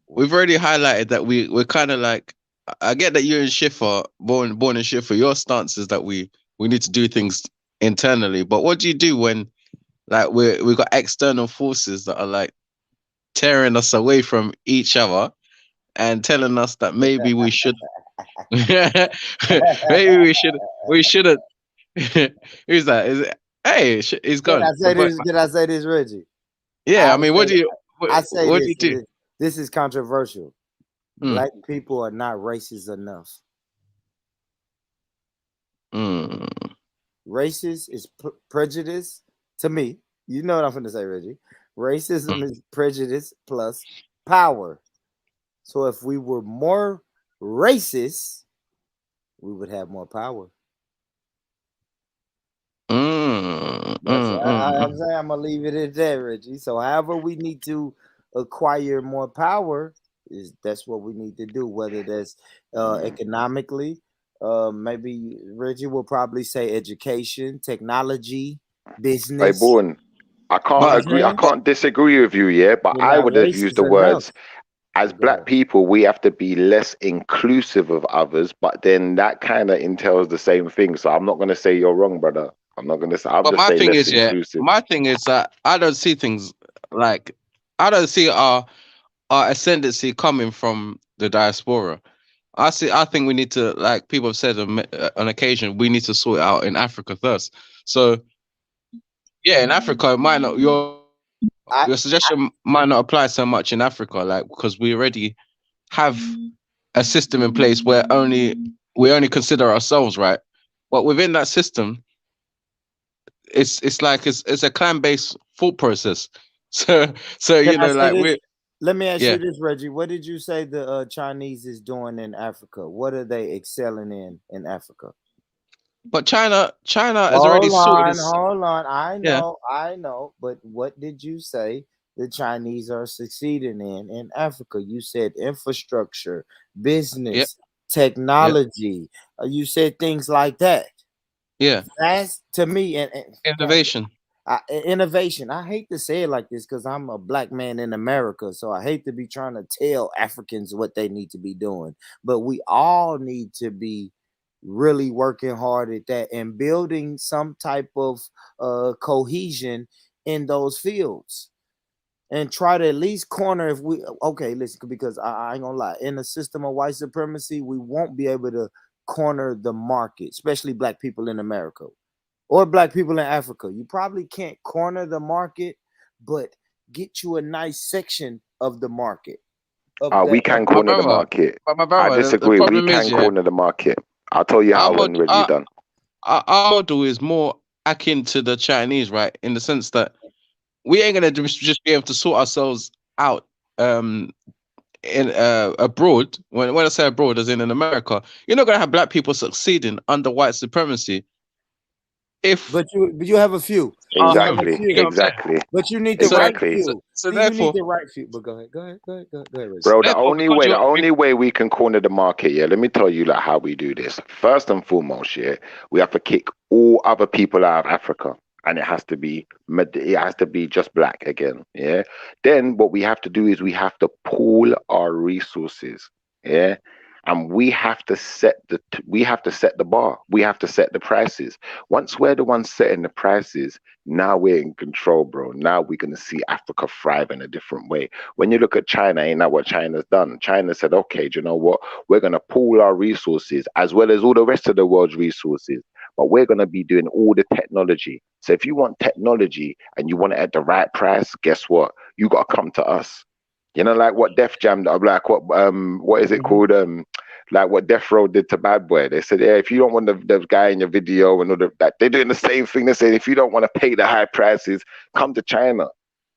we've already highlighted that we're kind of like. I get that you're in Schiffer, born in Schiffer. Your stance is that we need to do things internally. But what do you do when, like, we got external forces that are like tearing us away from each other and telling us that maybe we should, maybe we shouldn't. Who's that? Is it? Hey, he's gone. Did I say this, Reggie? Yeah, I mean, what do you do? This is controversial. Black people are not racist enough. Racist is prejudice to me. You know what I'm going to say, Reggie. Racism is prejudice plus power. So if we were more racist, we would have more power. That's what I'm saying. I'm gonna leave it at that, Reggie. So however we need to acquire more power, that's what we need to do. Whether that's economically, maybe Reggie will probably say education, technology, business. Hey, Born, I can't agree. I can't disagree with you, but I would have used the words as black people, we have to be less inclusive of others, but then that kind of entails the same thing. So I'm not going to say you're wrong, brother. I'm not going to say, I'll But just my say thing less is, yeah, inclusive. my thing is that I don't see things like I don't see our ascendancy coming from the diaspora. I think we need to, like people have said on occasion, we need to sort it out in Africa first. So yeah, in Africa, it might not your suggestion might not apply so much in Africa, like because we already have a system in place where we only consider ourselves, right? But within that system, it's like it's a clan based thought process. So Can you I know, say like this? we Let me ask yeah. you this, Reggie. What did you say the Chinese is doing in Africa? What are they excelling in Africa? But China has already Hold sorted on, this. hold on. Yeah. I know. But what did you say the Chinese are succeeding in Africa? You said infrastructure, Yeah. business, Yeah. technology. You said things like that. Yeah. That's to me and Innovation. innovation. I hate to say it like this because I'm a black man in America, so I hate to be trying to tell Africans what they need to be doing. But we all need to be really working hard at that and building some type of cohesion in those fields and try to at least corner if we okay listen because I ain't gonna lie in the system of white supremacy we won't be able to corner the market, especially black people in America or black people in Africa. You probably can't corner the market, but get you a nice section of the market of We that can My corner the brother, market. but my I brother, the disagree. We problem is, can yeah, corner the market. I'll tell you our how when mod, Reggie done. our model is more akin to the Chinese, right? In the sense that we ain't gonna just be able to sort ourselves out in abroad. When I say abroad, as in America, you're not gonna have black people succeeding under white supremacy if but you have a few. You have a Exactly. you get few. what I'm saying? Exactly. But you need the right Exactly. few. So See, you need therefore, the right few. But go ahead, Reggie. Bro, therefore, because the you're only way we can corner the market, yeah, let me tell you like how we do this. First and foremost, yeah, we have to kick all other people out of Africa. And it has to be just black again. Yeah. Then what we have to do is we have to pool our resources. Yeah. And we have to set the bar. We have to set the prices. Once we're the ones setting the prices, now we're in control, bro. Now we're gonna see Africa thrive in a different way. When you look at China, ain't that what China's done? China said, okay, do you know what? We're going to pool our resources as well as all the rest of the world's resources, but we're going to be doing all the technology. So if you want technology and you want it at the right price, guess what? You got to come to us. You know, like what Def Jam, like what is it called? Like what Death Row did to Bad Boy. They said, yeah, if you don't want the guy in your video and all that, they're doing the same thing. They're saying, if you don't want to pay the high prices, come to China.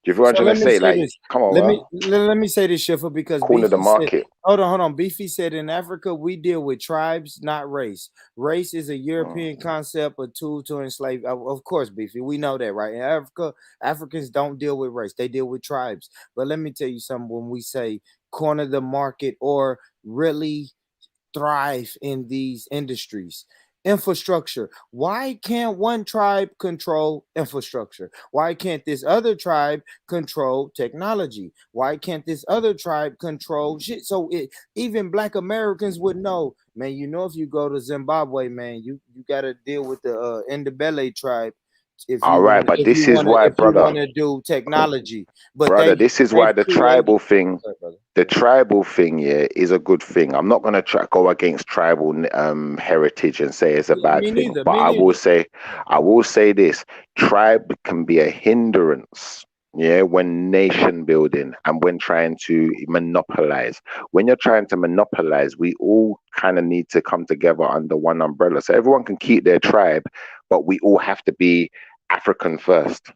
Do you feel what I'm So trying let to me say? say Like, this. come on, Let man. me let me say this, Schiffer, because Corner the Beefy said, market. hold on. Beefy said in Africa we deal with tribes, not race. Race is a European concept, a tool to enslave. Of course, Beefy, we know that, right? In Africa, Africans don't deal with race; they deal with tribes. But let me tell you something. When we say corner the market or really thrive in these industries. Infrastructure. Why can't one tribe control infrastructure? Why can't this other tribe control technology? Why can't this other tribe control shit? So even black Americans would know, man, you know, if you go to Zimbabwe, man, you got to deal with the Ndebele tribe if All you right, want but this is why, brother, do technology. But this is they why the created tribal thing, yeah, is a good thing. I'm not gonna go against tribal heritage and say it's a bad Me thing, neither. but Me neither. I will say this: tribe can be a hindrance. Yeah, when nation building and when trying to monopolize. When you're trying to monopolize, we all kind of need to come together under one umbrella. So everyone can keep their tribe, but we all have to be African first.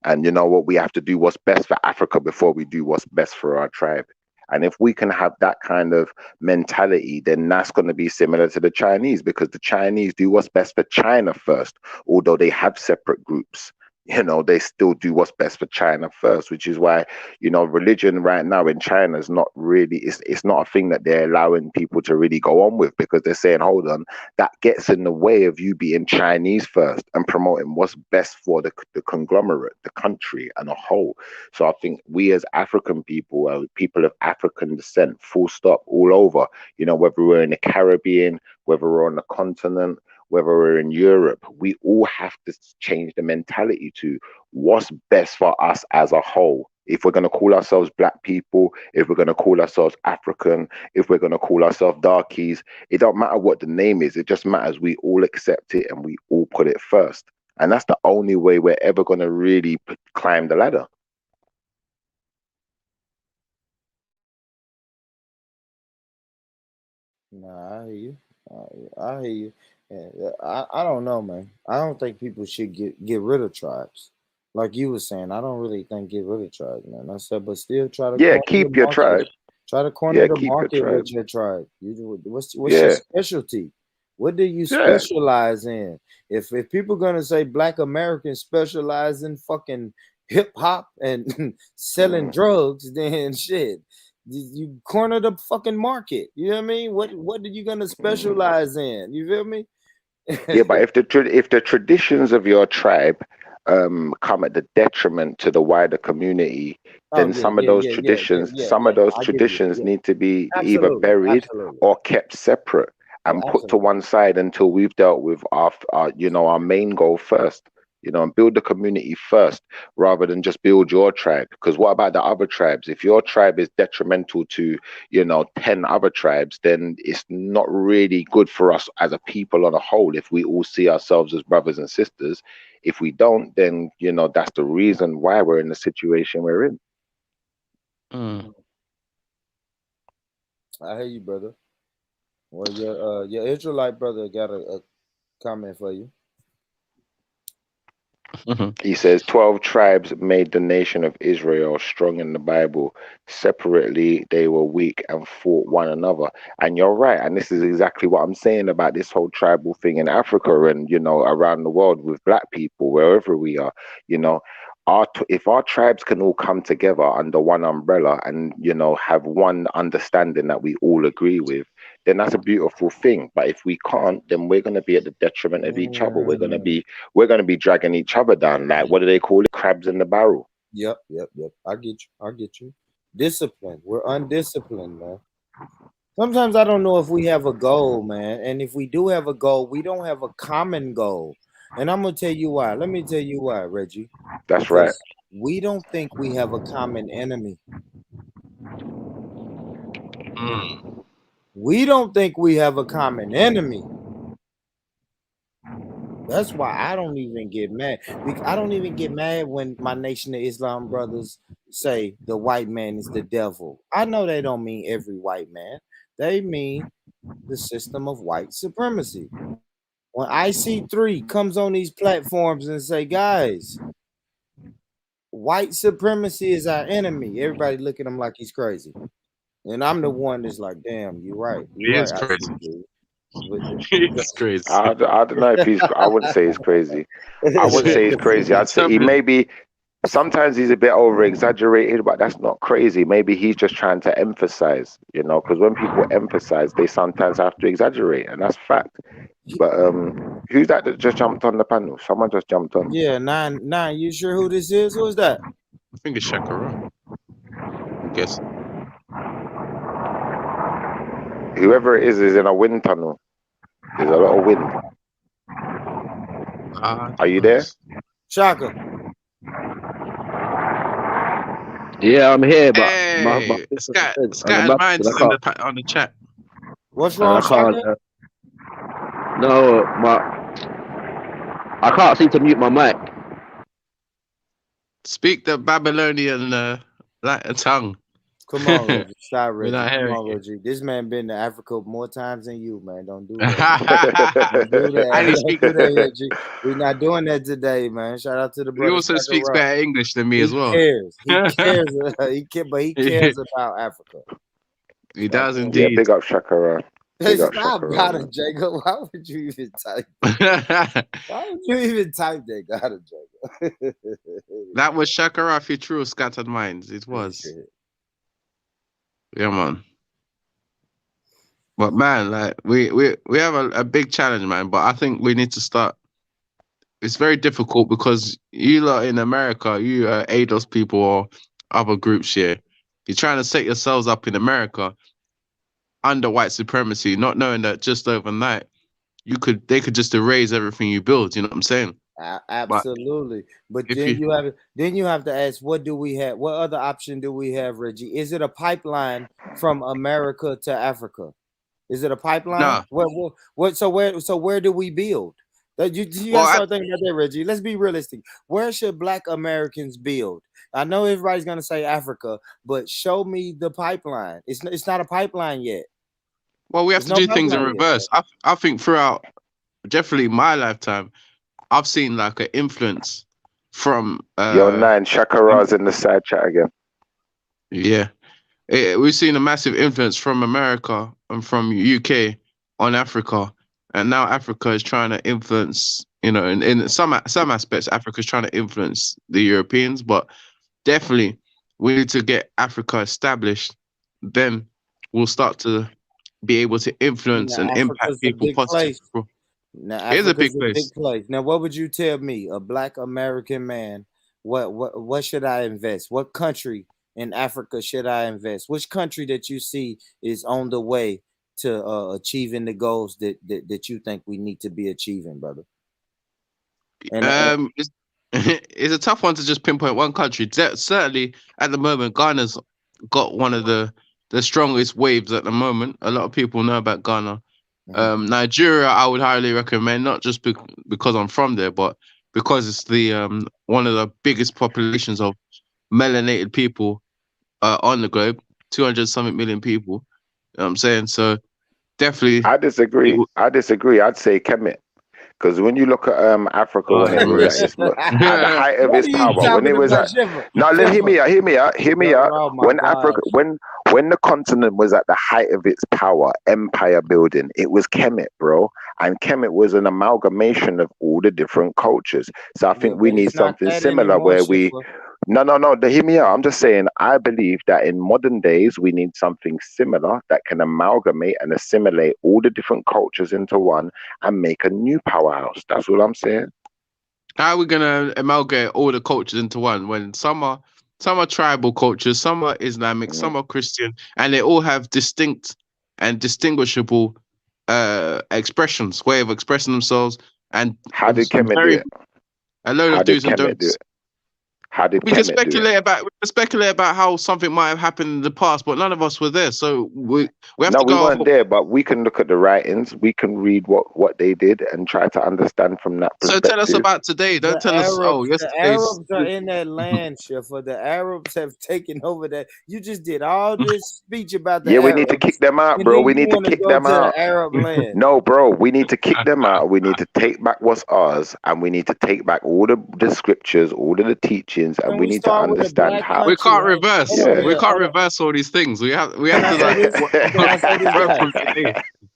And you know what? We have to do what's best for Africa before we do what's best for our tribe. And if we can have that kind of mentality, then that's going to be similar to the Chinese because the Chinese do what's best for China first, although they have separate groups. they still do what's best for China first, which is why, religion right now in China is not really, it's not a thing that they're allowing people to really go on with, because they're saying, hold on, that gets in the way of you being Chinese first and promoting what's best for the conglomerate, the country and a whole. So I think we as African people, people of African descent, full stop, all over, whether we're in the Caribbean, whether we're on the continent, whether we're in Europe, we all have to change the mentality to what's best for us as a whole. If we're going to call ourselves Black people, if we're going to call ourselves African, if we're going to call ourselves darkies, it don't matter what the name is. It just matters we all accept it and we all put it first. And that's the only way we're ever going to really climb the ladder. Nah, I hear you. I hear you. Yeah, I don't know, man. I don't think people should get rid of tribes. Like you were saying, I don't really think get rid of tribes, man. I said, but still try to Yeah, corner the keep your market. tribe. Try to corner Yeah, the keep your market tribe. with your tribe. What's your Yeah, specialty? What do you yeah. specialize in? If people gonna say Black Americans specialize in fucking hip hop and selling drugs, then shit. You corner the fucking market. You know what I mean? What are you gonna specialize in? You feel me? Yeah, but if the traditions of your tribe come at the detriment to the wider community, Oh then yeah, yeah, yeah, yeah, yeah, yeah, some yeah. of those I get you. traditions Yeah, need to be either absolutely, buried absolutely. or kept separate Yeah, and put to absolutely. one side until we've dealt with our main goal first. And build the community first rather than just build your tribe. Because what about the other tribes? If your tribe is detrimental to 10 other tribes, then it's not really good for us as a people on a whole if we all see ourselves as brothers and sisters. If we don't, then that's the reason why we're in the situation we're in. I hear you, brother. Well, your Israelite brother got a comment for you. He says 12 tribes made the nation of Israel strong in the Bible. Separately, they were weak and fought one another. And you're right. And this is exactly what I'm saying about this whole tribal thing in Africa and, around the world with Black people, wherever we are. If our tribes can all come together under one umbrella and, have one understanding that we all agree with, then that's a beautiful thing. But if we can't, then we're going to be at the detriment of each other. We're going to be dragging each other down. Like, what do they call it? Crabs in the barrel. Yep. I get you. Discipline. We're undisciplined, man. Sometimes I don't know if we have a goal, man. And if we do have a goal, we don't have a common goal. And I'm gonna tell you why. Let me tell you why, Reggie. That's right. Because we don't think we have a common enemy. We don't think we have a common enemy. That's why I don't even get mad. I don't even get mad when my Nation of Islam brothers say the white man is the devil. I know they don't mean every white man. They mean the system of white supremacy. When IC3 comes on these platforms and say, guys, white supremacy is our enemy, everybody look at him like he's crazy. And I'm the one that's like, damn, you're right. You're He right, is crazy. IC3. He's crazy. I don't know if I wouldn't say he's crazy. I wouldn't say he's crazy. I'd say he maybe sometimes he's a bit over exaggerated, but that's not crazy. Maybe he's just trying to emphasize, because when people emphasize, they sometimes have to exaggerate, and that's fact. But who's that just jumped on the panel? Someone just jumped on. Yeah, nine. You sure who this is? Who is that? I think it's Shakara. I guess. Whoever it is in a wind tunnel. There's a lot of wind. Are you there? Shaka. Yeah, I'm here, but Hey, on Scattered Minds is on the chat. What's wrong, Shaka? No, I can't seem to mute my mic. Speak the Babylonian tongue. Come on, Reggie. Shy Reggie. not Come hearing on, it. Reggie. This man been to Africa more times than you, man. Don't do that. Don't do that. And he Don't do that, Reggie. We're not doing that today, man. Shout out to the He brother. also speaks Shaka better English than me he as well. cares. He cares. But he cares about Africa. He does Yeah, indeed. big up Shakara. Big up Stop, Shakara, got man. it, Jacob. Why would you even type that? Why would you even type that? Got it, Jacob. That was Shakara True Scattered Minds. It was. Yeah, man. But man, like we have a big challenge, man. But I think we need to start. It's very difficult because you lot in America, you ADOS people or other groups here, you're trying to set yourselves up in America under white supremacy, not knowing that just overnight they could just erase everything you build. You know what I'm saying? Absolutely. But if then you you have to ask, what do we have? What other option do we have, Reggie? Is it a pipeline from America to Africa? Is it a pipeline? Nah. So where do we build? That you Well, gotta start thinking about that, Reggie. Let's be realistic. Where should Black Americans build? I know everybody's gonna say Africa, but show me the pipeline. It's not a pipeline yet. Well, we have There's to no do things in pipeline yet. reverse. I think throughout definitely my lifetime, I've seen like an influence from Yo, 9 Shakara's in the side chat again. yeah. We've seen a massive influence from America and from UK on Africa, and now Africa is trying to influence. In some aspects, Africa is trying to influence the Europeans, but definitely we need to get Africa established. Then we'll start to be able to influence and impact Africa's a people big positively. place. Now It is a big Africa's a place. big place. Now, what would you tell me, a Black American man? What should I invest? What country in Africa should I invest? Which country that you see is on the way to achieving the goals that you think we need to be achieving, brother? It's, it's a tough one to just pinpoint one country. Certainly, at the moment, Ghana's got one of the strongest waves at the moment. A lot of people know about Ghana. Nigeria, I would highly recommend, not just because I'm from there, but because it's the one of the biggest populations of melanated people on the globe, 200 something million people. You know what I'm saying? So definitely. I disagree. I'd say Kemet. Because when you look at Africa when it was at its at the height of its power, when it was at hear me out. When Africa, when the continent was at the height of its power, empire building, it was Kemet, bro, and Kemet was an amalgamation of all the different cultures. So I think we need something similar where we. No. Hear me out. I'm just saying, I believe that in modern days, we need something similar that can amalgamate and assimilate all the different cultures into one and make a new powerhouse. That's what I'm saying. How are we gonna amalgamate all the cultures into one when some are tribal cultures, some are Islamic, some are Christian, and they all have distinct and distinguishable expressions, way of expressing themselves, and how did Kemet do it? A load of do's and don'ts. How did we can speculate about how something might have happened in the past, but none of us were there, so we have to go. No, we weren't there, but we can look at the writings. We can read what they did and try to understand from that perspective. So tell us about today. Don't tell us. Oh, yes, the Arabs are in that land, Shiffer. The Arabs have taken over that. You just did all this speech about the Arabs. We need to kick them out, bro. We need to kick them out. The Arab land. No, bro, we need to kick them out. We need to take back what's ours, and we need to take back all the scriptures, all of the teachings, and we need to understand how. We can't reverse. We can't reverse all these things. We have to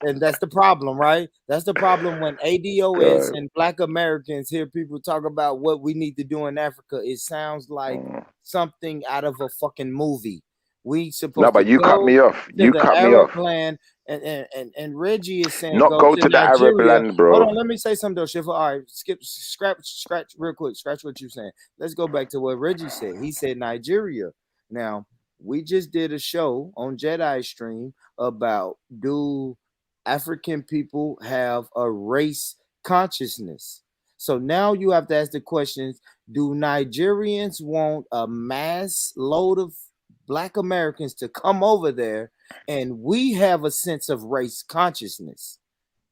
and that's the problem, right? That's the problem when ADOS and Black Americans hear people talk about what we need to do in Africa. It sounds like something out of a fucking movie. We supposed no, but to you cut me off. You cut me off. Land, and Reggie is saying not go to the Arab land, bro. Hold on, let me say something though, Shiffer. All right, scratch real quick. Scratch what you're saying. Let's go back to what Reggie said. He said Nigeria. Now, we just did a show on Jedi Stream about do African people have a race consciousness? So now you have to ask the questions: do Nigerians want a mass load of Black Americans to come over there and we have a sense of race consciousness?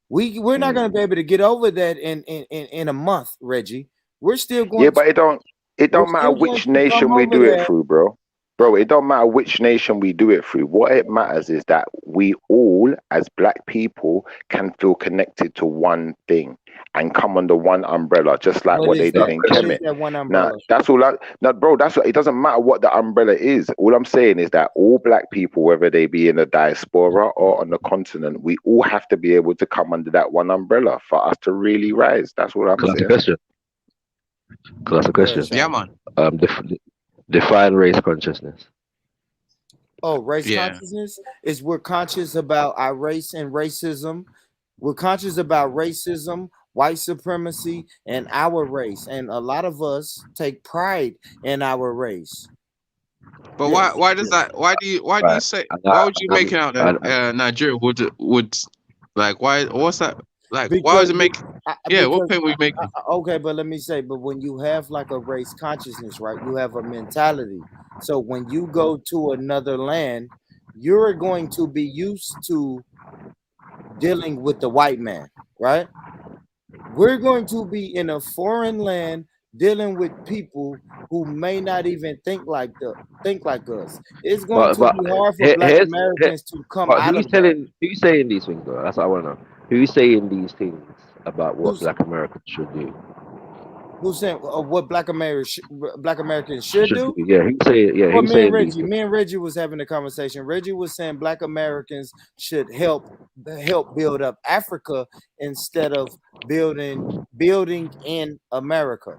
We're not going to be able to get over that in a month, Reggie. We're still going. Yeah, but it don't matter which nation we do it through, bro. Bro, it don't matter which nation we do it through. What it matters is that we all, as black people, can feel connected to one thing and come under one umbrella, just like What what they is did that? in What is Kemet. that one Now, umbrella? that's all. Now, bro, that's what. It doesn't matter what the umbrella is. All I'm saying is that all black people, whether they be in the diaspora or on the continent, we all have to be able to come under that one umbrella for us to really rise. That's what I'm Can I ask a saying. question? Can I ask a Go ahead, question? Yeah, Sean. man. Define race consciousness. Oh, race Yeah. consciousness is we're conscious about our race and racism. We're conscious about racism, white supremacy, and our race. And a lot of us take pride in our race. But Yes. why does that? Why do you Right. say? And Why would you I, make it out that and Nigeria would like? Why? What's that? Like, why was Because it make? Yeah, what point were you making? okay, but let me say, but when you have like a race consciousness, right? You have a mentality. So when you go to another land, you're going to be used to dealing with the white man, right? We're going to be in a foreign land dealing with people who may not even think like us. It's going to but be hard for Black here's Americans to come but out of that. who's saying these things though? That's what I want to know. Who's saying these things about what Who's Black Americans should do? who's saying what Black Americans should Should do? do? Yeah, who's saying? Yeah, Well, who's saying these things? Me and Reggie was having a conversation. Reggie was saying Black Americans should help build up Africa instead of building in America.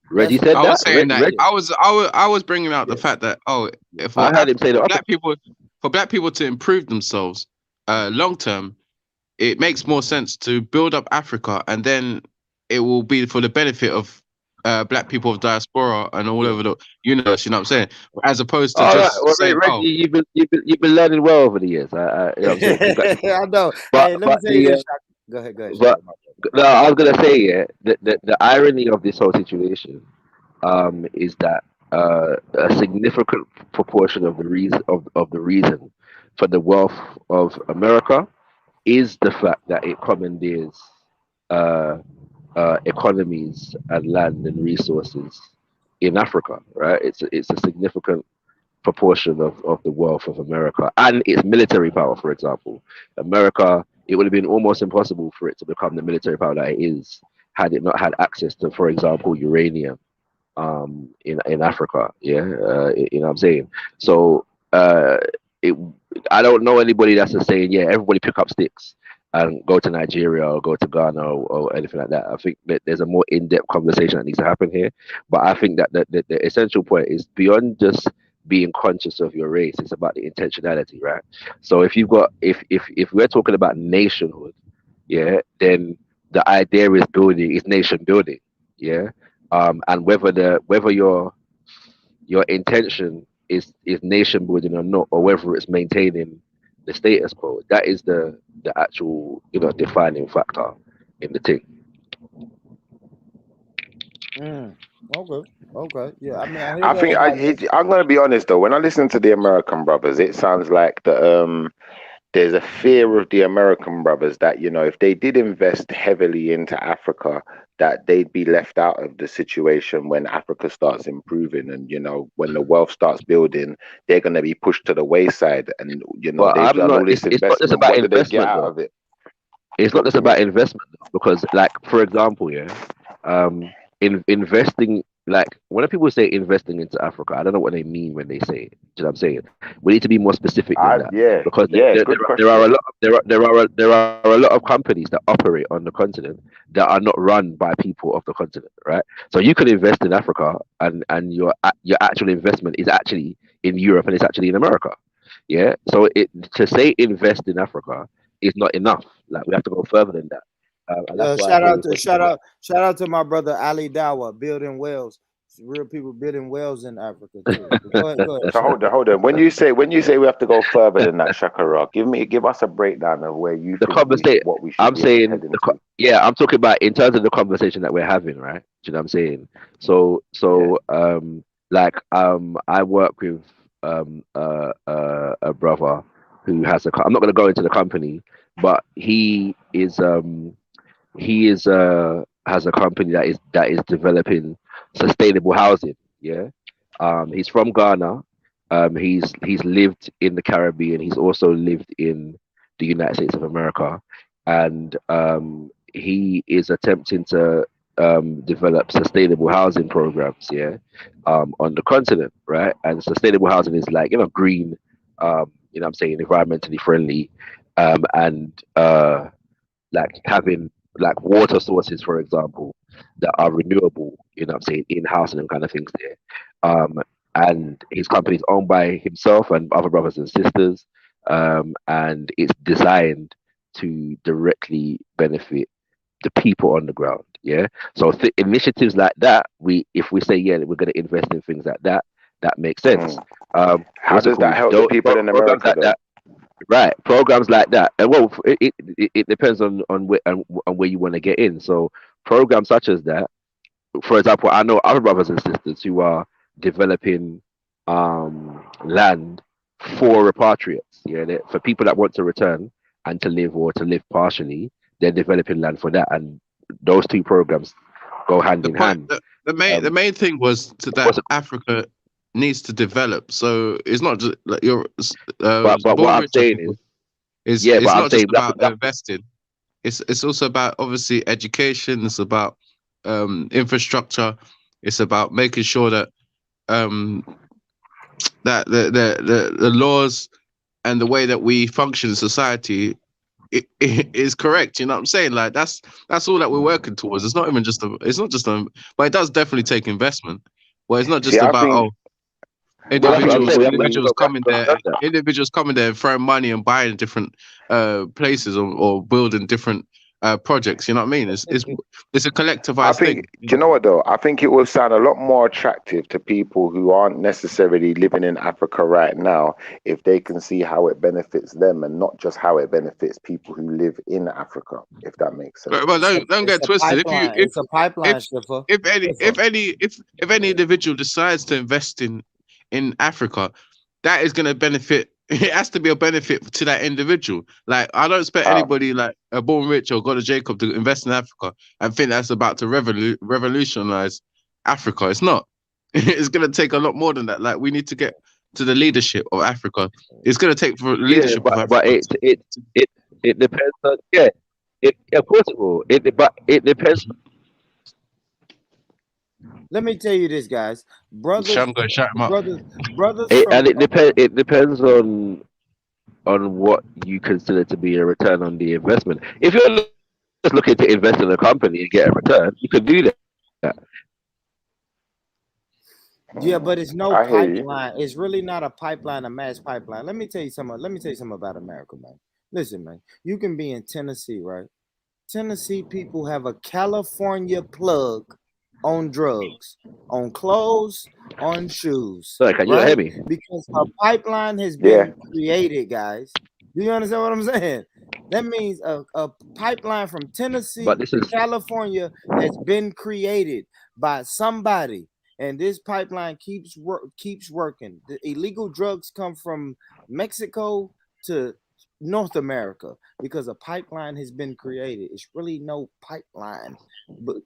Reggie That's said I was that. saying that. Reggie, I was bringing out the fact that I heard him say the opposite. For black people to improve themselves, long term, it makes more sense to build up Africa, and then it will be for the benefit of black people of diaspora and all over the universe. You know what I'm saying? As opposed to All right, just well, saying, Reggie, you've been learning well over the years. You know what I'm saying? Congratulations. I know. But Hey, let me but tell you the this. Go ahead, but Shaka. no, I was gonna say the irony of this whole situation is that a significant proportion of the reason for the wealth of America is the fact that it commandeers uh, economies and land and resources in Africa, right? It's a significant proportion of the wealth of America and its military power, for example. America, it would have been almost impossible for it to become the military power that it is had it not had access to, for example, uranium in Africa. Yeah, you know what I'm saying? So it, I don't know anybody that's just saying, yeah, everybody pick up sticks and go to Nigeria or go to Ghana or anything like that. I think that there's a more in-depth conversation that needs to happen here. But I think that the essential point is beyond just being conscious of your race. It's about the intentionality, right? So if you've got if we're talking about nationhood, yeah, then the idea is nation building, yeah. And whether your intention is nation building or not, or whether it's maintaining the status quo, that is the actual defining factor in the thing. Okay. Yeah, I mean, I hear I that think about that. I'm gonna be honest though. When I listen to the American brothers, it sounds like there's a fear of the American brothers that if they did invest heavily into Africa, that they'd be left out of the situation when Africa starts improving, and when the wealth starts building, they're gonna be pushed to the wayside, and But they've I'm done not. all this It's not just investment. about What do they get investment out though. of it? It's not just about investment though, because, like, for example, investing. Like, when people say investing into Africa, I don't know what they mean when they say it. Do you know what I'm saying? We need to be more specific than that, because Good there are a question. lot there are a lot of companies that operate on the continent that are not run by people of the continent, right? So you could invest in Africa, and your actual investment is actually in Europe, and it's actually in America. Yeah. So to say invest in Africa is not enough. Like, we have to go further than that. And that's why I say we've got to connect. Shout out to my brother Ali Dawa building wells. It's real people building wells in Africa too. Go ahead, So Shaka. hold on. When you say we have to go further than that, Shakara, give us a breakdown of where you The think conversation. what we should I'm be saying heading to. yeah, I'm talking about in terms of the conversation that we're having, right? Do you know what I'm saying? I work with a brother who has I'm not going to go into the company, but he has a company that is developing sustainable housing. Yeah. He's from Ghana. He's lived in the Caribbean. He's also lived in the United States of America, and he is attempting to develop sustainable housing programs. Yeah, on the continent, right? And sustainable housing is like green, what I'm saying, environmentally friendly, and like having like water sources, for example, that are renewable, what I'm saying, in house and them kind of things there. And his company is owned by himself and other brothers and sisters, and it's designed to directly benefit the people on the ground. Yeah. So initiatives like that, if we say yeah, we're going to invest in things like that, that makes sense. How What's it does that called? help the people in Programs America like though? that. Right, programs like that, and well, it depends on where you want to get in. So programs such as that, for example, I know other brothers and sisters who are developing land for repatriates. Yeah, for people that want to return and to live or to live partially, they're developing land for that, and those two programs go hand The in point, hand. the main thing was that What's it, Africa needs to develop. So it's not just like but what born I'm rich, I saying think, is, is yeah, but it's I'm not just saying about investing. It's also about obviously education. It's about infrastructure. It's about making sure that um that the laws and the way that we function in society is correct. You know what I'm saying? Like that's all that we're working towards. It's not even just it's not just but it does definitely take investment. Well, it's not See, just I about think well, that's what I'm saying. individuals coming We haven't done that. individuals coming there and throwing money and buying different places or building different projects. You know what I mean? It's a I collectivized think, thing. do you know what though? I think it will sound a lot more attractive to people who aren't necessarily living in Africa right now if they can see how it benefits them and not just how it benefits people who live in Africa, if that makes sense. Well, don't It's get a twisted. pipeline. It's a pipeline, If Schiffer. if any individual decides to invest in Africa, that is going to benefit. It has to be a benefit to that individual. Like I don't expect anybody like a born rich or God of Jacob to invest in Africa and think that's about to revolutionize Africa. It's not. It's going to take a lot more than that. Like we need to get to the leadership of Africa. It's going to take for Yeah, leadership of but Africa. it depends on yeah. Of course it will. But it depends. Let me tell you this, guys. Brothers, Shango, shut him up. brothers from And it depends on what you consider to be a return on the investment. If you're just looking to invest in a company and get a return, you can do that. Yeah, but it's no I hear you. pipeline. It's really not a pipeline, a mass pipeline. Let me tell you something. Let me tell you something about America, man. Listen, man. You can be in Tennessee, right? Tennessee people have a California plug on drugs, on clothes, on shoes, Sorry, can you not hear right? me? Because a pipeline has Yeah. been created, guys. Do you understand what I'm saying? That means a pipeline from Tennessee But this to is California has been created by somebody, and this pipeline keeps working. The illegal drugs come from Mexico to North America because a pipeline has been created. It's really no pipeline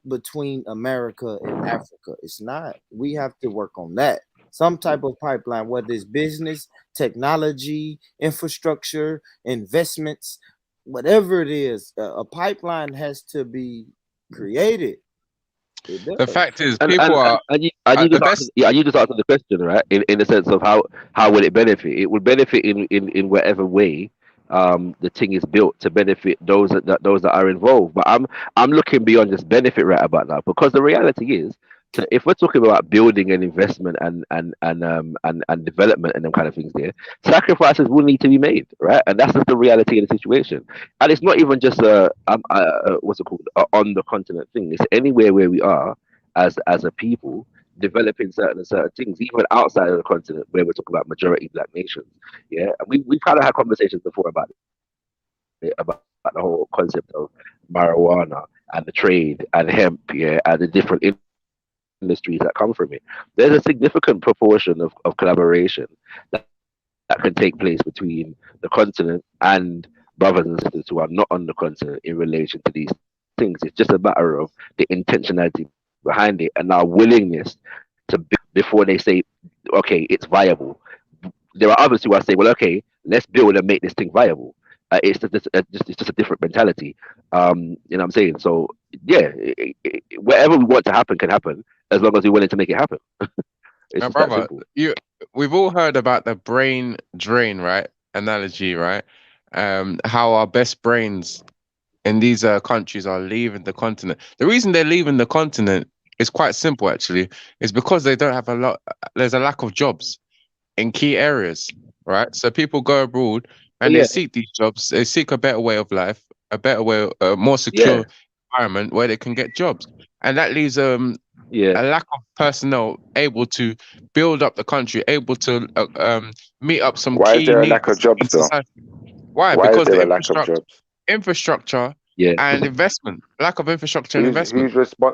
between America and Africa. It's not. We have to work on that. Some type of pipeline, whether it's business, technology, infrastructure, investments, whatever it is, a pipeline has to be created. It The does. fact is, and people are you the just answered, best. yeah, you just answered the question, right? In the sense of how will it benefit? It would benefit in whatever way the thing is built to benefit those that are involved. But I'm looking beyond just benefit right about now, because the reality is that if we're talking about building and investment and development and them kind of things there, sacrifices will need to be made, right? And that's just the reality of the situation. And it's not even just what's it called, on the continent thing. It's anywhere where we are as a people developing certain things, even outside of the continent where we're talking about majority black nations. Yeah, and we've kind of had conversations before about about the whole concept of marijuana and the trade and hemp, yeah, and the different industries that come from it. There's a significant proportion of collaboration that can take place between the continent and brothers and sisters who are not on the continent in relation to these things. It's just a matter of the intentionality behind it and our willingness to build before they say, okay, it's viable. there are others who are saying, well, okay, let's build and make this thing viable. It's just a different mentality. You know what I'm saying? So yeah, whatever we want to happen can happen as long as we're willing to make it happen. It's Now, just that brother, simple. we've all heard about the brain drain, right? Analogy, right? How our best brains in these countries are leaving the continent. The reason they're leaving the continent is quite simple, actually. It's because they don't have a lot. There's a lack of jobs in key areas, right? So people go abroad But and they yeah, seek these jobs. They seek a better way of life, a better way, a more yeah, secure environment where they can get jobs, and that leaves yeah. a lack of personnel able to build up the country, able to meet up some Why is key there a lack of needs in jobs though? society. Why? Why is Because there the a lack of jobs? infrastructure Yeah, and investment, lack of infrastructure and investment.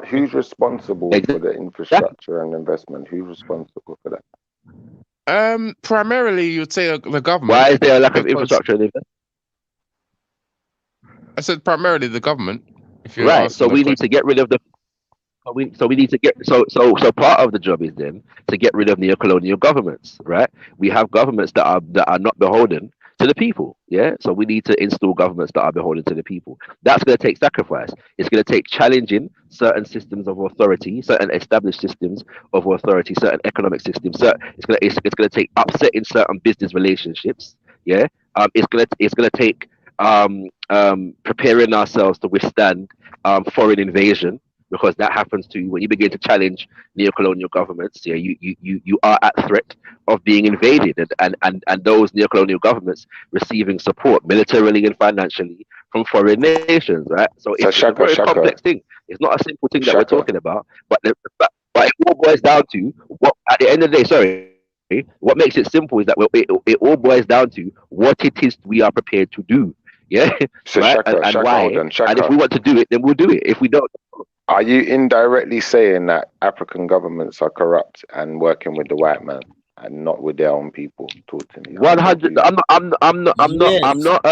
Who's responsible for the exactly. infrastructure and investment? Who's responsible for that? Primarily, you'd say the government, Why is there a lack of because infrastructure and investment? I said primarily the government. If you're Right. So asking the we need to question, get rid of the. So we need to get so part of the job is then to get rid of neo-colonial governments, right? We have governments that are not beholden to the people, yeah. So we need to install governments that are beholden to the people. That's going to take sacrifice. It's going to take challenging certain systems of authority, certain established systems of authority, certain economic systems. It's going to take upsetting certain business relationships, yeah. It's gonna take preparing ourselves to withstand foreign invasion, because that happens too when you begin to challenge neo-colonial governments. Yeah, you are at threat of being invaded, and those neo-colonial governments receiving support militarily and financially from foreign nations, right? So So it's a very Shaka, complex thing. It's not a simple thing that we're Shaka. talking about, but it all boils down to what at the end of the day. Sorry, what makes it simple is that it all boils down to what it is we are prepared to do. Yeah, So right, and Shaka, hold why. on, And if we Shaka. want to do it, then we'll do it. If we don't, Are you indirectly saying that African governments are corrupt and working with the white man and not with their own people? Talk to me. I'm 100. confused. I'm Yes. not.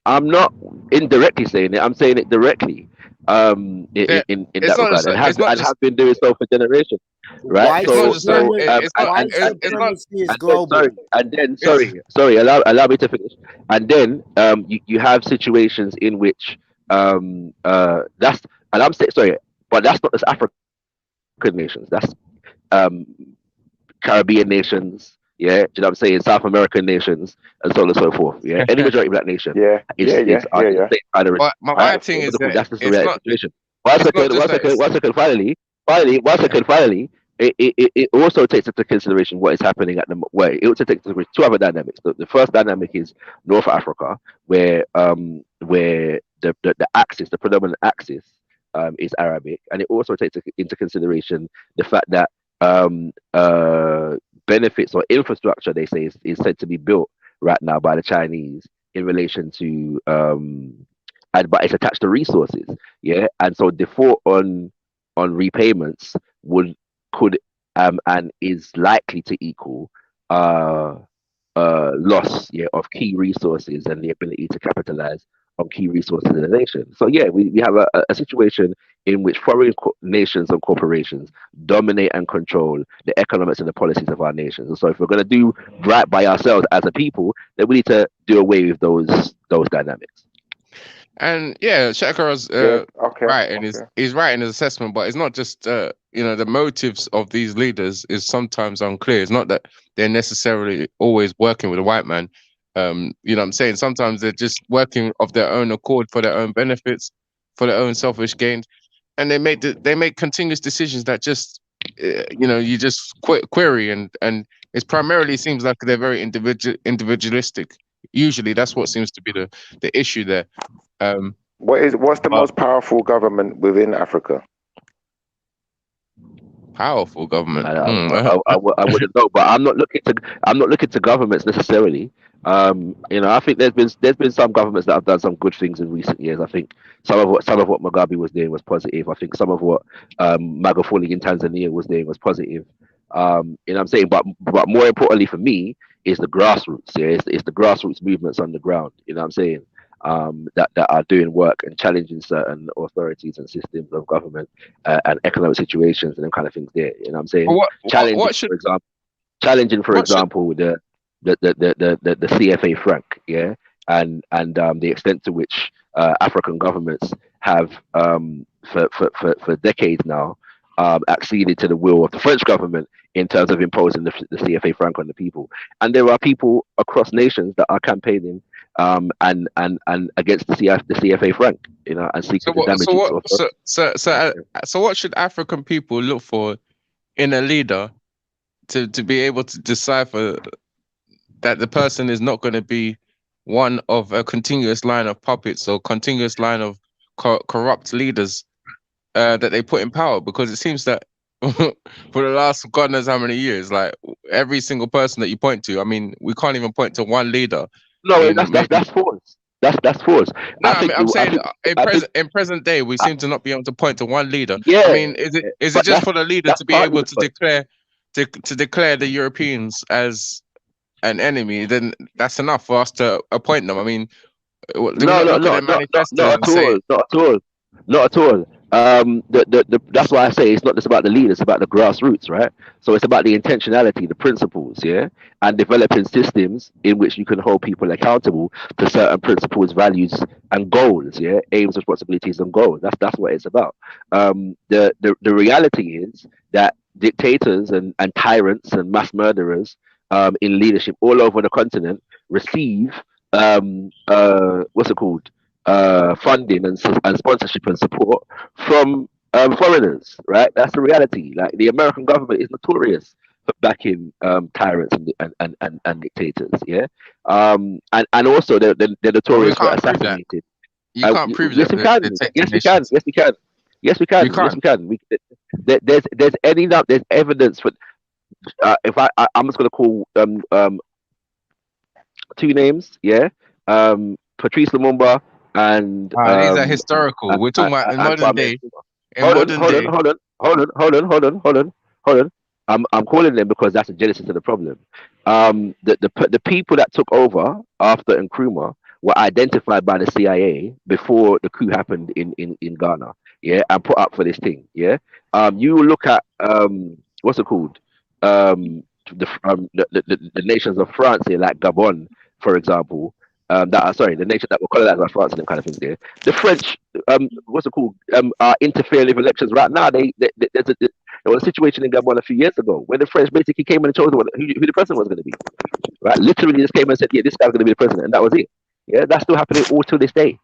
I'm not indirectly saying it. I'm saying it directly. In it's that not regard, just and it's not have just been doing so for generations, right? White it's not So just a so it- supremacy. it's not White it's not supremacy is and then global. it's sorry, allow me to finish. And then you have situations in which that's and I'm saying sorry, but that's not just African nations. That's um Caribbean nations, yeah, do you know what I'm saying? South American nations, and so on and so forth. Yeah, any majority black nation Yeah, is are in the yeah. same kind of but my thing is that that's just the it's reality not situation. One it's not second, just one that second, it's one second. Finally, one second. Finally, it also takes into consideration what is happening at the way. It also takes into consideration two other dynamics. The first dynamic is North Africa, where the axis, the predominant axis, is Arabic, and it also takes into consideration the fact that benefits or infrastructure, they say, is said to be built right now by the Chinese in relation to but it's attached to resources, yeah, and so default on repayments would could and is likely to equal uh loss, yeah, of key resources and the ability to capitalize on key resources in the nation. So yeah, we have a situation in which foreign nations and corporations dominate and control the economics and the policies of our nations. And so if we're going to do right by ourselves as a people, then we need to do away with those dynamics. And yeah, Shakara's Yeah, okay, right, and okay. he's right in his assessment, but it's not just the motives of these leaders is sometimes unclear. It's not that they're necessarily always working with a white man. You know what I'm saying? Sometimes they're just working of their own accord for their own benefits, for their own selfish gains, and they make continuous decisions that just you just query, and it's primarily seems like they're very individualistic. Usually that's what seems to be the issue there. Um, What's the but most powerful government within Africa? powerful government. I wouldn't know, but I'm not looking to governments necessarily. I think there's been some governments that have done some good things in recent years. I think some of what Mugabe was doing was positive. I think some of what Magufuli in Tanzania was doing was positive. What I'm saying, but more importantly for me is the grassroots. Yeah, it's the grassroots movements on the ground. You know what I'm saying? That are doing work and challenging certain authorities and systems of government and economic situations and them kind of things there. You know what I'm saying? what Challenging, what should for example, challenging, for what should example, the CFA franc, yeah, and the extent to which African governments have for decades now acceded to the will of the French government in terms of imposing the CFA franc on the people. And there are people across nations that are campaigning and against the CFA franc, you know, and So seeking to what? damage So its what? authority. So what should African people look for in a leader to be able to decipher that the person is not going to be one of a continuous line of puppets or continuous line of corrupt leaders that they put in power? Because it seems that for the last God knows how many years, like every single person that you point to, I mean, we can't even point to one leader. No, In maybe that's false. That's false. no, I I mean, think I'm I saying think I think in present day, we seem to not be able to point to one leader. I yeah, mean, is it but just for the leader that's to be partly able the to point. declare to declare the Europeans as an enemy? Then that's enough for us to appoint them. I mean, do we No, not no, look at no, their manifestos not and at all, say, not at all, not at all. That's why I say it's not just about the lead; it's about the grassroots, right? So it's about the intentionality, the principles, yeah, and developing systems in which you can hold people accountable to certain principles, values, and goals, yeah, aims, responsibilities, and goals. That's what it's about. The reality is that dictators and tyrants and mass murderers in leadership all over the continent receive what's it called funding and sponsorship and support from foreigners, right? That's the reality. Like the American government is notorious for backing tyrants and dictators, yeah. And also they're well, we notorious for can't prove that. assassinating. You can't prove Yes, that we the can. dictator Yes, we can. nations. Yes, we can. Yes, we We can. Yes, can't. we can. There's evidence for. If I'm just gonna call two names, yeah. Patrice Lumumba and These are historical. We're talking about in modern Kwame day. Nkrumah. In modern day, Hold on. I'm calling them because that's the genesis of the problem. The people that took over after Nkrumah were identified by the CIA before the coup happened in Ghana, yeah, and put up for this thing, yeah. You look at what's it called? The nations of France here, like Gabon, for example, that are sorry, the nations that were colonized by France and them kind of things there. The French, what's it called? Are interfering with elections right now. There was a situation in Gabon a few years ago where the French basically came and chose who the president was going to be. Right, literally just came and said, "Yeah, this guy's going to be the president," and that was it. Yeah, that's still happening all to this day.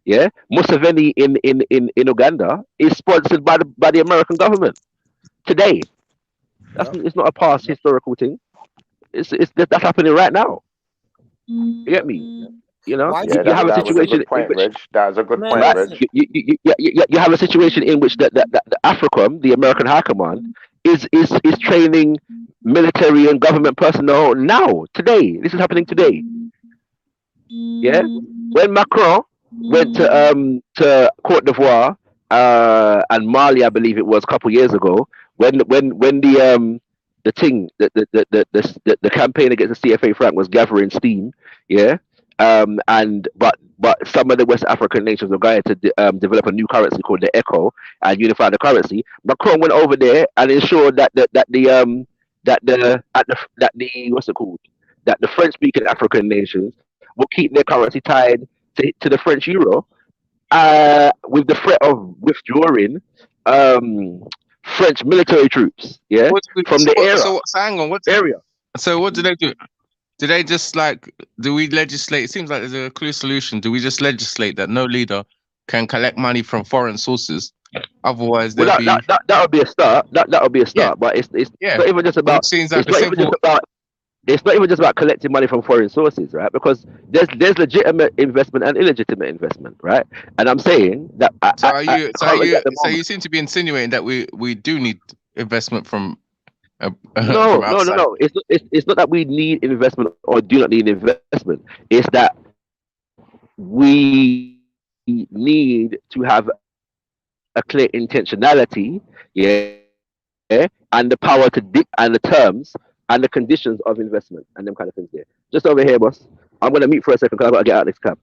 Yeah, Museveni in Uganda is sponsored by the American government today. It's not a past historical thing. That's happening right now. You get me? You know, Why you, Yeah, you you have a that was a situation good in point, which Reg. That was a good man? point, right, Reg. Listen, you have a situation in which the AFRICOM, the American High Command, is training military and government personnel now, today. This is happening today. Yeah, when Macron went to Cote d'Ivoire and Mali, I believe it was a couple years ago, when the thing the campaign against the CFA franc was gathering steam, yeah, and but some of the West African nations were going to develop a new currency called the ECHO and unify the currency. Macron went over there and ensured that the what's it called, that the French speaking African nations will keep their currency tied to the French euro, with the threat of withdrawing French military troops, yeah, from the so hang on. area. So what do they do? Do they just like? Do we legislate? It seems like there's a clear solution. Do we just legislate that no leader can collect money from foreign sources? Otherwise, Well, there'll be that would be a start. That would be a yeah, start. But it's yeah. not even just Which about. seems like It's a not even just simple. about. It's not even just about collecting money from foreign sources, right? Because there's legitimate investment and illegitimate investment, right? And I'm saying that So are you? So are currently you? at the So moment, you seem to be insinuating that we do need investment from no, from no, no, outside. no. It's not that we need investment or do not need investment. It's that we need to have a clear intentionality, yeah, and the power to and the terms and the conditions of investment and them kind of things there. Just over here, boss. I'm gonna mute for a second because I gotta get out of this cab.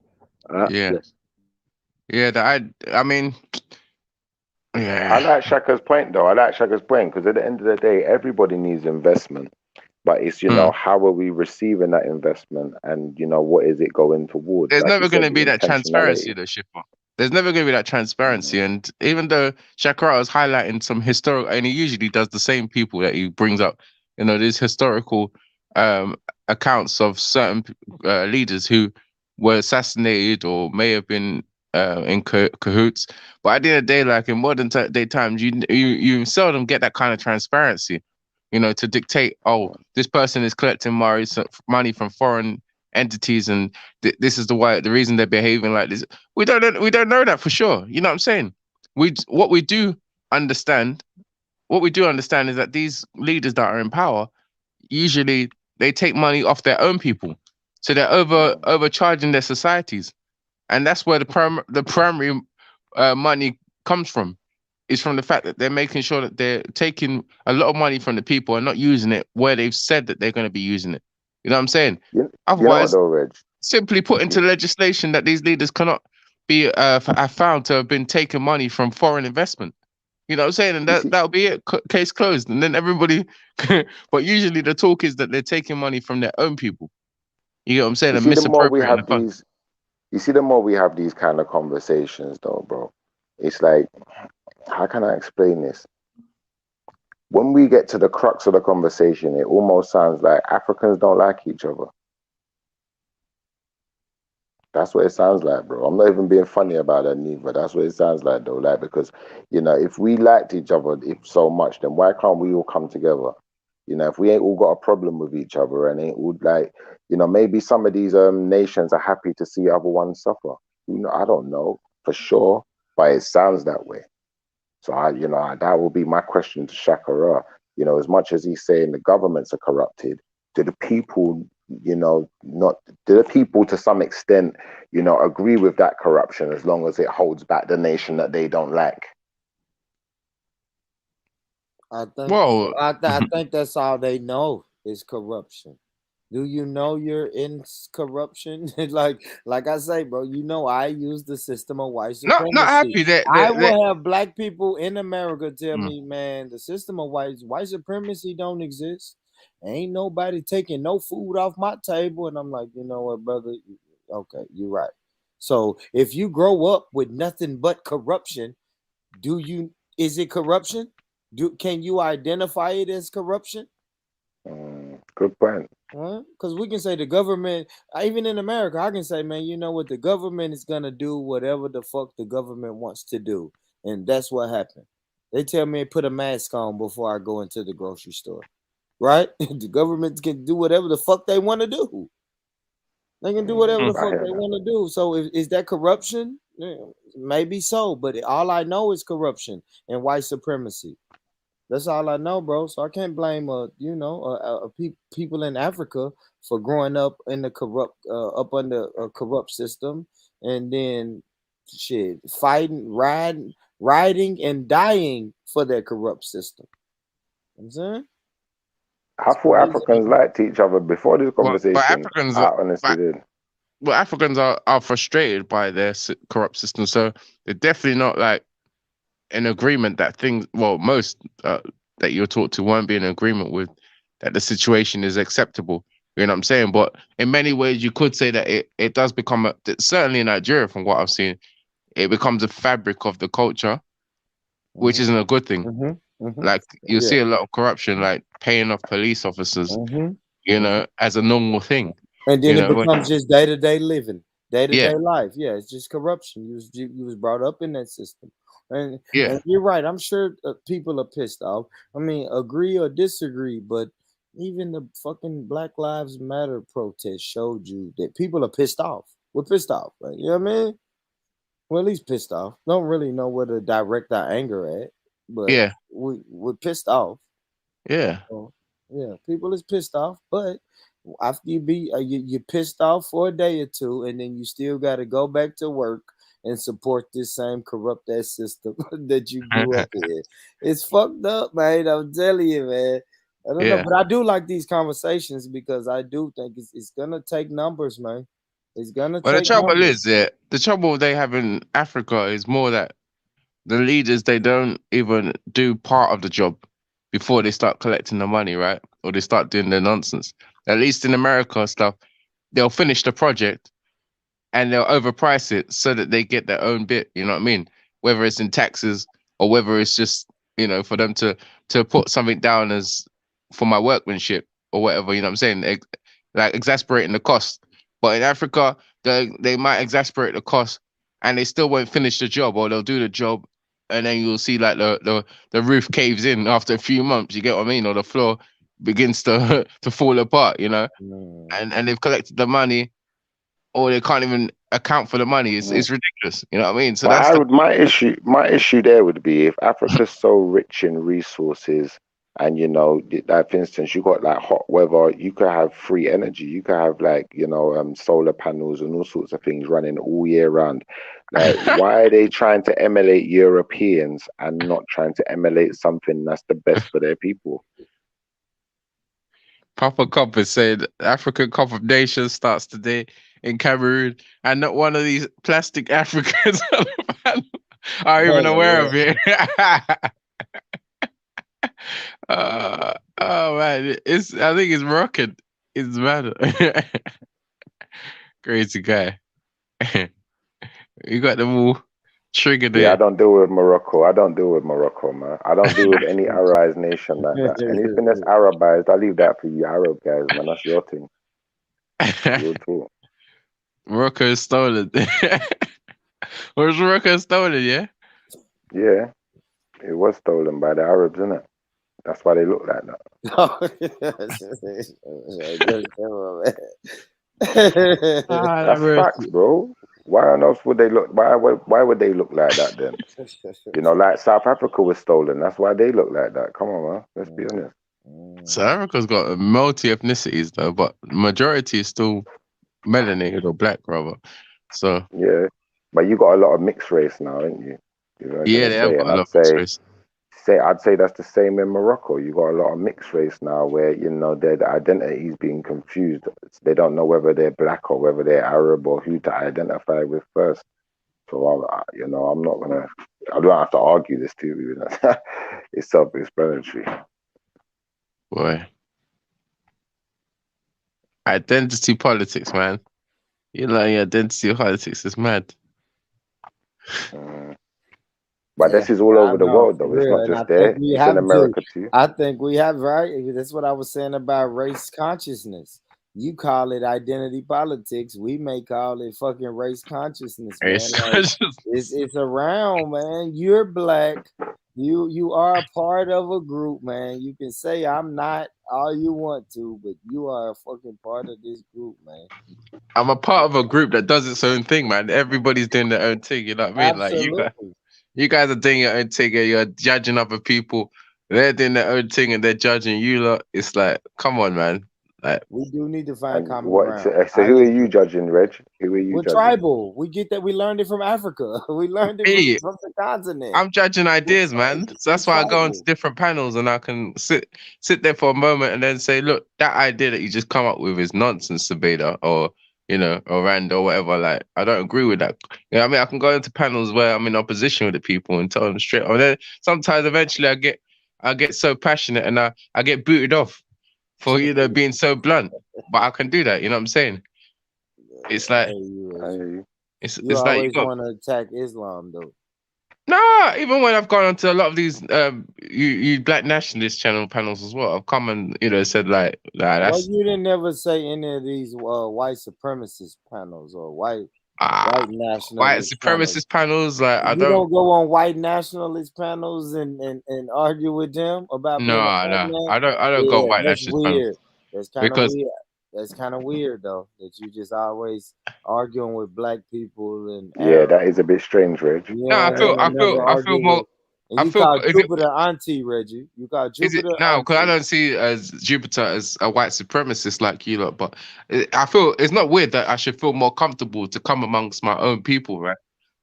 All right, Yeah, bless. yeah. I mean, I yeah. like Shaka's point, though. I like Shaka's point because at the end of the day, everybody needs investment. But it's, how are we receiving that investment, and what is it going towards? There's Like you never going said, to the be that transparency, intentionality. though, Shipper. There's never going to be that transparency. And even though Shakara is highlighting some historical, and he usually does the same people that he brings up, these historical um, accounts of certain leaders who were assassinated or may have been in cahoots. But at the end of the day, like in modern day times, you seldom get that kind of transparency. To dictate, this person is collecting money from foreign entities, and this is the reason they're behaving like this. We don't know that for sure. You know what I'm saying? What we do understand is that these leaders that are in power, usually they take money off their own people, so they're overcharging their societies, and that's where the primary money comes from. Is from the fact that they're making sure that they're taking a lot of money from the people and not using it where they've said that they're going to be using it. You know what I'm saying? You know what Otherwise, though, Reg? simply put into legislation that these leaders cannot be are found to have been taking money from foreign investment. You know what I'm saying? And that'll be it. Case closed. And then everybody. But usually the talk is that they're taking money from their own people. You know what I'm saying? You And see, the more we misappropriating the have funds. these, you see, the more we have these kind of conversations, though, bro. It's like, how can I explain this? When we get to the crux of the conversation, it almost sounds like Africans don't like each other. That's what it sounds like, bro. I'm not even being funny about that neither. That's what it sounds like, though. Like, because, if we liked each other so much, then why can't we all come together? If we ain't all got a problem with each other and ain't all like, maybe some of these nations are happy to see other ones suffer. I don't know for sure, but it sounds that way. So that will be my question to Shakara. As much as he's saying the governments are corrupted, do the people, not do the people to some extent, agree with that corruption as long as it holds back the nation that they don't like? I think Well, I think that's all they know is corruption. Do you know you're in corruption? like I say, bro, I use the system of white not supremacy. happy that I that will have black people in America tell me, man, the system of white supremacy don't exist. Ain't nobody taking no food off my table. And I'm like, you know what, brother? Okay, you're right. So if you grow up with nothing but corruption, is it corruption? Can you identify it as corruption? Good point. Because we can say the government, even in America, I can say, man, you know what? The government is going to do whatever the fuck the government wants to do. And that's what happened. They tell me to put a mask on before I go into the grocery store. Right? The government can do whatever the fuck they want to do. They can do whatever the fuck they want to do. So is that corruption? Yeah, maybe so. But all I know is corruption and white supremacy. That's all I know, bro. So I can't blame people in Africa for growing up in the corrupt, up under a corrupt system, and then shit fighting, riding, and dying for that corrupt system. You know what I'm saying? I thought Africans liked each other before this but conversation. Africans, I honestly did. Well, Africans are frustrated by their corrupt system, so they're definitely not like in agreement that things. Well, most that you're taught to won't be in agreement with that the situation is acceptable. You know what I'm saying? But in many ways, you could say that it does become certainly in Nigeria, from what I've seen, it becomes a fabric of the culture, which isn't a good thing. Like you see a lot of corruption, like paying off police officers, as a normal thing. And then it when- becomes just day-to-day living, day-to-day Yeah. life. Yeah, it's just corruption. You was brought up in that system. And Yeah. you're right. I'm sure people are pissed off. I mean, agree or disagree, but even the fucking Black Lives Matter protest showed you that people are pissed off. We're pissed off, right? You know what I mean? We're at least pissed off. Don't really know where to direct our anger at, but Yeah. we're pissed off. Yeah. So, yeah, people is pissed off, but after you're pissed off for a day or two, and then you still got to go back to work and support this same corrupt ass system that you grew up in. It's fucked up, man. I'm telling you, man. I don't know, Yeah. but I do like these conversations because I do think it's gonna take numbers, man. It's gonna Well, the take trouble numbers. is that the trouble they have in Africa is more that the leaders they don't even do part of the job before they start collecting the money, right? Or they start doing their nonsense. At least in America and stuff, they'll finish the project and they'll overprice it so that they get their own bit. You know what I mean? Whether it's in taxes or whether it's just, you know, for them to put something down as for my workmanship or whatever. You know what I'm saying? Like exasperating the cost. But in Africa, they might exasperate the cost and they still won't finish the job, or they'll do the job and then you'll see like the roof caves in after a few months. You get what I mean? Or the floor begins to to fall apart. You know, and they've collected the money, or they can't even account for the money. It's ridiculous. You know what I mean? So But that's I would, my issue there would be if Africa's so rich in resources, and you know, like for instance, you got like hot weather, you could have free energy, you could have like, you know, solar panels and all sorts of things running all year round. Like, why are they trying to emulate Europeans and not trying to emulate something that's the best for their people? Papa Compass said African Cup of Nations starts today in Cameroon, and not one of these plastic Africans are even aware of it. Oh man, I think it's Moroccan. It's mad. Crazy guy. You got them all triggered Yeah, I there. don't deal with Morocco. I don't deal with Morocco, man. I don't deal with any Arabized nation like that. Anything that's Arabized, I leave that for you Arab guys, man. That's your thing. Your talk. Morocco is stolen. Was Morocco stolen? Yeah. Yeah, it was stolen by the Arabs, isn't it? That's why they look like that. That's facts, bro. Why on earth would they look? Why would they look like that then? You know, like South Africa was stolen. That's why they look like that. Come on, man. Let's be honest. South Africa's got multi ethnicities though, but majority is still melanated or black, rather. So yeah, but you got a lot of mixed race now, ain't you? You know what I'm yeah, trying they to have say, got and a lot I'd of mixed race. I'd say that's the same in Morocco. You got a lot of mixed race now, where you know their identity is being confused. They don't know whether they're black or whether they're Arab or who to identify with first. So you know, I'm not gonna. I don't have to argue this to you. It's self-explanatory. Boy, identity politics, man. You know, identity politics is mad. But this is all I over the know, world, for though. It's real. not And I just think there. we It's in have to. America too. I think we have, right? That's what I was saying about race consciousness. You call it identity politics. We may call it fucking race consciousness, man. Like, it's around, man. You're black. You are a part of a group, man. You can say I'm not all you want to, but you are a fucking part of this group, man. I'm a part of a group that does its own thing, man. Everybody's doing their own thing. You know what I mean? Like Absolutely. you guys are doing your own thing, and you're judging other people. They're doing their own thing, and they're judging you lot. It's like, come on, man. Like, we do need to find And common what? ground. So who are you judging, Reg? Who are you We're judging? tribal. We get that. We learned it from Africa. We learned it me, from the continent. I'm judging ideas, man. So that's why I go into different panels and I can sit there for a moment and then say, look, that idea that you just come up with is nonsense, Sabeda, or you know, or Rand or whatever. Like, I don't agree with that. You know what I mean? I can go into panels where I'm in opposition with the people and tell them straight. And then sometimes eventually I get so passionate and I get booted off for being so blunt. But I can do that, you know what I'm saying? It's like it's You like you always got want to attack Islam, though. no, even when I've gone onto a lot of these you black nationalist channel panels as well, I've come and said like Well, that's you didn't never say any of these white supremacist panels or white white nationalist panels. supremacist panels. Like I You don't. don't go on white nationalist panels and argue with them about being a black man. I don't go Yeah, white that's nationalist panels weird. That's kind of because weird. That's kind of weird though, that you just always arguing with black people and Yeah, Arabs. that is a bit strange, Reg. You no, know what I mean? And never I feel argue more. with. And I you feel call is it Jupiter auntie, Reggie. You call is it Jupiter no? Because I auntie. don't see as Jupiter as a white supremacist like you lot, but I feel it's not weird that I should feel more comfortable to come amongst my own people, right?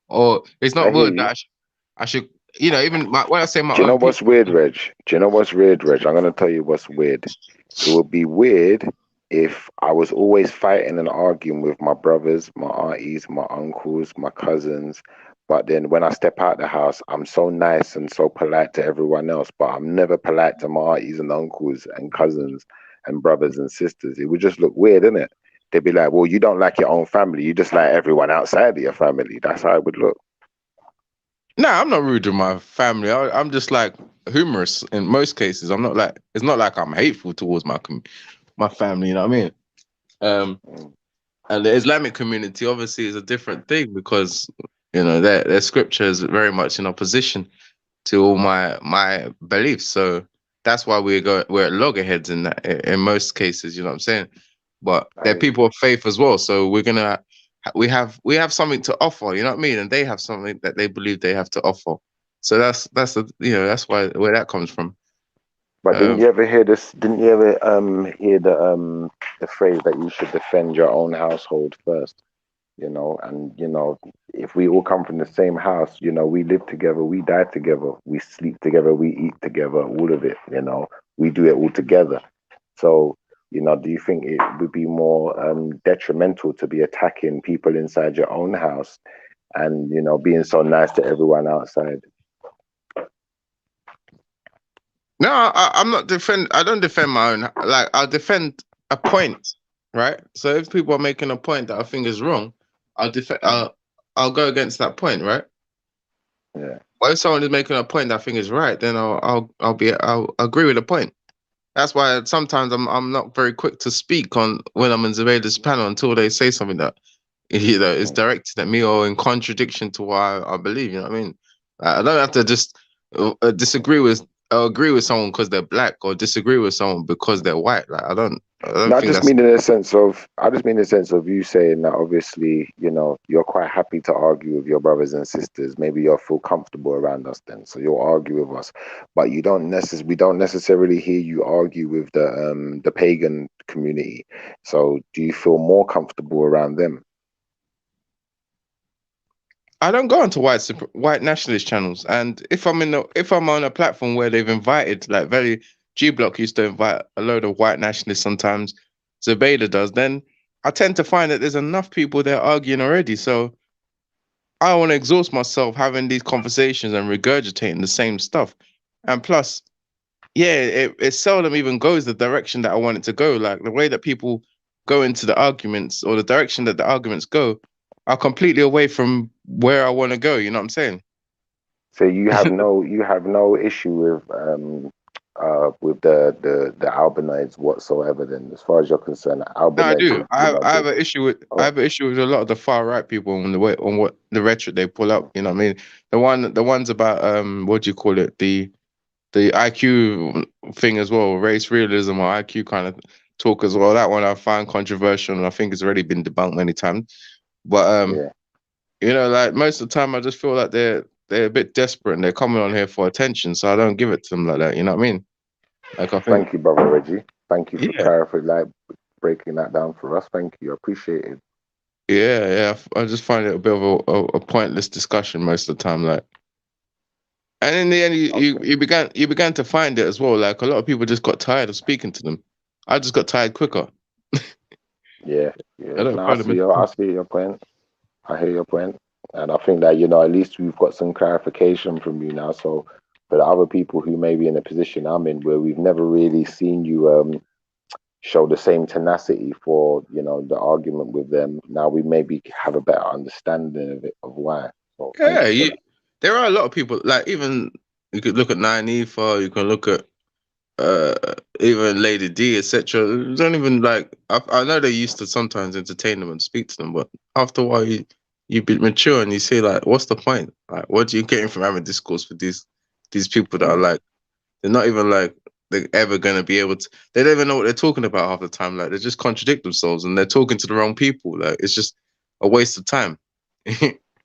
Or it's I not hear weird you. that I should even when I say my Do you know own people. what's weird, Reg? Do you know what's weird, Reg? I'm gonna tell you what's weird. It would be weird if I was always fighting and arguing with my brothers, my aunties, my uncles, my cousins, But then when I step out the house, I'm so nice and so polite to everyone else, but I'm never polite to my aunties and uncles and cousins and brothers and sisters. It would just look weird, innit? They'd be like, well, you don't like your own family. You just like everyone outside of your family. That's how it would look. Nah, I'm not rude to my family. I'm just like humorous in most cases. I'm not like, it's not like I'm hateful towards my family. You know what I mean? And the Islamic community obviously is a different thing because you know their scripture is very much in opposition to all my beliefs. So that's why we're at loggerheads in that in most cases. You know what I'm saying? But they're people of faith as well. So we have something to offer. You know what I mean? And they have something that they believe they have to offer. So that's that's where that comes from. But didn't you ever hear this? Didn't you ever hear the phrase that you should defend your own household first? You know, and you know, if we all come from the same house, you know, we live together, we die together, we sleep together, we eat together, all of it. You know, we do it all together. So, you know, do you think it would be more detrimental to be attacking people inside your own house and you know being so nice to everyone outside? No, I'm not defend. I don't defend my own. Like I'll defend a point, right? So if people are making a point that I think is wrong, I'll defend. I'll go against that point, right? Yeah. But if someone is making a point that I think is right, then I'll agree with the point. That's why sometimes I'm not very quick to speak on when I'm in Zubaydah's panel until they say something that you know is directed at me or in contradiction to what I believe. You know what I mean? I don't have to just disagree with or agree with someone because they're black or disagree with someone because they're white. Like I don't No, I think just that's mean in the sense of, you saying that obviously, you know, you're quite happy to argue with your brothers and sisters. Maybe you'll feel comfortable around us then, so you'll argue with us. But we don't necessarily hear you argue with the pagan community. So do you feel more comfortable around them? I don't go onto white nationalist channels, and if I'm on a platform where they've invited like G Block used to invite a load of white nationalists sometimes, Zubaydah does, then I tend to find that there's enough people there arguing already. So I don't want to exhaust myself having these conversations and regurgitating the same stuff. And plus, yeah, it seldom even goes the direction that I want it to go. Like the way that people go into the arguments or the direction that the arguments go are completely away from where I want to go. You know what I'm saying? So you have no issue with the albinoids whatsoever then, as far as you're concerned. No, I Albinoids, do. you know, I have an issue with oh, a lot of the far right people on what the rhetoric they pull up. You know what I mean? The ones about what do you call it? The IQ thing as well, race realism or IQ kind of talk as well. That one I find controversial and I think it's already been debunked many times. But yeah. you know, like most of the time I just feel like they're a bit desperate and they're coming on here for attention, so I don't give it to them like that. You know what I mean? Like I think, Thank you, brother Reggie. Thank you for yeah, clarifying, like breaking that down for us. Thank you. I appreciate it. yeah. I just find it a bit of a pointless discussion most of the time. Like, and in the end, you began to find it as well. Like a lot of people just got tired of speaking to them. I just got tired quicker. Yeah, I yeah. don't No, find them. I see your point. I hear your point. And I think that, you know, at least we've got some clarification from you now. So for the other people who may be in a position I'm in where we've never really seen you show the same tenacity for, you know, the argument with them, now we maybe have a better understanding of it, of why. So thank Yeah, you for that. there are a lot of people. Like even you could look at Nine Ether, you can look at uh even Lady D, etc. Don't even like. I know they used to sometimes entertain them and speak to them, but after a while, you be mature and you see like, what's the point? Like, what are you getting from having discourse with these people that are like, they're not even like they're ever gonna be able to. They don't even know what they're talking about half the time. Like they just contradict themselves and they're talking to the wrong people. Like it's just a waste of time.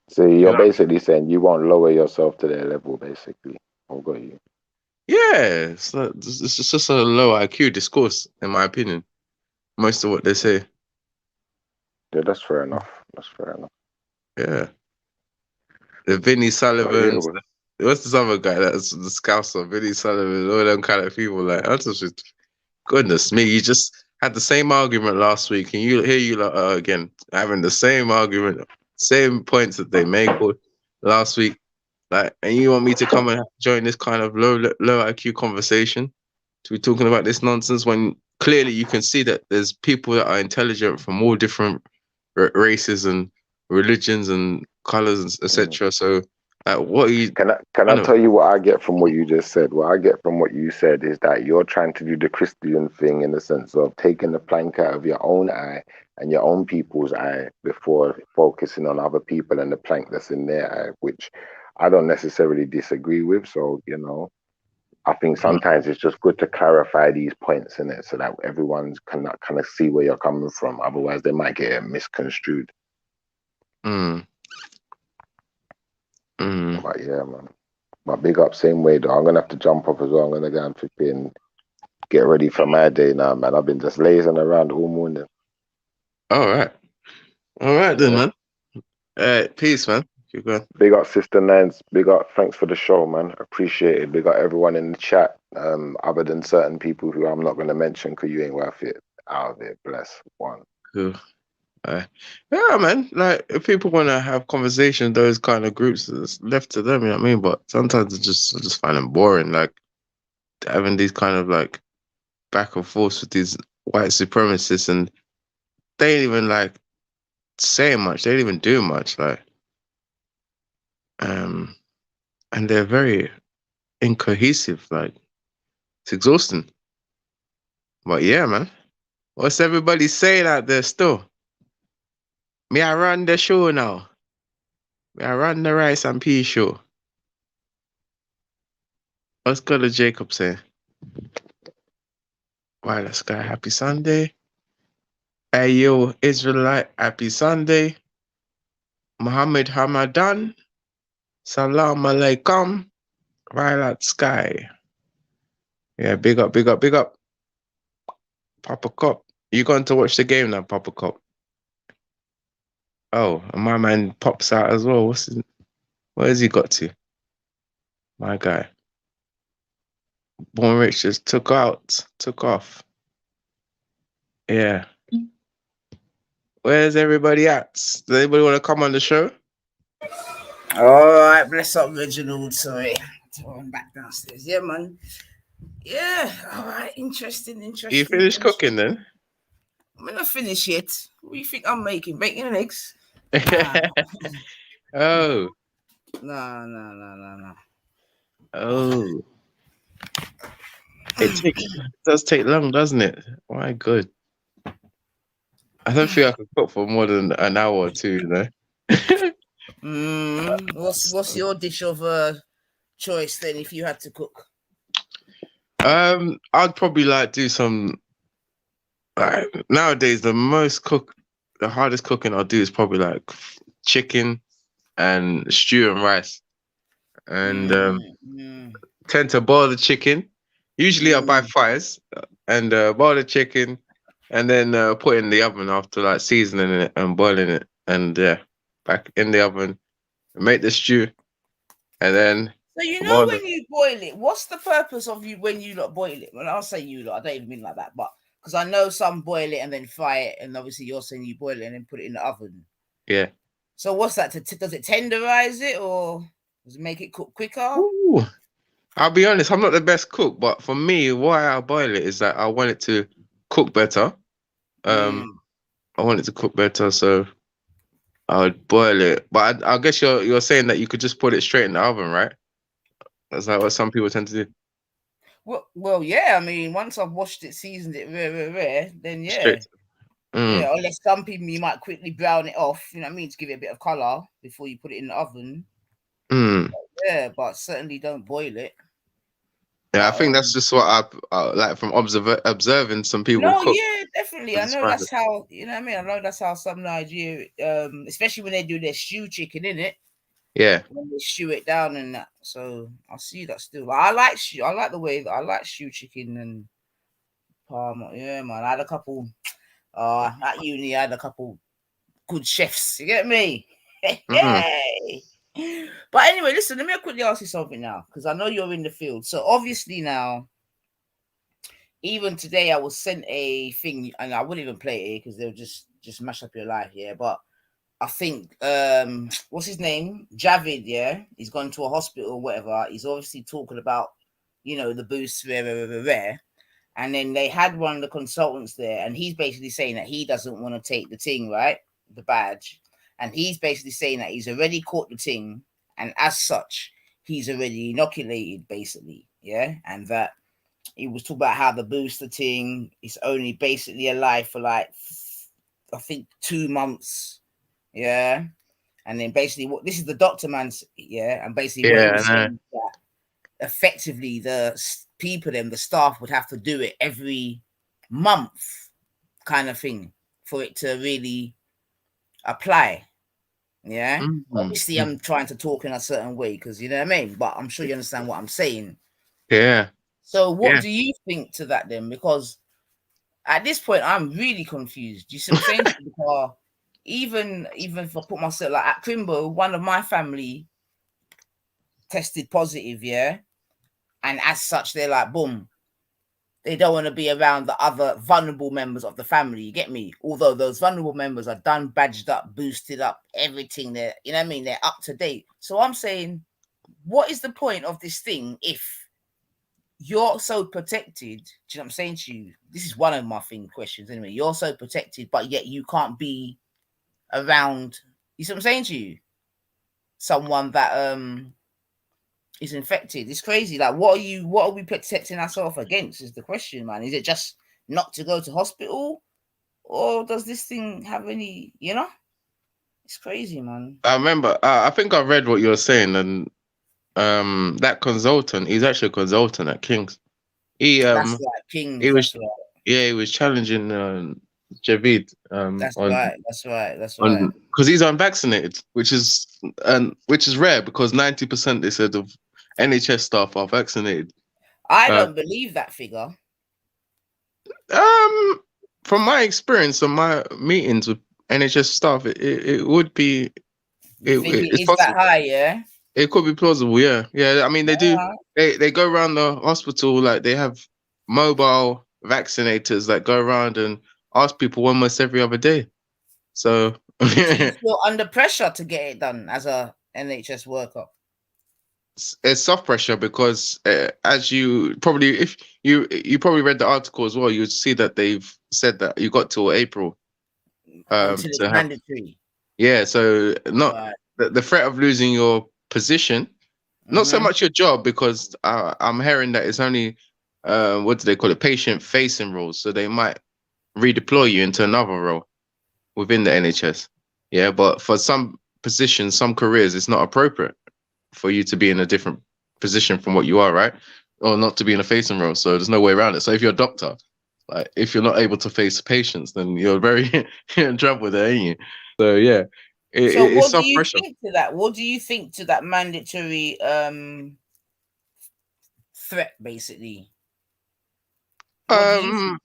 So You you're know? basically saying you won't lower yourself to their level, basically. I've got you. Yeah, it's just a low IQ discourse, in my opinion. Most of what they say. Yeah, that's fair enough. That's fair enough. Yeah. The Vinnie But yeah, Sullivans. well, What's this other guy that's the Scouser? Vinnie Sullivan, all them kind of people. Like, I just, goodness me, you just had the same argument last week, and you again having the same argument, same points that they make. Or, last week. Like, and you want me to come and join this kind of low IQ conversation to be talking about this nonsense when clearly you can see that there's people that are intelligent from all different races and religions and colors, etc. So, what are you? Can I tell you what I get from what you just said? What I get from what you said is that you're trying to do the Christian thing in the sense of taking the plank out of your own eye and your own people's eye before focusing on other people and the plank that's in their eye, which I don't necessarily disagree with. So, you know, I think sometimes it's just good to clarify these points in it so that everyone's can kind of see where you're coming from. Otherwise, they might get it misconstrued. But yeah, man. But big up, same way though. I'm gonna have to jump off as well. I'm gonna go and flipping get ready for my day now, man. I've been just lazing around all morning. All right then, man. Peace, man. Keep going. Big up, Sister Nines. Big up. Thanks for the show, man. Appreciate it. Big up everyone in the chat. Other than certain people who I'm not gonna mention because you ain't worth it. Out of it. Bless one. Cool. Yeah, man. Like, if people want to have conversation, those kind of groups, it's left to them. You know what I mean? But sometimes I just find them boring. Like having these kind of like back and forth with these white supremacists, and they ain't even like saying much. They ain't even do much. Like, and they're very incohesive. Like, it's exhausting. But yeah, man. What's everybody saying out there still? Me, I run the show now. Me, I run the rice and pea show. What's good to Jacob say? Wireless guy, happy Sunday. Hey yo, Israelite, happy Sunday. Muhammad Hamadan. Salam alaikum. Violet Sky. Yeah, big up, big up, big up. Papa Cop. You going to watch the game now, Papa Cop? Oh, and my man pops out as well. Where has he got to? My guy. Born Rich just took off. Yeah. Where's everybody at? Does anybody want to come on the show? All right, bless up, Reginald. Sorry, I'm back downstairs. Yeah, man. Yeah, all right. Interesting. You finished cooking then? I'm not finished yet. What do you think I'm making? Bacon and eggs? Oh. No. Oh. It does take long, doesn't it? My God. I don't think I could cook for more than an hour or two, you know? What's your dish of choice then if you had to cook? I'd probably like do some nowadays the hardest cooking I'll do is probably like chicken and stew and rice. And tend to boil the chicken. Usually I buy fries and boil the chicken and then put it in the oven after like seasoning it and boiling it, and back in the oven, make the stew, and then So you know when you boil it, what's the purpose of you when you lot boil it? When I'll say you lot, I don't even mean like that, but because I know some boil it and then fry it, and obviously you're saying you boil it and then put it in the oven. Yeah. So what's that? Does it tenderize it or does it make it cook quicker? Ooh. I'll be honest, I'm not the best cook, but for me, why I boil it is that I want it to cook better. I want it to cook better, so I would boil it. But I guess you're saying that you could just put it straight in the oven, right? That's like what some people tend to do. Well, yeah. I mean, once I've washed it, seasoned it, rare, then yeah. Straight. Yeah, unless some people you might quickly brown it off, you know what I mean, to give it a bit of color before you put it in the oven. Yeah, but certainly don't boil it. Yeah, I think that's just what I like from observing some people No, cook. yeah, definitely. I know that's how, you know what I mean? I know that's how some Nigeria, especially when they do their stew chicken, innit? Yeah. When they stew it down and that. So I see that still. I like stew. I like the way that I like stew chicken and parma. Yeah, man. I had a couple at uni, I had a couple good chefs. You get me? Hey. But anyway, listen, let me quickly ask you something now, because I know you're in the field. So obviously now, even today I was sent a thing, and I wouldn't even play it because they'll just mash up your life, yeah. But I think what's his name? Javid, yeah. He's gone to a hospital or whatever. He's obviously talking about, the boost, rare. And then they had one of the consultants there, and he's basically saying that he doesn't want to take the thing, right? The badge. And he's basically saying that he's already caught the thing, and as such, he's already inoculated, basically. Yeah. And that he was talking about how the booster thing is only basically alive for like, I think, 2 months. Yeah. And then basically what this is the doctor man's, yeah, and basically what he Yeah, was saying that effectively the people and the staff would have to do it every month kind of thing for it to really apply. Yeah. Obviously I'm trying to talk in a certain way because you know what I mean, but I'm sure you understand what I'm saying. Yeah. So what Yeah. do you think to that then? Because at this point I'm really confused. You see what I'm saying? Because even if I put myself like at Crimbo, one of my family tested positive, yeah. And as such, they're like, boom, they don't want to be around the other vulnerable members of the family. You get me? Although those vulnerable members are done, badged up, boosted up, everything. They're, you know what I mean? They're up to date. So I'm saying, what is the point of this thing if you're so protected? Do you know what I'm saying to you? This is one of my questions anyway. You're so protected, but yet you can't be around. You see what I'm saying to you? Someone that is infected. It's crazy. Like, what are we protecting ourselves against? Is the question, man. Is it just not to go to hospital, or does this thing have any? It's crazy, man. I remember. I think I read what you were saying, and that consultant, he's actually a consultant at King's. He That's right, Kings. he was That's right. he was challenging Javid That's on right. That's right. That's right. because he's unvaccinated, which is rare because 90% they said of NHS staff are vaccinated. I don't believe that figure. From my experience and my meetings with NHS staff, it would be You think it it's is that possible. high? Yeah. It could be plausible, yeah. Yeah, I mean they do Alright. they go around the hospital, like they have mobile vaccinators that go around and ask people almost every other day. So Do you feel under pressure to get it done as a NHS worker? it's soft pressure because as you probably if you probably read the article as well, you'd see that they've said that you got till April Until it's to have. mandatory. Yeah, so not Right. the threat of losing your position, not so Mhm. much your job, because I'm hearing that it's only what do they call it, patient facing roles, so they might redeploy you into another role within the NHS. Yeah, but for some positions, some careers, it's not appropriate for you to be in a different position from what you are, right? Or not to be in a facing role. So there's no way around it. So if you're a doctor, like if you're not able to face patients, then you're very you're in trouble there, ain't you? So yeah, So it's what do soft you pressure. think to that? What do you think to that mandatory threat, basically? What do you think?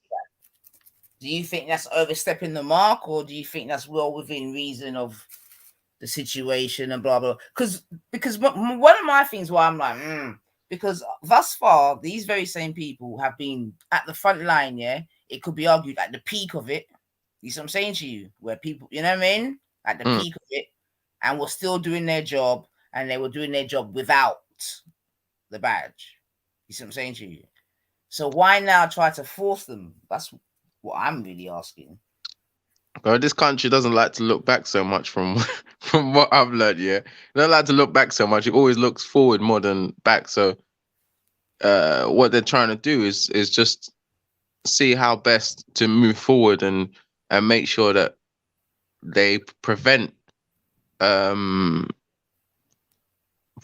Do you think that's overstepping the mark, or do you think that's well within reason of the situation and blah blah? Because one of my things why I'm like, because thus far these very same people have been at the front line. Yeah, it could be argued at the peak of it. You see what I'm saying to you? Where people, you know what I mean, at the peak of it, and were still doing their job, and they were doing their job without the badge. You see what I'm saying to you? So why now try to force them? That's what I'm really asking. Well, this country doesn't like to look back so much from from what I've learned. Yeah, they don't like to look back so much. It always looks forward more than back. So, what they're trying to do is just see how best to move forward and make sure that they prevent um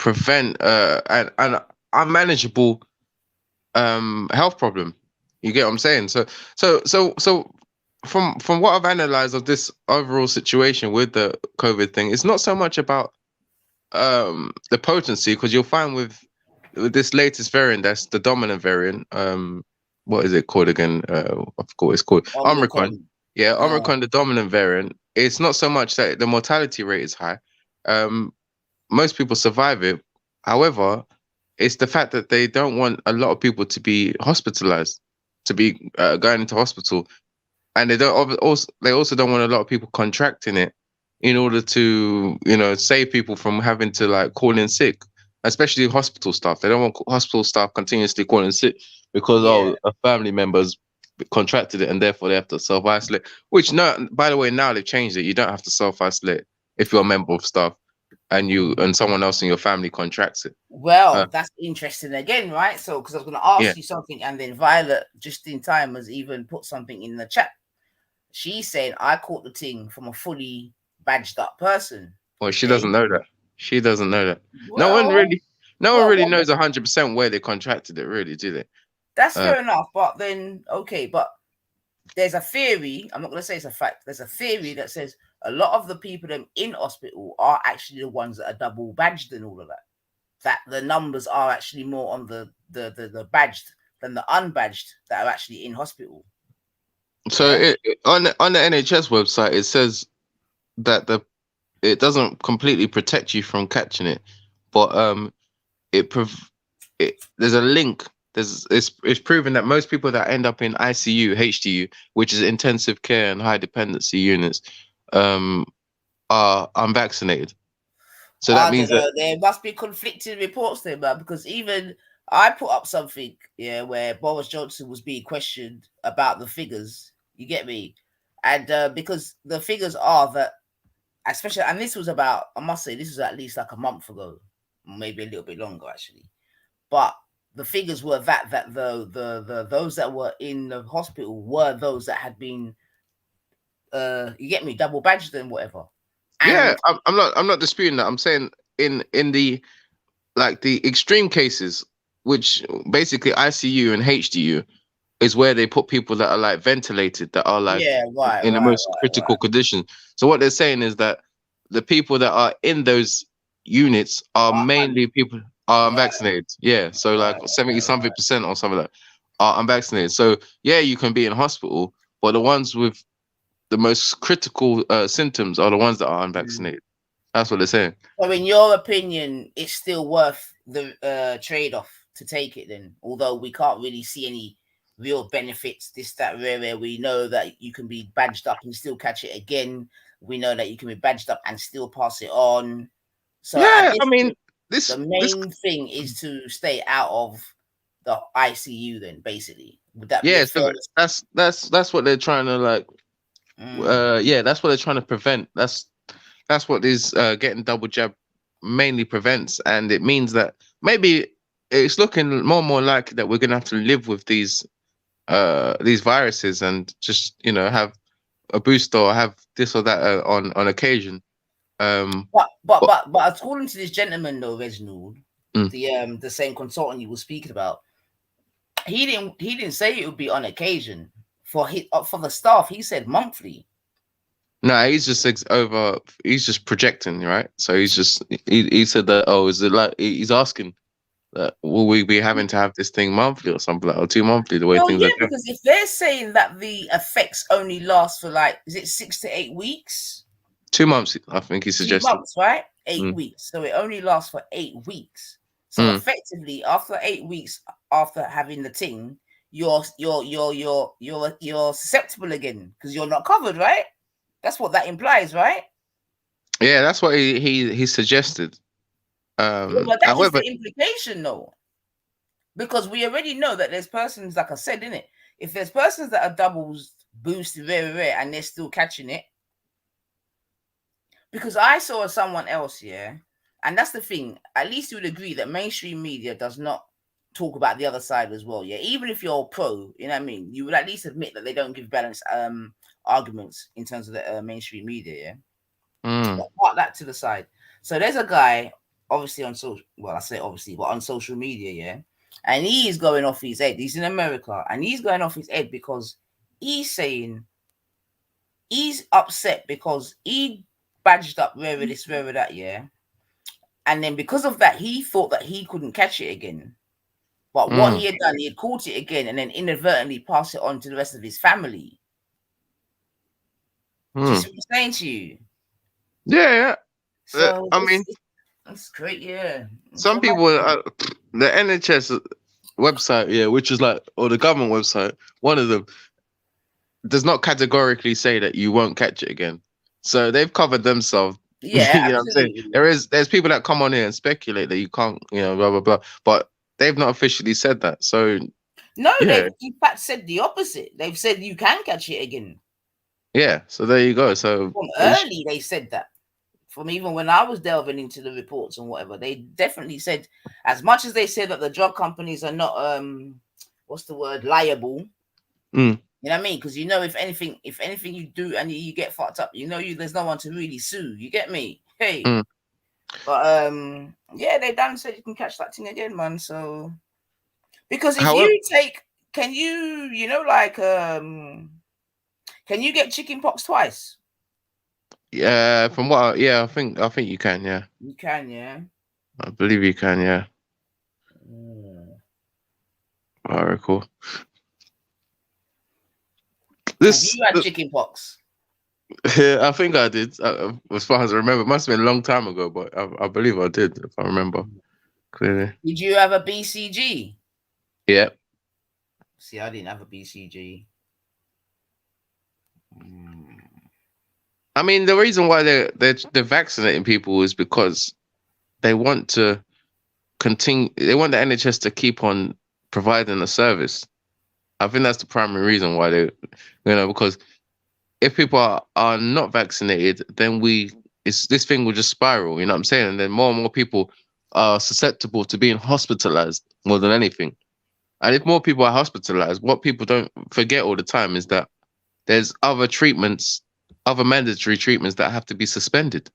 an unmanageable health problem. You get what I'm saying? So from what I've analyzed of this overall situation with the COVID thing, it's not so much about the potency, because you'll find with this latest variant, that's the dominant variant, what is it called again? I forgot what it's called. Omicron. Omicron. Yeah, Omicron, the dominant variant. It's not so much that the mortality rate is high. Most people survive it. However, it's the fact that they don't want a lot of people to be hospitalized, to be going into hospital, and they also don't want a lot of people contracting it in order to, save people from having to like call in sick, especially hospital staff. They don't want hospital staff continuously calling sick because a family member's contracted it and therefore they have to self-isolate. Which, no, by the way, now they've changed it. You don't have to self-isolate if you're a member of staff and someone else in your family contracts it. Well, that's interesting again, right? So, because I was going to ask Yeah. you something, and then Violet, just in time, has even put something in the chat. She said, I caught the thing from a fully badged up person. Well, she doesn't know that. She doesn't know that. Well, no one really knows 100% where they contracted it, really, do they? That's fair enough. But then, okay, but there's a theory. I'm not going to say it's a fact. There's a theory that says a lot of the people in hospital are actually the ones that are double badged and all of that. That the numbers are actually more on the badged than the unbadged that are actually in hospital. So on the NHS website, it says that it doesn't completely protect you from catching it, but there's a link. It's proven that most people that end up in ICU, HDU, which is intensive care and high dependency units, are unvaccinated. So that means that there must be conflicting reports there, man, because even I put up something, where Boris Johnson was being questioned about the figures. You get me? And because the figures are that, especially, and this was about, I must say, this was at least like a month ago, maybe a little bit longer actually. But the figures were that the those that were in the hospital were those that had been, you get me, double badged and whatever. And I'm not disputing that. I'm saying in the extreme cases, which basically ICU and HDU is where they put people that are like ventilated, that are like in the most critical condition. So what they're saying is that the people that are in those units are mainly people are unvaccinated. Yeah. So like 70-something% or something like that are unvaccinated. So yeah, you can be in hospital, but the ones with the most critical symptoms are the ones that are unvaccinated. That's what they're saying. So in your opinion, it's still worth the trade-off to take it then, although we can't really see any real benefits, this, that, where we know that you can be badged up and still catch it again. We know that you can be badged up and still pass it on. So yeah, I mean, the main thing is to stay out of the ICU then, basically. Would that be so that's what they're trying to like that's what they're trying to prevent. That's what is getting double jab mainly prevents, and it means that maybe it's looking more and more likely that we're gonna have to live with these viruses and just have a booster or have this or that on occasion. But according to this gentleman though, Reginald, the same consultant you were speaking about, he didn't say it would be on occasion for the staff. He said monthly. No, he's just projecting, right? So he said that, is it like, he's asking that will we be having to have this thing monthly or something like, or 2 monthly, the way things are. Because if they're saying that the effects only last for like, is it 6 to 8 weeks? 2 months, I think he suggested. 2 months, right? 8 weeks. So it only lasts for 8 weeks. So effectively, after 8 weeks after having the thing, you're susceptible again because you're not covered, right? That's what that implies, right? Yeah, that's what he suggested. But that is the implication, though, because we already know that there's persons, like I said, innit? If there's persons that are doubles boosted very rare and they're still catching it, because I saw someone else, and that's the thing. At least you would agree that mainstream media does not talk about the other side as well, even if you're pro, you know what I mean, you would at least admit that they don't give balanced arguments in terms of the mainstream media, But part that to the side. So there's a guy, obviously on social, well, I say obviously, but on social media, and he's going off his head. He's in America, and he's going off his head because he's saying he's upset because he badged up wherever this, wherever that, and then because of that, he thought that he couldn't catch it again. But what he had done, he had caught it again and then inadvertently passed it on to the rest of his family. Do you see what I'm saying to you? Yeah. So I mean, that's great, Some people, the NHS website, which is like, or the government website, one of them does not categorically say that you won't catch it again. So they've covered themselves. Yeah, You know what I'm saying? absolutely. There's people that come on here and speculate that you can't, blah blah blah. But they've not officially said that. So No, yeah, they've in fact said the opposite. They've said you can catch it again. yeah. So there you go. So From early, they said that. From even when I was delving into the reports and whatever, they definitely said, as much as they said that the drug companies are not what's the word, liable. Mm. You know what I mean? Because if anything you do and you get fucked up, there's no one to really sue. You get me? Hey. Mm. But yeah, they done said you can catch that thing again, man. So because if However, you take, can you can you get chicken pox twice? yeah, from what I think you can, yeah. You can, yeah. I believe you can, yeah. Alright, cool. Have you had chicken pox? Yeah, I think I did. As far as I remember, it must have been a long time ago, but I believe I did, if I remember clearly. Did you have a BCG? Yeah. See, I didn't have a BCG. I mean, the reason why they're vaccinating people is because they want to continue. They want the NHS to keep on providing a service. I think that's the primary reason why because if people are not vaccinated, then this thing will just spiral. You know what I'm saying? And then more and more people are susceptible to being hospitalized more than anything. And if more people are hospitalized, what people don't forget all the time is that there's other treatments, other mandatory treatments that have to be suspended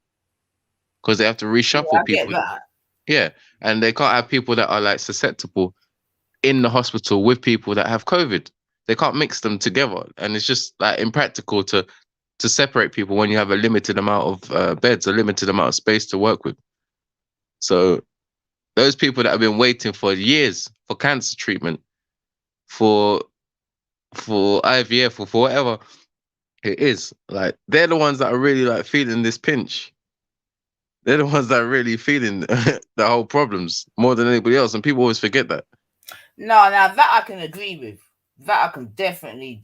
because they have to reshuffle I get people. that. Yeah, and they can't have people that are like susceptible in the hospital with people that have COVID. They can't mix them together, and it's just like impractical to separate people when you have a limited amount of beds, a limited amount of space to work with. So those people that have been waiting for years for cancer treatment, for IVF, or for whatever it is, like they're the ones that are really like feeling this pinch. They're the ones that are really feeling the whole problems more than anybody else, and people always forget that. No, now that I can agree with. That I can definitely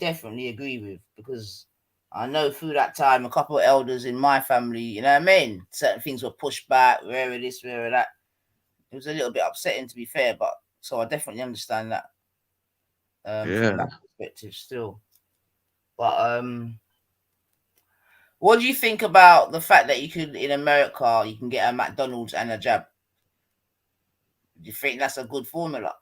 agree with, because I know through that time a couple of elders in my family, you know what I mean? Certain things were pushed back, where this, where that. It was a little bit upsetting, to be fair, but so I definitely understand that from that perspective still. But what do you think about the fact that in America you can get a McDonald's and a jab? Do you think that's a good formula?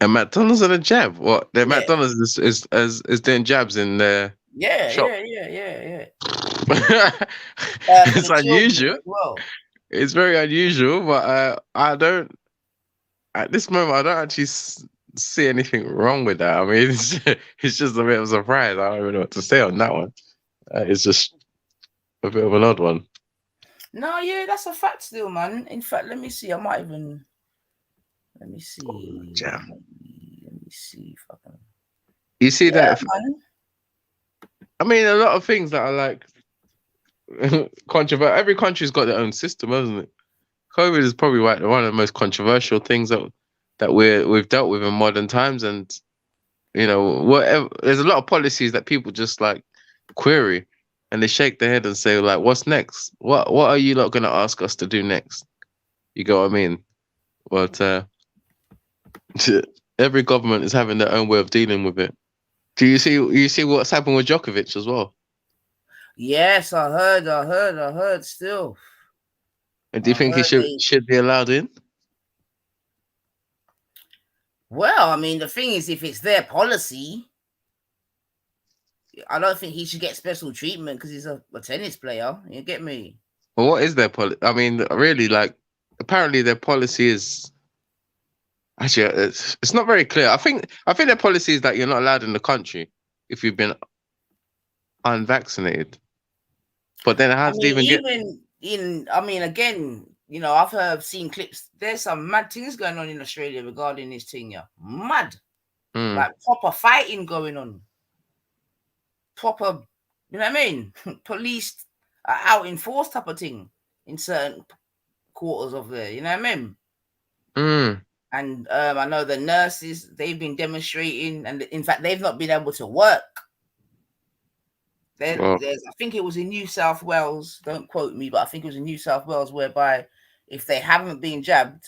A McDonald's and a jab? What? Their Yeah. McDonald's is doing jabs in their shop. Yeah. It's unusual. Well, it's very unusual, but I don't. At this moment, I don't actually see anything wrong with that. I mean, it's just a bit of a surprise. I don't even know what to say on that one. It's just a bit of an odd one. No, yeah, that's a fact still, man. In fact, let me see. Let me see. Jam. Let me see if I can. You see that? Man. I mean, a lot of things that are like controversial. Every country's got their own system, hasn't it? COVID is probably one of the most controversial things that we've dealt with in modern times, and whatever. There's a lot of policies that people just like query, and they shake their head and say, like, "What's next? What are you lot going to ask us to do next?" You get what I mean? But every government is having their own way of dealing with it. Do you see what's happened with Djokovic as well? Yes, I heard still. And do you think he should be allowed in? Well, I mean, the thing is, if it's their policy, I don't think he should get special treatment because he's a tennis player. You get me? Well, what is their policy? I mean, really, like, apparently their policy is actually it's not very clear. I think their policy is that you're not allowed in the country if you've been unvaccinated. But then how did they even get? Again, I've seen clips. There's some mad things going on in Australia regarding this thing. Yeah, mad, like proper fighting going on. Proper, you know what I mean? Police are out in force type of thing in certain quarters of there. You know what I mean? And I know the nurses, they've been demonstrating, and in fact, they've not been able to work There's, I think it was in New South Wales. Don't quote me, but I think it was in New South Wales, whereby if they haven't been jabbed,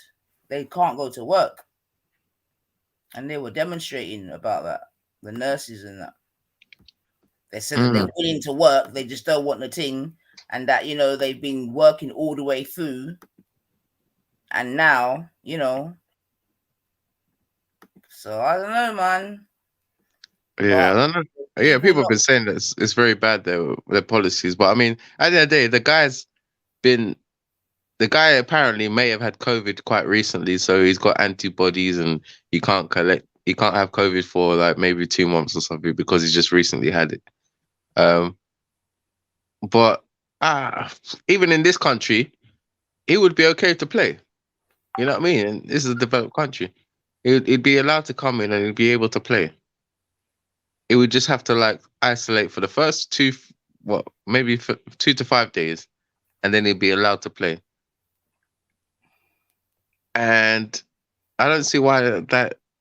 they can't go to work, and they were demonstrating about that. The nurses and that. They said that they're willing to work, they just don't want the thing, and that they've been working all the way through, and now So I don't know, man. Yeah, I don't know. Yeah, people have been saying that it's very bad their policies, but I mean, at the end of the day, the guy apparently may have had COVID quite recently, so he's got antibodies and he can't have COVID for like maybe 2 months or something because he's just recently had it. But even in this country, he would be okay to play. You know what I mean? And this is a developed country. He'd be allowed to come in and he'd be able to play. It would just have to like isolate for the first maybe 2 to 5 days, and then he'd be allowed to play. And I don't see why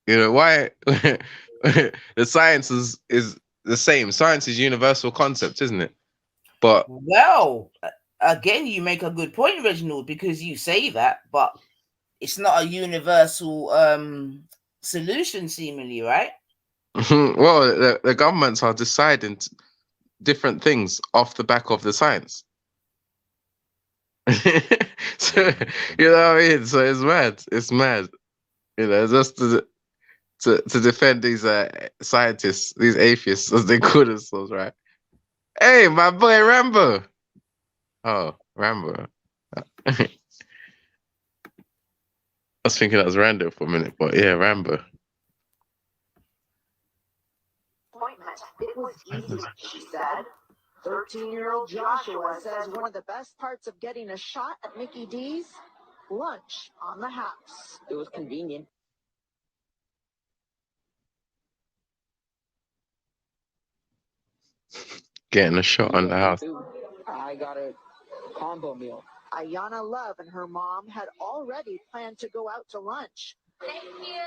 why the science is the same. Science is universal concept, isn't it? But well, again, you make a good point, Reginald, because you say that, but it's not a universal solution, seemingly, right? well, the governments are deciding different things off the back of the science. So you know what I mean? So it's mad. It's mad. Just to defend these scientists, these atheists, as they call themselves, right? Hey, my boy Rambo. Oh, Rambo. I was thinking that was Rando for a minute, but yeah, Rambo. It was easy, she said. 13-year-old Joshua says one of the best parts of getting a shot at Mickey D's, lunch on the house. It was convenient. Getting a shot on the house. I got a combo meal. Ayana Love and her mom had already planned to go out to lunch. Thank you.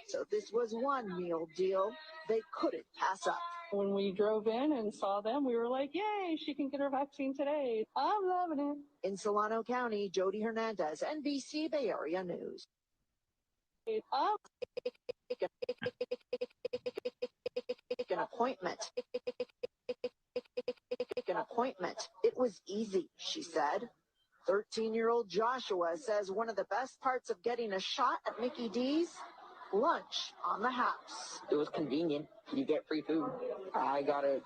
So this was one meal deal they couldn't pass up. When we drove in and saw them, we were like, yay, she can get her vaccine today. I'm loving it. In Solano County, Jody Hernandez, NBC Bay Area News. An appointment. An appointment. It was easy, she said. 13-year-old Joshua says one of the best parts of getting a shot at Mickey D's, lunch on the house. It was convenient. You get free food. I got a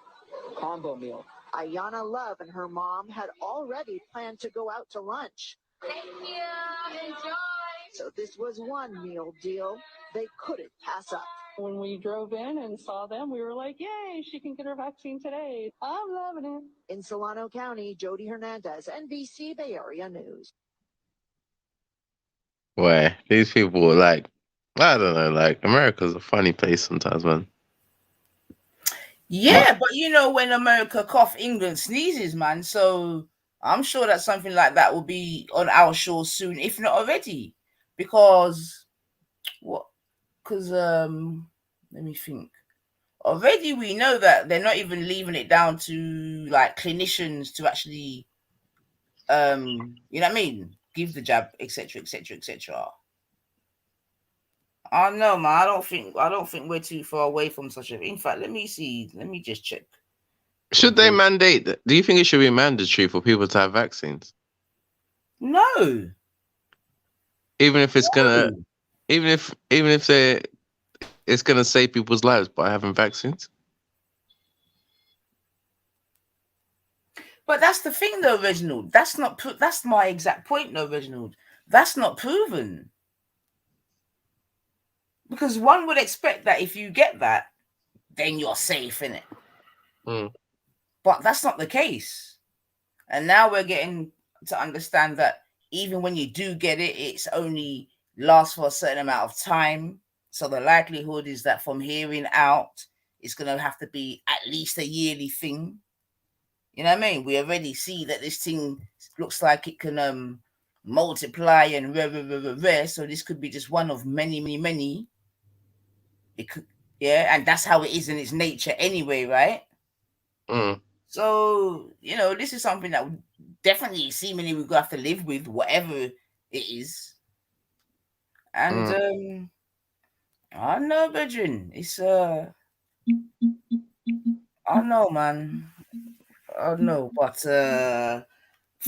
combo meal. Ayana Love and her mom had already planned to go out to lunch. Thank you. Enjoy. So this was one meal deal they couldn't pass up. When we drove in and saw them, we were like, yay, she can get her vaccine today. I'm loving it. In Solano County, Jody Hernandez, NBC Bay Area News. Where these people I don't know, America's a funny place sometimes, man. Yeah, but when America cough, England sneezes, man. So I'm sure that something like that will be on our shores soon, if not already. Because let me think. Already we know that they're not even leaving it down to clinicians to actually you know what I mean, give the jab, etc., etc., etc. I don't know, man. I don't think we're too far away from such a. In fact, let me see. Let me just check. Should they mandate that? Do you think it should be mandatory for people to have vaccines? No. Even if it's even if it's gonna save people's lives by having vaccines. But that's the thing, though, Reginald. That's not. That's my exact point, though, Reginald. That's not proven. Because one would expect that if you get that, then you're safe in it. But that's not the case. And now we're getting to understand that even when you do get it, it's only lasts for a certain amount of time. So the likelihood is that from here out, it's going to have to be at least a yearly thing. You know what I mean? We already see that this thing looks like it can multiply and rare. So this could be just one of many. Yeah, and that's how it is in its nature anyway, right? Mm. So, this is something that definitely seemingly we're gonna have to live with, whatever it is. And I don't know, Bedrin. It's I don't know, man. I don't know. But for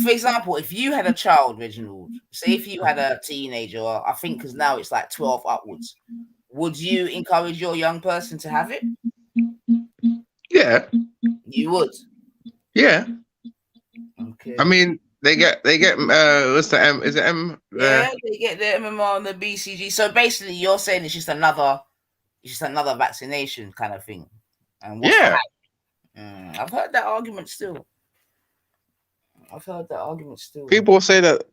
example, if you had a child, Reginald, say if you had a teenager, or I think because now it's like 12 upwards, would you encourage your young person to have it? Yeah, You would. yeah. Okay. I mean, they get what's the M? Is it M? Yeah, they get the MMR and the BCG. So basically, you're saying it's just another vaccination kind of thing. And what's the Yeah. hype? I've heard that argument still. People say that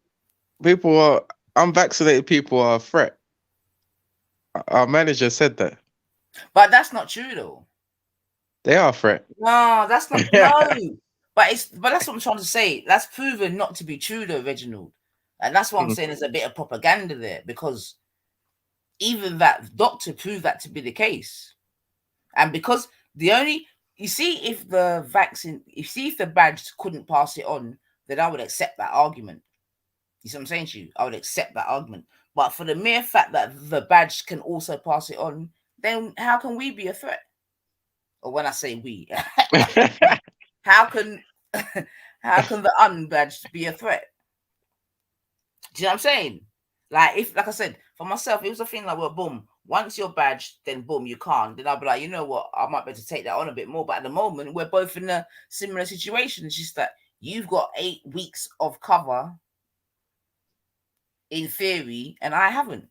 unvaccinated people are a threat. Our manager said that. But that's not true though. They are a threat. No, that's not no. But that's what I'm trying to say. That's proven not to be true though, Reginald. And that's what I'm saying. There's a bit of propaganda there because even that doctor proved that to be the case. And because you see if the badge couldn't pass it on, then I would accept that argument. You see what I'm saying to you? I would accept that argument. But for the mere fact that the badge can also pass it on, then how can we be a threat? Or when I say we, how can the unbadged be a threat? Do you know what I'm saying? Like I said, for myself, it was a thing like, well, boom, once you're badged, then boom, you can't. Then I'll be like, you know what, I might be able to take that on a bit more. But at the moment, we're both in a similar situation. It's just that you've got 8 weeks of cover in theory, and I haven't.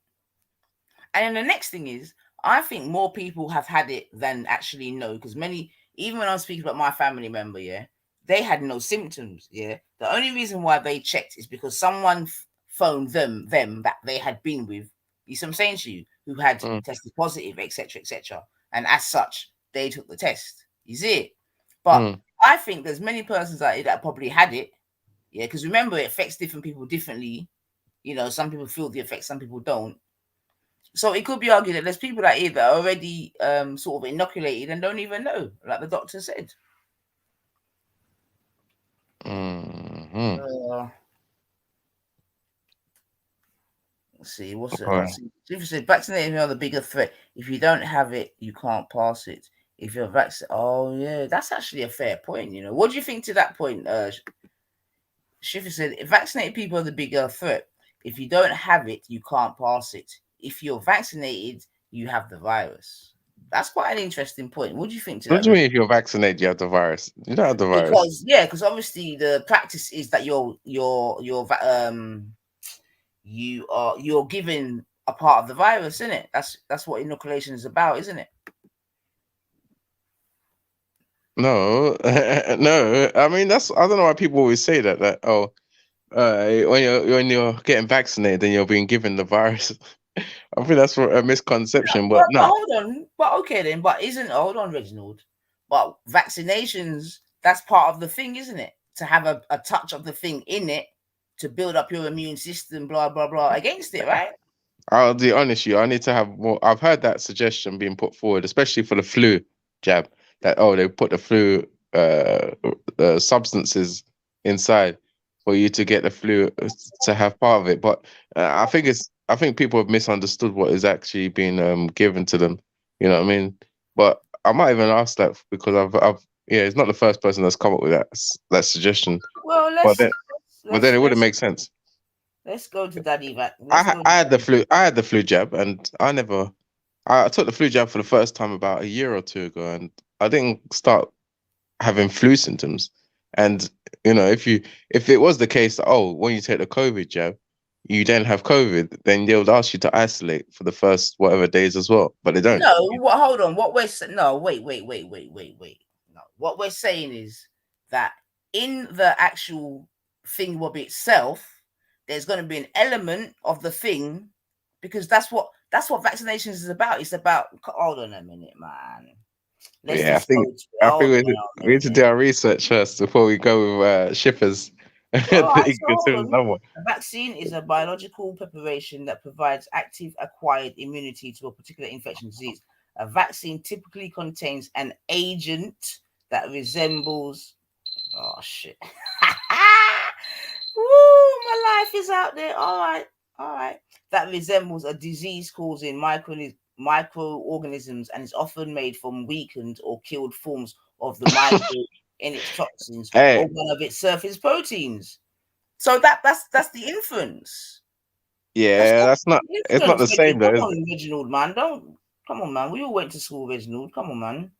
And then the next thing is, I think more people have had it than actually know, because even when I'm speaking about my family member, yeah, they had no symptoms. Yeah, the only reason why they checked is because someone phoned them that they had been with. You see what I'm saying to you, who had tested positive, etc., etc., and as such, they took the test. You see it, but I think there's many persons out here that probably had it. Yeah, because remember, it affects different people differently. Some people feel the effects, some people don't. So it could be argued that there's people that either are already sort of inoculated and don't even know, like the doctor said. Let's see, what's it? She said vaccinated are the bigger threat. If you don't have it, you can't pass it. If you're vaccinated, oh yeah, that's actually a fair point. What do you think to that point? Schiffer said vaccinated people are the bigger threat. If you don't have it, you can't pass it. If you're vaccinated, you have the virus. That's quite an interesting point. What do you think to that? What do you mean if you're vaccinated, you have the virus? You don't have the virus. Because obviously the practice is that you're given a part of the virus, isn't it? That's what inoculation is about, isn't it? No, no. I mean, I don't know why people always say that. When you're getting vaccinated, then you're being given the virus. I think that's a misconception. But no, hold on. But okay then. But hold on, Reginald. But vaccinations, that's part of the thing, isn't it? To have a touch of the thing in it to build up your immune system, blah blah blah, against it, right? I'll be honest with you. I need to have more. I've heard that suggestion being put forward, especially for the flu jab. That they put the flu substances inside for you to get the flu to have part of it. But I think people have misunderstood what is actually being given to them. You know what I mean? But I might even ask that because I've it's not the first person that's come up with that suggestion. Well, but then it wouldn't make sense. Let's go to Daddy Vac. I had the flu. I had the flu jab, and I took the flu jab for the first time about a year or two ago, and I didn't start having flu symptoms. And if it was the case that when you take the COVID jab, you then have COVID, then they would ask you to isolate for the first whatever days as well. But they don't. No, hold on. What we're wait. No, what we're saying is that in the actual thingwob itself, there's going to be an element of the thing, because that's what vaccinations is about. It's about. Hold on a minute, man. I think we need to do our research first before we go with Schiffer's. A vaccine is a biological preparation that provides active acquired immunity to a particular infection disease. A vaccine typically contains an agent that resembles. Oh shit! Woo! My life is out there. All right. That resembles a disease-causing microorganisms and is often made from weakened or killed forms of the micro in its toxins or one of its surface proteins. So that's the inference. Yeah, that's not. It's not the same though. Come Is on, it? Reginald, man. Come on, man. We all went to school, Reginald. Come on, man.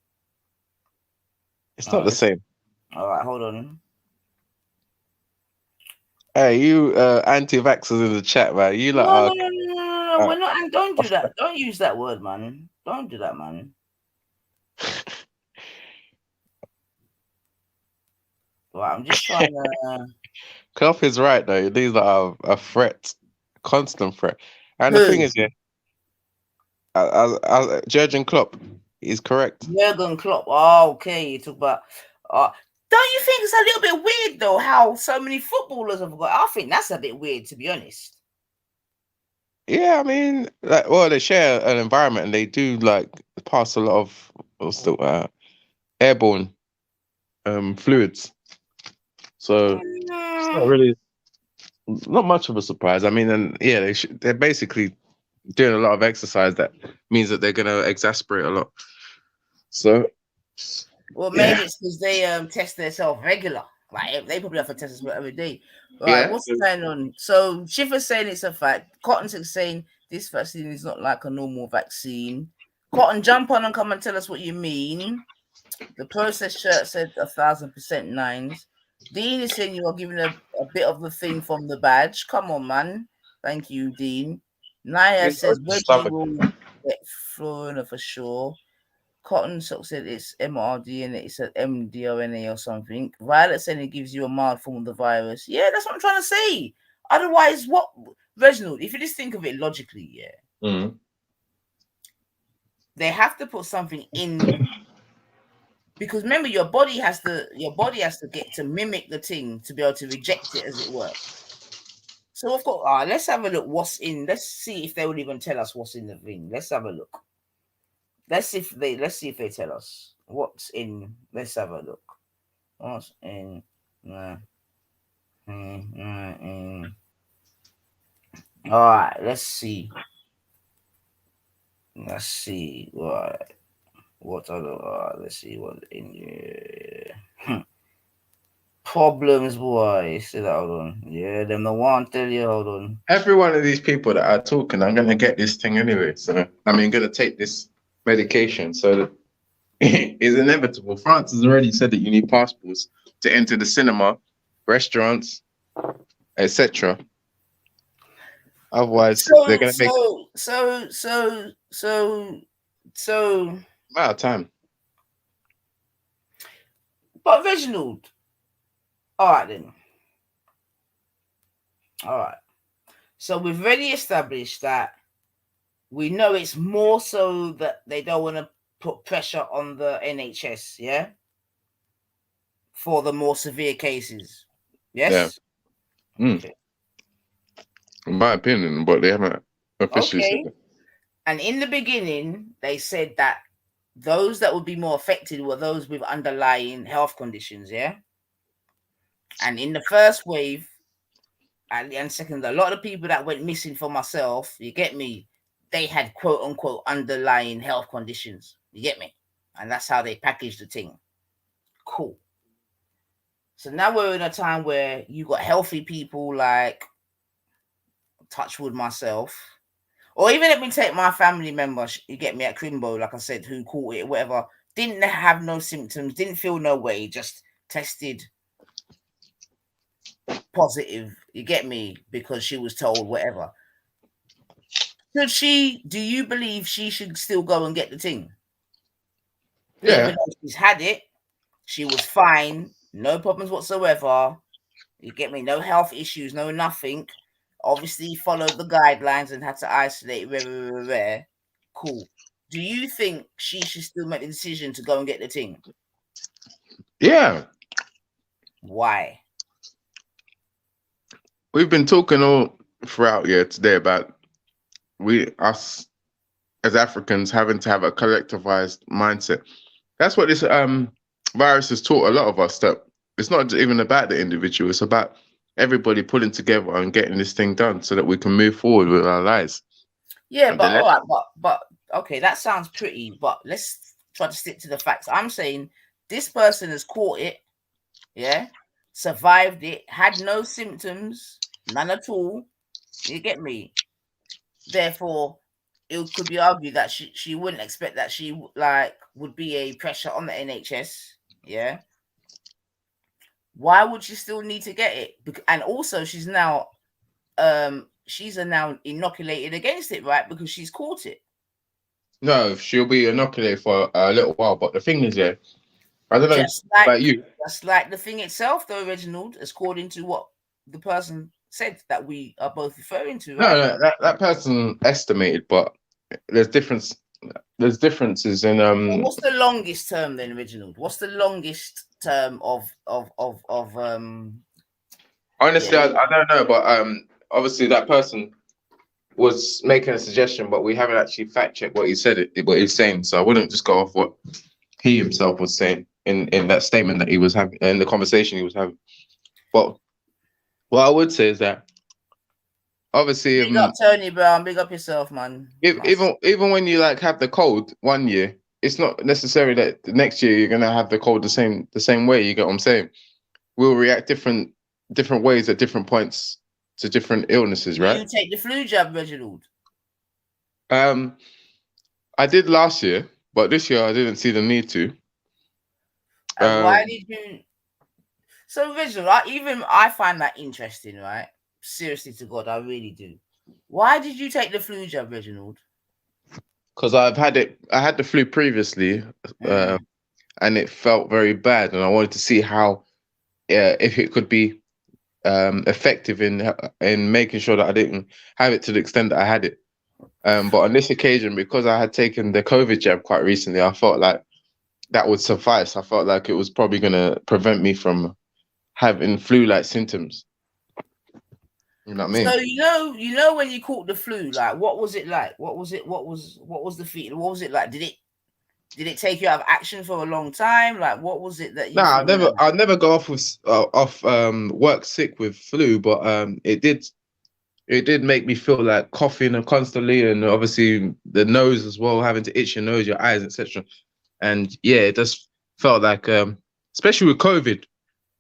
It's not the same. All right, hold on. Hey, you anti-vaxxers in the chat, man. You like No, are. we're not. And don't do that. Don't use that word, man. Don't do that, man. Right, I'm just trying to. Klopp is right though. These are a threat, constant threat. And the thing Who? is, yeah, Jurgen Klopp is correct. Jurgen Klopp. Oh, okay. You talk about. Don't you think it's a little bit weird though how so many footballers have got? I think that's a bit weird, to be honest. Yeah, I mean, like, well, they share an environment and they do like pass a lot of what's the airborne fluids. So it's not really not much of a surprise. I mean, and yeah, they're basically doing a lot of exercise. That means that they're gonna exasperate a lot. So, well, maybe it's because they test themselves regular. Like they probably have to test themselves every day. Right, yeah. what's going on? So Schiffer's saying it's a fact. Cotton's saying this vaccine is not like a normal vaccine. Cotton, jump on and come and tell us what you mean. The process shirt said 1,000% nines. Dean is saying you are giving a bit of the thing from the badge. Come on, man. Thank you, Dean. Naya says Reggie will get Florina for sure. Cotton Sock said it's MRD and it's an mDNA or something. Violet said it gives you a mild form of the virus. Yeah, that's what I'm trying to say. Otherwise, what, Reginald, if you just think of it logically, yeah, they have to put something in, because remember your body has to get to mimic the thing to be able to reject it, as it were. So of course, let's have a look what's in. Let's see if they would even tell us what's in the thing. Let's have a look. Let's see if they tell us what's in. Let's have a look. What's in? All right, let's see. Let's see what other. Let's see what in here. Problems, boy. Still hold on. Yeah, them the one tell you. Hold on. Every one of these people that are talking, I'm gonna get this thing anyway. So I mean, gonna take this medication. So that it's inevitable. France has already said that you need passports to enter the cinema, restaurants, etc. Otherwise, they're gonna make out of time. But Reginald, all right then. All right. So we've already established that we know it's more so that they don't want to put pressure on the NHS, yeah, for the more severe cases. Yes. Yeah. Okay. In my opinion, but they haven't officially said that. And in the beginning, they said that those that would be more affected were those with underlying health conditions, yeah. And in the first wave, and second, a lot of people that went missing for myself, you get me, they had quote unquote underlying health conditions. You get me? And that's how they packaged the thing. Cool. So now we're in a time where you got healthy people like Touchwood myself, or even let me take my family member, you get me, at Crimbo, like I said, who caught it, whatever, didn't have no symptoms, didn't feel no way, just tested positive, you get me, because she was told whatever. Do you believe she should still go and get the thing? Yeah. Even though she's had it, she was fine, no problems whatsoever. You get me? No health issues, no nothing. Obviously followed the guidelines and had to isolate where. Cool. Do you think she should still make the decision to go and get the thing? Yeah. Why? We've been talking all throughout today about us as Africans having to have a collectivized mindset. That's what this virus has taught a lot of us, that it's not even about the individual, it's about everybody pulling together and getting this thing done so that we can move forward with our lives. Yeah, And but the all le- right, but okay, that sounds pretty, but let's try to stick to the facts. I'm saying this person has caught it, yeah, survived it, had no symptoms, none at all. You get me? Therefore, it could be argued that she wouldn't expect that she like would be a pressure on the NHS. Yeah. Why would she still need to get it? And also, she's now now inoculated against it, right? Because she's caught it. No, she'll be inoculated for a little while, but the thing is, yeah, I don't know Just like about you. the thing itself, though, Reginald, according to what the person said that we are both referring to, No, right? no, that person estimated, but there's difference. There's differences in Well, what's the longest term then, Reginald? What's the longest term of Honestly, yeah. I don't know, but obviously that person was making a suggestion, but we haven't actually fact checked what he said. What he's saying, so I wouldn't just go off what he himself was saying in that statement that he was having in the conversation he was having. But what I would say is that obviously, Big up Tony Brown, big up yourself, man. even when you like have the cold one year, it's not necessary that the next year you're gonna have the cold the same way. You get what I'm saying? We'll react different ways at different points to different illnesses, Will right? you take the flu jab, Reginald? I did last year, but this year I didn't see the need to. And why did you? So, Reginald, I find that interesting, right? Seriously to God, I really do. Why did you take the flu jab, Reginald? Because I had the flu previously, and it felt very bad, and I wanted to see how, if it could be effective in making sure that I didn't have it to the extent that I had it. But on this occasion, because I had taken the COVID jab quite recently, I felt like that would suffice. I felt like it was probably going to prevent me from having flu-like symptoms. You know what I mean? So you know when you caught the flu, like what was it like? What was the feeling? What was it like? Did it take you out of action for a long time? Like what was it that you? No, I'd never go off with work sick with flu, but it did make me feel like coughing and constantly, and obviously the nose as well, having to itch your nose, your eyes, etc. And yeah, it just felt like, especially with COVID,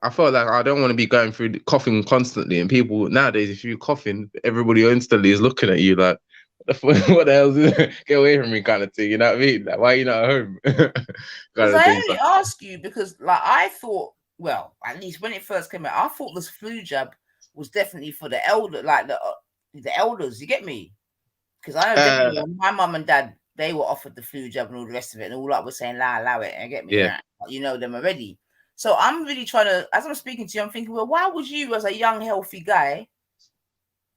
I felt like I don't want to be going through coughing constantly. And people nowadays, if you're coughing, everybody instantly is looking at you like, what the hell is it? Get away from me, kind of thing. You know what I mean? Like, why are you not at home? Because I only ask you because, like, I thought, well, at least when it first came out, I thought this flu jab was definitely for the elder, like the elders. You get me? Because I know definitely my mum and dad, they were offered the flu jab and all the rest of it, and all that was saying, allow it, and get me? Yeah. You know them already. So I'm really trying to, as I'm speaking to you, I'm thinking, well, why would you, as a young, healthy guy,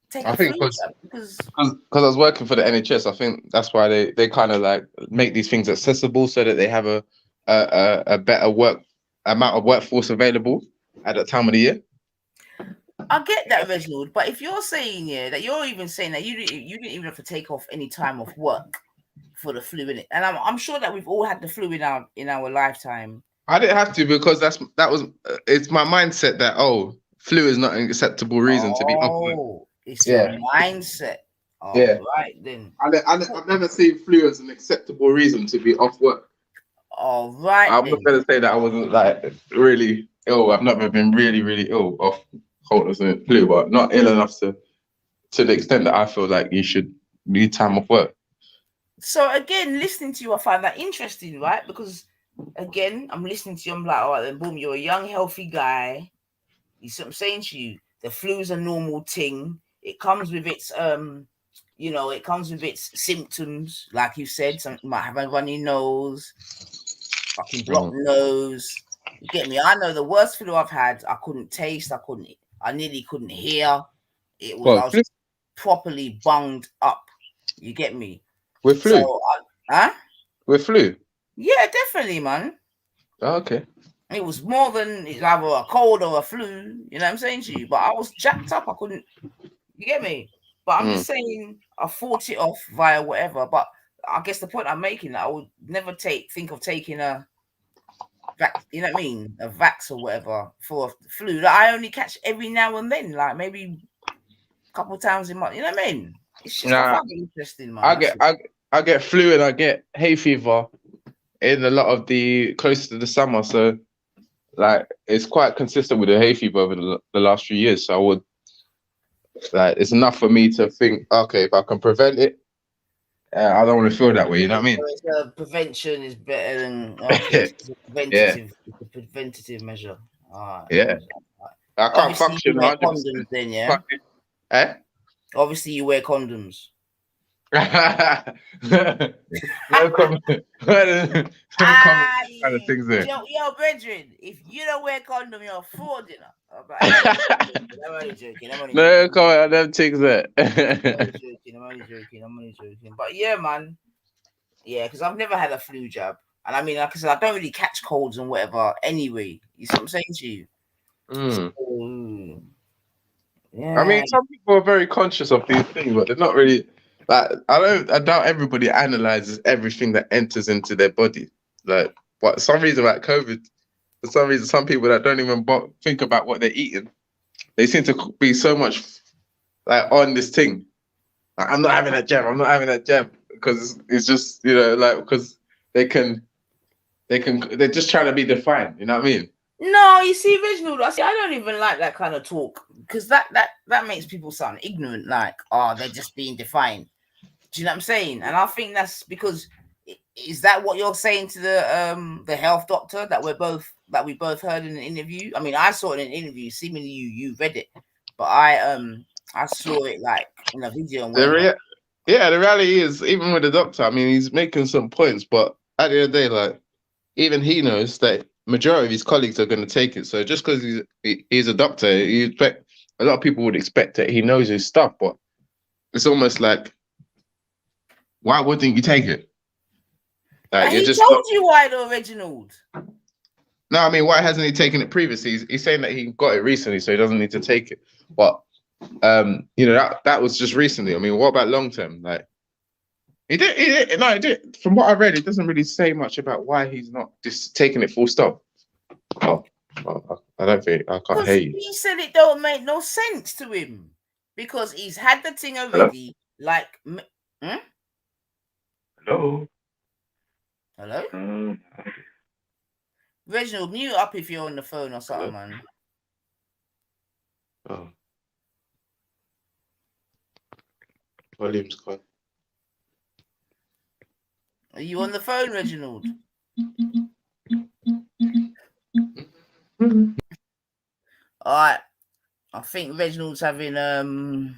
take a flu jab? Because I was working for the NHS, I think that's why they kind of like make these things accessible so that they have a better amount of workforce available at that time of the year. I get that, Reginald, but if you're saying that you're even saying that you didn't even have to take off any time off work for the flu in it, and I'm sure that we've all had the flu in our lifetime. I didn't have to because it's my mindset that flu is not an acceptable reason to be off work. Oh, it's your mindset. All right then. I've never seen flu as an acceptable reason to be off work. All right. I'm not going to say that I wasn't like really ill. I've never been really, really ill off cold or flu, but not ill enough to the extent that I feel like you should need time off work. So again, listening to you, I find that interesting, right? Because again, I'm listening to you, I'm like, all right, then boom, you're a young, healthy guy. You see what I'm saying to you? The flu is a normal thing. It comes with its it comes with its symptoms, like you said. Some might have a runny nose, fucking blocked nose. You get me? I know the worst flu I've had, I couldn't taste, I nearly couldn't hear. I was properly bunged up. You get me? With flu? So, with flu? Yeah, definitely, man. Oh, okay. It was more than either a cold or a flu. You know what I'm saying to you? But I was jacked up. I couldn't. You get me? But I'm just saying, I fought it off via whatever. But I guess the point I'm making, I would never think of taking a you know what I mean, a vax or whatever for flu that I only catch every now and then, like maybe a couple of times a month. You know what I mean? It's just I Nah, find it interesting, man. I That's get all. I get flu and I get hay fever in a lot of the close to the summer, so like it's quite consistent with the hay fever over the last few years. So I would like it's enough for me to think, okay, if I can prevent it, I don't want to feel that way. You know what I mean? So prevention is better than it's a preventative. It's a preventative measure. All right. Yeah, I can't Obviously, you function wear 100%. condoms then, yeah. Eh? Obviously, you wear condoms. No comment. No comment. Kind of things there. Yo, brethren, if you don't wear condom, you're a fraud, you know. I'm only joking. No comment on them things there. I'm only joking. But yeah, man. Yeah, because I've never had a flu jab. And I mean, like I said, I don't really catch colds and whatever anyway. You see what I'm saying to you? So, yeah. I mean, some people are very conscious of these things, but they're not really like I doubt everybody analyzes everything that enters into their body. Like what some reason like COVID, for some reason some people that don't even think about what they're eating, they seem to be so much like on this thing. Like, I'm not having that jab, because it's just, you know, like because they're just trying to be defined, you know what I mean? No, you see, Reginald, I don't even like that kind of talk because that makes people sound ignorant, like, oh, they're just being defined. Do you know what I'm saying? And I think that's because is that what you're saying to the health doctor that we both heard in an interview? I mean, I saw it in an interview. Seemingly you read it, but I saw it like in a video and whatever. The reality is, even with the doctor, I mean, he's making some points, but at the end of the day, like, even he knows that majority of his colleagues are going to take it. So just because he's a doctor, you expect a lot of people would expect that he knows his stuff, but it's almost like, why wouldn't you take it? Like, He told you why, though, Reginald. No, I mean, why hasn't he taken it previously? He's saying that he got it recently, so he doesn't need to take it. But you know, that was just recently. I mean, what about long term? Like, he did. From what I read, it doesn't really say much about why he's not just taking it full stop. I don't think I can't hear you. He said it don't make no sense to him because he's had the thing already. Hello? Like, Hello. Hello. Reginald, mute up if you're on the phone or something, man. Oh. Volume's gone. Are you on the phone, Reginald? All right. I think Reginald's having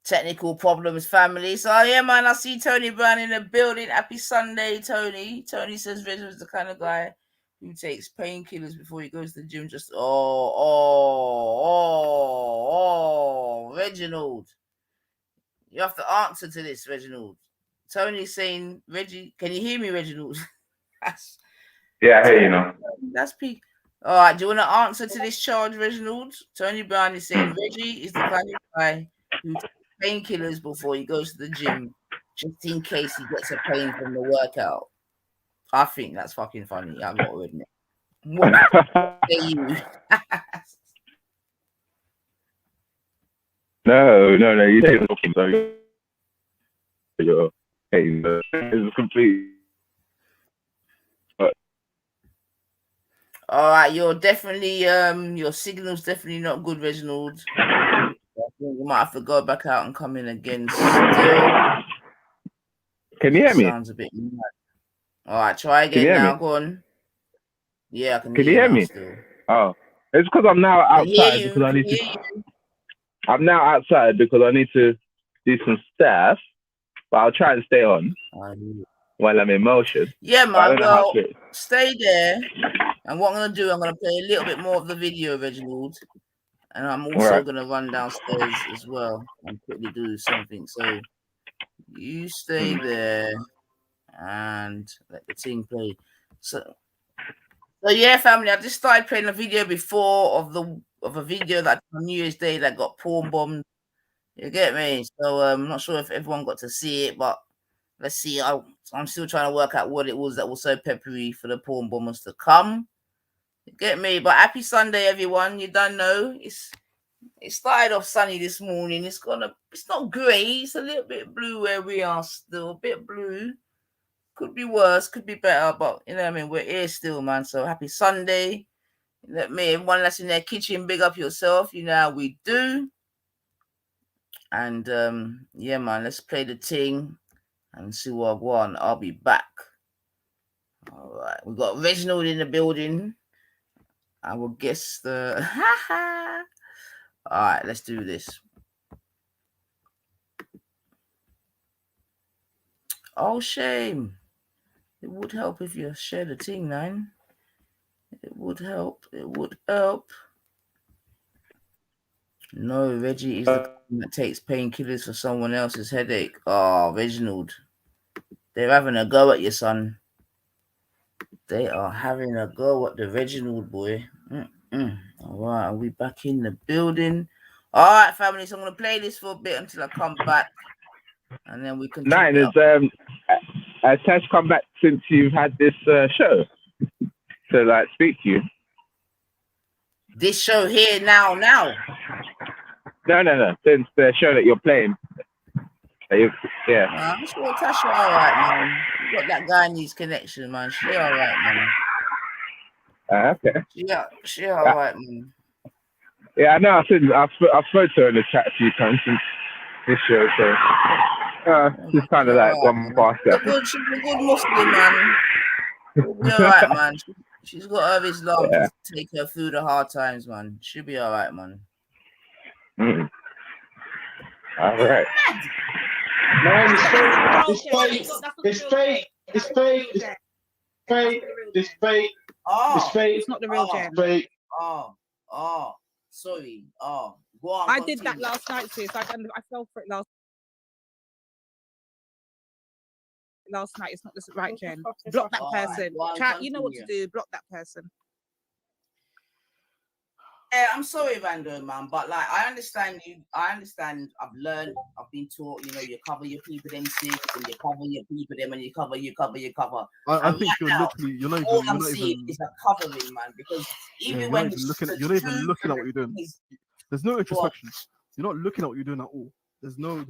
technical problems, family. So yeah, man, I see Tony Brown in the building. Happy Sunday, Tony. Tony says Reginald's the kind of guy who takes painkillers before he goes to the gym. Just Reginald. You have to answer to this, Reginald. Tony's saying, Reggie, can you hear me, Reginald? Yeah, I hear you now. That's peak. All right, do you want to answer to this charge, Reginald? Tony Brown is saying Reggie is the kind of guy who takes painkillers before he goes to the gym, just in case he gets a pain from the workout. I think that's fucking funny. I'm not with it. What say you? No. You say it's okay, so you're it's complete. All right, you're definitely your signal's definitely not good, Reginald. I think you might have to go back out and come in again. Still, Can you hear me? Sounds a bit mad. All right, try again now. Me? Go on. Yeah, I can Can hear you hear now me? still. Oh, it's because I'm now outside because I need to. I'm now outside because I need to do some stuff, but I'll try and stay on while I'm in motion. Yeah, man. Well, to... stay there. And what I'm going to do, I'm going to play a little bit more of the video, Reginald. And I'm also going to run downstairs as well and quickly do something. So you stay there and let the team play. So yeah, family. I just started playing a video before of a video that on New Year's Day that got porn bombed You get me? So I'm not sure if everyone got to see it, but let's see. I'm still trying to work out what it was that was so peppery for the porn bombers to come. You get me? But happy Sunday, everyone. You don't know. It started off sunny this morning. It's not grey. It's a little bit blue where we are still. A bit blue. Could be worse, could be better, but you know what I mean? We're here still, man. So happy Sunday. Let me, everyone that's in their kitchen, big up yourself. You know how we do. And yeah, man, let's play the ting and see what I want. I'll be back. All right, we got Reginald in the building. I will guess the. All right, let's do this. Oh, shame. It would help if you share the ting, man. It would help. It would help. No, Reggie is the kind that takes painkillers for someone else's headache. Oh, Reginald. They're having a go at you, son. They are having a go at the Reginald boy. All right, are we back in the building? All right, family. So I'm gonna play this for a bit until I come back, and then we can. Nine is has Tash come back since you've had this show to like speak to you? This show here now. No. Since the show that you're playing. Yeah. I'm sure Tasha all right, man. You got that Guyanese connection, man. She all right, man. Okay. She all right, man. Yeah, I know. I've spoke to her in the chat a few times since this show, so just kind of like gone past that. She's a good Muslim, man. She'll be all right, man. She's got her Islam to take her through the hard times, man. She'll be all right, man. All right. Man, it's fake. It's fake. It's fake. It's fake. It's fake. It's fake. It's not the real Jen. Fake. Sorry. Go on. I did that last night, sis. I fell for it last night. It's not the right Jen. Block that person. Chat, you know what to do. Block that person. Yeah, I'm sorry, Vando, man, but like I understand you. I understand. I've learned. I've been taught. You know, you cover your people, them six, and you cover your people, them, and you cover. I think you're not even. All I'm seeing is a covering, man. Because even when you're not even looking at what you're doing. There's no introspection. You're not looking at what you're doing at all. There's no.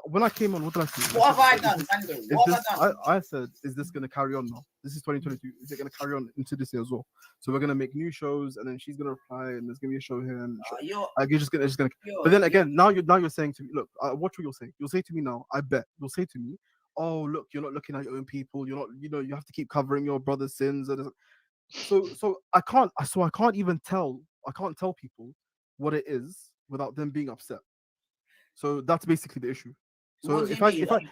When I came on, what did I say? What have I done, Vando? What have I done? I said, is this going to carry on now? This is 2022. Is it going to carry on into this year as well? So we're going to make new shows, and then she's going to reply, and there's going to be a show here. And you're just going to. But then again, now you're saying to me, look, watch what you'll say. You'll say to me now, I bet you'll say to me, oh look, you're not looking at your own people. You're not, you have to keep covering your brother's sins. So I can't even tell. I can't tell people what it is without them being upset. So that's basically the issue. So if you talk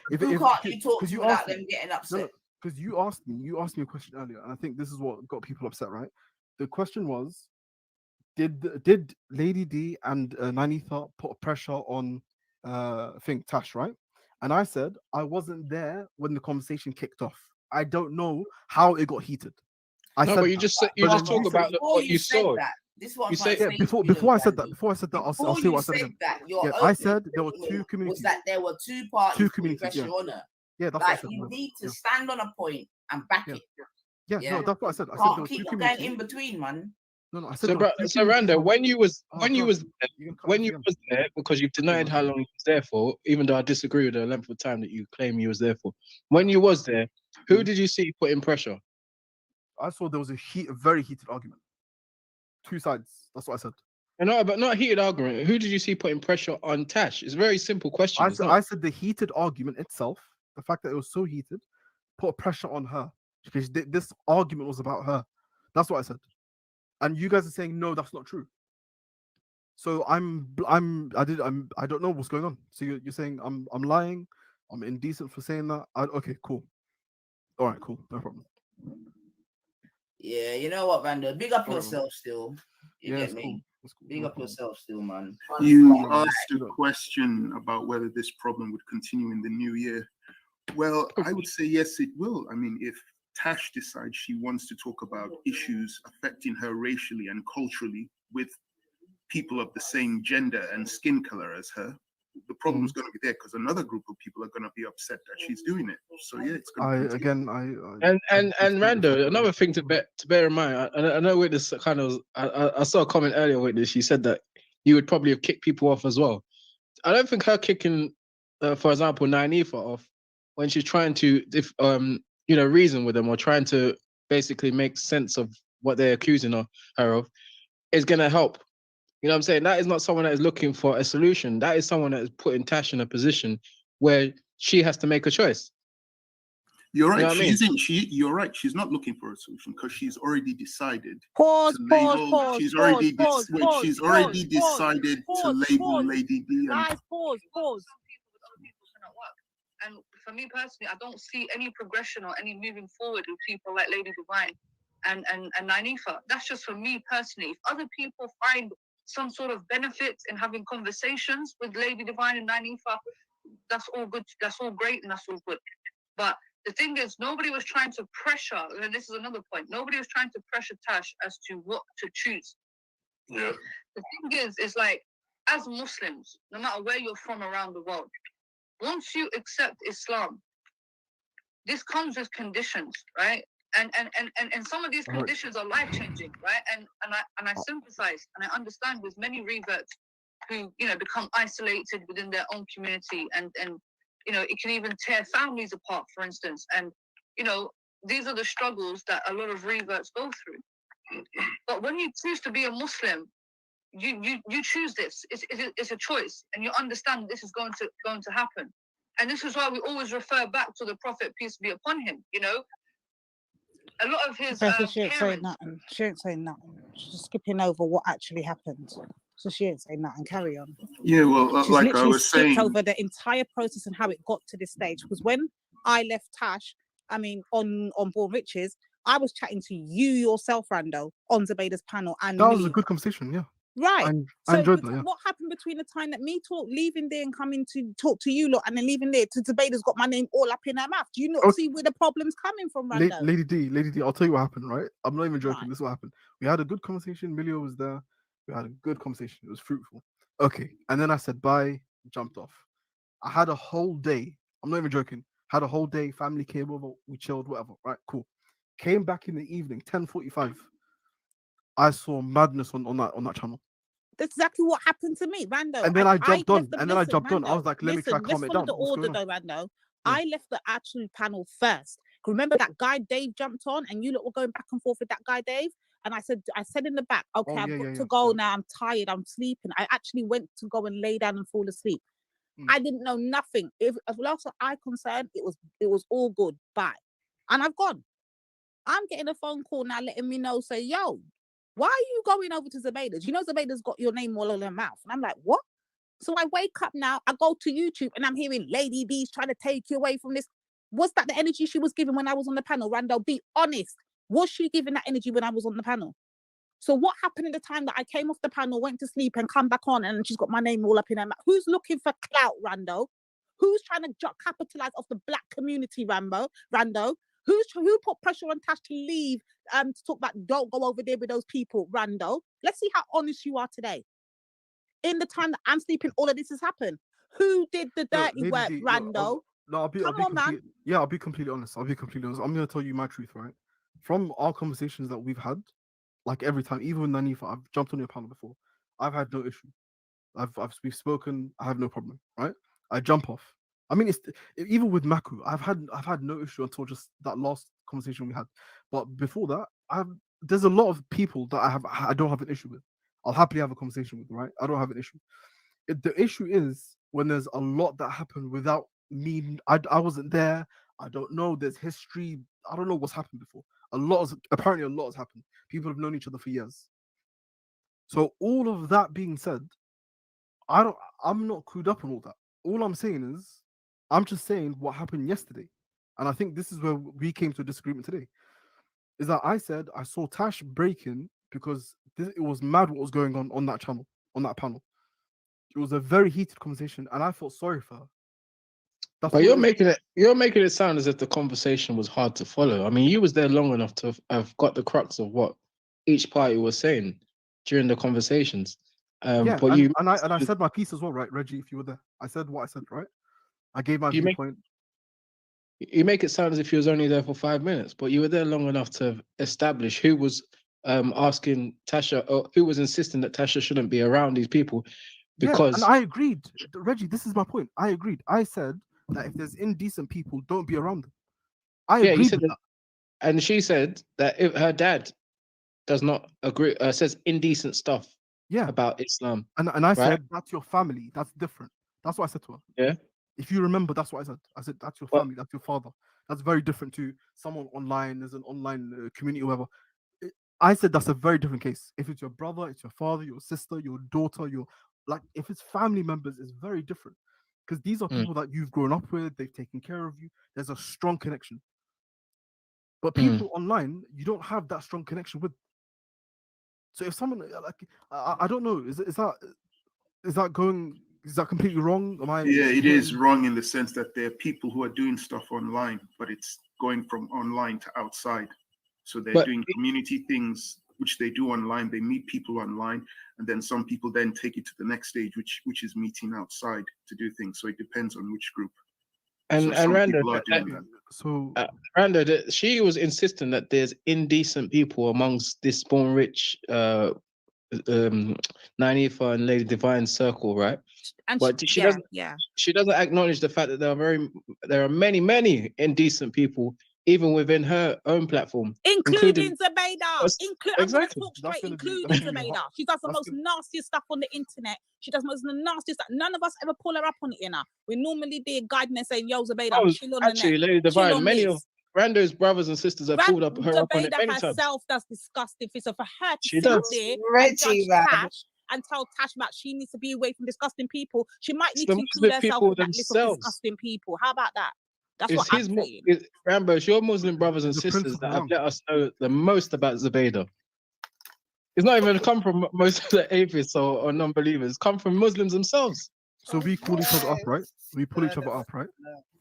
without them getting upset? Because you asked me a question earlier, and I think this is what got people upset, right? The question was, did Lady D and Nanitha put pressure on Tash, right? And I said I wasn't there when the conversation kicked off. I don't know how it got heated. But you just talk about what you saw. This one. Before I said that, I'll say what I said again. I said there were two communities. Was that there were two parties. Two communities. Pressure on her. Yeah, that's like what I said. You need to stand on a point and back it. Yeah, no, that's what I said. I said Can't there were keep two going communities. in between, man. No, I said so Randa, when you was there, because you've denied how long you was there for, even though I disagree with the length of time that you claim you was there for. When you was there, who did you see putting pressure? I saw there was a very heated argument. Two sides. That's what I said. No, but not a heated argument. Who did you see putting pressure on Tash? It's a very simple question. I said the heated argument itself, the fact that it was so heated, put pressure on her because this argument was about her. That's what I said. And you guys are saying no, that's not true. So I don't know what's going on. So you're saying I'm lying, I'm indecent for saying that. Okay, cool. All right, cool, no problem. Yeah, you know what, Vando? Big up yourself still. You get me? Cool. Big up yourself still, man. You asked a question about whether this problem would continue in the new year. Well, I would say yes, it will. I mean, if Tash decides she wants to talk about issues affecting her racially and culturally with people of the same gender and skin color as her, the problem's going to be there because another group of people are going to be upset that she's doing it. So yeah, it's going to And Rando, another thing to bear in mind. I know Witness kind of. I saw a comment earlier. Witness, she said that you would probably have kicked people off as well. I don't think her kicking, for example, Nyanifa off when she's trying to, reason with them or trying to basically make sense of what they're accusing her of, is going to help. You know what I'm saying? That is not someone that is looking for a solution. That is someone that is putting Tash in a position where she has to make a choice. You're right. You know what I mean? You're right. She's not looking for a solution because she's already decided Pause, to pause, label. pause, She's pause, already pause, pause, she's pause, already pause, decided to pause, label pause. Lady D. And Guys, pause. And for me personally, I don't see any progression or any moving forward with people like Lady Divine and Nyanifa. That's just for me personally. If other people find some sort of benefit in having conversations with Lady Divine and Nyanifa, that's all good. That's all great and that's all good. But the thing is, nobody was trying to pressure, and this is another point, nobody was trying to pressure Tash as to what to choose. Yeah. The thing is like, as Muslims, no matter where you're from around the world, once you accept Islam, this comes with conditions, right? And some of these conditions are life-changing, right? And I sympathize and I understand with many reverts who, become isolated within their own community and it can even tear families apart, for instance. And, these are the struggles that a lot of reverts go through. But when you choose to be a Muslim, you choose this. It's a choice, and you understand this is going to happen. And this is why we always refer back to the Prophet, peace be upon him. A lot of his she ain't saying nothing. She ain't saying nothing. She's skipping over what actually happened. So she ain't saying nothing. Carry on. Yeah, well, she's like literally I was skipped saying, over the entire process and how it got to this stage. Because when I left Tash, on Born Riches, I was chatting to you yourself, Rando, on Zubaydah's panel, and that was a good conversation. Yeah. Right. I enjoyed that. Yeah. What happened between the time that me leaving there and coming to talk to you lot and then leaving there to Zubaydah's got my name all up in her mouth? Do you not see where the problem's coming from, Rando? Lady D, I'll tell you what happened, right? I'm not even joking. Right. This is what happened. We had a good conversation. Milio was there. We had a good conversation. It was fruitful. Okay. And then I said bye, jumped off. I had a whole day. I'm not even joking. Had a whole day. Family came over. We chilled, whatever. Right, cool. Came back in the evening, 10:45. I saw madness on that channel. That's exactly what happened to me, Rando. And then I jumped on. I was like, let me try to calm it down. Let's follow the order though, Rando. Yeah. I left the actual panel first. Remember that guy Dave jumped on and you lot were going back and forth with that guy Dave? And I said in the back, okay, I've got to go now. I'm tired. I'm sleeping. I actually went to go and lay down and fall asleep. I didn't know nothing. As far as I'm concerned, it was all good. Bye. And I've gone. I'm getting a phone call now letting me know, say, yo, why are you going over to Zubaydah's? You know Zubaydah's got your name all over her mouth. And I'm like, what? So I wake up now, I go to YouTube and I'm hearing Lady D's trying to take you away from this. Was that the energy she was giving when I was on the panel? Rando, be honest. Was she giving that energy when I was on the panel? So what happened in the time that I came off the panel, went to sleep and come back on and she's got my name all up in her mouth? Who's looking for clout, Rando? Who's trying to capitalize off the black community, Rando? Who put pressure on Tash to leave to talk about don't go over there with those people, Rando? Let's see how honest you are today. In the time that I'm sleeping, all of this has happened. Who did the dirty work, Rando? I'll be completely honest. I'm going to tell you my truth, right? From our conversations that we've had, like every time, even with Nyanifa, I've jumped on your panel before. I've had no issue. We've spoken. I have no problem, right? I jump off. I mean, even with Maku, I've had no issue until just that last conversation we had. But before that, there's a lot of people that I don't have an issue with. I'll happily have a conversation with, right? I don't have an issue. The issue is when there's a lot that happened without me. I wasn't there. I don't know. There's history. I don't know what's happened before. Apparently a lot has happened. People have known each other for years. So all of that being said, I'm not clued up on all that. All I'm saying is, I'm just saying what happened yesterday. And I think this is where we came to a disagreement today. Is that I said I saw Tash breaking because it was mad what was going on that channel, on that panel. It was a very heated conversation, and I felt sorry for her. But you're making it sound as if the conversation was hard to follow. I mean, you was there long enough to have got the crux of what each party was saying during the conversations. Yeah, But and I said my piece as well, right, Reggie? If you were there, I said what I said, right? I gave my viewpoint. You make it sound as if you was only there for 5 minutes, but you were there long enough to establish who was asking Tasha, or who was insisting that Tasha shouldn't be around these people, because and I agreed, Reggie. This is my point. I agreed. I said that if there's indecent people, don't be around them. I you agreed said with that, and she said that if her dad does not agree, says indecent stuff about Islam, and I right? said that's your family. That's different. That's what I said to her. Yeah. If you remember, that's what I said. I said that's your family. That's your father. That's very different to someone online. There's an online community, or whatever. I said that's a very different case. If it's your brother, it's your father, your sister, your daughter, if it's family members, it's very different. Because these are people that you've grown up with, they've taken care of you. There's a strong connection. But people online, you don't have that strong connection with. So if someone I don't know, is that completely wrong? Am I? Yeah, it is wrong in the sense that there are people who are doing stuff online, but it's going from online to outside. So they're doing community things which they do online. They meet people online, and then some people then take it to the next stage, which is meeting outside to do things. So it depends on which group. And so some Randa, people are doing that. So Randa, she was insisting that there's indecent people amongst this born rich Nanifa and Lady Divine circle, right? And but she doesn't acknowledge the fact that there are many indecent people even within her own platform, including Zubaydah. I'm going to exactly. talk straight, including Zubaydah. She does the most nastiest stuff on the internet. She does the most nastiest stuff. None of us ever pull her up on it, you know. We normally be guiding and saying, yo, Zubaydah, chill on actually, the net. Lady Divine, many of Rando's brothers and sisters have pulled up her up on it many times. herself does disgusting things. So for her to She sit does. there Reggie, and judge Tash and tell Tash that she needs to be away from disgusting people, she might need to include herself in that list of disgusting people. How about that? That's what I'm saying. Rambo, it's your Muslim brothers and sisters that have let us know the most about Zubaydah. It's not even come from most of the atheists or non-believers. It's come from Muslims themselves. So we call each other up, right? We pull each other up, right?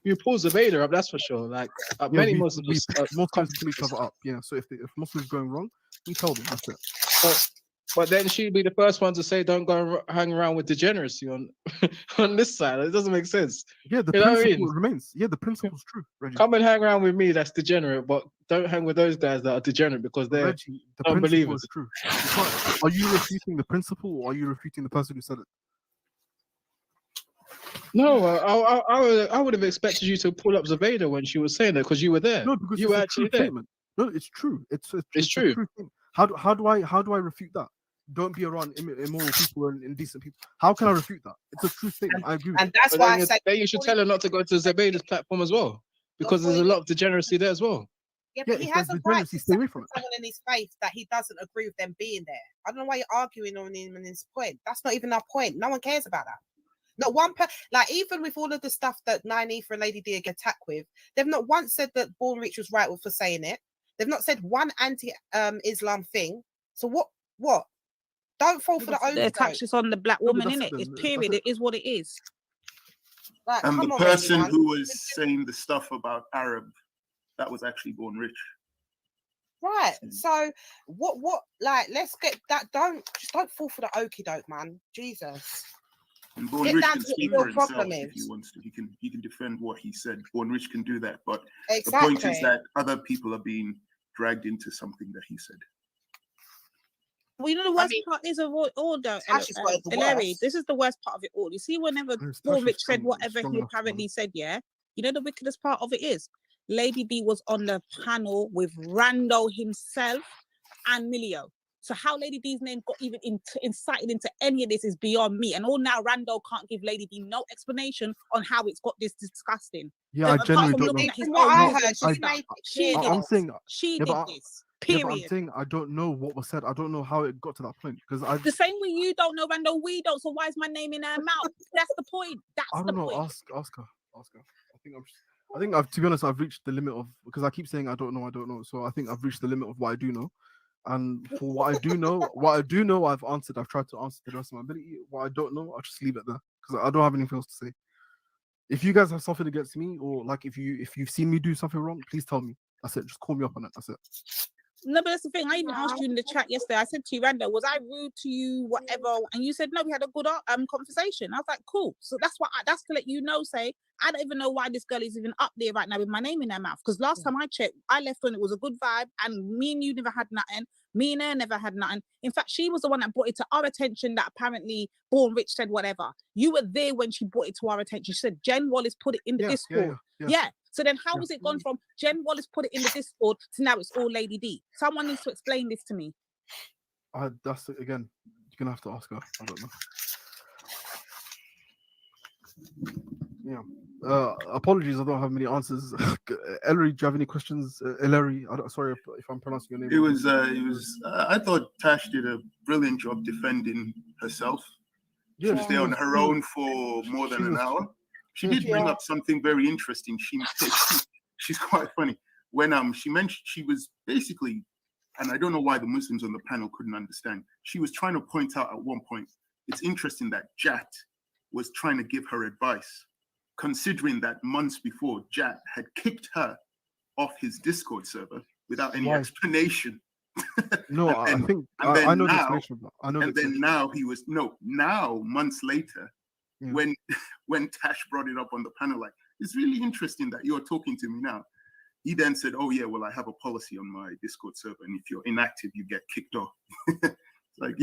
You pull Zubaydah up, that's for sure. Like many Muslims pull each other up. Yeah. So if Muslims going wrong, we tell them. That's it. But then she'd be the first one to say, "Don't go and hang around with degeneracy on on this side." It doesn't make sense. Yeah, the principle remains. Yeah, the principle's true. Reggie. Come and hang around with me. That's degenerate, but don't hang with those guys that are degenerate because they're Reggie, the unbelievers. Principle is true. Are you refuting the principle, or are you refuting the person who said it? No, I would have expected you to pull up Zubaydah when she was saying that because you were there. No, because you were actually there. Statement. No, it's true. It's true. A true thing. How do I refute that? Don't be around immoral people and indecent people. How can I refute that? It's a true thing. I agree. And that's why I say you should tell her not to go to Zubaydah's platform as well, because there's a lot of degeneracy there as well. Yeah, but he has a right to say someone in his faith that he doesn't agree with them being there. I don't know why you're arguing on him and his point. That's not even our point. No one cares about that. Not one even with all of the stuff that Nynaeve and Lady D get attacked with, they've not once said that Born Rich was right for saying it. They've not said one anti-Islam thing. So what? Don't fall for the attacks just on the black woman, innit? It's period. It is what it is. Like, and the person who was saying the stuff about Arab, that was actually Born Rich. Right. So what like let's get that. Don't fall for the okie doke, man. Jesus. And Born Rich can speak for himself if he wants to. He can defend what he said. Born Rich can do that. But the point is that other people are being dragged into something that he said. Well, you know the worst part is of all though, Larry, this is the worst part of it all. You see, whenever Born Rich said whatever he apparently said, yeah, you know the wickedest part of it is Lady D was on the panel with Rando himself and Milio. So how Lady D's name got even incited into any of this is beyond me. And all now Rando can't give Lady D no explanation on how it's got this disgusting. Yeah, I genuinely don't know. I'm saying she did this. Period. Yeah, but I'm saying I don't know what was said. I don't know how it got to that point because the same way you don't know, Rando, we don't. So why is my name in her mouth? That's the point. I don't know. Ask her. I think I've, to be honest, I've reached the limit of, because I keep saying I don't know. So I think I've reached the limit of what I do know. And for what I do know, I've answered. I've tried to answer to the rest of my ability. What I don't know, I'll just leave it there because I don't have anything else to say. If you guys have something against me, or like if you've seen me do something wrong, please tell me. That's it. Just call me up on it. That's it. No, but that's the thing. I even asked you in the chat yesterday. I said to you, Randa, was I rude to you, whatever? And you said no. We had a good conversation. I was like, cool. So that's that's to let you know. Say, I don't even know why this girl is even up there right now with my name in her mouth. Because last time I checked, I left when it was a good vibe, and me and you never had nothing. Me and her never had nothing. In fact, she was the one that brought it to our attention that apparently Born Rich said whatever. You were there when she brought it to our attention. She said Jen Wallace put it in the Discord. Yeah. So then how has it gone from Jen Wallace put it in the Discord to now it's all Lady D? Someone needs to explain this to me. That's it again. You're gonna have to ask her. I don't know. Yeah. Apologies, I don't have many answers. Ellery, do you have any questions? Ellery, sorry if I'm pronouncing your name. It was. I thought Tash did a brilliant job defending herself. She was there on her own for more than an hour. She did bring up something very interesting. She's quite funny. When she mentioned she was basically, and I don't know why the Muslims on the panel couldn't understand. She was trying to point out at one point, it's interesting that Jat was trying to give her advice, considering that months before Jat had kicked her off his Discord server without any explanation. No, I think I know the explanation. Now months later, when Tash brought it up on the panel, like, it's really interesting that you're talking to me now. He then said, oh yeah, well, I have a policy on my Discord server, and if you're inactive, you get kicked off. Like,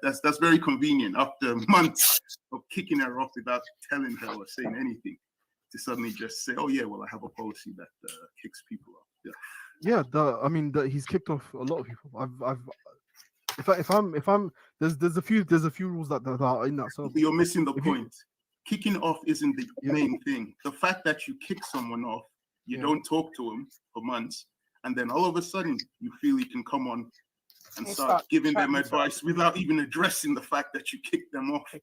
that's very convenient after months of kicking her off without telling her or saying anything, to suddenly just say, oh yeah, well, I have a policy that kicks people off. He's kicked off a lot of people. If I'm there's a few rules that are in that server. You're missing the point. Kicking off isn't the main thing. The fact that you kick someone off, you don't talk to them for months, and then all of a sudden you feel you can come on and start giving them advice without even addressing the fact that you kicked them off.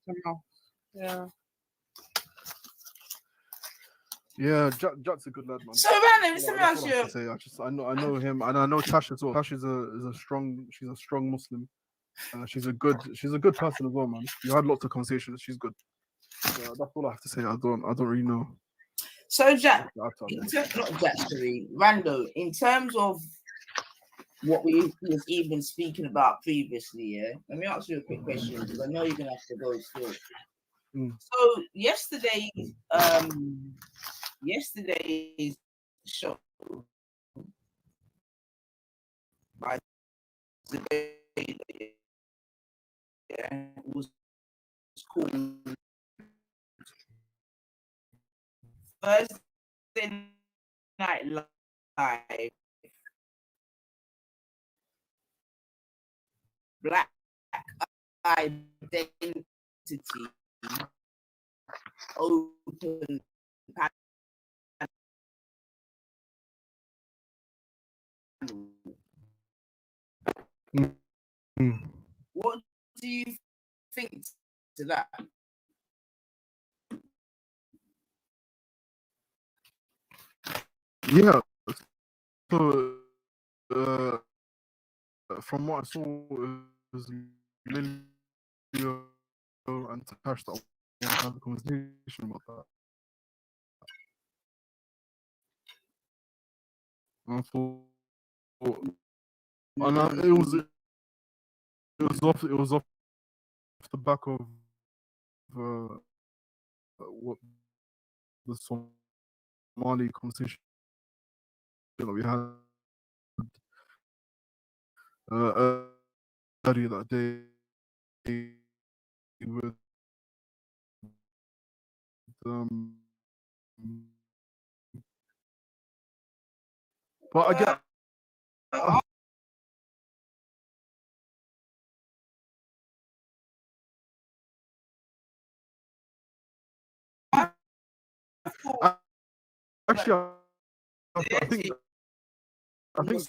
Yeah. Yeah, Jat's a good lad, man. So random, let me ask you. I know him, and I know Tash as well. Tash is a strong Muslim. She's a good person as well, man. You had lots of conversations. She's good. That's all I have to say. I don't really know. So Rando, in terms of what we was even speaking about previously, let me ask you a quick question because I know you're gonna have to go still. So yesterday's show by was called Thursday Night Live Black Identity Open What do you think to that? Yeah. So from what I saw, it was Lilio and Tash that want to have a conversation about that. And it was off the back of what the Somali conversation that we had earlier that day with but I get actually I think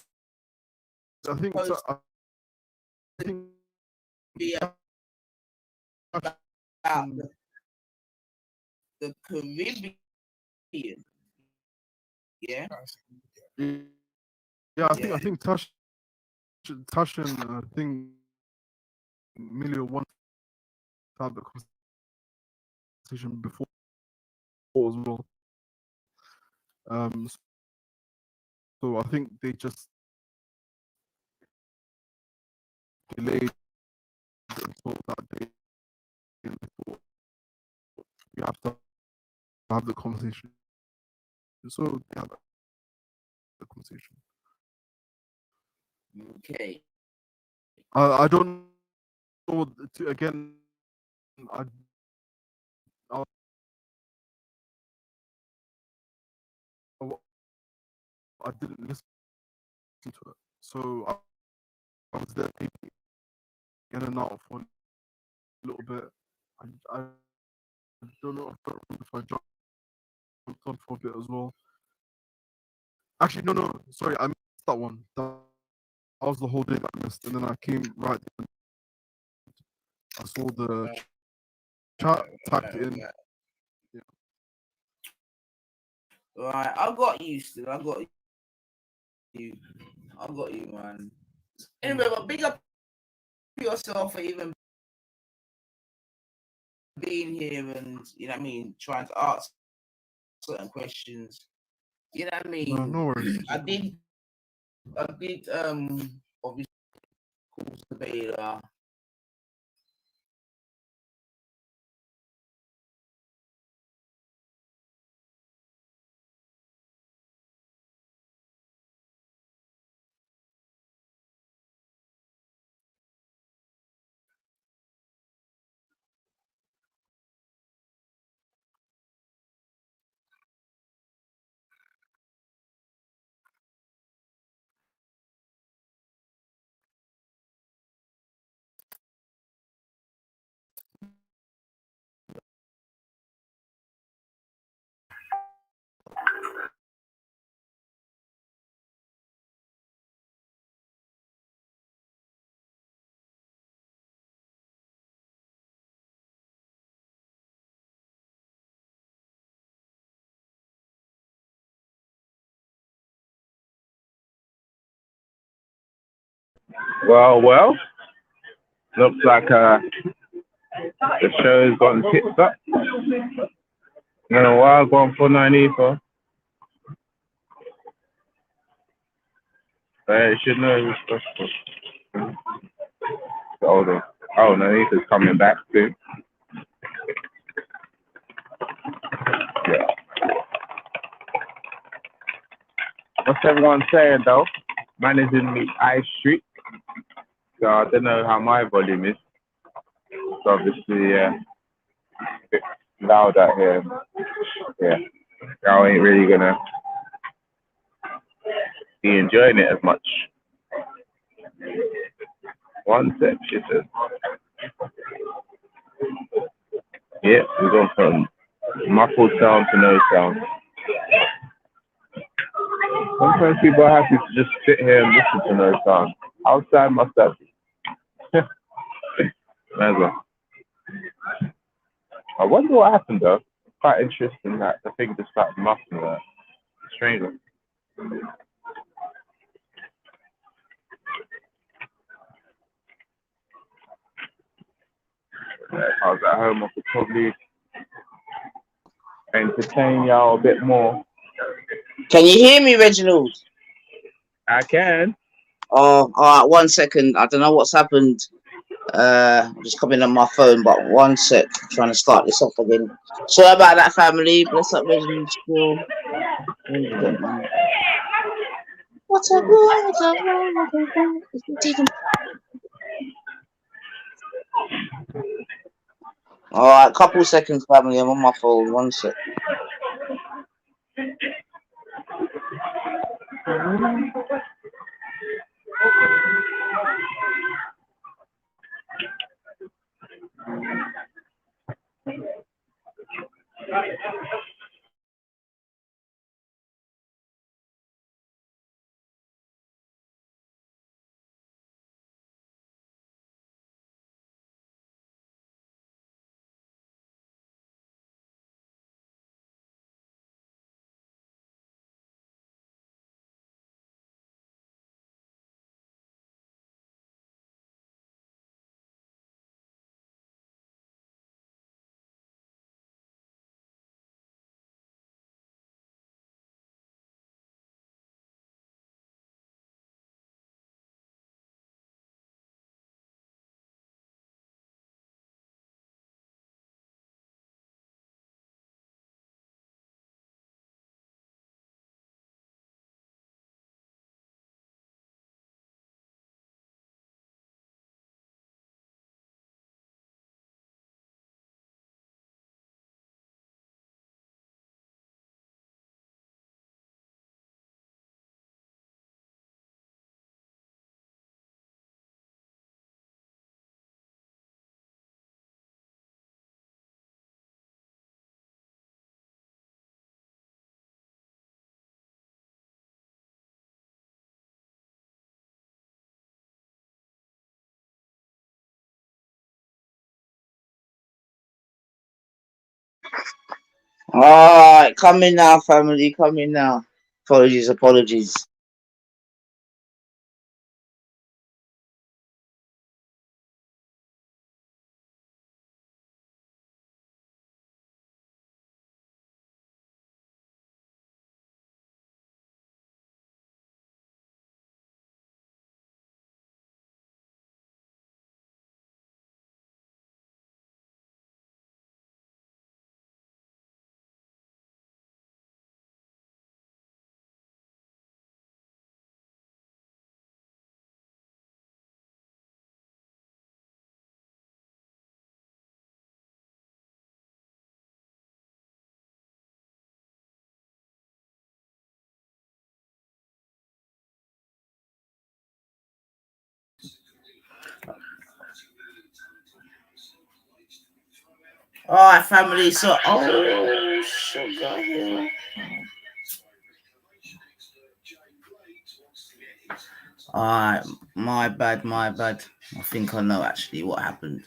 the Caribbean. Yeah. Yeah, I think Tash and I think Emilio wanted to have the conversation before as well. So I think they just delayed until that day. And I thought we have to have the conversation. So they had the conversation. Okay. I don't know. Again, I I didn't listen to it, so I was there maybe in and out for a little bit. I don't know. I don't remember if I jumped on for a bit as well. Actually, no. Sorry, I missed that one. That was the whole day that I missed, and then I came right. I saw the chat, typed it in. Yeah. Right, I got you still. I got you. I got you, man. Anyway, but big up yourself for even being here and, you know what I mean, trying to ask certain questions. You know what I mean? No worries. I did obviously cause the beta. Well. Looks like the show's gotten tipped up. You know why? Going for 90 for. You should know who's possible. Oh, Nanita's coming back too. Yeah. What's everyone saying though? Man is in the high street, so I don't know how my volume is. So obviously, a bit loud out here. Yeah, I ain't really gonna be enjoying it as much. One sec, she says. Yeah, we're going from muffled sound to no sound. Sometimes people are happy to just sit here and listen to no sound. How sad must that be? May as well. I wonder what happened though. Quite interesting that the thing just started muffling that. Strange. If I was at home, I could probably entertain y'all a bit more. Can you hear me, Reginald? I can. Oh, all right, 1 second. I don't know what's happened. I'm just coming on my phone, but 1 sec. I'm trying to start this off again. Sorry about that, family. Bless up, Reginald School. What's up? All right, couple seconds, family. I'm on my phone. 1 sec. Alright, come in now, family. Come in now. Apologies. Alright, family. So, sugar here. Alright, my bad. I think I know actually what happened.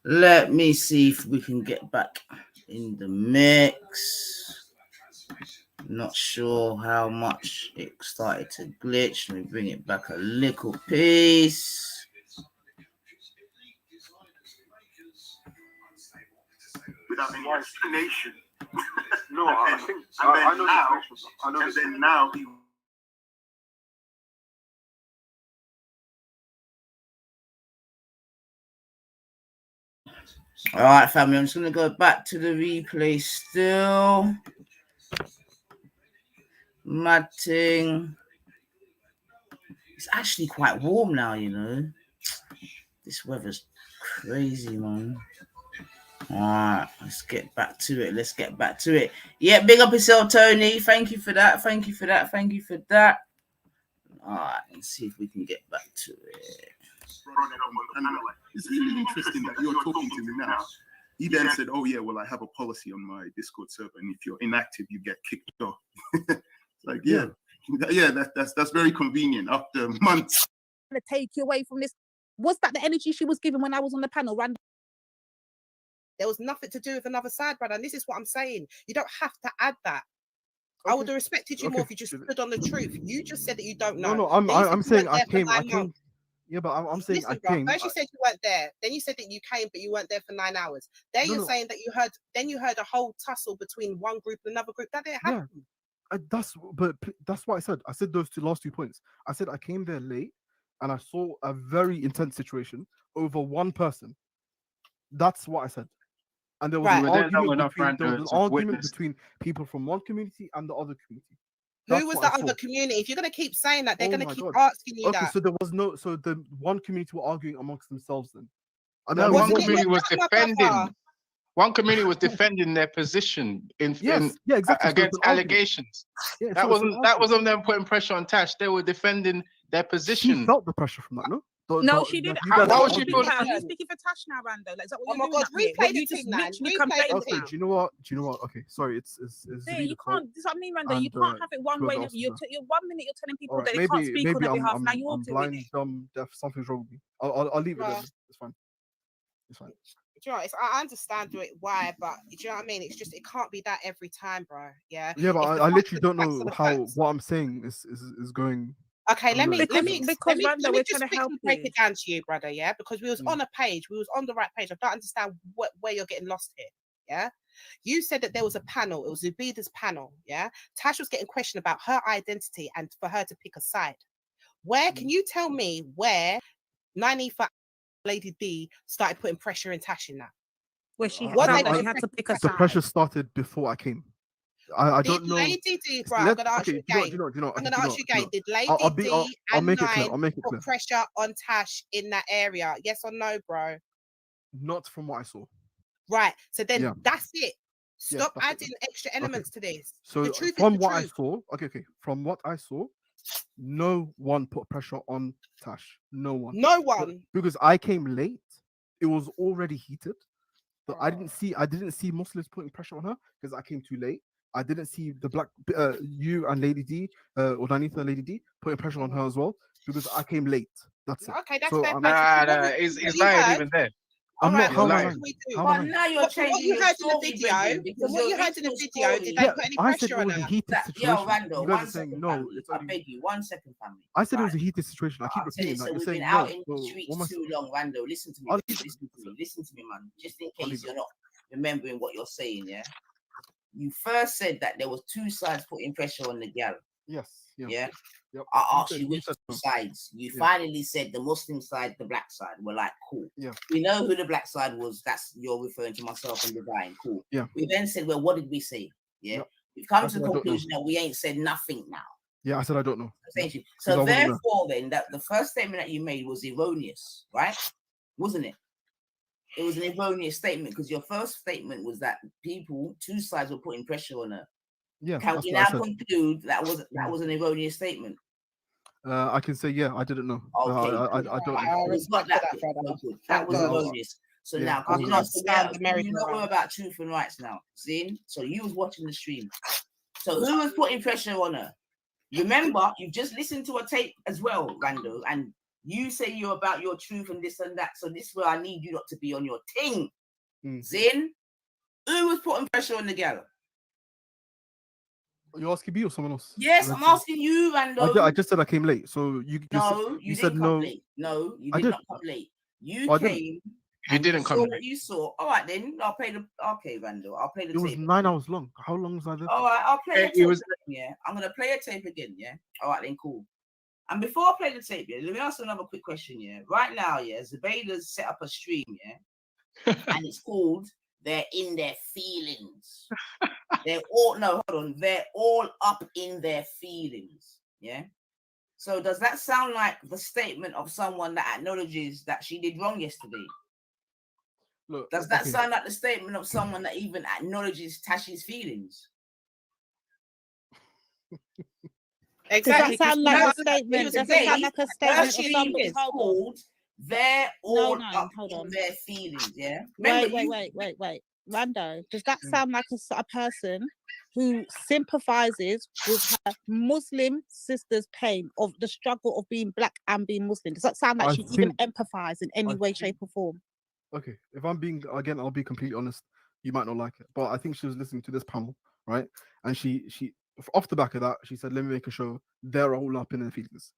Let me see if we can get back in the mix. Not sure how much it started to glitch. Let me bring it back a little piece. Without any explanation. No, I think I know now. I know. And then now he. All right, family. I'm just gonna go back to the replay still. Matting. It's actually quite warm now, you know. This weather's crazy, man. Alright, let's get back to it. Yeah, big up yourself, Tony. Thank you for that. Alright, let's see if we can get back to it. It's really interesting that you're talking to me now. He then said, "Oh yeah, well I have a policy on my Discord server, and if you're inactive, you get kicked off." It's like, yeah, that's very convenient after months. To take you away from this. Was that the energy she was giving when I was on the panel? There was nothing to do with another side, brother. And this is what I'm saying. You don't have to add that. Okay. I would have respected you more if you just stood on the truth. You just said that you don't know. No, I'm saying I came. Yeah, but I'm saying listen, I came. First you said you weren't there. Then you said that you came, but you weren't there for 9 hours. Then you're saying that you heard. Then you heard a whole tussle between one group and another group. That didn't happen. That's what I said. I said those last 2 points. I said I came there late, and I saw a very intense situation over one person. That's what I said. And there was an argument between people from one community and the other community. Who was the other community? If you're going to keep saying that, they're going to keep asking you that. So there was no. So the one community were arguing amongst themselves then. One community was defending. One community was defending their position against allegations. Yeah, that wasn't them putting pressure on Tash. They were defending their position. She felt the pressure from that, no? No, she didn't. Why was she You're speaking for Tash now, Rando. Like, is that what you're doing? Replay the thing, man. Okay, do you know what? Okay, sorry, it's really you can't. This is what I mean, Rando. You can't have it one way. You're 1 minute you're telling people that they can't speak on their behalf. Now you're doing it. Dumb, deaf. Something's wrong with me. I'll leave it there. It's fine. It's fine. Do you know, I understand why, but do you know what I mean? It's just it can't be that every time, bro. Yeah. Yeah, but I literally don't know how what I'm saying is going. Okay, let me just quickly break it down to you, brother. Yeah, because we was on a page, we was on the right page. I don't understand where you're getting lost here. Yeah, you said that there was a panel. It was Zubida's panel. Yeah, Tash was getting questioned about her identity and for her to pick a side. Where can you tell me where 90 for Lady D started putting pressure in Tash in that? Where she had to pick a side. The pressure started before I came. I don't know. Lady D, bro, I'm gonna ask you again. I'm gonna ask you again. Did Lady D and Nine put pressure on Tash in that area? Yes or no, bro? Not from what I saw. Right. So then that's it. Stop adding extra elements to this. So the truth from is the what truth. I saw, from what I saw, no one put pressure on Tash. No one. No one. Because I came late. It was already heated. But I didn't see Muslims putting pressure on her because I came too late. I didn't see the black you and Lady D or Danitha and Lady D putting pressure on her as well because I came late. That's it. Okay, that's so fair. It's not even there. I'm not. Alright, How am I what lying? can we do? How am I But lying? now you're What, from what changing you your heard in the story, video, Brendan, because from what your you heard in the original video, did story. they Yeah, put any I said pressure it on was a her? heated Yo, situation. Randall, You guys one are saying second, no. family. It's I only. beg you, 1 second, family. I said it Right. was a heated situation. I keep I'll tell you, repeating that. so You're we've been saying out no. in So the what streets am I? too long, Randall. Listen to me, I'll baby. leave it. Listen to me, man. Just in I'll case leave you're it. not remembering what you're saying, yeah? You first said that there was two sides putting pressure on the gal. Yes. Yeah. Yeah? Yep. I asked you You which said two no. sides. You Yeah. finally said the Muslim side, the black side. We're like, cool. Yeah. We know who the black side was. That's you're referring to myself and the guy. Cool. Yeah. We then said, well, what did we say? Yeah. Yep. We've come I to said the I don't know. conclusion that we ain't said nothing now. Yeah, I said I don't know. Thank you. 'Cause I So wouldn't know. therefore, then that the first statement that you made was erroneous, right? Wasn't it? It was an erroneous statement because your first statement was that two sides were putting pressure on her. Yeah. Can That's we what I now said. conclude that was an erroneous statement? I can say yeah. I didn't know. Okay, I good. don't Right, know. I so we've got respect that that, bit. brother. Oh, good. That Thank was Yeah. God. erroneous. So Yeah. now, I because you wasn't. know, Understand the you know merry-go-round. we're about truth and rights now. See? So you was watching the stream. So who was putting pressure on her? Remember, you just listened to a tape as well, Randall, and you say you're about your truth and this and that. So this is where I need you not to be on your thing. Zin, who was putting pressure on the gal? You asking me or someone else? Yes, I'm asking you, Randall. I just said I came late. So you No, you said didn't come no. late. No, you I did did. not come late. You I didn't. came You and didn't you come saw late. what you saw. All right, then I'll play the. Okay, Randall, I'll play the It was tape. 9 hours long. How long was I there? All right, I'll play the It tape. was. Yeah, I'm gonna play a tape again. Yeah. All right, then cool. And before I play the tape, yeah, let me ask another quick question. Yeah, right now, yeah, Zubaydah's set up a stream. Yeah, and it's called "They're in Their Feelings." They're all no, hold on. They're all up in their feelings. Yeah. So does that sound like the statement of someone that acknowledges that she did wrong yesterday? Look, does that sound like the statement of someone that even acknowledges Tashi's feelings? Exactly. Does that sound like a statement? Does it sound like a statement of Stream somebody? is Hold on. called "They're all up Hold in on. their feelings." Yeah. Remember Wait. Rando, does that sound like a person who sympathizes with her Muslim sister's pain of the struggle of being black and being Muslim? Does that sound like she even empathizes in any way, shape, or form? Okay, if I'm being again, I'll be completely honest. You might not like it, but I think she was listening to this panel, right? And she off the back of that, she said, "Let me make a show. They're all up in their feelings."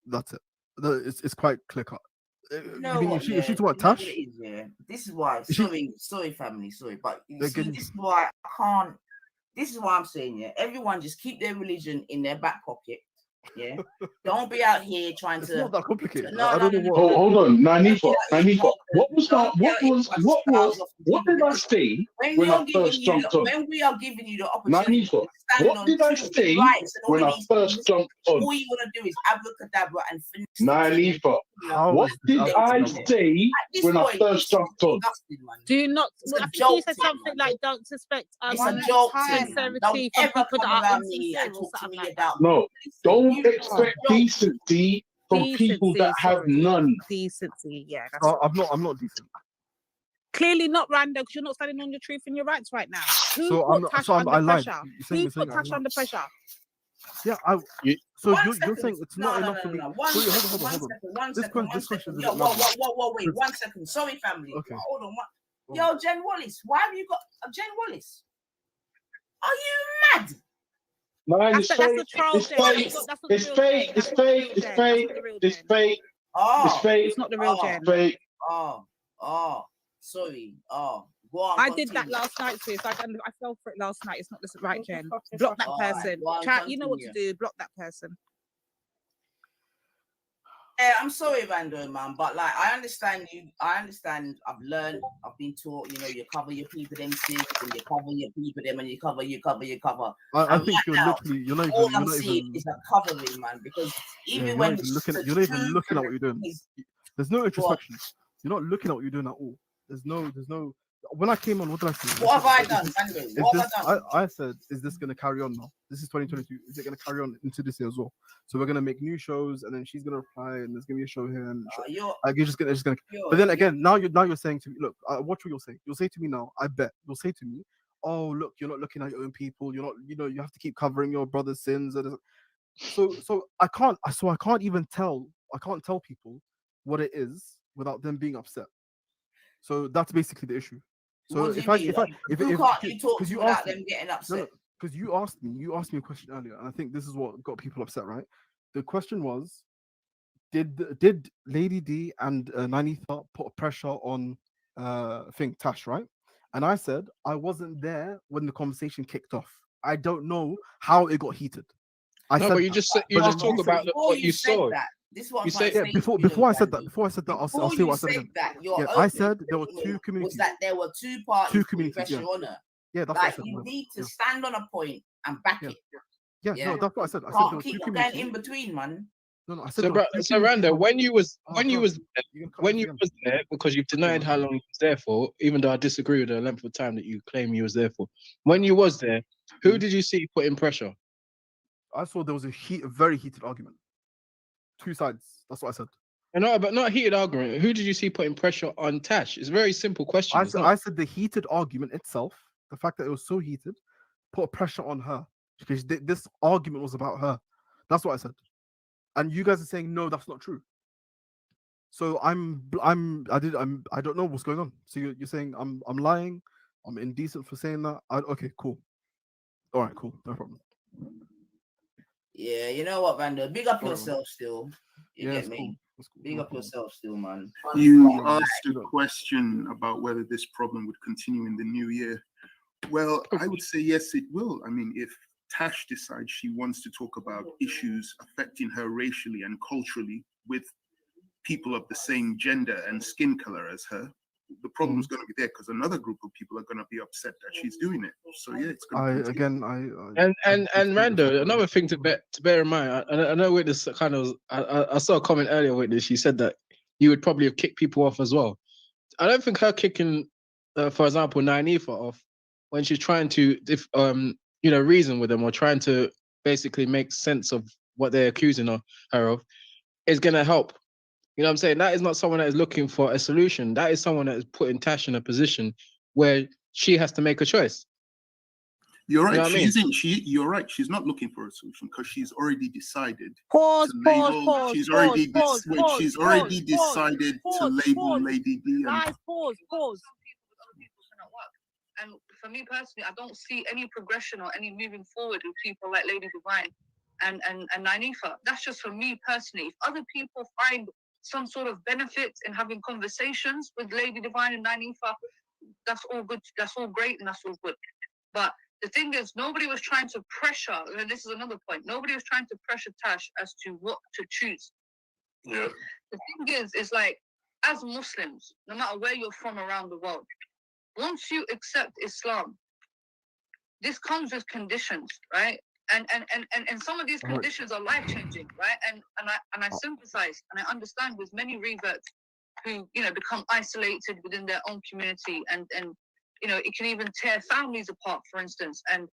That's it. It's quite clear cut. You know what? If she's what You know what Tash? it is, yeah. This is why. Sorry, family. Sorry, but you see, Again- this is why I can't. This is why I'm saying, yeah. Everyone just keep their religion in their back pocket. Yeah. Don't be out here trying It's to. not that complicated. No, I don't know what. Hold on, Nanifa. What was that? What did I say when I first jumped on? When we are giving you the opportunity Nanifa, to stand what on did I truth, say rights, and all when of I these first things, jumped on? all you want to do is abracadabra and finish. Nanifa, what did I say when I first jumped on? Do not. It's I a think you joke said thing, something like, "Don't suspect It's a joke thing. sincerity Don't from ever people come that are around me insincere and or talk to something me like about. No, don't You expect decency from people that have none. Decency, yeah. That's I'm not decent. Clearly not, Rando, because you're not standing on your truth and your rights right now. Who So put Tash I under lied. pressure? You're Who saying put I Tash lied. under pressure? Yeah, So you're saying it's not enough for me. Wait, hold on. This question is a bit mad. Wait, 1 second. Sorry, family. Okay. Hold on. Yo, Jen Wallace, why have you got Jen Wallace? Are you mad? Man, it's That's fake. a troll, It's Jen. fake. It's fake. It's fake. It's fake. It's fake. It's fake. It's not the real Jen. Fake. Sorry. Go on, I did that last night, sis. I fell for it last night. It's not the right Jen. Block that person. Chat, you know what to do. Block that person. Yeah, I'm sorry, Rando, man, but like I understand you. I understand. I've learned. I've been taught. You know, you cover your people them sins, and you cover your people them, and you cover. I think you're not even. All I'm seeing is a covering, man. Because even you're when not even looking at what you're doing. There's no introspection. You're not looking at what you're doing at all. There's no. When I came on, what did I say? What have I done, Rando? What have I done? I said, is this going to carry on now? This is 2022. Is it going to carry on into this year as well? So we're going to make new shows, and then she's going to reply, and there's going to be a show here. And you're just going to. But then again, now you're saying to me, look, watch what you'll say. You'll say to me now, I bet you'll say to me, oh look, you're not looking at your own people. You're not, you have to keep covering your brother's sins. So I can't even tell. I can't tell people what it is without them being upset. So that's basically the issue. So What do if you I mean? if I Like, if who if can't you talk because to you without asked me, them getting no, upset? because you asked me a question earlier, and I think this is what got people upset, right? The question was, did Lady D and Nanitha put pressure on Tash, right? And I said I wasn't there when the conversation kicked off. I don't know how it got heated. I No, said but you that. just But just then talk you said, about Before what you you said saw. that, this is what You I'm trying say to yeah, say to you, before I said Randy. that, I'll Before say you what I said said again. that, your Yeah, I opening said there were two statement was communities. that there were two parties putting communities, pressure yeah. on her. Yeah, that's what I Like, said. you Yeah. need to Yeah. stand on a point and back Yeah. it. Yeah, Yeah, no, that's what I said. I said there can't were two keep going communities. in between, man. No, I said so, there bro. were two So, Randa, communities. when you was Oh, bro, you're gonna cut when me you off again. was there, because you've denied how long you was there for, even though I disagree with the length of time that you claim you was there for. When you was there, who did you see putting pressure? I saw there was a very heated argument. Two sides. That's what I said. No, but not a heated argument. Who did you see putting pressure on Tash? It's a very simple question. I said the heated argument itself, the fact that it was so heated, put pressure on her because this argument was about her. That's what I said. And you guys are saying no, that's not true. So I don't know what's going on. So you're saying I'm lying, I'm indecent for saying that. Okay, cool. All right, cool, no problem. Yeah, you know what, Vando? Big up All right, yourself still. You get me? Cool. Big up yourself still, man. You asked a question about whether this problem would continue in the new year. Well, I would say yes, it will. I mean, if Tash decides she wants to talk about issues affecting her racially and culturally with people of the same gender and skin color as her, the problem is going to be there because another group of people are going to be upset that she's doing it. So yeah, it's going to continue. And Rando, another thing to bear in mind. I know Witness kind of. I saw a comment earlier. Witness, she said that you would probably have kicked people off as well. I don't think her kicking, for example, Nyanifa off when she's trying to, reason with them or trying to basically make sense of what they're accusing her of, is going to help. You know what I'm saying? That is not someone that is looking for a solution. That is someone that is putting Tash in a position where she has to make a choice. You're right. You know what I mean? You're right. She's not looking for a solution because she's already decided Pause. to label. She's already decided to label Lady D. Guys, pause. And for me personally, I don't see any progression or any moving forward with people like Lady Divine and Nyanifa. That's just for me personally. If other people find some sort of benefit in having conversations with Lady Divine and Nyanifa, that's all good. That's all great, and that's all good. But the thing is, nobody was trying to pressure, and this is another point, nobody was trying to pressure Tash as to what to choose. Yeah. The thing is like, as Muslims, no matter where you're from around the world, once you accept Islam, this comes with conditions, right? And some of these conditions are life-changing, right? And I sympathize and I understand with many reverts who, become isolated within their own community and it can even tear families apart, for instance. And,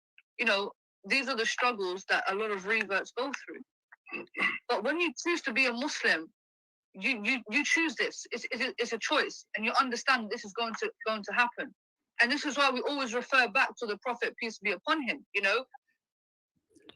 these are the struggles that a lot of reverts go through. But when you choose to be a Muslim, you choose this. It's a choice, and you understand this is going to happen. And this is why we always refer back to the Prophet, peace be upon him.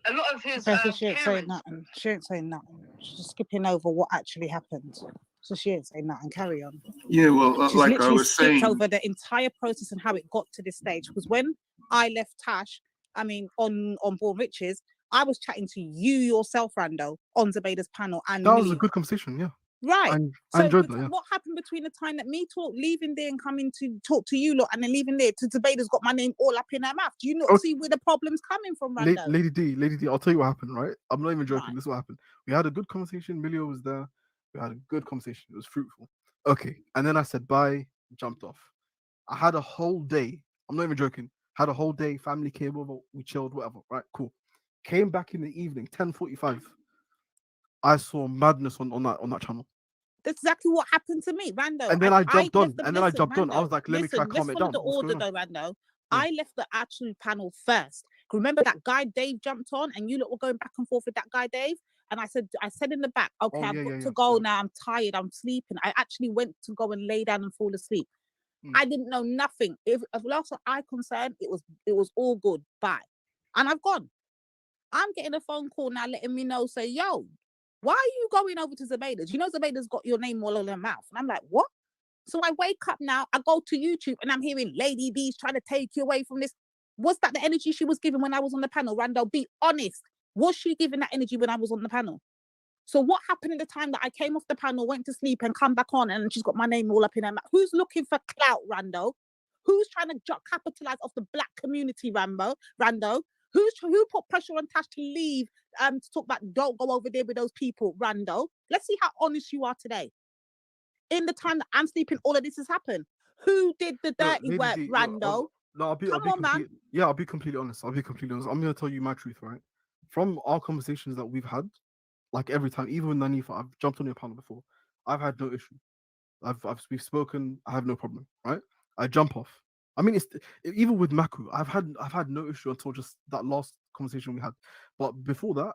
A lot of his She ain't saying nothing. She ain't saying nothing. She's just skipping over what actually happened. So she ain't saying nothing. Carry on. Yeah, well, She's like I literally was skipped saying, over the entire process and how it got to this stage. Because when I left Tash, on Born Riches, I was chatting to you yourself, Rando, on Zubaydah's panel and That was a Millie. good conversation, yeah. Right. I enjoyed that. Yeah. What happened between the time that me leaving there and coming to talk to you lot and then leaving there to Zubaydah's got my name all up in her mouth? Do you not see where the problem's coming from, Rando? Lady D, I'll tell you what happened, right? I'm not even joking. This is what happened. We had a good conversation. Millie was there. We had a good conversation. It was fruitful. Okay. And then I said bye, jumped off. I had a whole day. I'm not even joking. Had a whole day. Family came over. We chilled, whatever. Right, cool. Came back in the evening, 10:45. I saw madness on that channel. That's exactly what happened to me, Rando. And then I jumped on. Rando, I was like, let me try to calm it down. Let's follow the order though, Rando. I left the actual panel first. Remember that guy Dave jumped on and you lot were going back and forth with that guy Dave? And I said in the back, okay, I've got to go now. I'm tired. I'm sleeping. I actually went to go and lay down and fall asleep. I didn't know nothing. If last I concerned, it was all good. Bye. And I've gone. I'm getting a phone call now letting me know, say, yo, why are you going over to Zubaydah's? You know Zubaydah's got your name all over her mouth. And I'm like, what? So I wake up now, I go to YouTube and I'm hearing Lady B's trying to take you away from this. Was that the energy she was giving when I was on the panel? Randall, be honest. Was she giving that energy when I was on the panel? So what happened in the time that I came off the panel, went to sleep and come back on and she's got my name all up in her mouth? Who's looking for clout, Randall? Who's trying to capitalize off the black community, Rando? Who put pressure on Tash to leave to talk about don't go over there with those people, Rando? Let's see how honest you are today. In the time that I'm sleeping, all of this has happened. Who did the dirty Lady work, D, Rando? I'll be man. Yeah, I'll be completely honest. I'm gonna tell you my truth, right? From our conversations that we've had, like every time, even with Nanifa, I've jumped on your panel before. I've had no issue. We've spoken. I have no problem, right? I jump off. I mean, it's even with Maku. I've had no issue until just that last conversation we had. But before that,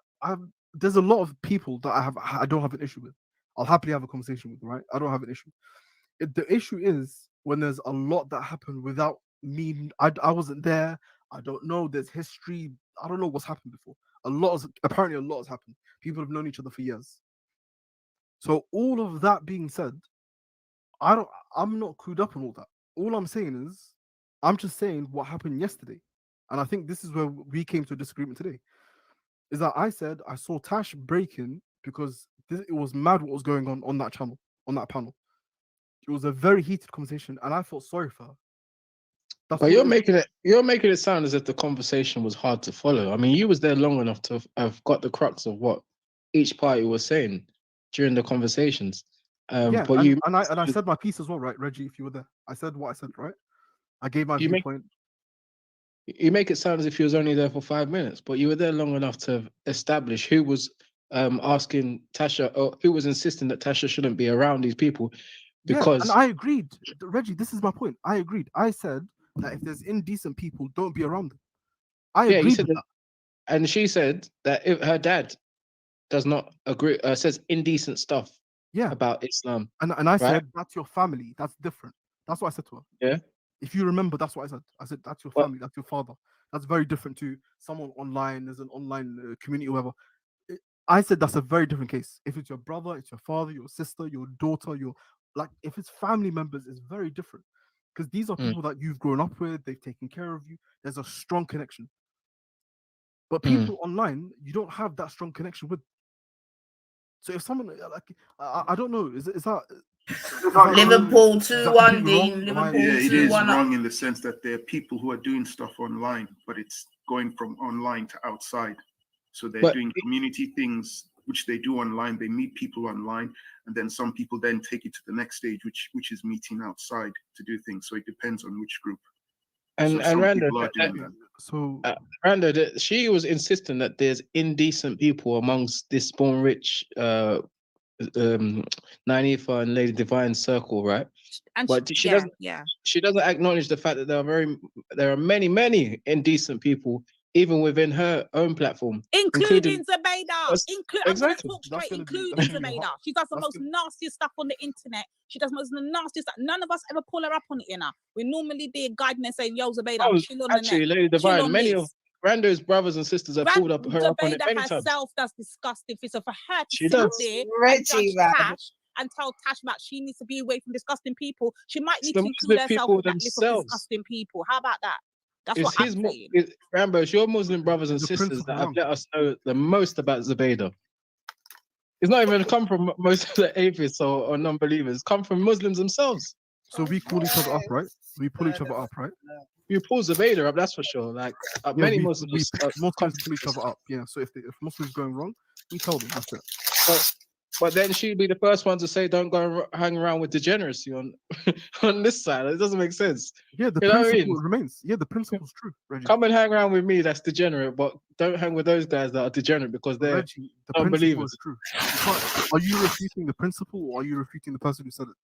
there's a lot of people that I don't have an issue with. I'll happily have a conversation with, right? I don't have an issue. The issue is when there's a lot that happened without me. I wasn't there. I don't know. There's history. I don't know what's happened before. Apparently a lot has happened. People have known each other for years. So all of that being said, I'm not clued up on all that. All I'm saying is, I'm just saying what happened yesterday. And I think this is where we came to a disagreement today. Is that I said I saw Tash breaking because it was mad what was going on that channel, on that panel. It was a very heated conversation, and I felt sorry for her. But you're making it sound as if the conversation was hard to follow. I mean, you was there long enough to have got the crux of what each party was saying during the conversations. Yeah, but I said my piece as well, right, Reggie? If you were there, I said what I said, right? I gave my viewpoint. You make it sound as if you was only there for 5 minutes, but you were there long enough to establish who was asking Tasha, or who was insisting that Tasha shouldn't be around these people. Because and I agreed, Reggie. This is my point. I agreed. I said that if there's indecent people, don't be around them. I agreed you said with that. And she said that if her dad does not agree, says indecent stuff about Islam. And I said, that's your family. That's different. That's what I said to her. Yeah. If you remember, that's what I said. I said, that's your family. That's your father. That's very different to someone online. There's an online community or whatever. I said that's a very different case. If it's your brother, it's your father, your sister, your daughter, if it's family members, it's very different. Because these are people that you've grown up with, they've taken care of you. There's a strong connection. But people online, you don't have that strong connection with. So if someone I don't know, is that Liverpool 2-1, Dean. Yeah, it is wrong in the sense that there are people who are doing stuff online, but it's going from online to outside. So they're doing community things which they do online. They meet people online, and then some people then take it to the next stage, which is meeting outside to do things. So it depends on which group. And Randa, she was insisting that there's indecent people amongst this Born Rich, Nanifa and Lady Divine circle, right? And but she doesn't acknowledge the fact that there are many indecent people even within her own platform, including Zubaydah. Exactly. Including Zubaydah. She does the most nastiest stuff on the internet. She does most nastiest stuff. None of us ever pull her up on it, you know. We normally be guiding and saying, yo, Zubaydah, chill on actually, the net. Lady Divine, many of Rando's brothers and sisters have pulled up her up on it many times. herself does disgusting things. So for her to She sit does. there Reggie, and judge Tash and tell Tash that she needs to be away from disgusting people, she might need to include herself with that list of disgusting people. How about that? That's what I'm saying. Rambo, it's your Muslim brothers and sisters that have let us know the most about Zubaydah. It's not even come from most of the atheists or non-believers. It's come from Muslims themselves. So we call each other up, right? We pull each other up, right? You pull Zubaydah up, that's for sure. Like many Muslims pull each other up. Yeah. So if Muslims going wrong, we tell them. That's it. But then she'd be the first one to say, "Don't go hang around with degeneracy on on this side." It doesn't make sense. Yeah, the principle remains. Yeah, the principle is true. Reggie. Come and hang around with me. That's degenerate, but don't hang with those guys that are degenerate because they're unbelievers. True. Are you refuting the principle, or are you refuting the person who said it?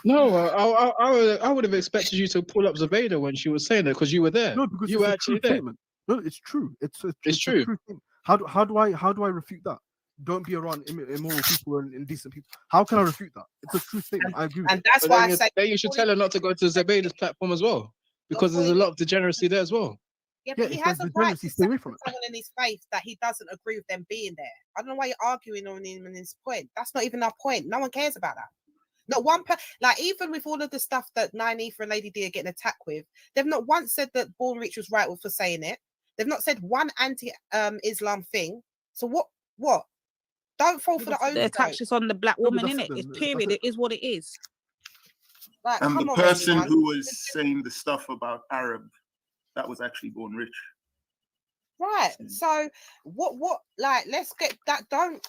No, I would have expected you to pull up Zubaydah when she was saying it because you were there. No, because you were actually there. Statement. No, it's true. It's true. A true thing. How do I refute that? Don't be around immoral people and indecent people. How can I refute that? It's a true statement. I agree. And that's why I say you should tell her not to go to Zubaydah's platform as well, because there's a lot of degeneracy there as well. Yeah, but he has a right to say someone in his faith that he doesn't agree with them being there. I don't know why you're arguing on him in this point. That's not even our point. No one cares about that. Not one like even with all of the stuff that Nynaeve and Lady D are getting attacked with, they've not once said that Born Rich was right for saying it. They've not said one anti-Islam thing. So what? Don't fall for the The attack is on the black woman, that's innit? it then. It's That's period. it. It is what it is. Like, And come the on, person man. who was saying the stuff about Arab, that was actually Born Rich. Right. So what like let's get that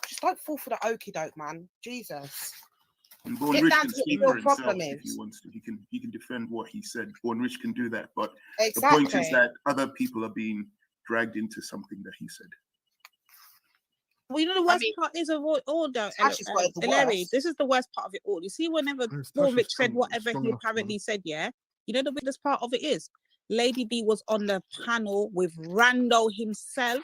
just don't fall for the okie doke, man. Jesus. And Born Get Rich down can to what speak the for real problem himself if he is. wants to. He can defend what he said. Born Rich can do that. But Exactly. the point is that other people are being dragged into something that he said. Well, you know the worst part is of all though, Tash is quite the Larry, worst. this is the worst part of it all. You see, whenever Born Rich said whatever he apparently said, yeah, you know the biggest part of it is Lady D was on the panel with Rando himself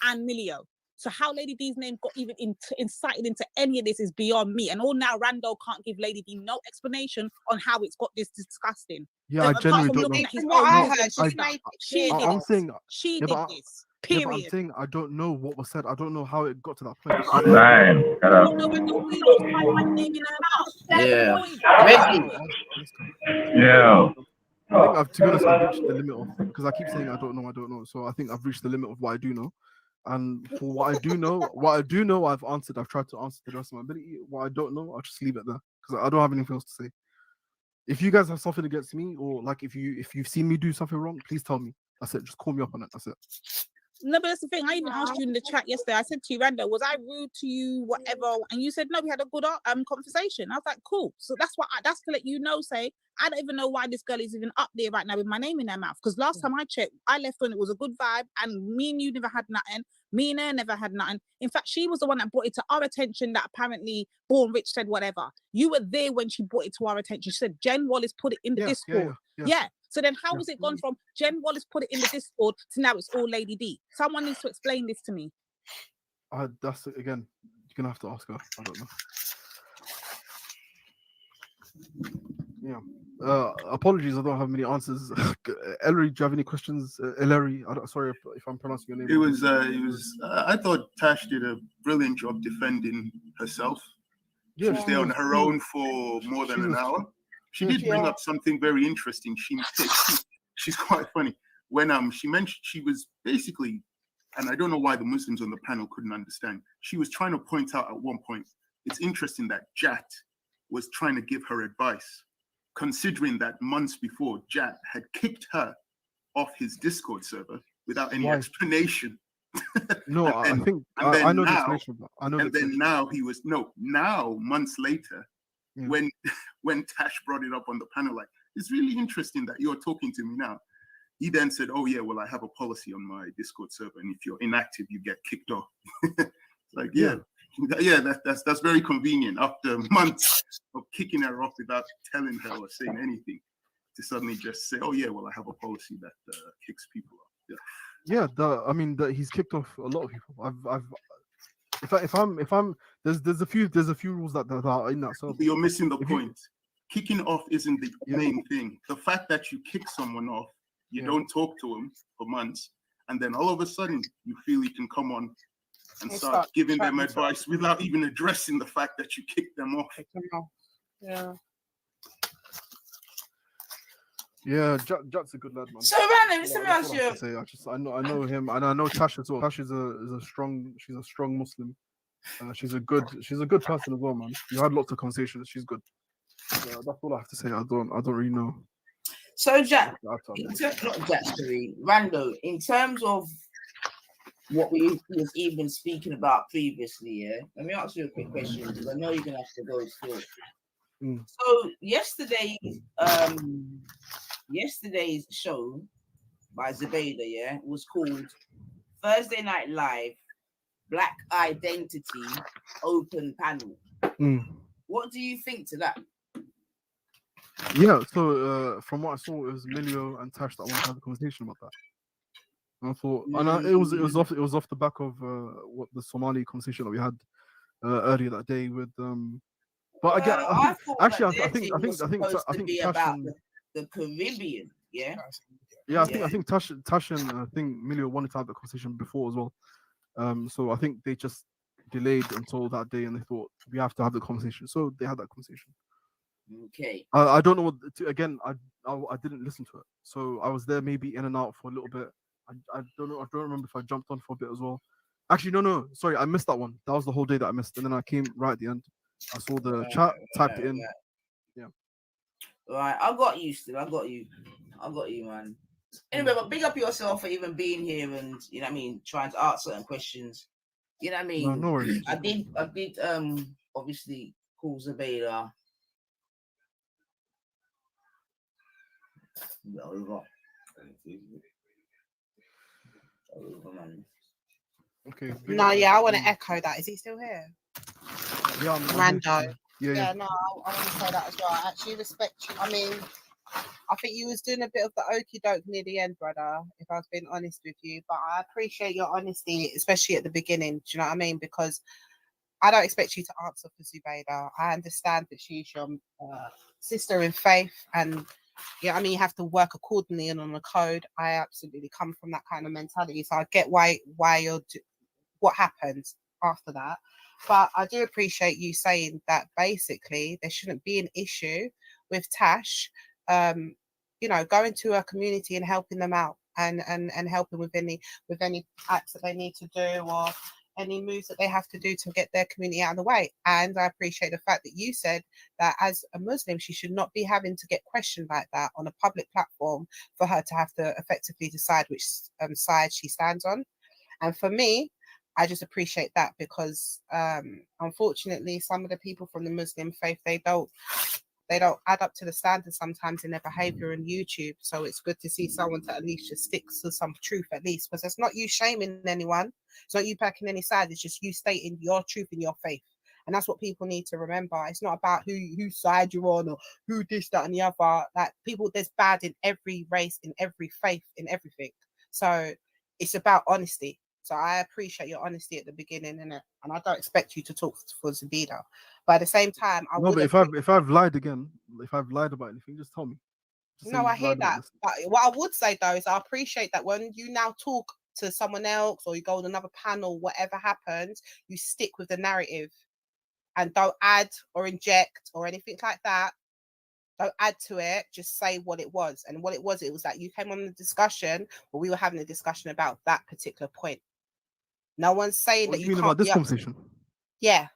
and Milio. So how Lady D's name got even incited into any of this is beyond me. And all now Rando can't give Lady D no explanation on how it's got this disgusting. Yeah, I genuinely don't know. His What own I Muslim heard, sister. She did I'm it. saying, She yeah, did but this. yeah, Period. but I'm saying I don't know what was said. I don't know how it got to that point. Damn, You don't know when no weirdo find my name in her mouth. That's Yeah. the point. Yeah. I think to be honest, I've reached the limit of because I keep saying I don't know. So I think I've reached the limit of what I do know. And for what I do know, I've answered. I've tried to answer to the rest of my ability. What I don't know, I'll just leave it there because I don't have anything else to say. If you guys have something against me, or like if you've seen me do something wrong, please tell me. That's it. Just call me up on it. That's it. No, but that's the thing. I even asked you in the chat yesterday. I said to you, Randa, was I rude to you, whatever? And you said no. We had a good conversation. I was like, cool. So that's that's to let you know. Say, I don't even know why this girl is even up there right now with my name in her mouth. Because last time I checked, I left when it was a good vibe, and me and you never had nothing. Me and her never had nothing. In fact, she was the one that brought it to our attention that apparently Born Rich said whatever. You were there when she brought it to our attention. She said Jen Wallace put it in the Discord. Yeah. So then how has it gone from Jen Wallace put it in the Discord to now it's all Lady D? Someone needs to explain this to me. That's again, you're gonna have to ask her. I don't know. Yeah. Apologies, I don't have many answers. Ellery, do you have any questions? Ellery, sorry if I'm pronouncing your name. It was. I thought Tash did a brilliant job defending herself. She was there on her own for more than an hour. She did bring up something very interesting. She's quite funny. When she mentioned she was basically, and I don't know why the Muslims on the panel couldn't understand. She was trying to point out at one point, it's interesting that Jat was trying to give her advice, considering that months before Jat had kicked her off his Discord server without any explanation. No, I think I know the explanation. And then now he was now months later, when Tash brought it up on the panel, like, it's really interesting that you're talking to me now. He then said, oh yeah, well, I have a policy on my Discord server, and if you're inactive, you get kicked off. Like, that's very convenient after months of kicking her off without telling her or saying anything, to suddenly just say, oh yeah, well, I have a policy that kicks people off. He's kicked off a lot of people. If I'm there's a few rules that are in that server. You're missing the point. Kicking off isn't the main thing. The fact that you kick someone off, you don't talk to them for months, and then all of a sudden you feel you can come on and start giving them advice without even addressing the fact that you kicked them off. Yeah. Yeah, Jat's a good lad, man. So random, let me ask you. I know him, and I know Tash as well. Tash is a strong Muslim. She's a good person as well, man. You had lots of conversations. She's good. That's all I have to say. I don't really know. So Jack, Rando, in terms of what we was even speaking about previously, let me ask you a quick question because I know you're gonna have to go still. So yesterday's show by Zubaydah, was called Thursday Night Live Black Identity Open Panel. What do you think to that? Yeah, so from what I saw, it was Milio and Tash that wanted to have a conversation about that. And I thought, it was off the back of what the Somali conversation that we had earlier that day with But again, I think about the Caribbean, yeah. I think Tash and I think Milio wanted to have the conversation before as well. So I think they just delayed until that day, and they thought we have to have the conversation. So they had that conversation. Okay. I don't know what again. I didn't listen to it, so I was there maybe in and out for a little bit. I don't know. I don't remember if I jumped on for a bit as well. Actually, no. Sorry, I missed that one. That was the whole day that I missed, and then I came right at the end. I saw the chat, typed it in. Yeah. Right, I got you still. I got you, man. Anyway, but big up yourself for even being here and you know what I mean, trying to answer certain questions. You know what I mean? No worries. I did obviously call Zabeda. Okay. No, yeah, I want to echo that. Is he still here? Yeah, Rando. Yeah. No, I want to say that as well. I actually respect you. I mean, I think you was doing a bit of the okie doke near the end, brother, if I was being honest with you. But I appreciate your honesty, especially at the beginning. Do you know what I mean? Because I don't expect you to answer for Zubaida. I understand that she's your sister in faith, and I mean, you have to work accordingly and on the code. I absolutely come from that kind of mentality, so I get why you're what happens after that. But I do appreciate you saying that basically there shouldn't be an issue with Tash, going to a community and helping them out and helping with any acts that they need to do or any moves that they have to do to get their community out of the way. And I appreciate the fact that you said that as a Muslim, she should not be having to get questioned like that on a public platform for her to have to effectively decide which side she stands on. And for me, I just appreciate that because unfortunately, some of the people from the Muslim faith, they don't add up to the standards sometimes in their behavior on YouTube. So it's good to see someone to at least just stick to some truth at least, because it's not you shaming anyone. It's not you packing any side. It's just you stating your truth in your faith. And that's what people need to remember. It's not about whose side you're on or who this, that, and the other. Like people, there's bad in every race, in every faith, in everything. So it's about honesty. So I appreciate your honesty at the beginning, and I don't expect you to talk for Zabida. But at the same time, But if I've lied again, if I've lied about anything, just tell me. No, I hear that. But what I would say though is I appreciate that when you now talk to someone else or you go on another panel, whatever happens, you stick with the narrative and don't add or inject or anything like that. Don't add to it. Just say what it was. And what it was that you came on the discussion, but we were having a discussion about that particular point. No one's saying What that you mean about this conversation? Yeah.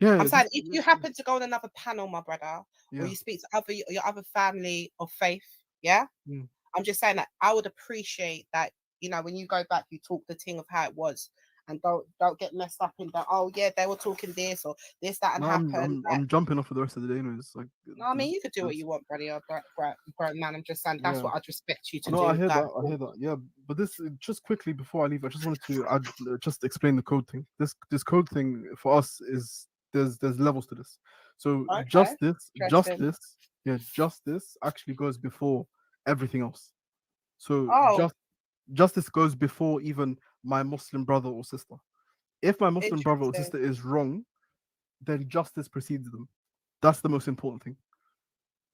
Yeah, I'm saying if you happen to go on another panel, my brother, Yeah. or you speak to your other family of faith, yeah, Mm. I'm just saying that I would appreciate that, when you go back, you talk the thing of how it was, and don't get messed up in that. Oh yeah, they were talking this or this, that, and No, happened. I'm jumping off for the rest of the day, anyways. Like, No, I mean you could do what you want, brother. You're a grown man. I'm just saying that's Yeah. what I'd respect you to do. No, I hear going that. I hear forward. that. Yeah, but this just quickly before I leave, I just wanted to just explain the code thing. This code thing for us is there's levels to this. So Okay, justice interesting. actually goes before everything else. So Oh, justice goes before even my Muslim brother or sister. If my Muslim brother or sister interesting. is wrong, then justice precedes them. That's the most important thing.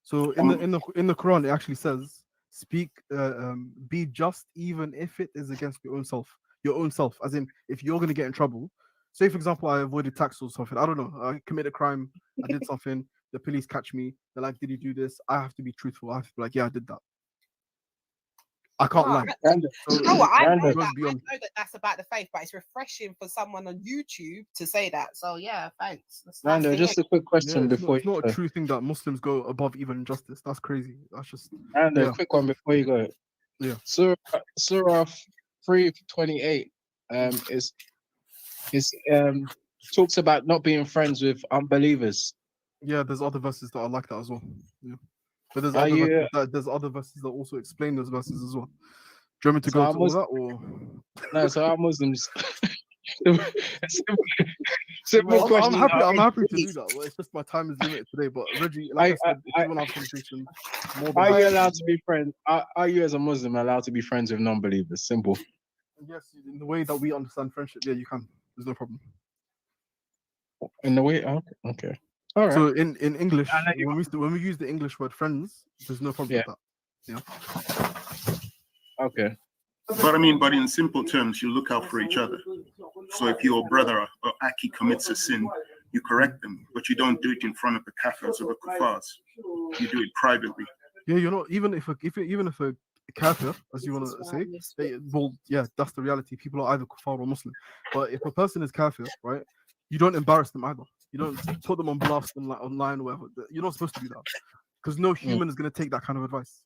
So in the Quran, it actually says, be just even if it is against your own self. Your own self, as in if you're gonna get in trouble. Say for example, I avoided tax or something. I don't know. I committed a crime. I did something. The police catch me. They're like, "Did you do this?" I have to be truthful. I have to be like, "Yeah, I did that." I can't lie. I know goes that. beyond. I know that that's about the faith, but it's refreshing for someone on YouTube to say that. So yeah, thanks. That's nice Rando, to just hear. a quick Yeah, question before it's you not a go. true thing that Muslims go above even justice. That's crazy. That's just Rando, quick one before you go. Yeah. Surah 3:28 is talks about not being friends with unbelievers. Yeah, there's other verses that are like that as well. Yeah. But there's Are you other verses that also explain those verses as well. Do you want me to so go are to all that or no, so are Muslims simple I'm question. happy to do that. Well, it's just my time is limited today. But Reggie, like I said, if you want to have a conversation, more than Are you happy. allowed to be friends? Are you as a Muslim allowed to be friends with non-believers? Simple. Yes, in the way that we understand friendship, yeah, you can. There's no problem. In the way, okay. All right. So in English, I'll let you when we use the English word friends, there's no problem with that. Yeah. Okay. But in simple terms, you look out for each other. So if your brother or Aki commits a sin, you correct them, but you don't do it in front of the kafirs or the kuffars. You do it privately. Yeah, you're not even if a kafir, as you want to say, well, yeah, that's the reality. People are either kuffar or Muslim. But if a person is kafir, right, you don't embarrass them either. You don't put them on blast and like online or whatever. You're not supposed to do that because no human is going to take that kind of advice.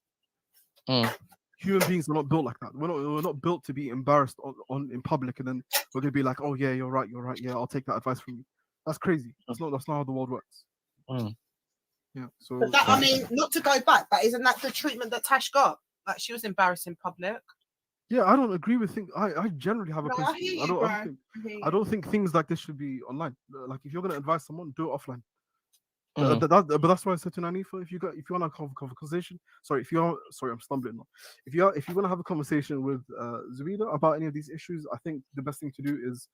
Human beings are not built like that. We're not built to be embarrassed in public, and then we're gonna be like, oh yeah, you're right. Yeah, I'll take that advice from you. That's crazy. That's not how the world works. Yeah. So but that, I mean, not to go back, but isn't that the treatment that Tash got? Like she was embarrassed in public. yeah, I don't agree with things. I generally have a No, I principle. hear you, I don't think things like this should be online. Like if you're gonna advise someone, do it offline. Mm. But that's why I said to Nanifa, if you want to have a conversation, I'm stumbling now. If you want to have a conversation with Zubeida about any of these issues, I think the best thing to do is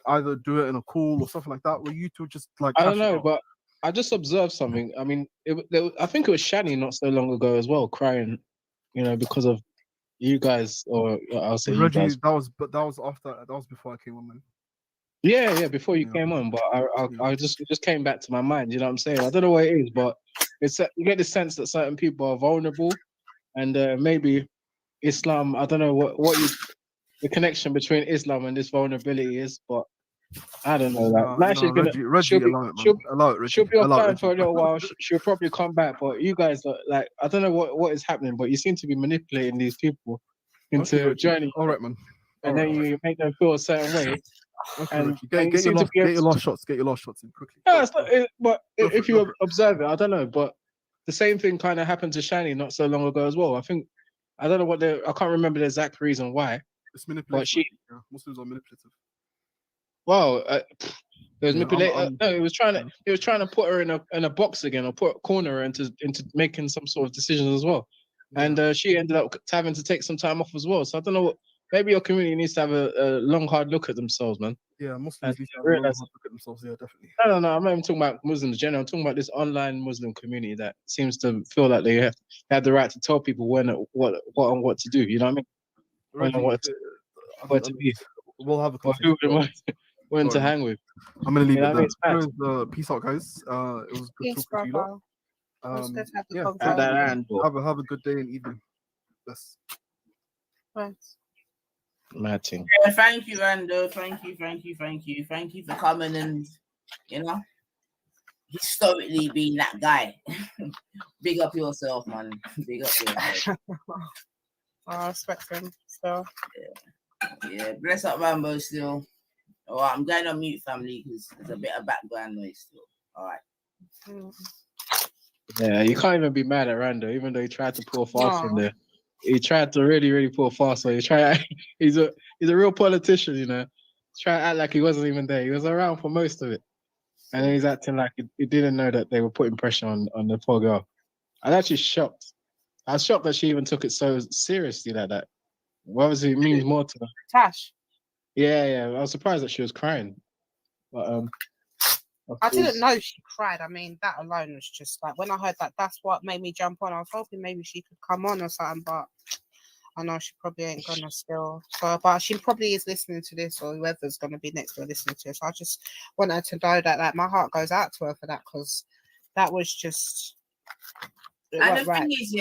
either do it in a call or something like that, where you two just like. I don't know, but I just observed something. I mean, I think it was Shani not so long ago as well, crying, because of you guys, or I'll say you Reggie, guys. that was before I came on, man. Yeah, before you came on, but I just came back to my mind. You know what I'm saying? I don't know what it is, but you get the sense that certain people are vulnerable, and maybe Islam. I don't know what the connection between Islam and this vulnerability is, but I don't know. Like, she's gonna, Reggie, allow it, man. Allow it, Reggie. She'll be Allow it, offline Reggie. for a little while. She'll probably come back, but you guys are like, I don't know what is happening, but you seem to be manipulating these people into joining. All right, man. And then you make them feel a certain way. Okay, And Reggie. Get your last shots. Get your last shots in quickly. No, it's not. But if you observe it, I don't know. But the same thing kind of happened to Shani not so long ago as well. I don't know I can't remember the exact reason why. It's manipulation. Muslims are manipulative. Well, it was manipulating. No, it was trying to put her in a box again, or corner her into making some sort of decisions as well. And she ended up having to take some time off as well. So I don't know. Maybe your community needs to have a long, hard look at themselves, man. Yeah, Muslims need to have a long, hard look at themselves. Yeah, definitely. No. I'm not even talking about Muslims in general. I'm talking about this online Muslim community that seems to feel like they have the right to tell people what to do. You know what I mean? When and what to be. We'll have a conversation. When to hang with. I'm gonna leave it there. Peace out, guys. It was good talking to you lot. It was good to have the conversation. Have a good day and evening. Yes. Thanks. Matting. Yeah, thank you, Rando. Thank you for coming and historically being that guy. Big up yourself, man. Big up yourself. I respect him still. Yeah, bless up Rambo still. All right, I'm going on mute, family, because there's a bit of background noise still. All right. Yeah, you can't even be mad at Rando, even though he tried to pull fast in there. He tried to really, really pull fast. So he's a real politician, Try to act like he wasn't even there. He was around for most of it. And then he's acting like he didn't know that they were putting pressure on the poor girl. I'm actually shocked. I was shocked that she even took it so seriously like that. Well, obviously, it means more to her. Tash. Yeah. I was surprised that she was crying. But I didn't know she cried. I mean, that alone was just like when I heard that. That's what made me jump on. I was hoping maybe she could come on or something, but I know she probably ain't gonna still. So, but she probably is listening to this, or whoever's gonna be next to her listening to this. I just wanted to know that like my heart goes out to her for that, because that was just. And the thing is,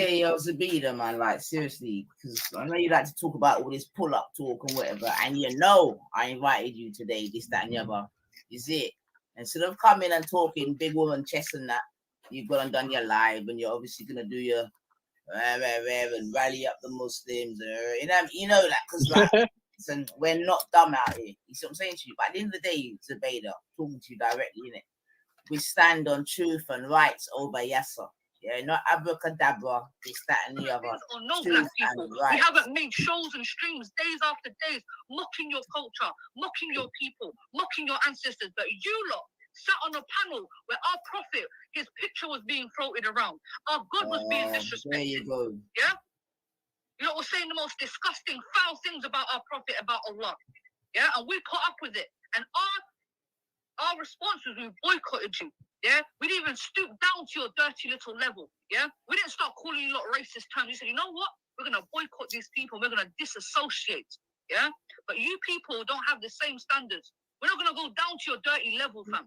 Zabida, man, like seriously, because I know you like to talk about all this pull-up talk and whatever, and I invited you today, this, that, and the other. Is it? Instead of coming and talking big woman chess and that, you've gone and done your live, and you're obviously gonna do your and rally up the Muslims, you know that, because like, listen, we're not dumb out here. You see what I'm saying to you? But at the end of the day, Zabida, talking to you directly, innit? We stand on truth and rights over Yasser. Yeah, not abracadabra, this, that, and the other. Or no black people. We haven't made shows and streams days after days, mocking your culture, mocking your people, mocking your ancestors. But you lot sat on a panel where our prophet, his picture was being floated around. Our God was being disrespected. There you go. Yeah? You lot were saying the most disgusting, foul things about our prophet, about Allah. Yeah? And we put up with it. And our response was we boycotted you. Yeah, we didn't even stoop down to your dirty little level. Yeah, we didn't start calling you lot racist terms. We said, you know what? We're gonna boycott these people. We're gonna disassociate. Yeah, but you people don't have the same standards. We're not gonna go down to your dirty level, fam.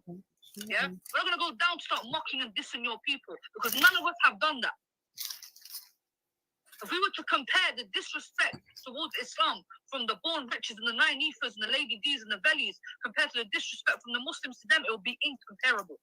Yeah, we're not gonna go down to start mocking and dissing your people because none of us have done that. If we were to compare the disrespect towards Islam from the born riches and the nine ethers and the lady D's and the vellies compared to the disrespect from the Muslims to them, it will be incomparable.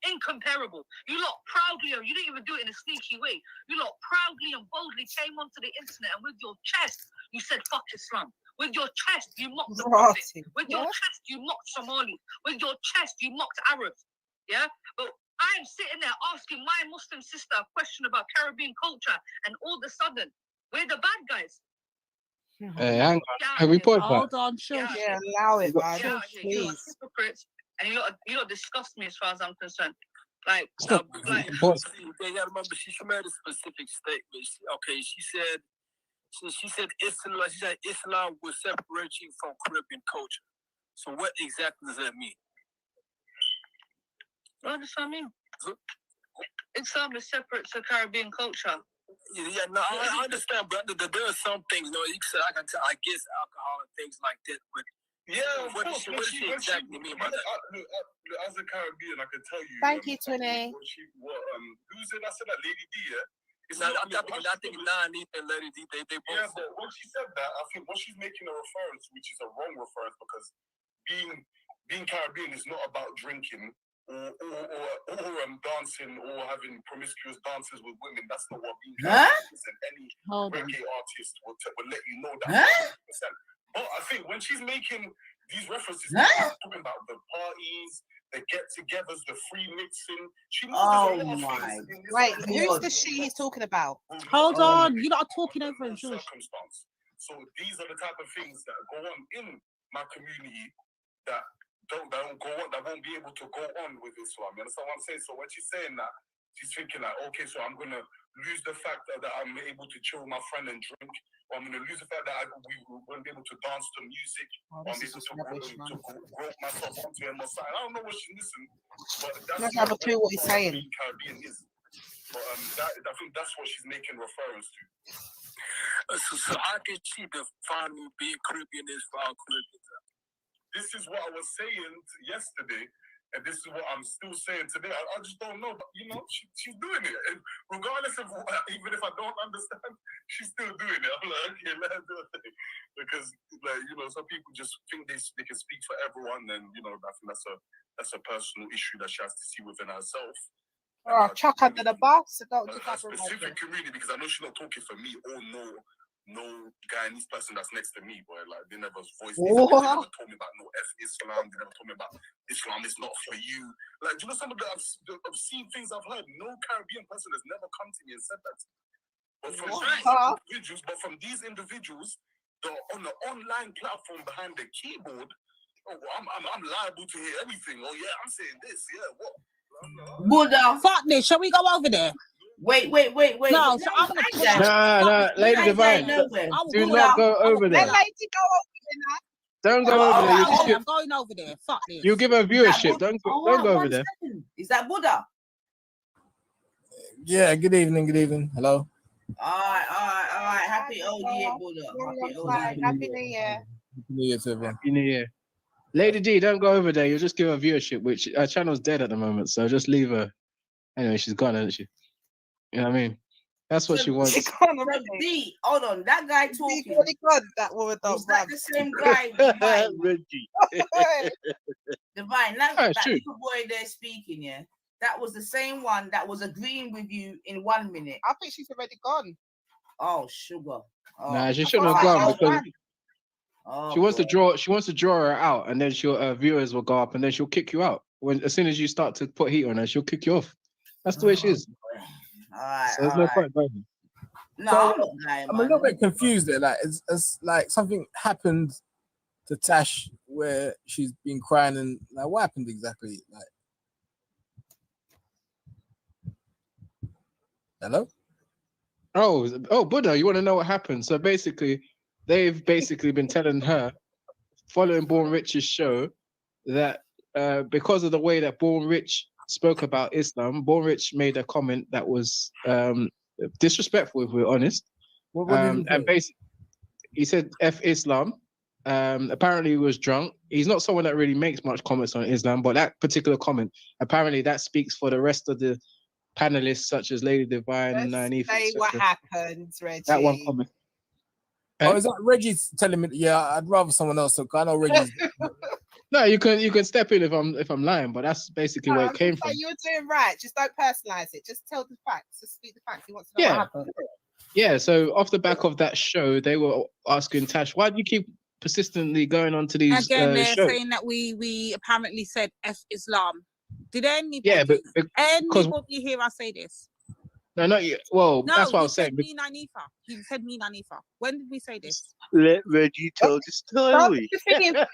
Incomparable. You lot proudly, or you didn't even do it in a sneaky way. You lot proudly and boldly came onto the internet and with your chest, you said fuck Islam. With your chest, you mocked the Prophet. With your chest, you mocked Somalis. With your chest, you mocked Arabs. Yeah? But I'm sitting there asking my Muslim sister a question about Caribbean culture, and all of a sudden, we're the bad guys. Hey, hang on. Have we paused that? Hold on, sure. Yeah, allow it, man. You lot Please. hypocrites, and you lot disgust me as far as I'm concerned. Like, Stop. like Pause. They gotta remember she made a specific statement. She said Islam. She said Islam will separate you from Caribbean culture. So what exactly does that mean? What does that mean? Islam is separate to Caribbean culture. Yeah, no, I understand, but there are some things. No, you said I guess alcohol and things like that. But yeah, what does she exactly mean by that? As a Caribbean, I can tell you. Thank you, Twinny. Who's it? I said that Lady D. Yeah. I think Nani and Lady D. They both. Yeah, but when she said that, I think what she's making a reference, which is a wrong reference, because being Caribbean is not about drinking or dancing or having promiscuous dances with women. That's not what being Caribbean is, and any reggae artist will let you know that. 100%. But I think when she's making these references, she's talking about the parties, the get-togethers, the free mixing. She knows there's a lot of things in this. Wait, who's the she he's talking about? Hold on, you're not talking over him, George. Circumstance. So these are the type of things that go on in my community that don't go on, that won't be able to go on with Islam. You understand what I'm saying? So when she's saying that, she's thinking like, okay, so I'm gonna lose the fact that I'm able to chill with my friend and drink, or I'm gonna lose the fact that we won't be able to dance to music, or I'm able to grope myself onto him or something. I don't know what she's missing, but that's Let's have a clue what he's saying. Caribbean is. But I think that's what she's making reference to. So how can she define being Caribbean is for our Caribbeans? This is what I was saying yesterday, and this is what I'm still saying today. I just don't know, but you know, she's doing it, and regardless of even if I don't understand, she's still doing it. I'm like, okay, let her do it, because like you know, some people just think they can speak for everyone, and you know, I think that's a personal issue that she has to see within herself. Oh, chuck under the bus. Don't just a specific community, because I know she's not talking for me or no Guyanese person that's next to me, boy. Like they never voiced it. They never told me about no Islam. They never told me about Islam is not for you. Like, do you know some of the I've seen things I've heard. No Caribbean person has never come to me and said that to me. But from these individuals, on the online platform behind the keyboard, I'm liable to hear everything. Oh yeah, I'm saying this. Yeah, what? Buddha. Fuck this. Shall we go over there? Wait. No, so I'm gonna pull out. No, Lady Divine. Do not go over there. Let Lady go over there. Don't go over there. I'm going over there. Fuck this. You give her viewership. Don't go over there. Is that Buddha? Yeah, good evening. Hello. All right. Happy old year, Buddha. Happy New Year. Happy New Year to everyone. Happy New Year. Lady D, don't go over there. You'll just give her viewership, which her channel's dead at the moment, so just leave her. Anyway, she's gone, isn't she? You know what I mean? That's what she wants. D, hold on, that guy talking. That woman is that the same guy? Divine, that little boy there speaking, yeah. That was the same one that was agreeing with you in 1 minute. I think she's already gone. Oh, sugar. Oh. Nah, she shouldn't have gone because she wants to draw. She wants to draw her out, and then viewers will go up, and then she'll kick you out. As soon as you start to put heat on her, she'll kick you off. That's the way she is. All right. So there's no point, buddy. No, I'm a little bit confused there. Like, it's like something happened to Tash where she's been crying, and like, what happened exactly? Like, hello? Oh, Buddha, you want to know what happened? So basically, they've been telling her, following Born Rich's show, that because of the way that Born Rich spoke about Islam, Born Rich made a comment that was disrespectful, if we're honest. What did he say? And basically, he said F Islam, Apparently he was drunk. He's not someone that really makes much comments on Islam, but that particular comment, apparently that speaks for the rest of the panelists, such as Lady Divine and Let's Nynaeve, say what etc. happened, Reggie. That one comment. Oh, is that Reggie's telling me? Yeah, I'd rather someone else. So I know Reggie's. No, you can step in if I'm lying, but that's basically where I it was gonna came say from. you're doing right. Just don't personalize it. Just tell the facts. Just speak the facts. He wants to know what Yeah. happened. Yeah, so off the back of that show, they were asking Tash, why do you keep persistently going on to these Again, they're shows? saying that we apparently said F Islam. Did anybody Yeah, but because hear us say this? no, not yet. Well, No, that's what I he was said saying. me Nanifa. He said me Nanifa. When did we say this? Let Reggie tell the story. Yo.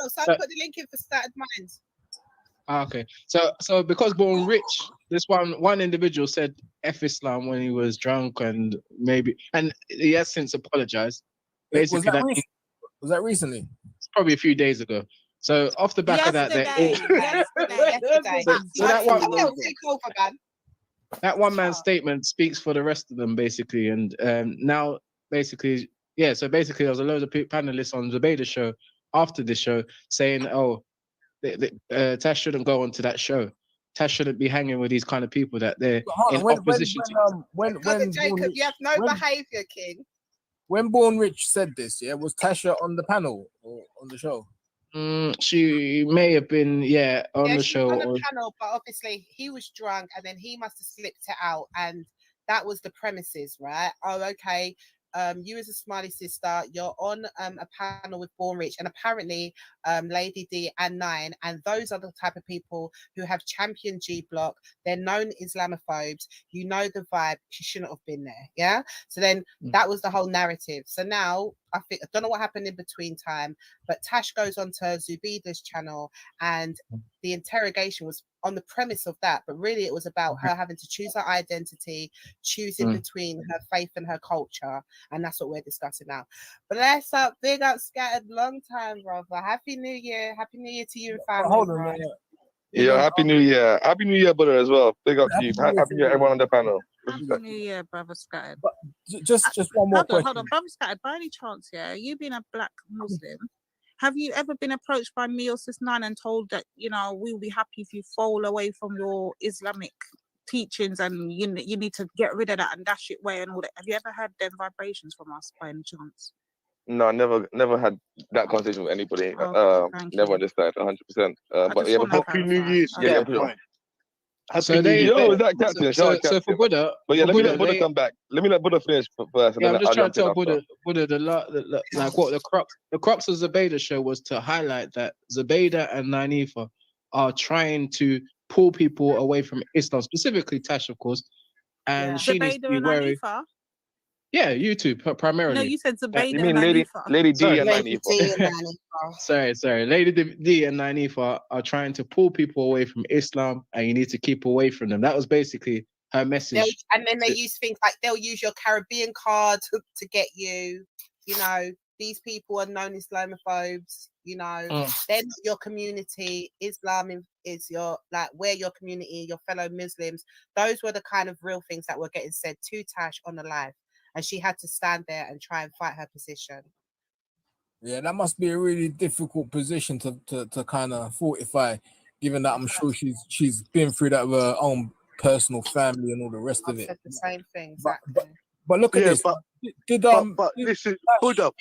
Someone put the link in for Started Minds. Okay, so because Born Rich, this one individual said F Islam when he was drunk and he has since apologized. Basically, Was that recently? Probably a few days ago. So off the back of that, so that one. That one man's statement speaks for the rest of them, basically. And now, basically, yeah. So basically, there was a load of panelists on the Beta show after this show saying, "Oh, Tash shouldn't go onto that show. Tash shouldn't be hanging with these kind of people that they're in opposition to." Brother Jacob, you have no behavior, King. When Born Rich said this, yeah, was Tasha on the panel or on the show? She may have been, on the show. On the panel, but obviously he was drunk and then he must have slipped it out, and that was the premises, right? Oh, okay. You as a Smiley sister, you're on a panel with Born Rich, and apparently Lady D and Nine, and those are the type of people who have championed G Block. They're known Islamophobes. You know the vibe. She shouldn't have been there. Yeah. So then that was the whole narrative. So now I don't know what happened in between time, but Tash goes onto Zubida's channel, and the interrogation was on the premise of that, but really it was about her having to choose her identity, choosing between her faith and her culture, and that's what we're discussing now. Bless up, big up, Scattered, long time, brother. Happy New Year to you and family. Hold on, man. Yeah, Happy New Year. Happy New Year, brother, as well. Big up to you. Happy New Year, everyone on the panel. Happy New Year, brother Scattered. Just one more question. Hold on, brother Scattered. By any chance, you being a black Muslim, have you ever been approached by me or Sis Nine and told that we'll be happy if you fall away from your Islamic teachings and you need to get rid of that and dash it away and all that? Have you ever had them vibrations from us by any chance? No, I never had that conversation with anybody. Never understood 100%. But yeah, Happy New Year. Yeah, for sure. So they, is that captain? so for Buddha, but yeah, let me let Buddha they, come back. Let me let Buddha finish first. Yeah, And I'm then just I'll trying to jump in tell after. Buddha like what the crux of Zubaydah show was to highlight that Zubaydah and Nynaeve are trying to pull people away from Islam, specifically Tash, of course, and she needs to be wary. Yeah, YouTube primarily. No, you said Zubaydah You mean and Lady D and Lady D and Nynaeve. Sorry. Lady D and Nynaeve are trying to pull people away from Islam, and you need to keep away from them. That was basically her message. And then they use things like they'll use your Caribbean card to get you. These people are known Islamophobes. They're not your community. Islam is your we're your community, your fellow Muslims. Those were the kind of real things that were getting said to Tash on the live, and she had to stand there and try and fight her position. Yeah, that must be a really difficult position to kind of fortify, given that I'm sure she's been through that with her own personal family and all the rest of it. Said the same thing, exactly. But look at this. But listen, Buddha.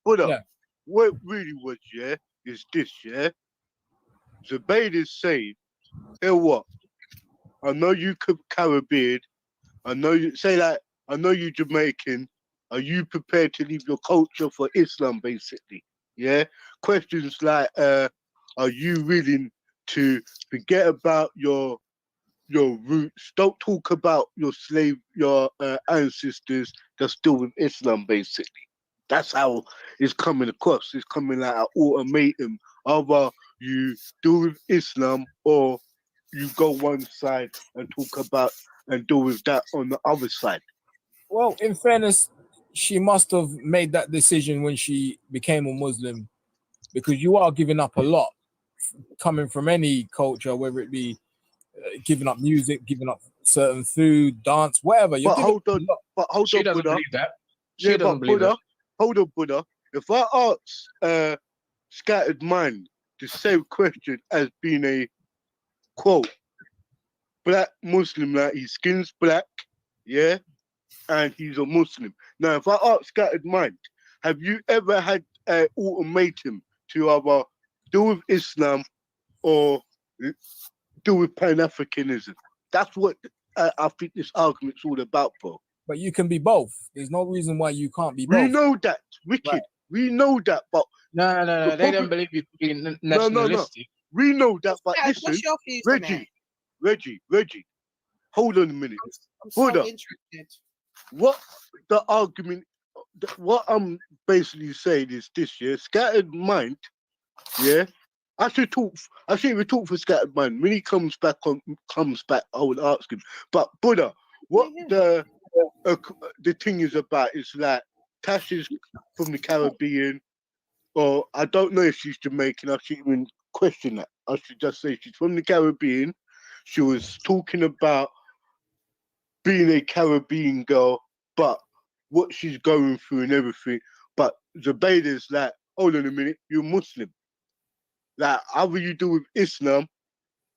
Yeah. What really was, is this, Zubaydah saying, what? I know you Caribbean. I know you I know you Jamaican. Are you prepared to leave your culture for Islam, basically? Yeah. Questions like, are you willing to forget about your roots? Don't talk about your ancestors that's still with Islam, basically. That's how it's coming across. It's coming like an ultimatum. Either you do with Islam or you go one side and talk about and deal with that on the other side. Well, in fairness, she must have made that decision when she became a Muslim, because you are giving up a lot coming from any culture, whether it be giving up music, giving up certain food, dance, whatever. But hold on, she doesn't Buddha. believe that. She doesn't believe Buddha. that. Hold on, Buddha. if I ask Scattered Mind the same question as being a quote black Muslim, like his skin's black, yeah, and he's a Muslim. Now, if I ask Scattered Mind, have you ever had an ultimatum to either do with Islam or do with Pan-Africanism? That's what I think this argument's all about, bro. But you can be both. There's no reason why you can't be We both. know that, Wicked. Right. We know that, but No, the they problem- don't believe you being no. nationalistic. We know that, but Dad, listen, what's your views on it? Reggie, hold on a minute. I'm so Brother, interested. what the argument, what I'm basically saying is this, yeah, Scattered Mind, yeah. I should even talk for Scattered Mind. When he comes back, I will ask him. But Buddha, what the thing is about is like Tash is from the Caribbean, or I don't know if she's Jamaican. I shouldn't even question that. I should just say she's from the Caribbean. She was talking about being a Caribbean girl, but what she's going through and everything. But Zubaydah's like, hold on a minute, you're Muslim. Like, either you do with Islam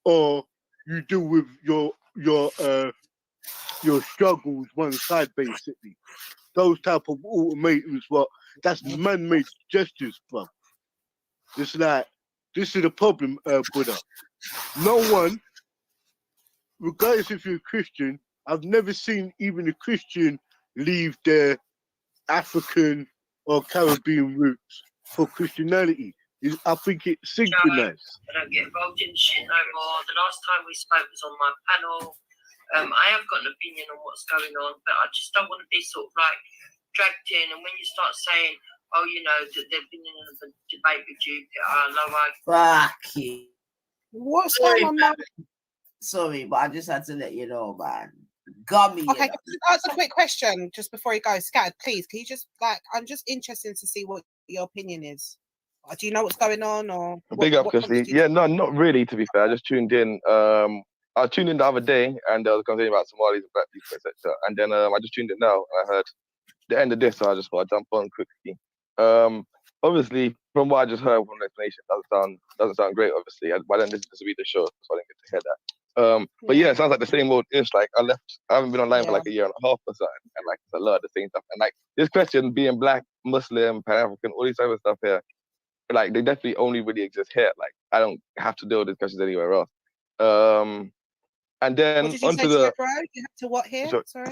or you do with your struggles one side, basically. Those type of ultimatums, that's man-made gestures, bro. It's like, this is the problem, Buddha. No one, regardless if you're a Christian, I've never seen even a Christian leave their African or Caribbean roots for Christianity. I think it's synchronized. I don't get involved in shit no more. The last time we spoke was on my panel. I have got an opinion on what's going on, but I just don't want to be sort of like dragged in. And when you start saying, oh, you know, that they've been in a debate with you, Fuck you. What's going on now? Sorry, but I just had to let you know, man. Gummy. Okay, can I just ask a quick question just before you go? Scattered, please, can you just I'm just interested to see what your opinion is. Do you know what's going on, or Big up, Christy. Yeah, no, not really. To be fair, I just tuned in. I tuned in the other day, and there was a conversation about Somalis and black people, etc. And then I just tuned in now, and I heard the end of this, so I just thought I'd jump on quickly. Obviously, from what I just heard from the explanation, doesn't sound great. Obviously, I didn't listen to the show, so I didn't get to hear that. But yeah, it sounds like the same old ish. Like I haven't been online for like a year and a half or something, and like it's a lot of the same stuff. And like this question, being black, Muslim, Pan African, all these type of stuff here, like they definitely only really exist here. Like I don't have to deal with these questions anywhere else. And then what did you onto say the to bro? You have to what here? Sorry.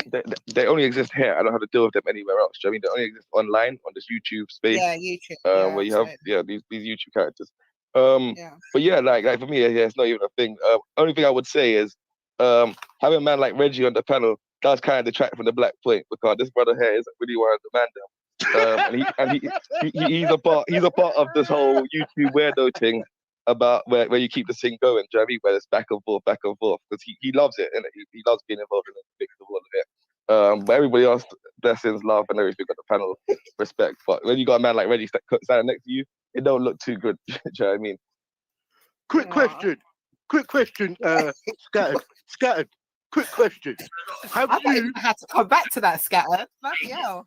They only exist here. I don't have to deal with them anywhere else. Do you know what I mean, they only exist online on this YouTube space. Yeah, YouTube. Where you have these YouTube characters. But yeah, like for me, yeah, it's not even a thing. Only thing I would say is having a man like Reggie on the panel does kind of detract from the black point, because this brother here isn't really one of the man them. He's a part of this whole YouTube weirdo thing about where you keep this thing going. Do you know what I mean? Where it's back and forth, because he loves it, and he loves being involved in the mix of all of it. But everybody else, blessings, love, and everything on the panel, respect. But when you got a man like Reggie standing next to you, it don't look too good. Do you know what I mean? Quick question, Scattered. Quick question. I had to come back to that, Scattered. Bloody hell.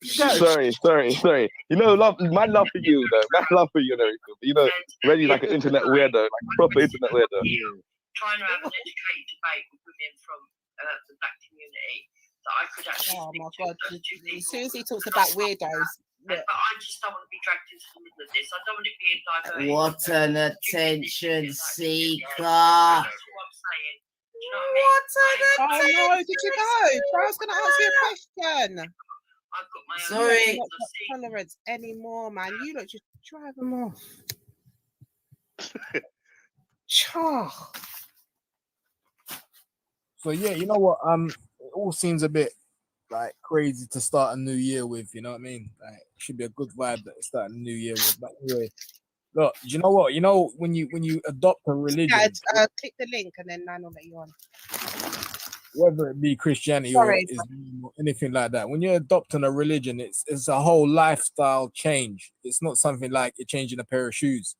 Sorry. You know, my love for you, though. My love for you and everything. But you know, Reggie's like an internet weirdo, like proper internet weirdo. Trying to have an educated debate with women from the black community that I could actually Oh speak my to God. those two people. As soon as he talks about weirdos. But I just don't want to be dragged into the middle of this. I don't want it being diverted. What an attention seeker. That's what I'm saying. Do you know what I mean? Oh no, did you go? I was going to ask you a question. I've got my own Sorry. Not got tolerance anymore, man. You look just drive them off. So yeah, you know what? It all seems a bit like crazy to start a new year with. You know what I mean? Like, it should be a good vibe that start a new year with. But anyway, look, you know what? You know when you adopt a religion, click the link and then Nan will let you on. whether it be Christianity or Islam or anything like that, when you're adopting a religion, it's a whole lifestyle change. It's not something like you're changing a pair of shoes.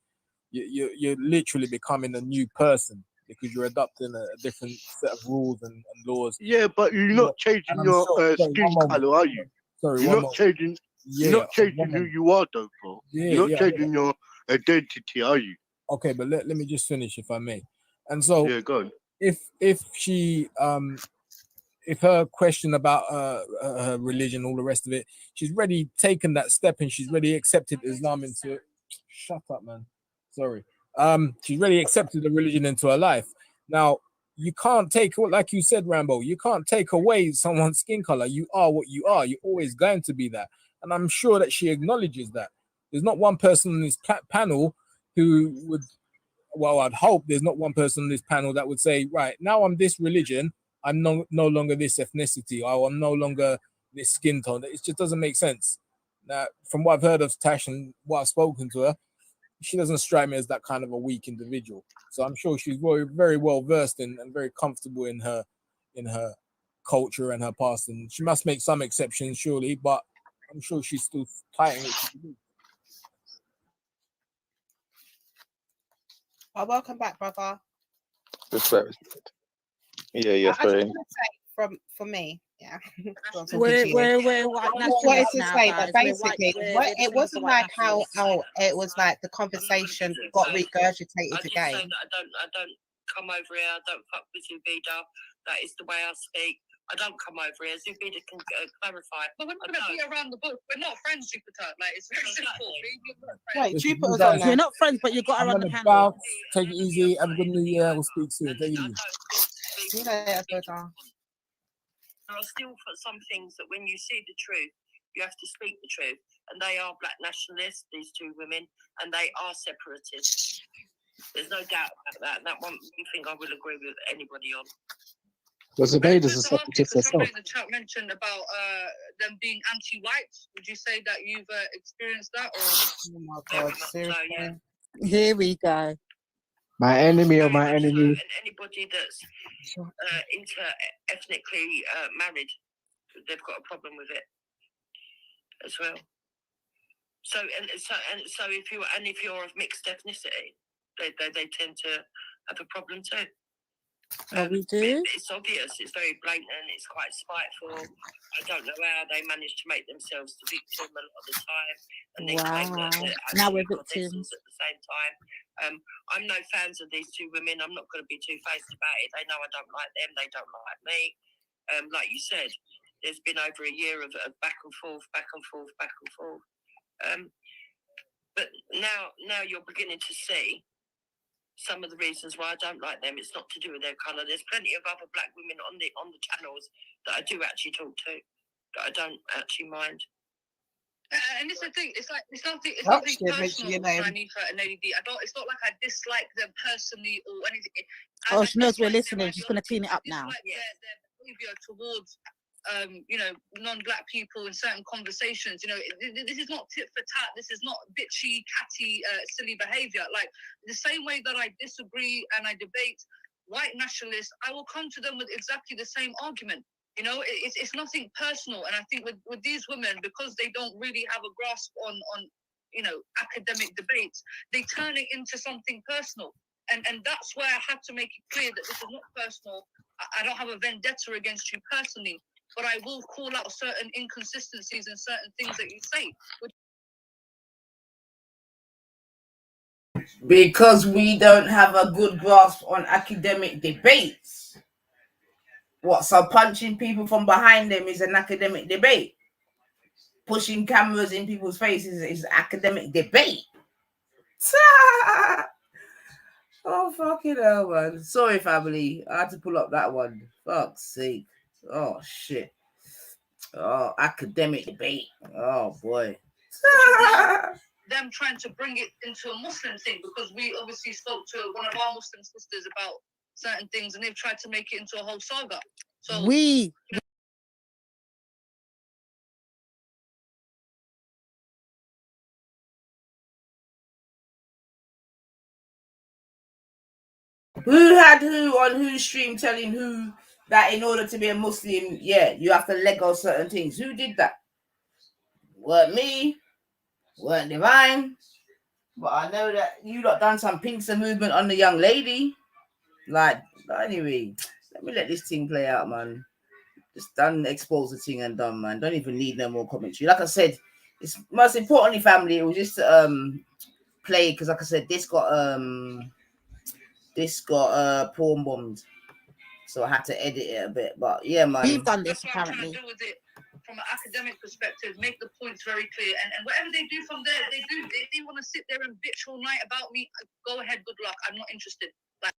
You're literally becoming a new person, because you're adopting a different set of rules and laws. Yeah, but you're not changing your skin color, are you? Sorry, you're not changing. Yeah, You're not a changing who woman. you are, though, bro. Yeah, You're not yeah. changing your identity, are you? Okay, but let me just finish if I may. And so Yeah, go on. if she if her question about her religion, all the rest of it, she's already taken that step and she's already accepted Islam into. Shut up, man. Sorry. She's already accepted the religion into her life. Now you can't take, like you said, Rambo. You can't take away someone's skin color. You are what you are. You're always going to be that, and I'm sure that she acknowledges that. There's not one person on this panel who would. Well, I'd hope there's not one person on this panel that would say, right, now I'm this religion, I'm no longer this ethnicity, or I'm no longer this skin tone. It just doesn't make sense. Now, from what I've heard of Tash and what I've spoken to her, she doesn't strike me as that kind of a weak individual. So I'm sure she's very, very well versed in and very comfortable in her culture and her past. And she must make some exceptions, surely, but I'm sure she's still tight in what she believes. Oh, welcome back, brother. Respect. Yeah, I just sorry. want to say for me, yeah. We're white I just wanted nationalists to now, say guys. that We're white. basically, We're it the wasn't white like how nationalists. it was like the conversation got regurgitated I did again. say that I don't come over here. I don't fuck with Zubida. That is the way I speak. I don't come over here. Zubida can clarify. But we're not going to be around the bush. We're not friends, Jupiter. Like, it's very simple. Wait, Listen, Jupiter's you on guys- there. We're not friends, but you got her I'm on the gonna panel. bounce. Take it easy. Have a good New Year. We'll speak soon. Take it easy. See you later, brother. There are still some things that when you see the truth, you have to speak the truth. And they are black nationalists, these two women, and they are separatists. There's no doubt about that. And that one thing I will agree with anybody on. Well, Zubaydah's a Just to ask you, separatist because somebody herself. in the chat mentioned about them being anti-white. Would you say that you've experienced that? Or Oh my God, seriously. Here we go. My enemy or my And enemy. anybody that's inter-ethnically married, they've got a problem with it as well. So if you're of mixed ethnicity, they tend to have a problem too. Oh, we do? It's obvious. It's very blatant. It's quite spiteful. I don't know how they manage to make themselves the victim a lot of the time, and then claim that they're Now we're actually goddesses victims. at the same time. I'm no fans of these two women. I'm not going to be two-faced about it. They know I don't like them. They don't like me. Like you said, there's been over a year of back and forth, back and forth, back and forth. But now you're beginning to see some of the reasons why I don't like them. It's not to do with their colour. There's plenty of other black women on the channels that I do actually talk to, that I don't actually mind. and it's the thing. It's nothing. It's Oh, nothing shit, mention personal. your name. Shanifa and Lady D. It's not like I dislike them personally or anything. Oh, she knows we're listening. She's going to clean it up now. Their behavior towards non-black people in certain conversations. This is not tit for tat. This is not bitchy, catty, silly behavior. Like the same way that I disagree and I debate white nationalists, I will come to them with exactly the same argument. It's nothing personal. And I think with these women, because they don't really have a grasp on academic debates, they turn it into something personal. And that's why I had to make it clear that this is not personal. I don't have a vendetta against you personally, but I will call out certain inconsistencies and certain things that you say. Because we don't have a good grasp on academic debates. What, so punching people from behind them is an academic debate? Pushing cameras in people's faces is academic debate? Oh, fucking hell, man. Sorry, family. I had to pull up that one. Fuck's sake. Oh, shit. Oh, academic debate. Oh, boy. Them trying to bring it into a Muslim thing, because we obviously spoke to one of our Muslim sisters about certain things and they've tried to make it into a whole saga. So Who had who on whose stream telling who that in order to be a Muslim, you have to let go of certain things? Who did that? Weren't me. Weren't Divine. But I know that you lot done some pincer movement on the young lady. Like, anyway, let me let this thing play out, man. Just done expose the thing and done, man. Don't even need no more commentary. Like I said, it's most importantly, family. It was just play because, like I said, this got porn bombed, so I had to edit it a bit. But yeah, man, We've done this apparently. Deal with it from an academic perspective, make the points very clear, and whatever they do from there, they do. They want to sit there and bitch all night about me. Go ahead, good luck. I'm not interested. Like,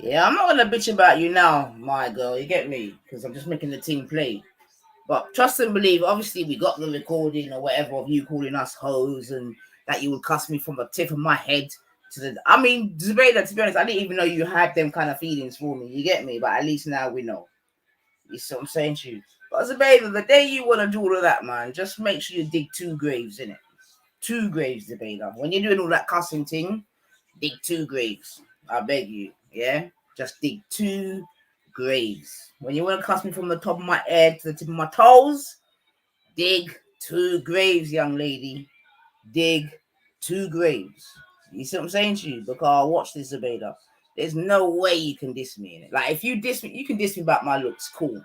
yeah, I'm not gonna bitch about you now, my girl. You get me? Because I'm just making the team play. But trust and believe, obviously, we got the recording or whatever of you calling us hoes and that you would cuss me from the tip of my head to the. I mean, Zubaida, to be honest, I didn't even know you had them kind of feelings for me. You get me? But at least now we know. You see what I'm saying to you? But Zubaida, the day you want to do all of that, man, just make sure you dig 2 graves, innit? 2 graves, Zubaida. When you're doing all that cussing thing, dig 2 graves. I beg you, yeah? Just dig 2 graves. When you want to cuss me from the top of my head to the tip of my toes, dig 2 graves, young lady. Dig 2 graves. You see what I'm saying to you? Because watch this, Zubaida. There's no way you can diss me in it. Like, if you diss me, you can diss me about my looks. Cool.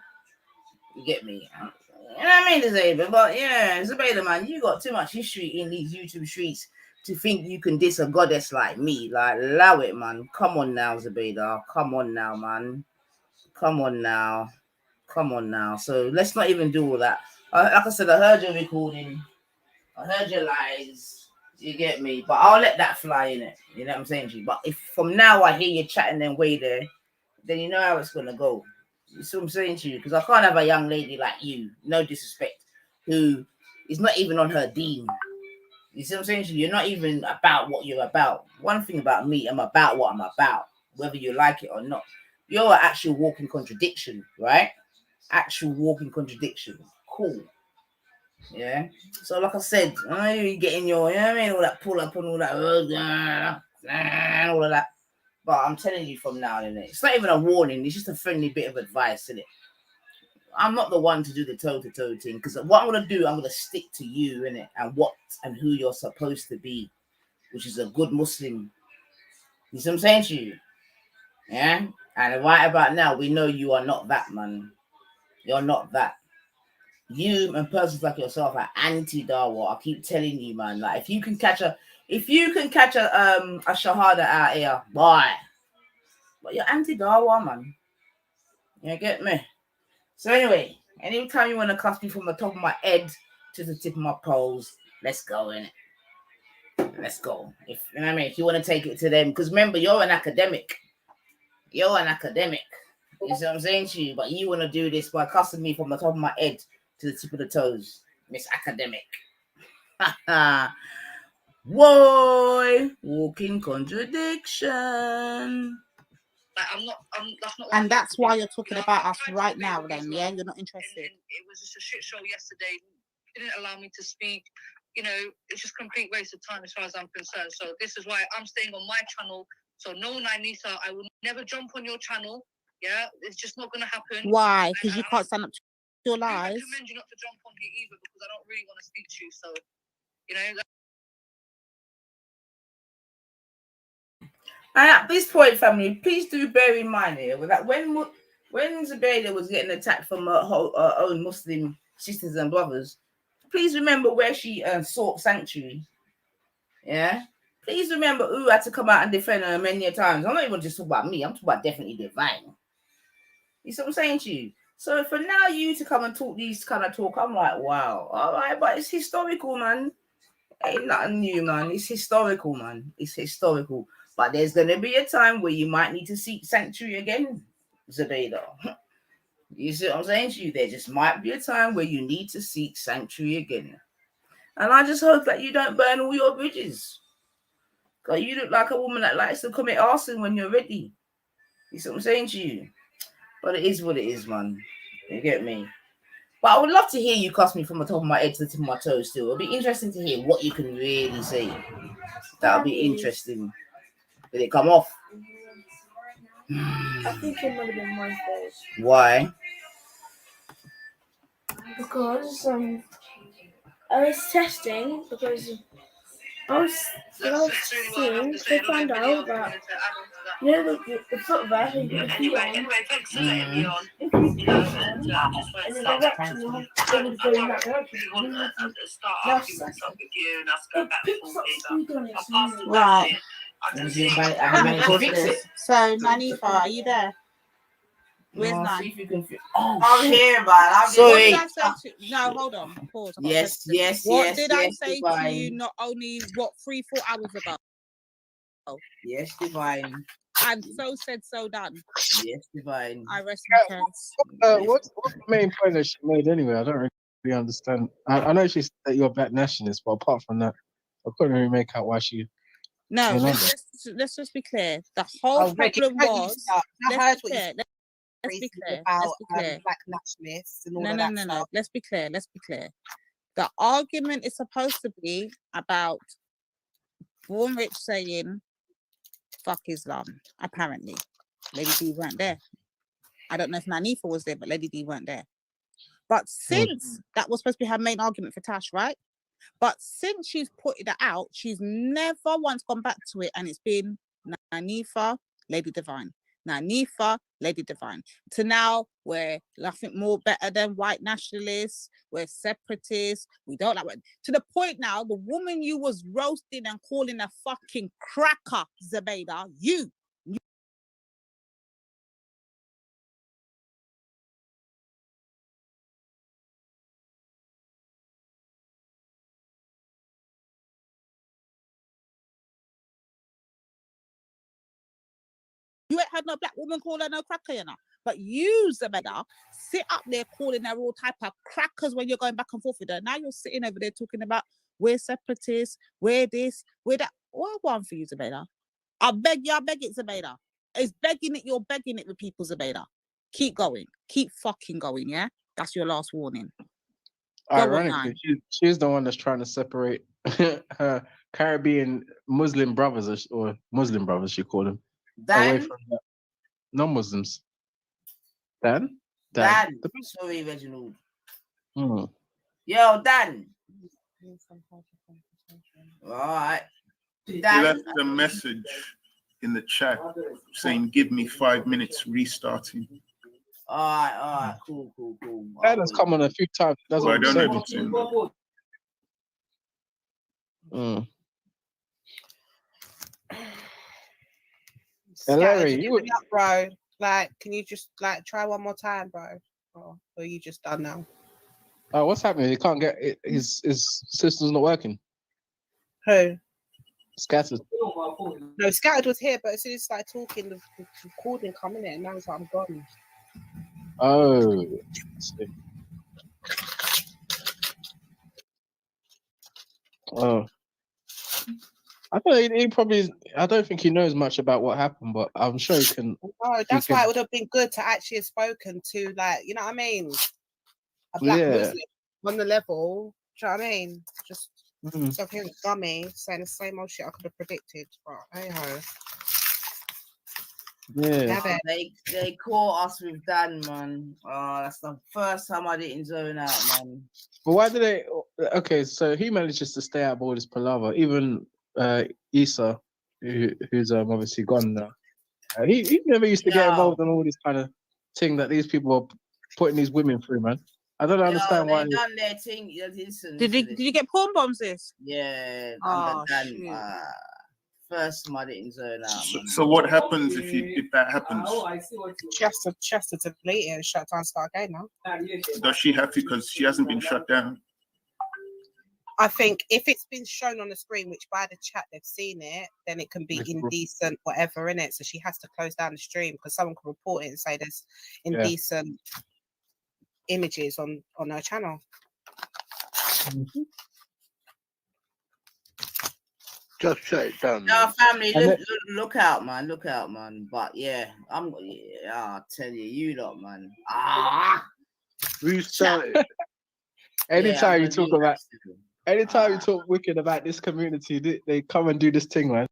You get me? You know what I mean, Zubaida? But yeah, Zubaida, man, you got too much history in these YouTube streets to think you can diss a goddess like me. Like, allow it, man. Come on now, Zubaida. Come on now, man. Come on now. Come on now. So let's not even do all that. Like I said, I heard your recording. I heard your lies. You get me? But I'll let that fly in it. You know what I'm saying to you? But if from now I hear you chatting them way there, then you know how it's gonna go. You see what I'm saying to you? Because I can't have a young lady like you, no disrespect, who is not even on her deen. You see what I'm saying to you? You're not even about what you're about. One thing about me, I'm about what I'm about, whether you like it or not. You're an actual walking contradiction, right? Actual walking contradiction. Cool. Yeah. So like I said, I know you getting your, you know what I mean, all that pull up and all that, all of that. But I'm telling you from now, innit? It's not even a warning. It's just a friendly bit of advice, innit? I'm not the one to do the toe-to-toe thing because what I'm gonna do, I'm gonna stick to you, innit, and what and who you're supposed to be, which is a good Muslim. You see what I'm saying to you? Yeah. And right about now, we know you are not that, man. You're not that. You and persons like yourself are anti-Dawa. I keep telling you, man. Like if you can catch a shahada out here, boy. But you're anti-Dawa, man. You get me? So anyway, anytime you want to cuss me from the top of my head to the tip of my poles, let's go in it. Let's go. If you know what I mean, if you want to take it to them, because remember, you're an academic. You're an academic. You see what I'm saying to you? But you want to do this by cussing me from the top of my head to the tip of the toes. Miss Academic. Boy, walking contradiction. And that's why you're talking about us right now, then, yeah? You're not interested. And it was just a shit show yesterday. It didn't allow me to speak. You know, it's just complete waste of time as far as I'm concerned. So this is why I'm staying on my channel. So no, Nisa, I will never jump on your channel. Yeah, it's just not going to happen. Why? Because you can't stand up to your lies. I recommend you not to jump on here either because I don't really want to speak to you. So, you know. And at this point, family, please do bear in mind here that when Zubaida was getting attacked from her own Muslim sisters and brothers, please remember where she sought sanctuary. Yeah? Please remember who had to come out and defend her many times. I'm not even just talking about me. I'm talking about definitely Divine. You see what I'm saying to you? So for now, you to come and talk these kind of talk, I'm like, wow. All right, but it's historical, man. Ain't nothing new, man. It's historical, man. It's historical. But there's going to be a time where you might need to seek sanctuary again, Zubaida. You see what I'm saying to you? There just might be a time where you need to seek sanctuary again. And I just hope that you don't burn all your bridges. Because you look like a woman that likes to commit arson when you're ready. You see what I'm saying to you? But it is what it is, man. You get me? But I would love to hear you cuss me from the top of my head to the tip of my toes still. It'll be interesting to hear what you can really say. That'll be interesting. Did it come off? I think it might have been my fault. Why? Because I was testing because I was seeing, they found out that, you know, the footwear who put the feet on, Anyway, thanks for letting me on. if you put You know, it and on, just wanted and to the say direction thank you. you're able to go in that I don't direction, really want you need to to start now arguments up with you and us go it back and picks forth up either. speed on I its passed the own. Right. in. I Have just you think managed to fix it? So, Nanifa, are you there? Where's No, Nan? see if you can oh, I'm shit. here, I'm What did sorry. I say to No, hold on. Pause. I got a Yes, question. yes, What yes, did I yes, say to you Divine. not only, 3-4 hours ago? Yes, Divine. And so said, so done. Yes, Divine. I rest my case. What's the main point that she made anyway? I don't really understand. I know she said that you're a black nationalist, but apart from that, I couldn't really make out why she. No, went on let's just be clear. The whole problem was. I heard what you said. Let's be clear. About Let's be clear. black nationalists and all No, of no, that no, stuff. no. Let's be clear. Let's be clear. The argument is supposed to be about Born Rich saying, fuck Islam, apparently. Lady D weren't there. I don't know if Nanifa was there, but Lady D weren't there. But since that was supposed to be her main argument for Tash, right? But since she's put it out, she's never once gone back to it, and it's been Nanifa, Lady Divine. Nanifa, Lady Divine. To now, we're nothing more better than white nationalists, we're separatists, we don't like it. To the point now, the woman you was roasting and calling a fucking cracker, Zubaydah, you ain't had no black woman call her no cracker, you know. But you, Zubaydah, sit up there calling her all type of crackers when you're going back and forth with her. Now you're sitting over there talking about we're separatists, we're this, we're that. What one for you, Zubaydah? I beg it, Zubaydah. It's begging it, you're begging it with people, Zubaydah. Keep going. Keep fucking going, yeah? That's your last warning. Ironically, she's the one that's trying to separate her Caribbean Muslim brothers, or Muslim brothers, she called them, away from the non-Muslims. Dan? Dan. Sorry, Reginald. Hmm. Yo, Dan. All right. He Dan. left a message in the chat saying, "Give me 5 minutes restarting." All right, cool. Dan has come on a few times. Doesn't I don't say know anything. Scatters, Larry, you're giving up, bro. Like, can you just like try one more time, bro? Or are you just done now? What's happening? He can't get his system's not working. Who? Scattered. No, Scattered was here, but as soon as he started talking, the recording coming in, and now it's like I'm gone. Oh. Oh. I thought he probably. I don't think he knows much about what happened, but I'm sure he can. Oh, that's why it would have been good to actually have spoken to, like, you know what I mean? A black Muslim on the level. Do you know what I mean? Just so here, dummy saying the same old shit I could have predicted. But hey ho. Yeah. They caught us with Dan, man. Oh, that's the first time I didn't zone out, man. But why did they? Okay, so he manages to stay out of all this palaver. Even Issa, who's obviously gone now. He never used to get involved in all this kind of thing that these people are putting these women through, man. I don't understand why. They done their thing. Did you get porn bombs this? Yeah, Oh, under Dan. First time I didn't zone out. So what happens if that happens? She has to delete it and shut down, start again now. Does she have to? Because she hasn't been shut down. I think if it's been shown on the screen, which by the chat they've seen it, then it can be indecent, whatever in it. So she has to close down the stream because someone can report it and say there's indecent images on her channel. Just shut it down. No, family, look out, man. Look out, man. But yeah, I'll tell you lot, man. Restart it. Anytime you talk wicked about this community, they come and do this thing, man.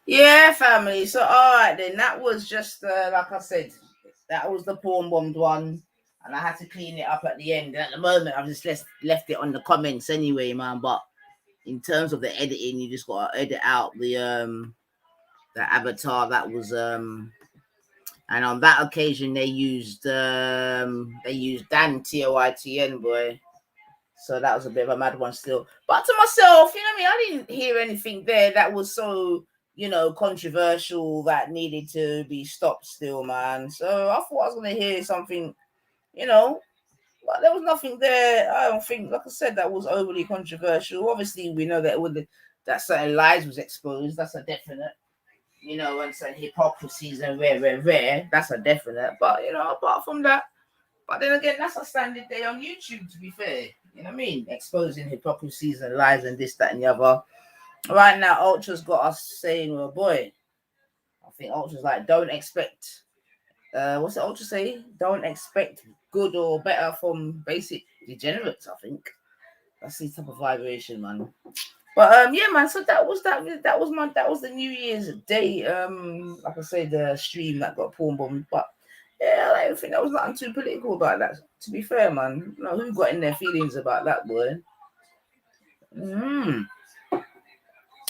Yeah, family. So all right then, that was just like I said, That was the porn bombed one. And I had to clean it up at the end. And at the moment, I've just left it on the comments anyway, man. But in terms of the editing, you just got to edit out the avatar that was and on that occasion they used Dan TOYTN, boy. So that was a bit of a mad one still. But to myself, you know what I mean? I didn't hear anything there that was so, controversial that needed to be stopped still, man. So I thought I was going to hear something, but there was nothing there. I don't think, like I said, that was overly controversial. Obviously, we know that certain lies was exposed. That's a definite. And certain hypocrisies and rare. That's a definite. But, apart from that, but then again, that's a standard day on YouTube, to be fair. You know what I mean? Exposing hypocrisies and lies and this, that, and the other. Right now, Ultra's got us saying, well, boy, I think Ultra's like, don't expect, what's the Ultra say? Don't expect good or better from basic degenerates, I think. That's the type of vibration, man. But yeah, man. So that was the New Year's Day. Like I say, the stream that got porn bombed. But yeah, I don't think that was nothing too political about that. To be fair, man. Who got in their feelings about that, boy?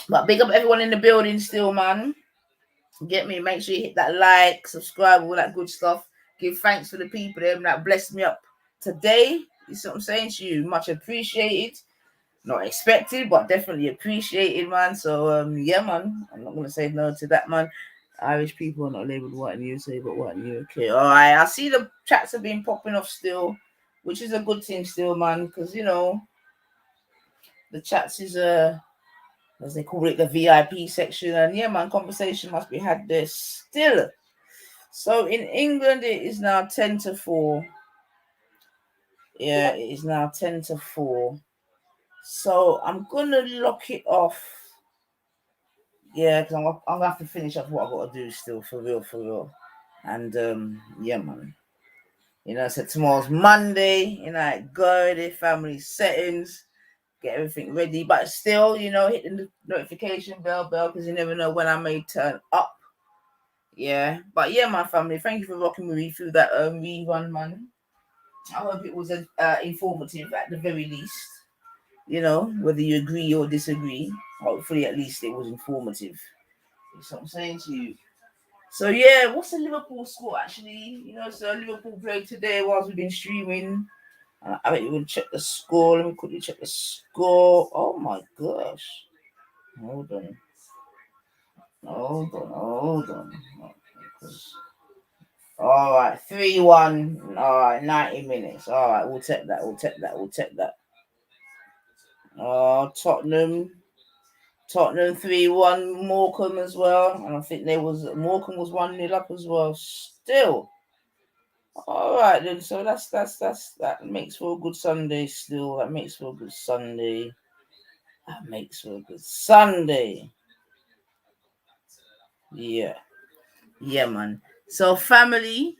But big up everyone in the building still, man. Get me. Make sure you hit that like, subscribe, all that good stuff. Give thanks for the people them that blessed me up today. You see what I'm saying to you? Much appreciated. Not expected, but definitely appreciated, man. So, yeah, man. I'm not going to say no to that, man. Irish people are not labelled white in the USA, but white in the UK. All right. I see the chats have been popping off still, which is a good thing still, man, because, the chats is, as they call it, the VIP section. And, yeah, man, conversation must be had there still. So, in England, it is now 10 to 4. Yeah, it is now 10 to 4. So I'm gonna lock it off. Yeah, because I'm gonna have to finish up what I gotta do still, for real. And yeah, man. So tomorrow's Monday. Go the family settings, get everything ready. But still, hit the notification bell because you never know when I may turn up. Yeah, but yeah, my family. Thank you for rocking with me through that rerun, man. I hope it was informative at the very least. Whether you agree or disagree, hopefully at least it was informative. That's what I'm saying to you. So yeah, what's the Liverpool score actually? So Liverpool played today whilst we've been streaming. I bet you will check the score. Let me quickly check the score. Oh my gosh. Hold on. All right, 3-1. All right, 90 minutes. All right, we'll take that. Tottenham 3-1, Morecambe as well. And I think Morecambe was 1-0 up as well. Still. All right then. So that makes for a good Sunday still. That makes for a good Sunday. Yeah. Yeah, man. So family.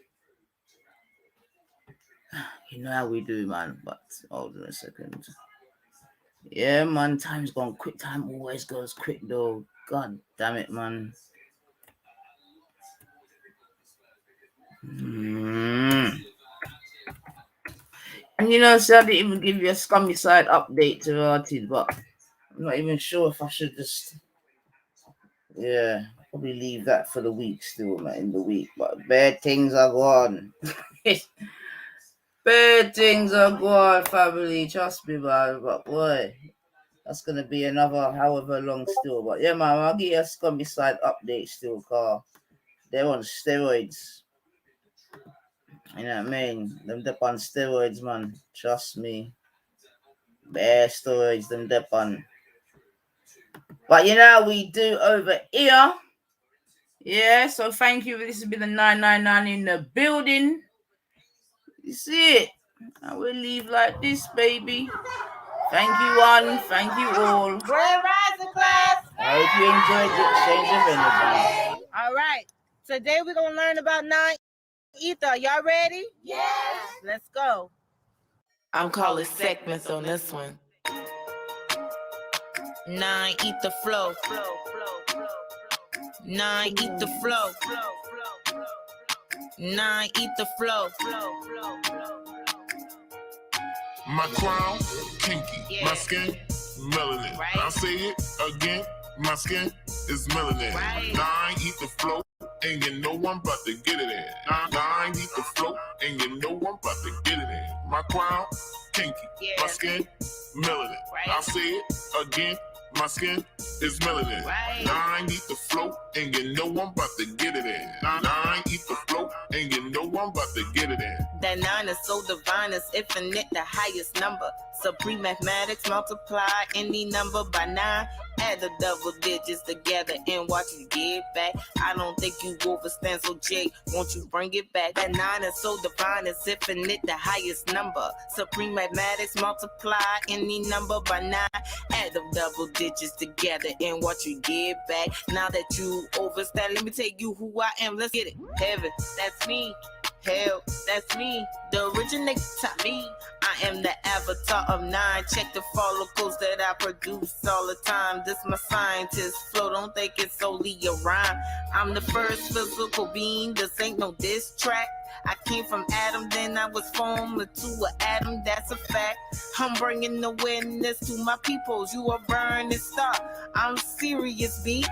You know how we do, man. But hold on a second. Yeah, man. Time's gone quick. Time always goes quick, though. God damn it, man. And so I didn't even give you a scummy side update to Artie, but I'm not even sure if I should just, probably leave that for the week still, man, in the week. But bad things are gone. Bad things are gone, family. Trust me, man. But boy, that's gonna be another however long still. But yeah, man, I'll give you a scummy side update still, car. They're on steroids. You know what I mean? Them dip on steroids, man. Trust me. Bare steroids, them dip on. But we do over here. Yeah, so thank you. This has been the 999 in the building. You see it? I will leave like this, baby. Thank you, one. Thank you all. Grand Rising class. I hope you enjoyed the exchange of energy. All right. Today we're going to learn about 9 ether. Y'all ready? Yes. Let's go. I'm calling segments on this one. 9 ether flow. 9 ether flow. 9, eat the flow. My crown, kinky. My skin, melanin. I'll say it again. My skin is melanin. 9, eat the flow. And you know I'm about to get it in. 9, eat the flow. And you know I'm about to get it in. My crown, kinky. My skin, melanin. I'll say it again. My skin is melanin. 9, eat the flow, and you know I'm about to get it in. 9, eat the flow, and you know I'm about to get it in. That 9 is so divine, it's infinite, the highest number. Supreme mathematics, multiply any number by 9. Add the double digits together and watch you get back. I don't think you overstand, so Jay, won't you bring it back? That 9 is so divine, it's infinite, the highest number. Supreme mathematics, multiply any number by 9. Add the double digits together and watch you get back. Now that you overstand, let me tell you who I am. Let's get it. Heaven, that's me. Hell, that's me. The originator, me. I am the avatar of 9. Check the follicles that I produce all the time. This my scientist flow. Don't think it's solely a rhyme. I'm the first physical being. This ain't no diss track. I came from Adam, then I was formed to an atom. That's a fact. I'm bringing awareness to my peoples. You are burning star. I'm serious, B.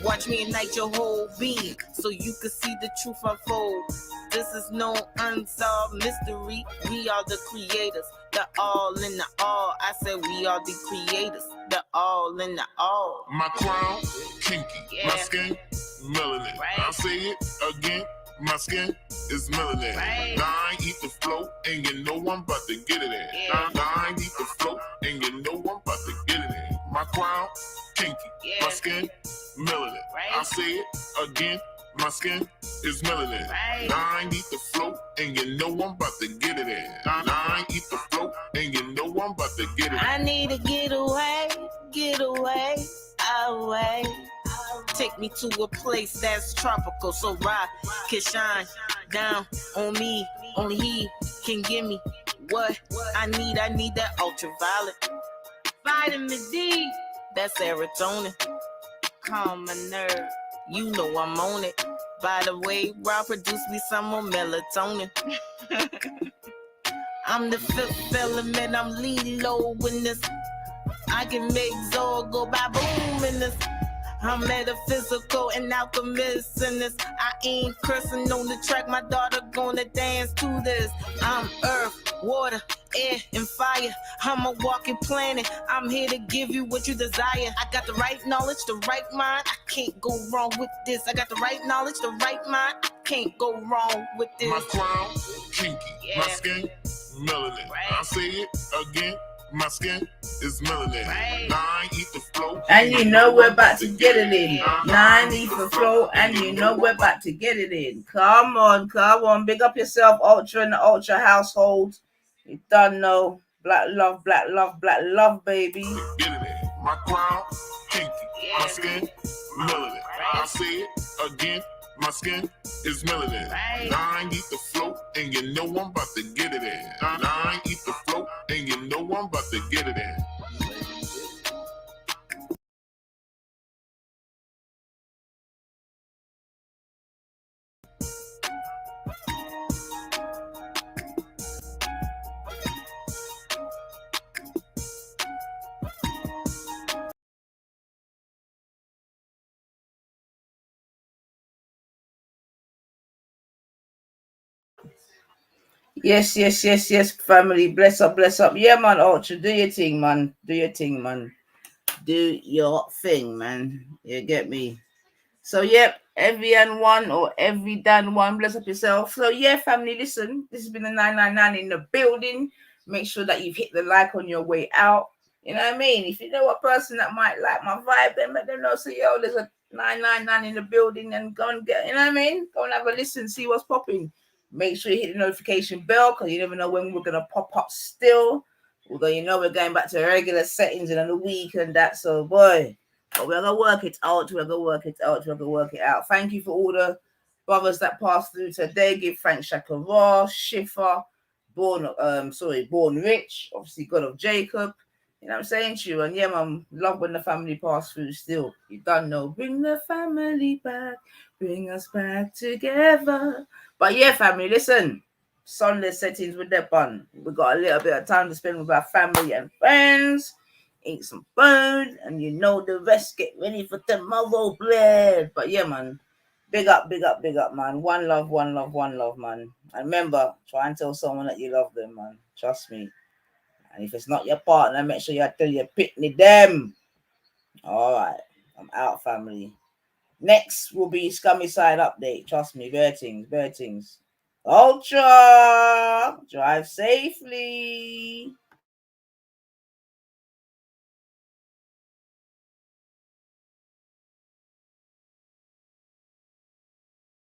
Watch me ignite your whole being so you can see the truth unfold. This is no unsolved mystery. We are the creators, the all in the all. I said we are the creators, the all in the all. My crown, kinky. My skin, melanin. I'll say it again. My skin is melanin. 9, eat the flow, and you know I'm about to get it in. 9, eat the flow, and you know I'm about to get it in. My crown, kinky. My skin, melanin. I'll say it again. My skin is melanin. 9, eat the flow, and you know I'm about to get it in. 9, eat the flow, and you know I'm about to get it in. I need to get away, away. Take me to a place that's tropical, so rock can shine down on me. Only he can give me what I need. I need that ultraviolet, vitamin D, that's serotonin. Calm my nerve, you know I'm on it. By the way, Rob, produce me some more melatonin. I'm the fifth element, I'm lead low in this. I can make Zor go ba-boom in this. I'm metaphysical and alchemist in this. I ain't cursing on the track, my daughter gonna dance to this. I'm earth, water, air, and fire. I'm a walking planet, I'm here to give you what you desire. I got the right knowledge, the right mind, I can't go wrong with this. I got the right knowledge, the right mind, I can't go wrong with this. My crown, kinky. My skin, melanin. I'll say it again. My skin is melanin. 9, eat the flow. And you know we're about to get it in. 9, eat the flow, and you know we're about to get it in. Come on. Big up yourself, Ultra and the Ultra household. You done know. Black love, baby. Get it in. My crown, kinky. My skin, melanin. I'll say it again. My skin is melanin. 9, eat the flow, and you know I'm about to get it in. 9, eat the flow, and you know I'm about to get it in. Yes, family. Bless up. Yeah, man, Ultra. Do your thing, man. Do your thing, man. You get me? So, yep, every and one or every done one. Bless up yourself. So, yeah, family, listen. This has been the 999 in the building. Make sure that you've hit the like on your way out. You know what I mean? If you know a person that might like my vibe, then let them know. So, yo, there's a 999 in the building, and go and get, you know what I mean? Go and have a listen, see what's popping. Make sure you hit the notification bell, because you never know when we're going to pop up still. We're going back to regular settings in a week and that. So, boy, but we're going to work it out. Thank you for all the brothers that passed through today. Give thanks Shakara, Schiffer, Born Rich, obviously God of Jacob. You know what I'm saying to you? And yeah, man, love when the family pass through still. You don't know. Bring the family back. Bring us back together. But yeah, family, listen. Sunday settings with that bun. We got a little bit of time to spend with our family and friends. Eat some food, and you know the rest. Get ready for tomorrow, bread. But yeah, man. Big up, big up, big up, man. One love, one love, one love, man. And remember, try and tell someone that you love them, man. Trust me. And if it's not your partner, make sure you tell your pitney them. All right. I'm out, family. Next will be Scummy Side update. Trust me, bear things. Ultra! Drive safely.